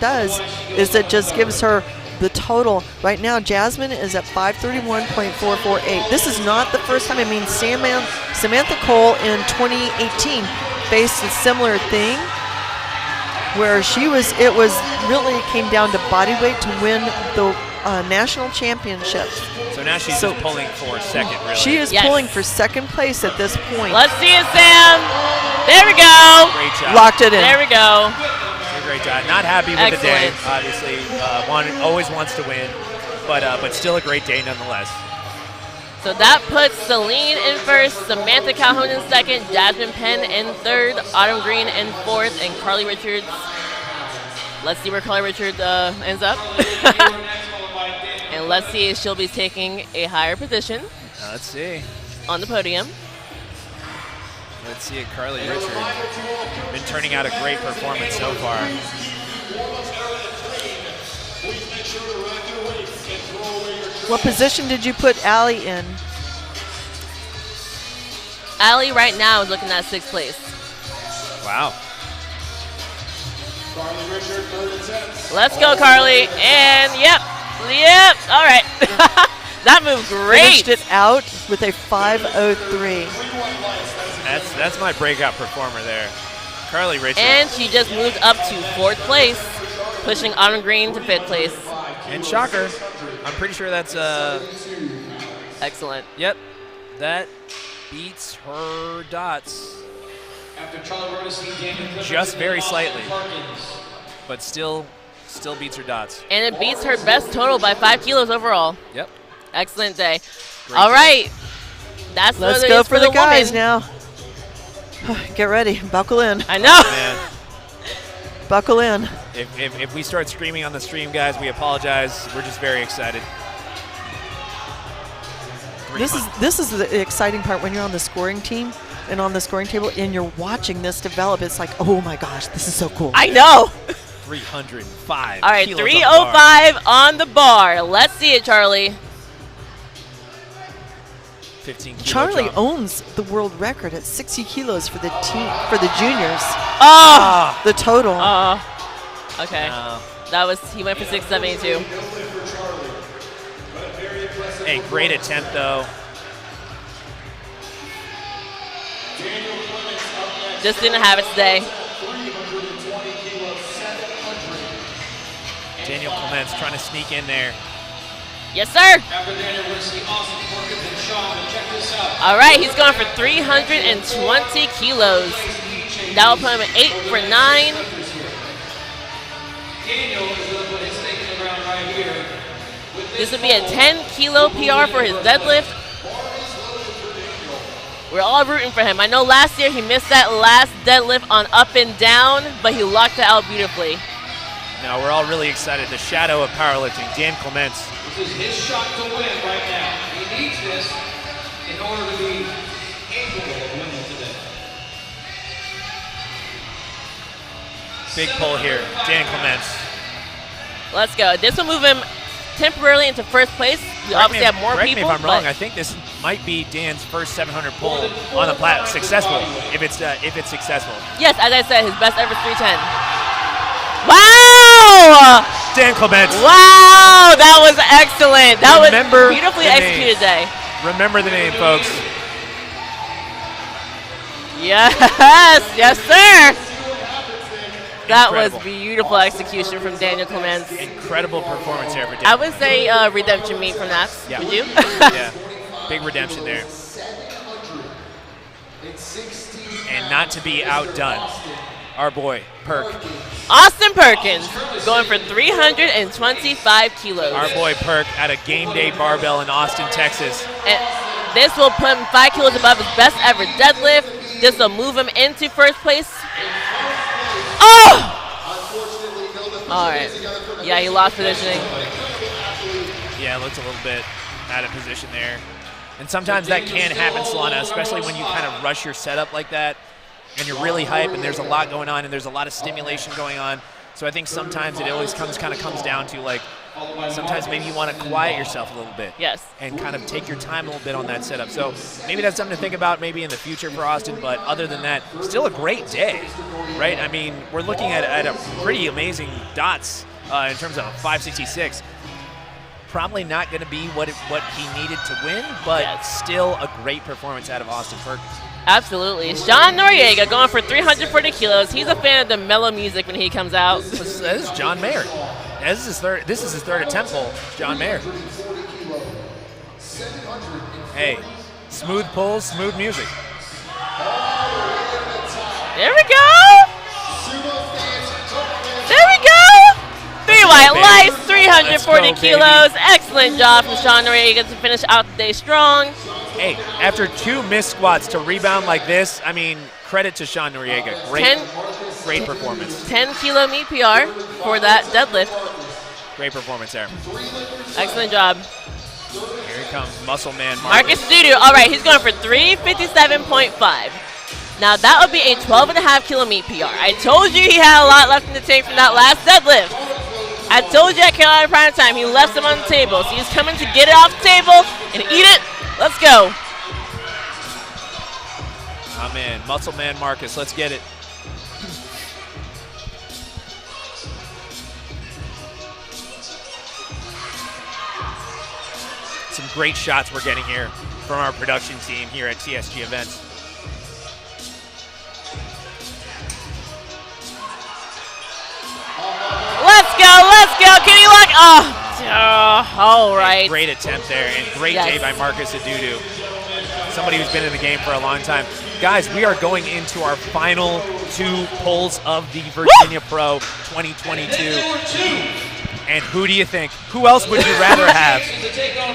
does is it just gives her the total. Right now, Jasmine is at 531.448. This is not the first time. I mean, Samantha Cole in 2018 faced a similar thing where it really came down to body weight to win the national championships. So now she's just pulling for second, really. She is Yes. pulling for second place at this point. Let's see it, Sam. There we go. Great job. Locked it in. There we go. Did a great job. Not happy with the day, Excellent. obviously. Always wants to win, but still a great day nonetheless. So that puts Celine in first, Samantha Calhoun in second, Jasmine Penn in third, Autumn Green in fourth, and Carly Richards. Let's see where Carly Richards ends up. And let's see if she'll be taking a higher position Let's see. on the podium. Let's see it, Carly Richards. Been turning out a great performance so far. What position did you put Allie in? Allie right now is looking at 6th place. Wow. Let's go, Carly. And yep, all right. That moved great. Finished it out with a 5:03. That's my breakout performer there. Carly Richards. And she just moved up to 4th place, pushing Autumn Green to 5th place. And shocker, I'm pretty sure that's Excellent. yep, that beats her dots just very slightly, but still beats her dots. And it beats her best total by 5 kilos overall. Yep. Excellent day. Great All day. right. That's Let's what it go is for the guys woman. now. Get ready. Buckle in. I know. Man, Buckle in. if we start screaming on the stream, guys, we apologize. We're just very excited. This is the exciting part when you're on the scoring team and on the scoring table and you're watching this develop. It's like, oh my gosh, this is so cool. I know. 305. All right, kilos on the bar. 305 on the bar. Let's see it, Charlie. 15 kilo Charlie drop. owns the world record at 60 kilos for the team for the juniors. Oh. The total. Okay. No. That was, he went for 672. Hey, great attempt though. Just didn't have it today. Daniel Clements trying to sneak in there. Yes, sir. After Daniel, we're going to see Austin Perkins and Sean, but check this out. All right, he's going for 320 kilos. That will put him at 8 for 9. Daniel is going to put his stake in the ground right here. This would be a 10 kilo PR for his deadlift. We're all rooting for him. I know last year he missed that last deadlift on up and down, but he locked it out beautifully. Now we're all really excited. The shadow of powerlifting, Dan Clements. This is his shot to win right now. He needs this in order to be capable of winning today. big pull here. Dan Clements. Let's go. This will move him temporarily into first place. We obviously have more correct people. Me if I'm wrong. I think this might be Dan's first 700 pull on the plat. Successful, if it's successful. Yes, as I said, his best ever 310. Wow! Dan Clements. Wow, that was excellent. That was beautifully executed today. Remember the name, folks. Yes, yes, sir. That Incredible. was beautiful execution from Daniel Clements. Incredible performance here for Dan. I would say redemption meet from that. Yeah. Would you? Yeah, big redemption there. And not to be outdone, our boy, Perk. Austin Perkins going for 325 kilos. Our boy Perk at a game day barbell in Austin, Texas. And this will put him 5 kilos above his best ever deadlift. This will move him into first place. Oh! All right. Yeah, he lost positioning. Yeah, it looks a little bit out of position there. And sometimes that can happen, Solana, especially when you kind of rush your setup like that and you're really hype and there's a lot going on and there's a lot of stimulation going on. So I think sometimes it always comes down to, like, sometimes maybe you want to quiet yourself a little bit. Yes. And kind of take your time a little bit on that setup. So maybe that's something to think about maybe in the future for Austin. But other than that, still a great day, right? I mean, we're looking at a pretty amazing dots in terms of 566. Probably not going to be what he needed to win, but still a great performance out of Austin Perkins. Absolutely. Sean Noriega going for 340 kilos. He's a fan of the mellow music when he comes out. This is John Mayer. This is his third attempt pull. John Mayer. Hey, smooth pulls, smooth music. There we go. There we go. 3 white lights, 340 kilos. Excellent job from Sean Noriega to finish out the day strong. Hey, after 2 missed squats to rebound like this, I mean, credit to Sean Noriega. Great performance. 10 kilo meet PR for that deadlift. Great performance there. Excellent job. Here he comes, Muscle Man Marcus Dudu. All right, he's going for 357.5. Now that would be a 12.5 kilo meet PR. I told you he had a lot left in the tank from that last deadlift. I told you at Carolina Prime Time he left some on the table. So he's coming to get it off the table and eat it. Let's go. I'm in. Muscle Man Marcus, let's get it. Some great shots we're getting here from our production team here at TSG Events. Let's go, Kenny Luck. Oh, all right. Great attempt there, and great day by Marcus Adudu. Somebody who's been in the game for a long time. Guys, we are going into our final 2 pulls of the Virginia Pro 2022. And who do you think? Who else would you rather have?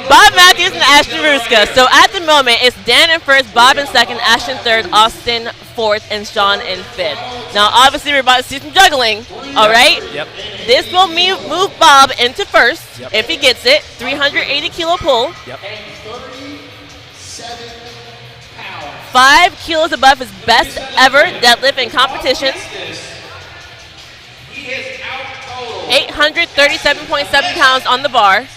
Bobb Mathews and Ashton Ruska. So at the moment, it's Dan in first, Bob in second, Ashton third, Austin fourth, and Sean in fifth. Now, obviously, we're about to see some juggling, all right? Yep. This will move Bob into first if he gets it. 380 kilo pull. Yep. 5 kilos above his best ever deadlift in competition. 837.7 pounds on the bar.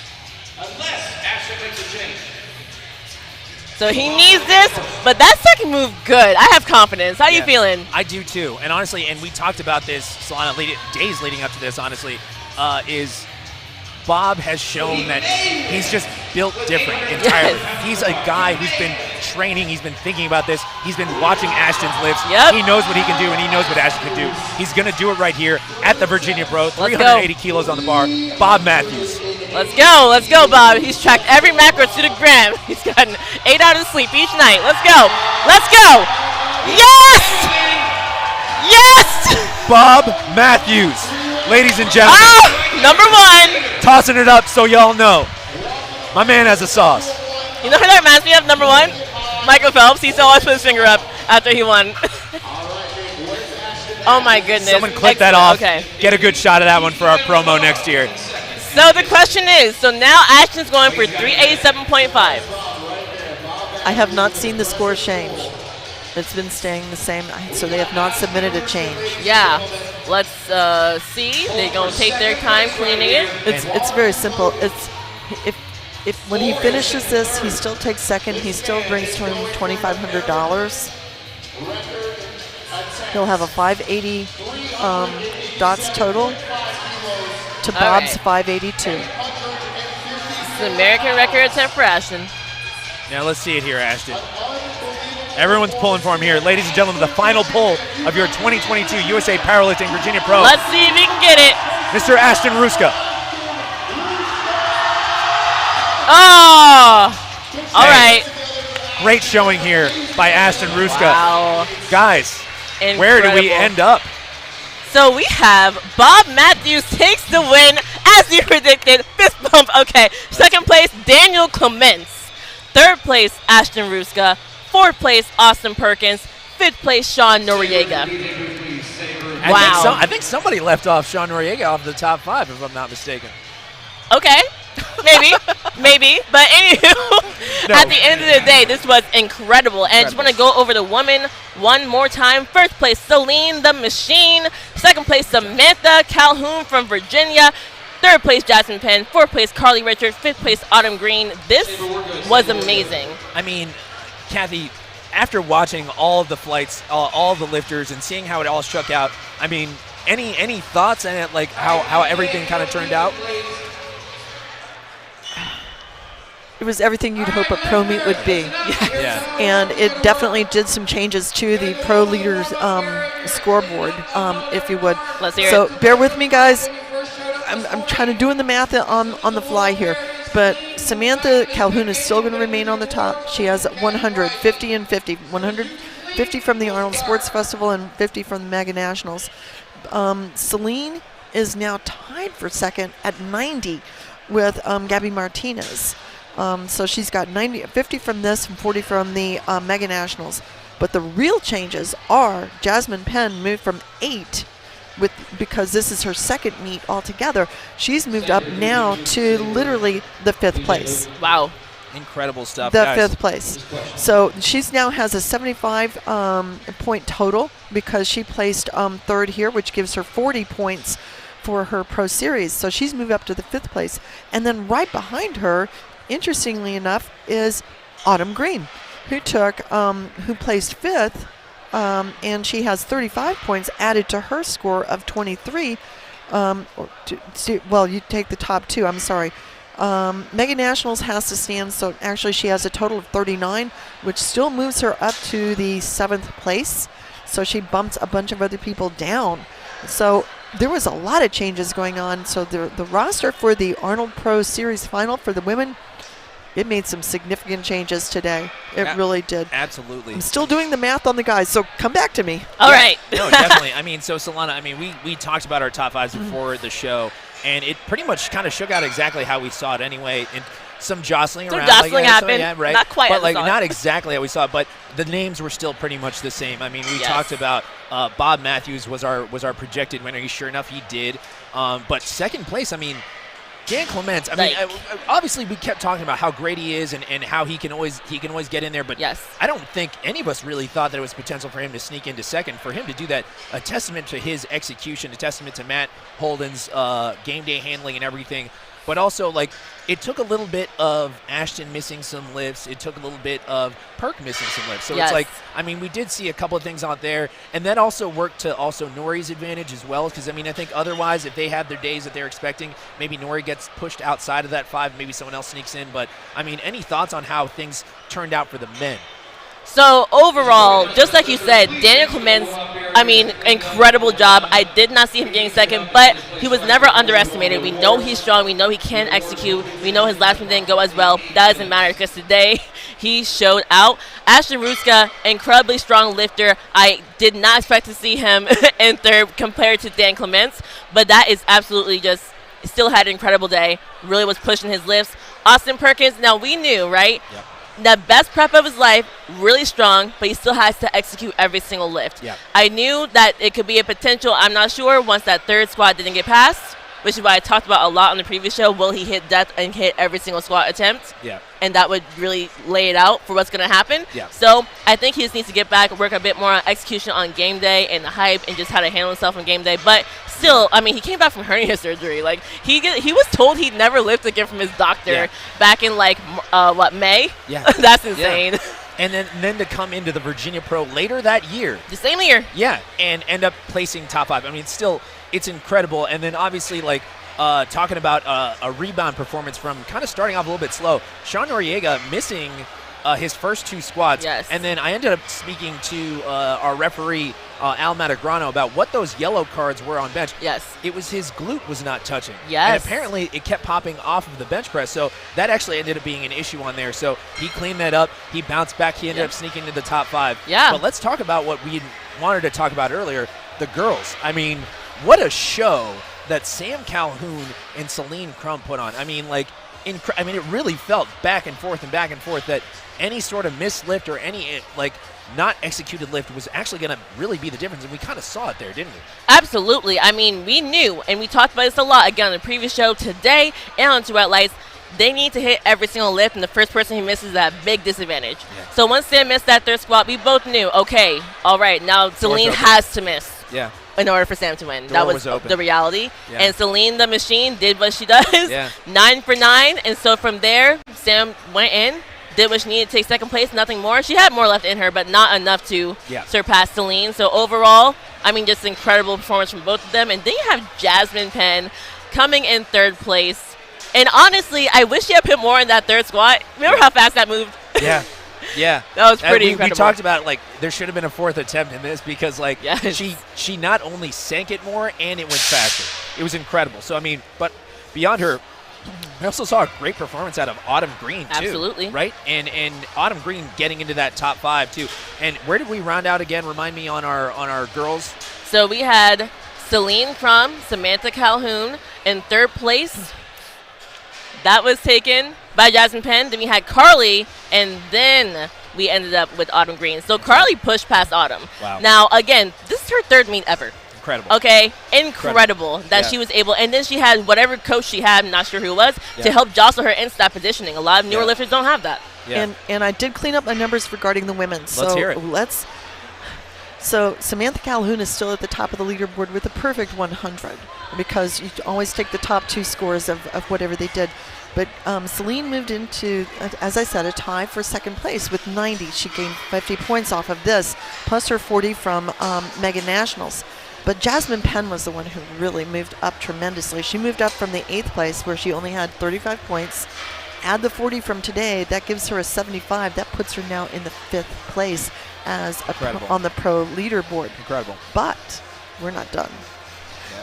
So he needs this, but that second move, good. I have confidence. How are you feeling? I do too. And honestly, and we talked about this, Solana, days leading up to this, honestly, is Bob has shown that he's just built different entirely. He's a guy who's been training. He's been thinking about this. He's been watching Ashton's lifts. He knows what he can do, and he knows what Ashton can do. He's going to do it right here at the Virginia Pro. 380 kilos on the bar. Bobb Mathews. Let's go, Bob. He's tracked every macro to the gram. He's gotten 8 hours of sleep each night. Let's go. Yes! Yes! Bobb Mathews, ladies and gentlemen. Oh, number 1. Tossing it up so y'all know. My man has a sauce. You know who that reminds me of, number 1? Michael Phelps. He always put his finger up after he won. Oh, my goodness. Someone clip that off. Okay. Get a good shot of that one for our promo next year. So the question is, now Ashton's going for 387.5. I have not seen the score change. It's been staying the same, so they have not submitted a change. Yeah. Let's see. They're going to take their time cleaning it. It's very simple. It's if when he finishes this, he still takes second. He still brings to him $2,500. He'll have a 580 dots total to Bobb's 582. This is the American record attempt for Ashton. Now let's see it here, Ashton. Everyone's pulling for him here. Ladies and gentlemen, the final pull of your 2022 USA Powerlifting Virginia Pro. Let's see if he can get it. Mr. Ashton Ruska. Oh! All right. Great showing here by Ashton Ruska. Wow. Guys, Incredible. Where do we end up? So we have Bobb Mathews takes the win, as you predicted. Fist bump. Okay. Second place, Daniel Clements. Third place, Ashton Ruska. Fourth place, Austin Perkins. Fifth place, Sean Noriega. Wow. I think somebody left off Sean Noriega off the top 5, if I'm not mistaken. Okay. Maybe. But anywho, at the end of the day, this was incredible. And I just want to go over the women one more time. First place, Celine the Machine. Second place, Samantha Calhoun from Virginia. Third place, Jasmine Penn. Fourth place, Carly Richards. Fifth place, Autumn Green. This was amazing. I mean, Kathy, after watching all of the flights, all of the lifters, and seeing how it all shook out, I mean, any thoughts on it, like how everything kind of turned out? It was everything you'd hope a pro meet would be. Yeah. And it definitely did some changes to the pro leaders scoreboard, if you would. Let's hear so it. Bear with me, guys. I'm trying to doing the math on the fly here. But Samantha Calhoun is still going to remain on the top. She has 150 and 50. 150 from the Arnold Sports Festival and 50 from the Mega Nationals. Celine is now tied for second at 90 with Gabby Martinez. So she's got 50 from this and 40 from the Mega Nationals. But the real changes are Jasmine Penn moved from 8 because this is her second meet altogether. She's moved up now to literally the 5th place. Wow. Incredible stuff, the guys. 5th place. So she's now has a 75 point total because she placed 3rd here, which gives her 40 points for her Pro Series. So she's moved up to the 5th place. And then right behind her, interestingly enough, is Autumn Green, who placed 5th, and she has 35 points added to her score of 23. Well, you take the top 2. I'm sorry. Mega Nationals has to stand, so actually she has a total of 39, which still moves her up to the 7th place. So she bumps a bunch of other people down. So there was a lot of changes going on. So the roster for the Arnold Pro Series final for the women, it made some significant changes today. It really did. Absolutely. I'm still doing the math on the guys, so come back to me. All right. No, definitely. I mean, so Solana, I mean, we talked about our top 5s before the show, and it pretty much kind of shook out exactly how we saw it anyway. And some jostling around. Jostling happened. Yeah, right. Not quite. But not exactly how we saw it. But the names were still pretty much the same. I mean, we talked about Bobb Mathews was our projected winner. Sure enough, he did. But second place, I mean, Dan Clements. I mean, obviously we kept talking about how great he is and how he can always get in there. But I don't think any of us really thought that it was potential for him to sneak into second. For him to do that, a testament to his execution, a testament to Matt Holden's game day handling and everything. But also, like, it took a little bit of Ashton missing some lifts. It took a little bit of Perk missing some lifts. So it's like, I mean, we did see a couple of things out there. And that also worked to also Nori's advantage as well. Because, I mean, I think otherwise, if they have their days that they're expecting, maybe Nori gets pushed outside of that 5. Maybe someone else sneaks in. But, I mean, any thoughts on how things turned out for the men? So overall, just like you said, Daniel Clements, I mean, incredible job. I did not see him getting second, but he was never underestimated. We know he's strong. We know he can execute. We know his last one didn't go as well. That doesn't matter because today he showed out. Ashton Ruska, incredibly strong lifter. I did not expect to see him in third compared to Dan Clements, but that is absolutely just still had an incredible day. Really was pushing his lifts. Austin Perkins, now we knew, right? Yep. The best prep of his life, really strong, but he still has to execute every single lift. Yep. I knew that it could be a potential, I'm not sure, once that third squad didn't get past, which is why I talked about a lot on the previous show. Will he hit death and hit every single squat attempt? Yeah. And that would really lay it out for what's going to happen. Yeah. So I think he just needs to get back and work a bit more on execution on game day and the hype and just how to handle himself on game day. But still, I mean, he came back from hernia surgery. Like, he was told he'd never lift again from his doctor back in, like, May? Yeah. That's insane. Yeah. And then to come into the Virginia Pro later that year. The same year. Yeah, and end up placing top 5. I mean, still, it's incredible. And then obviously, like, talking about a rebound performance from kind of starting off a little bit slow. Sean Noriega missing his first 2 squats. Yes. And then I ended up speaking to our referee, Al Matagrano, about what those yellow cards were on bench. Yes. It was his glute was not touching. Yes. And apparently it kept popping off of the bench press. So that actually ended up being an issue on there. So he cleaned that up. He bounced back. He ended up sneaking into the top 5. Yeah. But let's talk about what we wanted to talk about earlier, the girls. I mean, what a show that Sam Calhoun and Celine Crum put on. I mean, like, it really felt back and forth that any sort of missed lift or any, like, not executed lift was actually going to really be the difference, and we kind of saw it there, didn't we? Absolutely. I mean, we knew, and we talked about this a lot, again, on the previous show today and on Two White Lights. They need to hit every single lift, and the first person who misses is at a big disadvantage. Yeah. So once Sam missed that third squat, we both knew, okay, all right, now Celine has to miss. Yeah. In order for Sam to win. That was the reality. Yeah. And Celine, the machine, did what she does. Yeah. 9 for 9. And so from there, Sam went in, did what she needed to take second place, nothing more. She had more left in her, but not enough to surpass Celine. So overall, I mean, just incredible performance from both of them. And then you have Jasmine Penn coming in third place. And honestly, I wish she had put more in that third squat. Remember how fast that moved? Yeah. Yeah. That was pretty incredible. We talked about, like, there should have been a 4th attempt in this because, like, she not only sank it more and it went faster. It was incredible. So, I mean, but beyond her, I also saw a great performance out of Autumn Green, too. Absolutely. Right? And Autumn Green getting into that top 5, too. And where did we round out again? Remind me on our girls. So we had Celine Crum, Samantha Calhoun in third place. That was taken by Jasmine Penn. Then we had Carly, and then we ended up with Autumn Green. So Carly pushed past Autumn. Wow. Now, again, this is her third meet ever. Incredible. Okay, incredible that she was able, and then she had whatever coach she had, I'm not sure who it was, to help jostle her into that positioning. A lot of newer lifters don't have that. Yeah. And I did clean up my numbers regarding the women. Let's hear it. So Samantha Calhoun is still at the top of the leaderboard with a perfect 100 because you always take the top 2 scores of whatever they did. But Celine moved into, as I said, a tie for second place with 90. She gained 50 points off of this, plus her 40 from Mega Nationals. But Jasmine Penn was the one who really moved up tremendously. She moved up from the 8th place where she only had 35 points. Add the 40 from today, that gives her a 75. That puts her now in the 5th place as on the pro leaderboard. Incredible. But we're not done.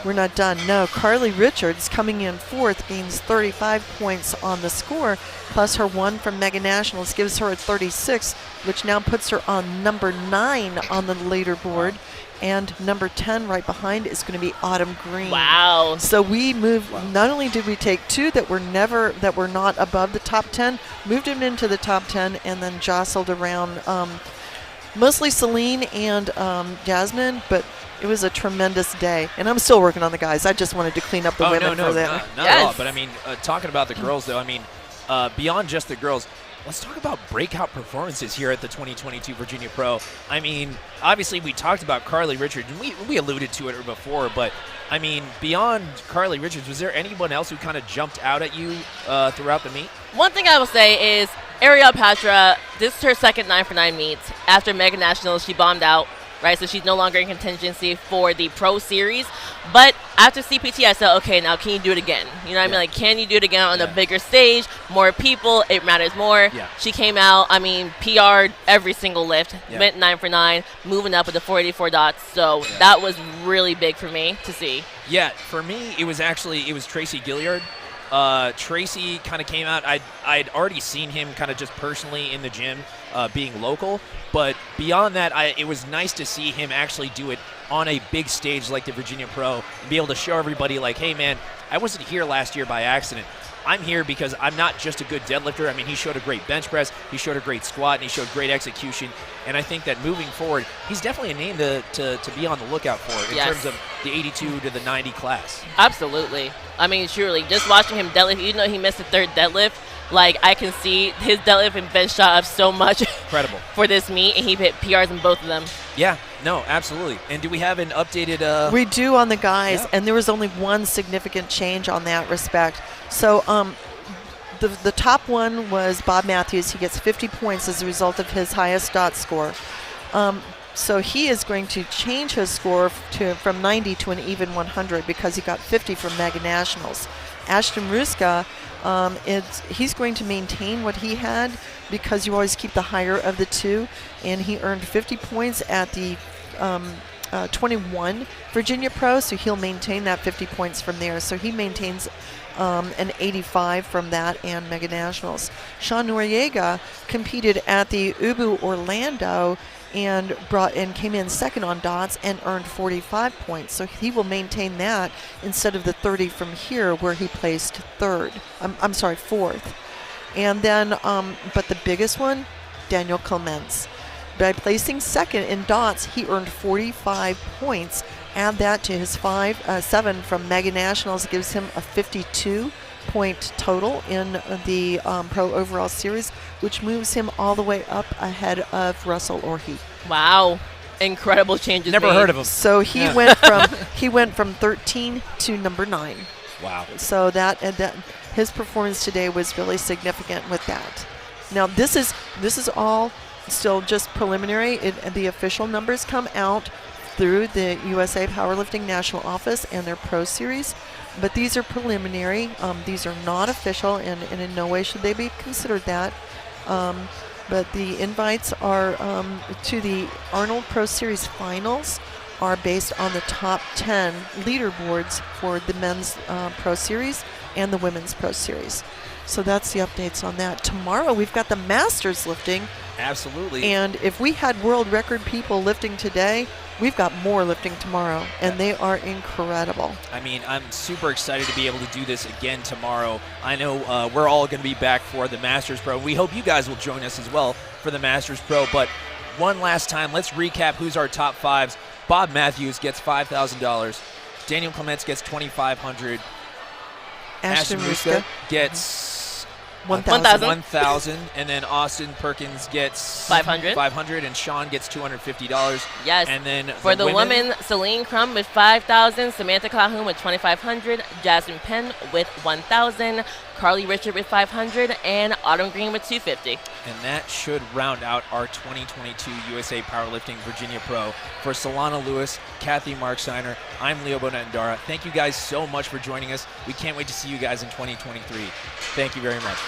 We're not done. No, Carly Richards coming in 4th gains 35 points on the score, plus her 1 from Mega Nationals gives her a 36, which now puts her on number 9 on the leaderboard. And number 10 right behind is going to be Autumn Green. Wow. So we moved, not only did we take 2 that were not above the top 10, moved them into the top 10, and then jostled around mostly Celine and Jasmine, but it was a tremendous day. And I'm still working on the guys. I just wanted to clean up the women for them. Not at all. But, I mean, talking about the girls, though, I mean, beyond just the girls, let's talk about breakout performances here at the 2022 Virginia Pro. I mean, obviously we talked about Carly Richards, and we alluded to it before, but, I mean, beyond Carly Richards, was there anyone else who kind of jumped out at you throughout the meet? One thing I will say is Ariel Patra, this is her second 9 for 9 meet. After Mega Nationals, she bombed out. Right, so she's no longer in contingency for the Pro Series. But after CPT, I said, okay, now can you do it again? You know what I mean? Like, can you do it again on a bigger stage? More people, it matters more. Yeah. She came out, I mean, PR'd every single lift, went 9 for 9, moving up with the 484 dots. So that was really big for me to see. Yeah, for me, it was Tracy Gilliard. Tracy kind of came out. I'd already seen him kind of just personally in the gym, being local. But beyond that, it was nice to see him actually do it on a big stage like the Virginia Pro and be able to show everybody, like, hey, man, I wasn't here last year by accident. I'm here because I'm not just a good deadlifter. I mean, he showed a great bench press, he showed a great squat, and he showed great execution. And I think that moving forward, he's definitely a name to be on the lookout for in terms of the 82 to the 90 class. Absolutely. I mean, surely, just watching him deadlift, even though he missed the third deadlift, like, I can see his deadlift and bench shot up so much. Incredible. For this meet, and he hit PRs in both of them. Yeah, no, absolutely. And do we have an updated? We do on the guys, and there was only one significant change on that respect. So the top one was Bobb Mathews. He gets 50 points as a result of his highest dot score. So he is going to change his score from 90 to an even 100 because he got 50 from Mega Nationals. Ashton Ruska, he's going to maintain what he had because you always keep the higher of the two, and he earned 50 points at the 21 Virginia Pro, so he'll maintain that 50 points from there. So he maintains an 85 from that and Mega Nationals. Sean Noriega competed at the UBU Orlando and came in second on dots and earned 45 points. So he will maintain that instead of the 30 from here where he placed fourth. And then, but the biggest one, Daniel Clements. By placing second in dots, he earned 45 points. Add that to his 7 from Mega Nationals, gives him a 52-point total in the Pro Overall Series, which moves him all the way up ahead of Russell Orhe. Wow. Incredible changes. Never heard of him. So he went from 13 to number 9. Wow. So that his performance today was really significant with that. Now this is all still just preliminary. The official numbers come out through the USA Powerlifting National Office and their Pro Series, but these are preliminary. These are not official, and in no way should they be considered that. But the invites are to the Arnold Pro Series finals are based on the top 10 leaderboards for the men's Pro Series and the women's Pro Series. So that's the updates on that. Tomorrow we've got the Masters lifting. Absolutely. And if we had world record people lifting today, we've got more lifting tomorrow, and they are incredible. I mean, I'm super excited to be able to do this again tomorrow. I know we're all going to be back for the Masters Pro. We hope you guys will join us as well for the Masters Pro. But one last time, let's recap who's our top 5s. Bobb Mathews gets $5,000. Daniel Clements gets $2,500. Ashton Ruska Ruska gets 1,000. And then Austin Perkins gets 500, and Sean gets $250. Yes. And then for the women, Celine Crum with 5,000, Samantha Calhoun with 2,500, Jasmine Penn with 1,000, Carly Richard with 500, and Autumn Green with 250. And that should round out our 2022 USA Powerlifting Virginia Pro. For Solana Lewis, Kathy Marksteiner, I'm Leo Bonetandara. Thank you guys so much for joining us. We can't wait to see you guys in 2023. Thank you very much.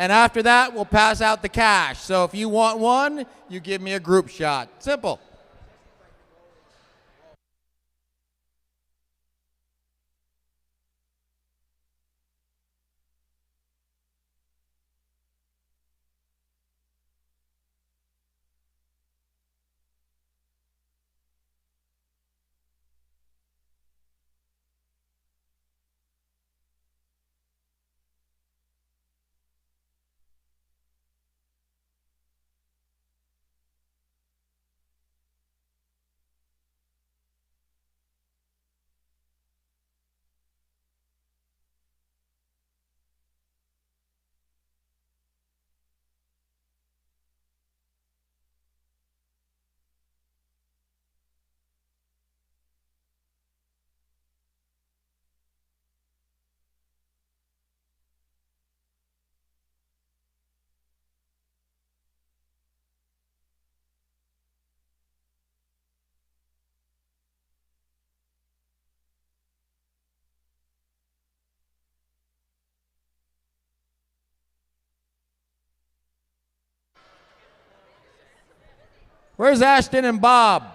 And after that, we'll pass out the cash. So if you want one, you give me a group shot. Simple. Where's Ashton and Bob? All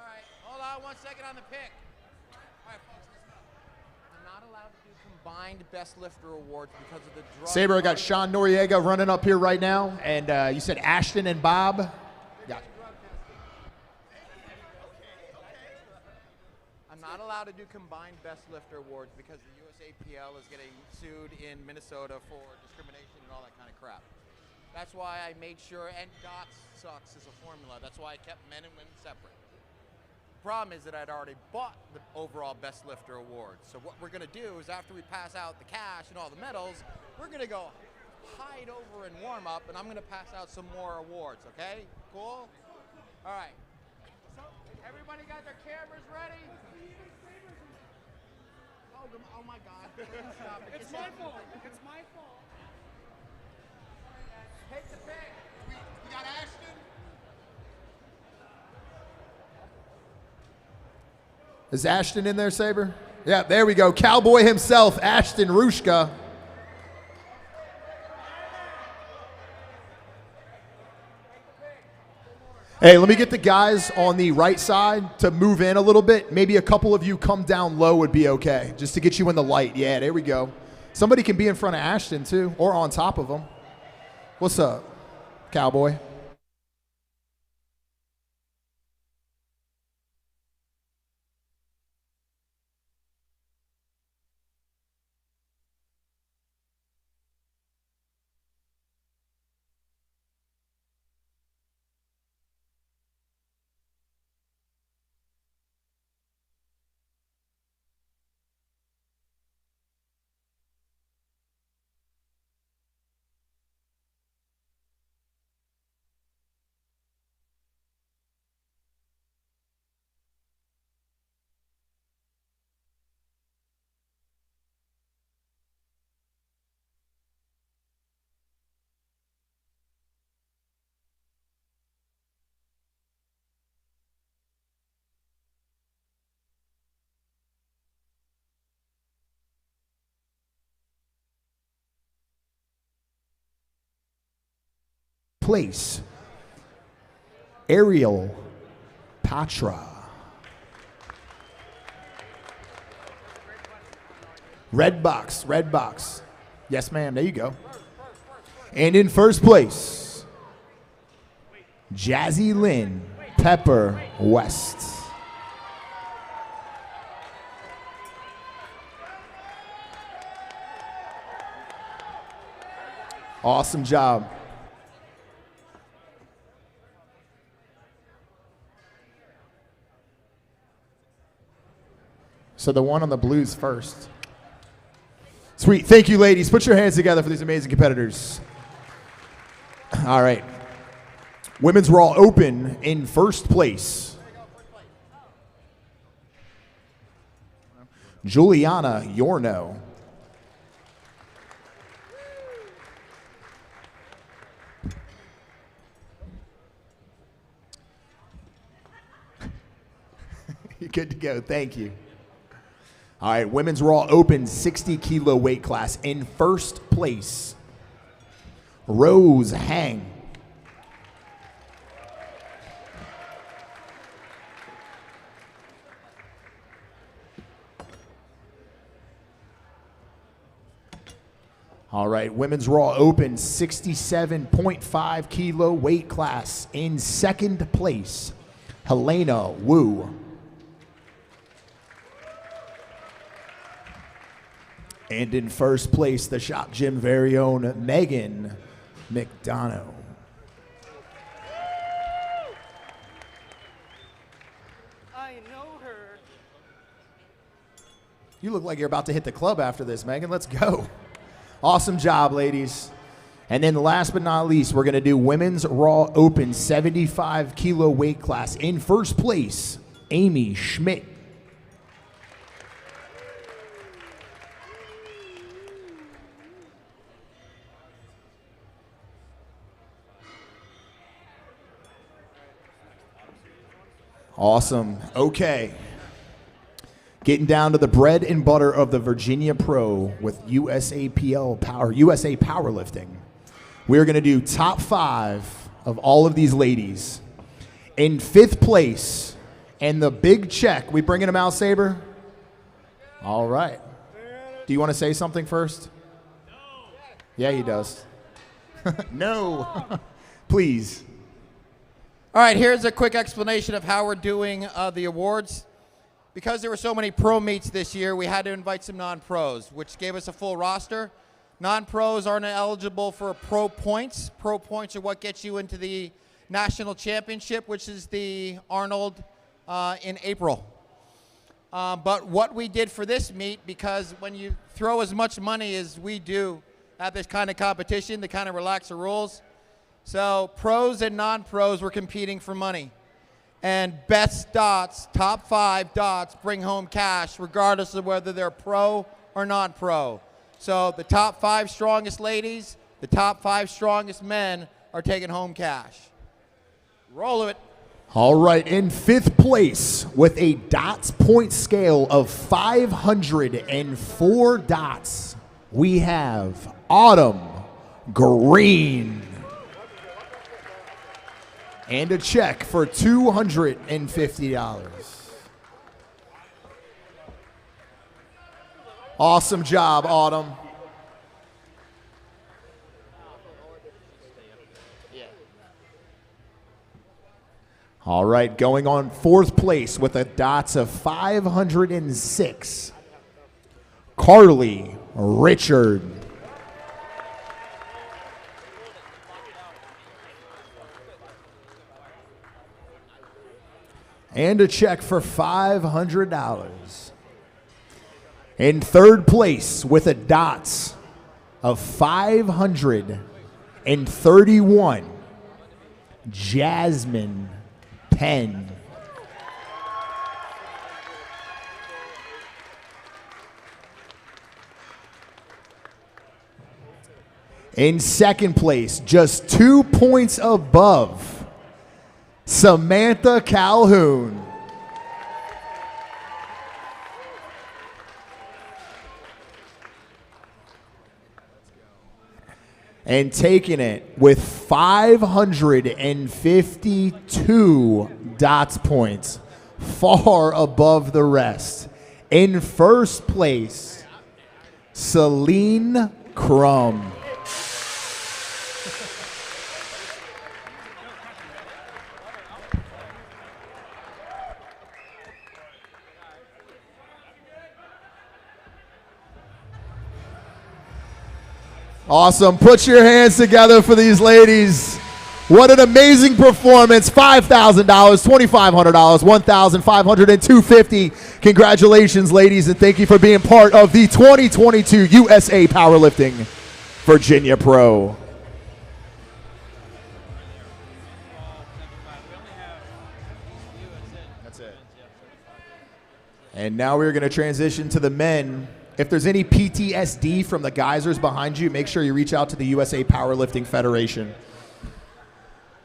right, hold on 1 second on the pick. All right, folks, listen up. I'm not allowed to do combined best lifter awards because of the drug. Saber, I got Sean Noriega running up here right now, and you said Ashton and Bob. Got I'm not allowed to do combined best lifter awards because the USAPL is getting sued in Minnesota for discrimination and all that kind of crap. That's why I made sure, and DOTS sucks as a formula. That's why I kept men and women separate. The problem is that I'd already bought the overall best lifter award. So what we're gonna do is after we pass out the cash and all the medals, we're gonna go hide over and warm up, and I'm gonna pass out some more awards, okay? Cool? All right. So everybody got their cameras ready? Oh my God. Stop it. It's my fault. It's my fault. Take the pick. We got Ashton. Is Ashton in there, Saber? Yeah, there we go. Cowboy himself, Ashton Rushka. Hey, let me get the guys on the right side to move in a little bit. Maybe a couple of you come down low would be okay, just to get you in the light. Yeah, there we go. Somebody can be in front of Ashton, too, or on top of him. What's up, Cowboy? Place, Ariel Patra. Red box, red box. Yes, ma'am, there you go. And in first place, Jazzy Lynn Pepper West. Awesome job. So the one on the blues first. Sweet. Thank you, ladies. Put your hands together for these amazing competitors. All right. Women's Raw Open in first place. Juliana Yorno. You're good to go. Thank you. All right, women's Raw Open 60-kilo weight class. In first place, Rose Hang. All right, women's Raw Open 67.5 kilo weight class. In second place, Helena Wu. And in first place, the Shop Gym very own Megan McDonough. I know her. You look like you're about to hit the club after this, Megan. Let's go. Awesome job, ladies. And then last but not least, we're going to do women's Raw Open 75-kilo weight class. In first place, Amy Schmidt. Awesome. Okay. Getting down to the bread and butter of the Virginia Pro with USA Powerlifting. We're going to do top 5 of all of these ladies. In 5th place, and the big check. We bringing them out, Saber? All right. Do you want to say something first? No. Yeah, he does. No. Please. All right, here's a quick explanation of how we're doing the awards. Because there were so many pro meets this year, we had to invite some non-pros, which gave us a full roster. Non-pros aren't eligible for pro points. Pro points are what gets you into the national championship, which is the Arnold in April. But what we did for this meet, because when you throw as much money as we do at this kind of competition, they kind of relax the rules. So pros and non-pros were competing for money. And best dots, top 5 dots, bring home cash regardless of whether they're pro or non-pro. So the top 5 strongest ladies, the top 5 strongest men are taking home cash. Roll it. All right, in 5th place with a dots point scale of 504 dots, we have Autumn Green. And a check for $250. Awesome job, Autumn. All right, going on 4th place with a dots of 506. Carly Richard. And a check for $500. In 3rd place with a dots of 531, Jasmine Penn. In 2nd place, just 2 points above, Samantha Calhoun. And taking it with 552 dots points, far above the rest. In 1st place, Celine Crum. Awesome. Put your hands together for these ladies. What an amazing performance. $5,000, $2,500, $1,500, and $250. Congratulations, ladies, and thank you for being part of the 2022 USA Powerlifting Virginia Pro. That's it. And now we're going to transition to the men. If there's any PTSD from the geysers behind you, make sure you reach out to the USA Powerlifting Federation.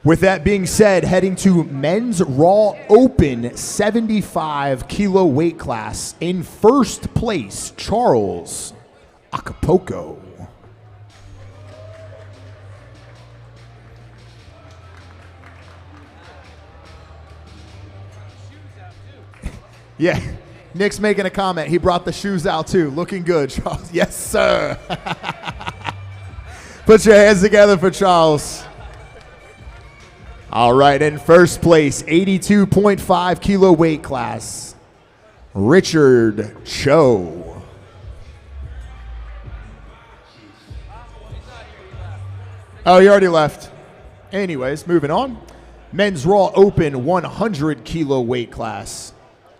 With that being said, heading to men's Raw Open 75 kilo weight class. In first place, Charles Acapulco. Yeah, Nick's making a comment. He brought the shoes out too. Looking good, Charles. Yes, sir. Put your hands together for Charles. All right, in first place, 82.5 kilo weight class, Richard Cho. Oh, he already left. Anyways, moving on. Men's Raw Open 100 kilo weight class.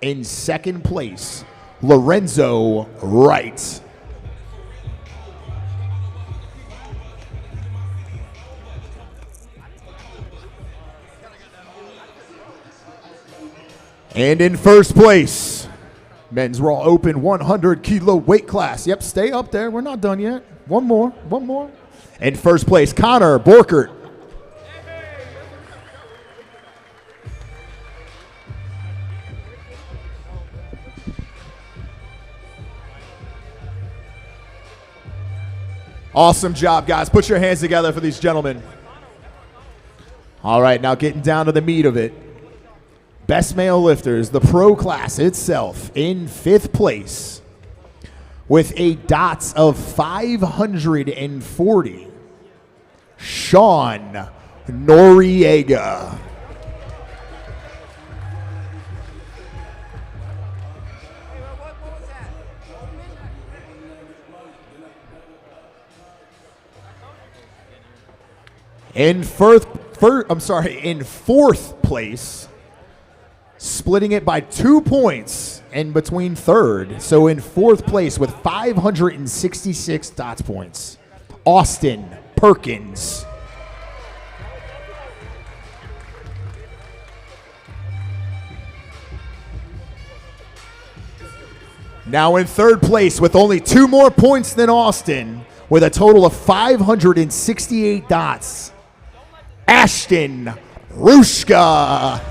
In second place, Lorenzo Wright. And in first place, men's Raw Open 100 kilo weight class. Yep, stay up there. We're not done yet. One more. In first place, Connor Borkert. Awesome job, guys. Put your hands together for these gentlemen. All right, now getting down to the meat of it. Best male lifters, the pro class itself, in fifth place with a DOTS of 540, Sean Noriega. In fourth place, splitting it by 2 points in between third. So in fourth place with 566 DOTS points, Austin Perkins. Now in third place with only 2 more points than Austin, with a total of 568 DOTS, Ashton Rushka.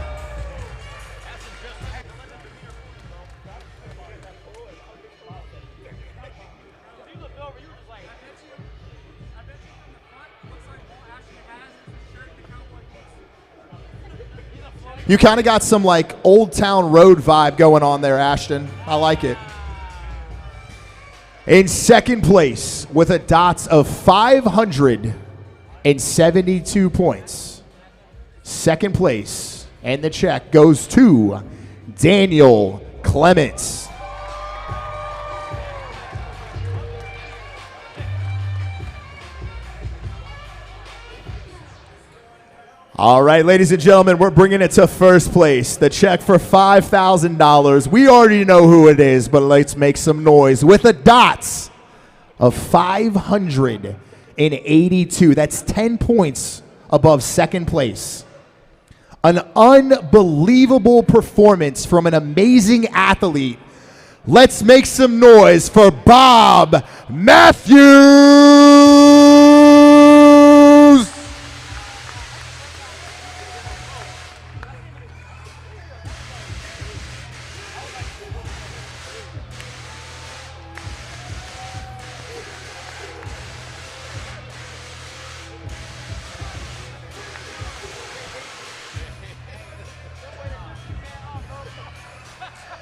You kind of got some like Old Town Road vibe going on there, Ashton. I like it. In second place with a DOTS of 572 points. Second place, and the check goes to Daniel Clements. All right, ladies and gentlemen, we're bringing it to first place. The check for $5,000. We already know who it is, but let's make some noise. With a DOTS of 582. That's 10 points above second place. An unbelievable performance from an amazing athlete. Let's make some noise for Bobb Mathews.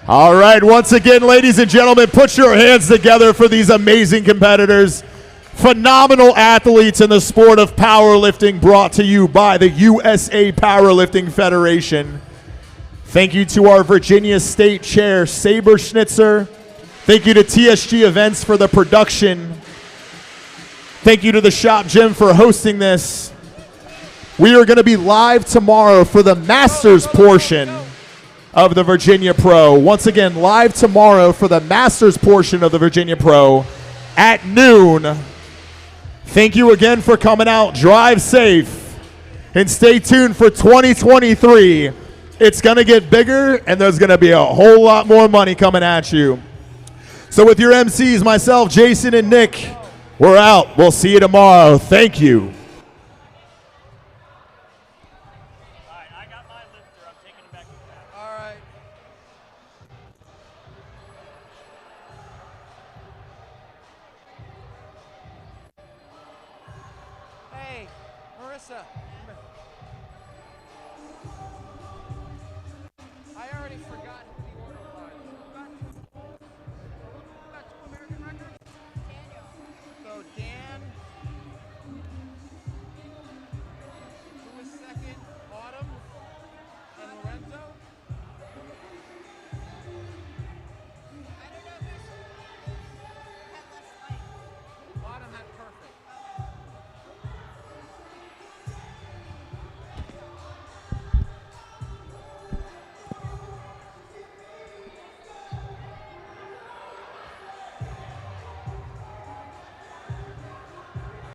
All right, once again, ladies and gentlemen, put your hands together for these amazing competitors. Phenomenal athletes in the sport of powerlifting, brought to you by the USA Powerlifting Federation. Thank you to our Virginia State Chair, Saber Schnitzer. Thank you to TSG Events for the production. Thank you to the Shop Gym for hosting this. We are going to be live tomorrow for the Masters portion of the Virginia Pro. Once again, live tomorrow for the Masters portion of the Virginia Pro at noon. Thank you again for coming out. Drive safe and stay tuned for 2023. It's going to get bigger and there's going to be a whole lot more money coming at you. So with your MCs, myself, Jason, and Nick, we're out. We'll see you tomorrow. Thank you. Lisa.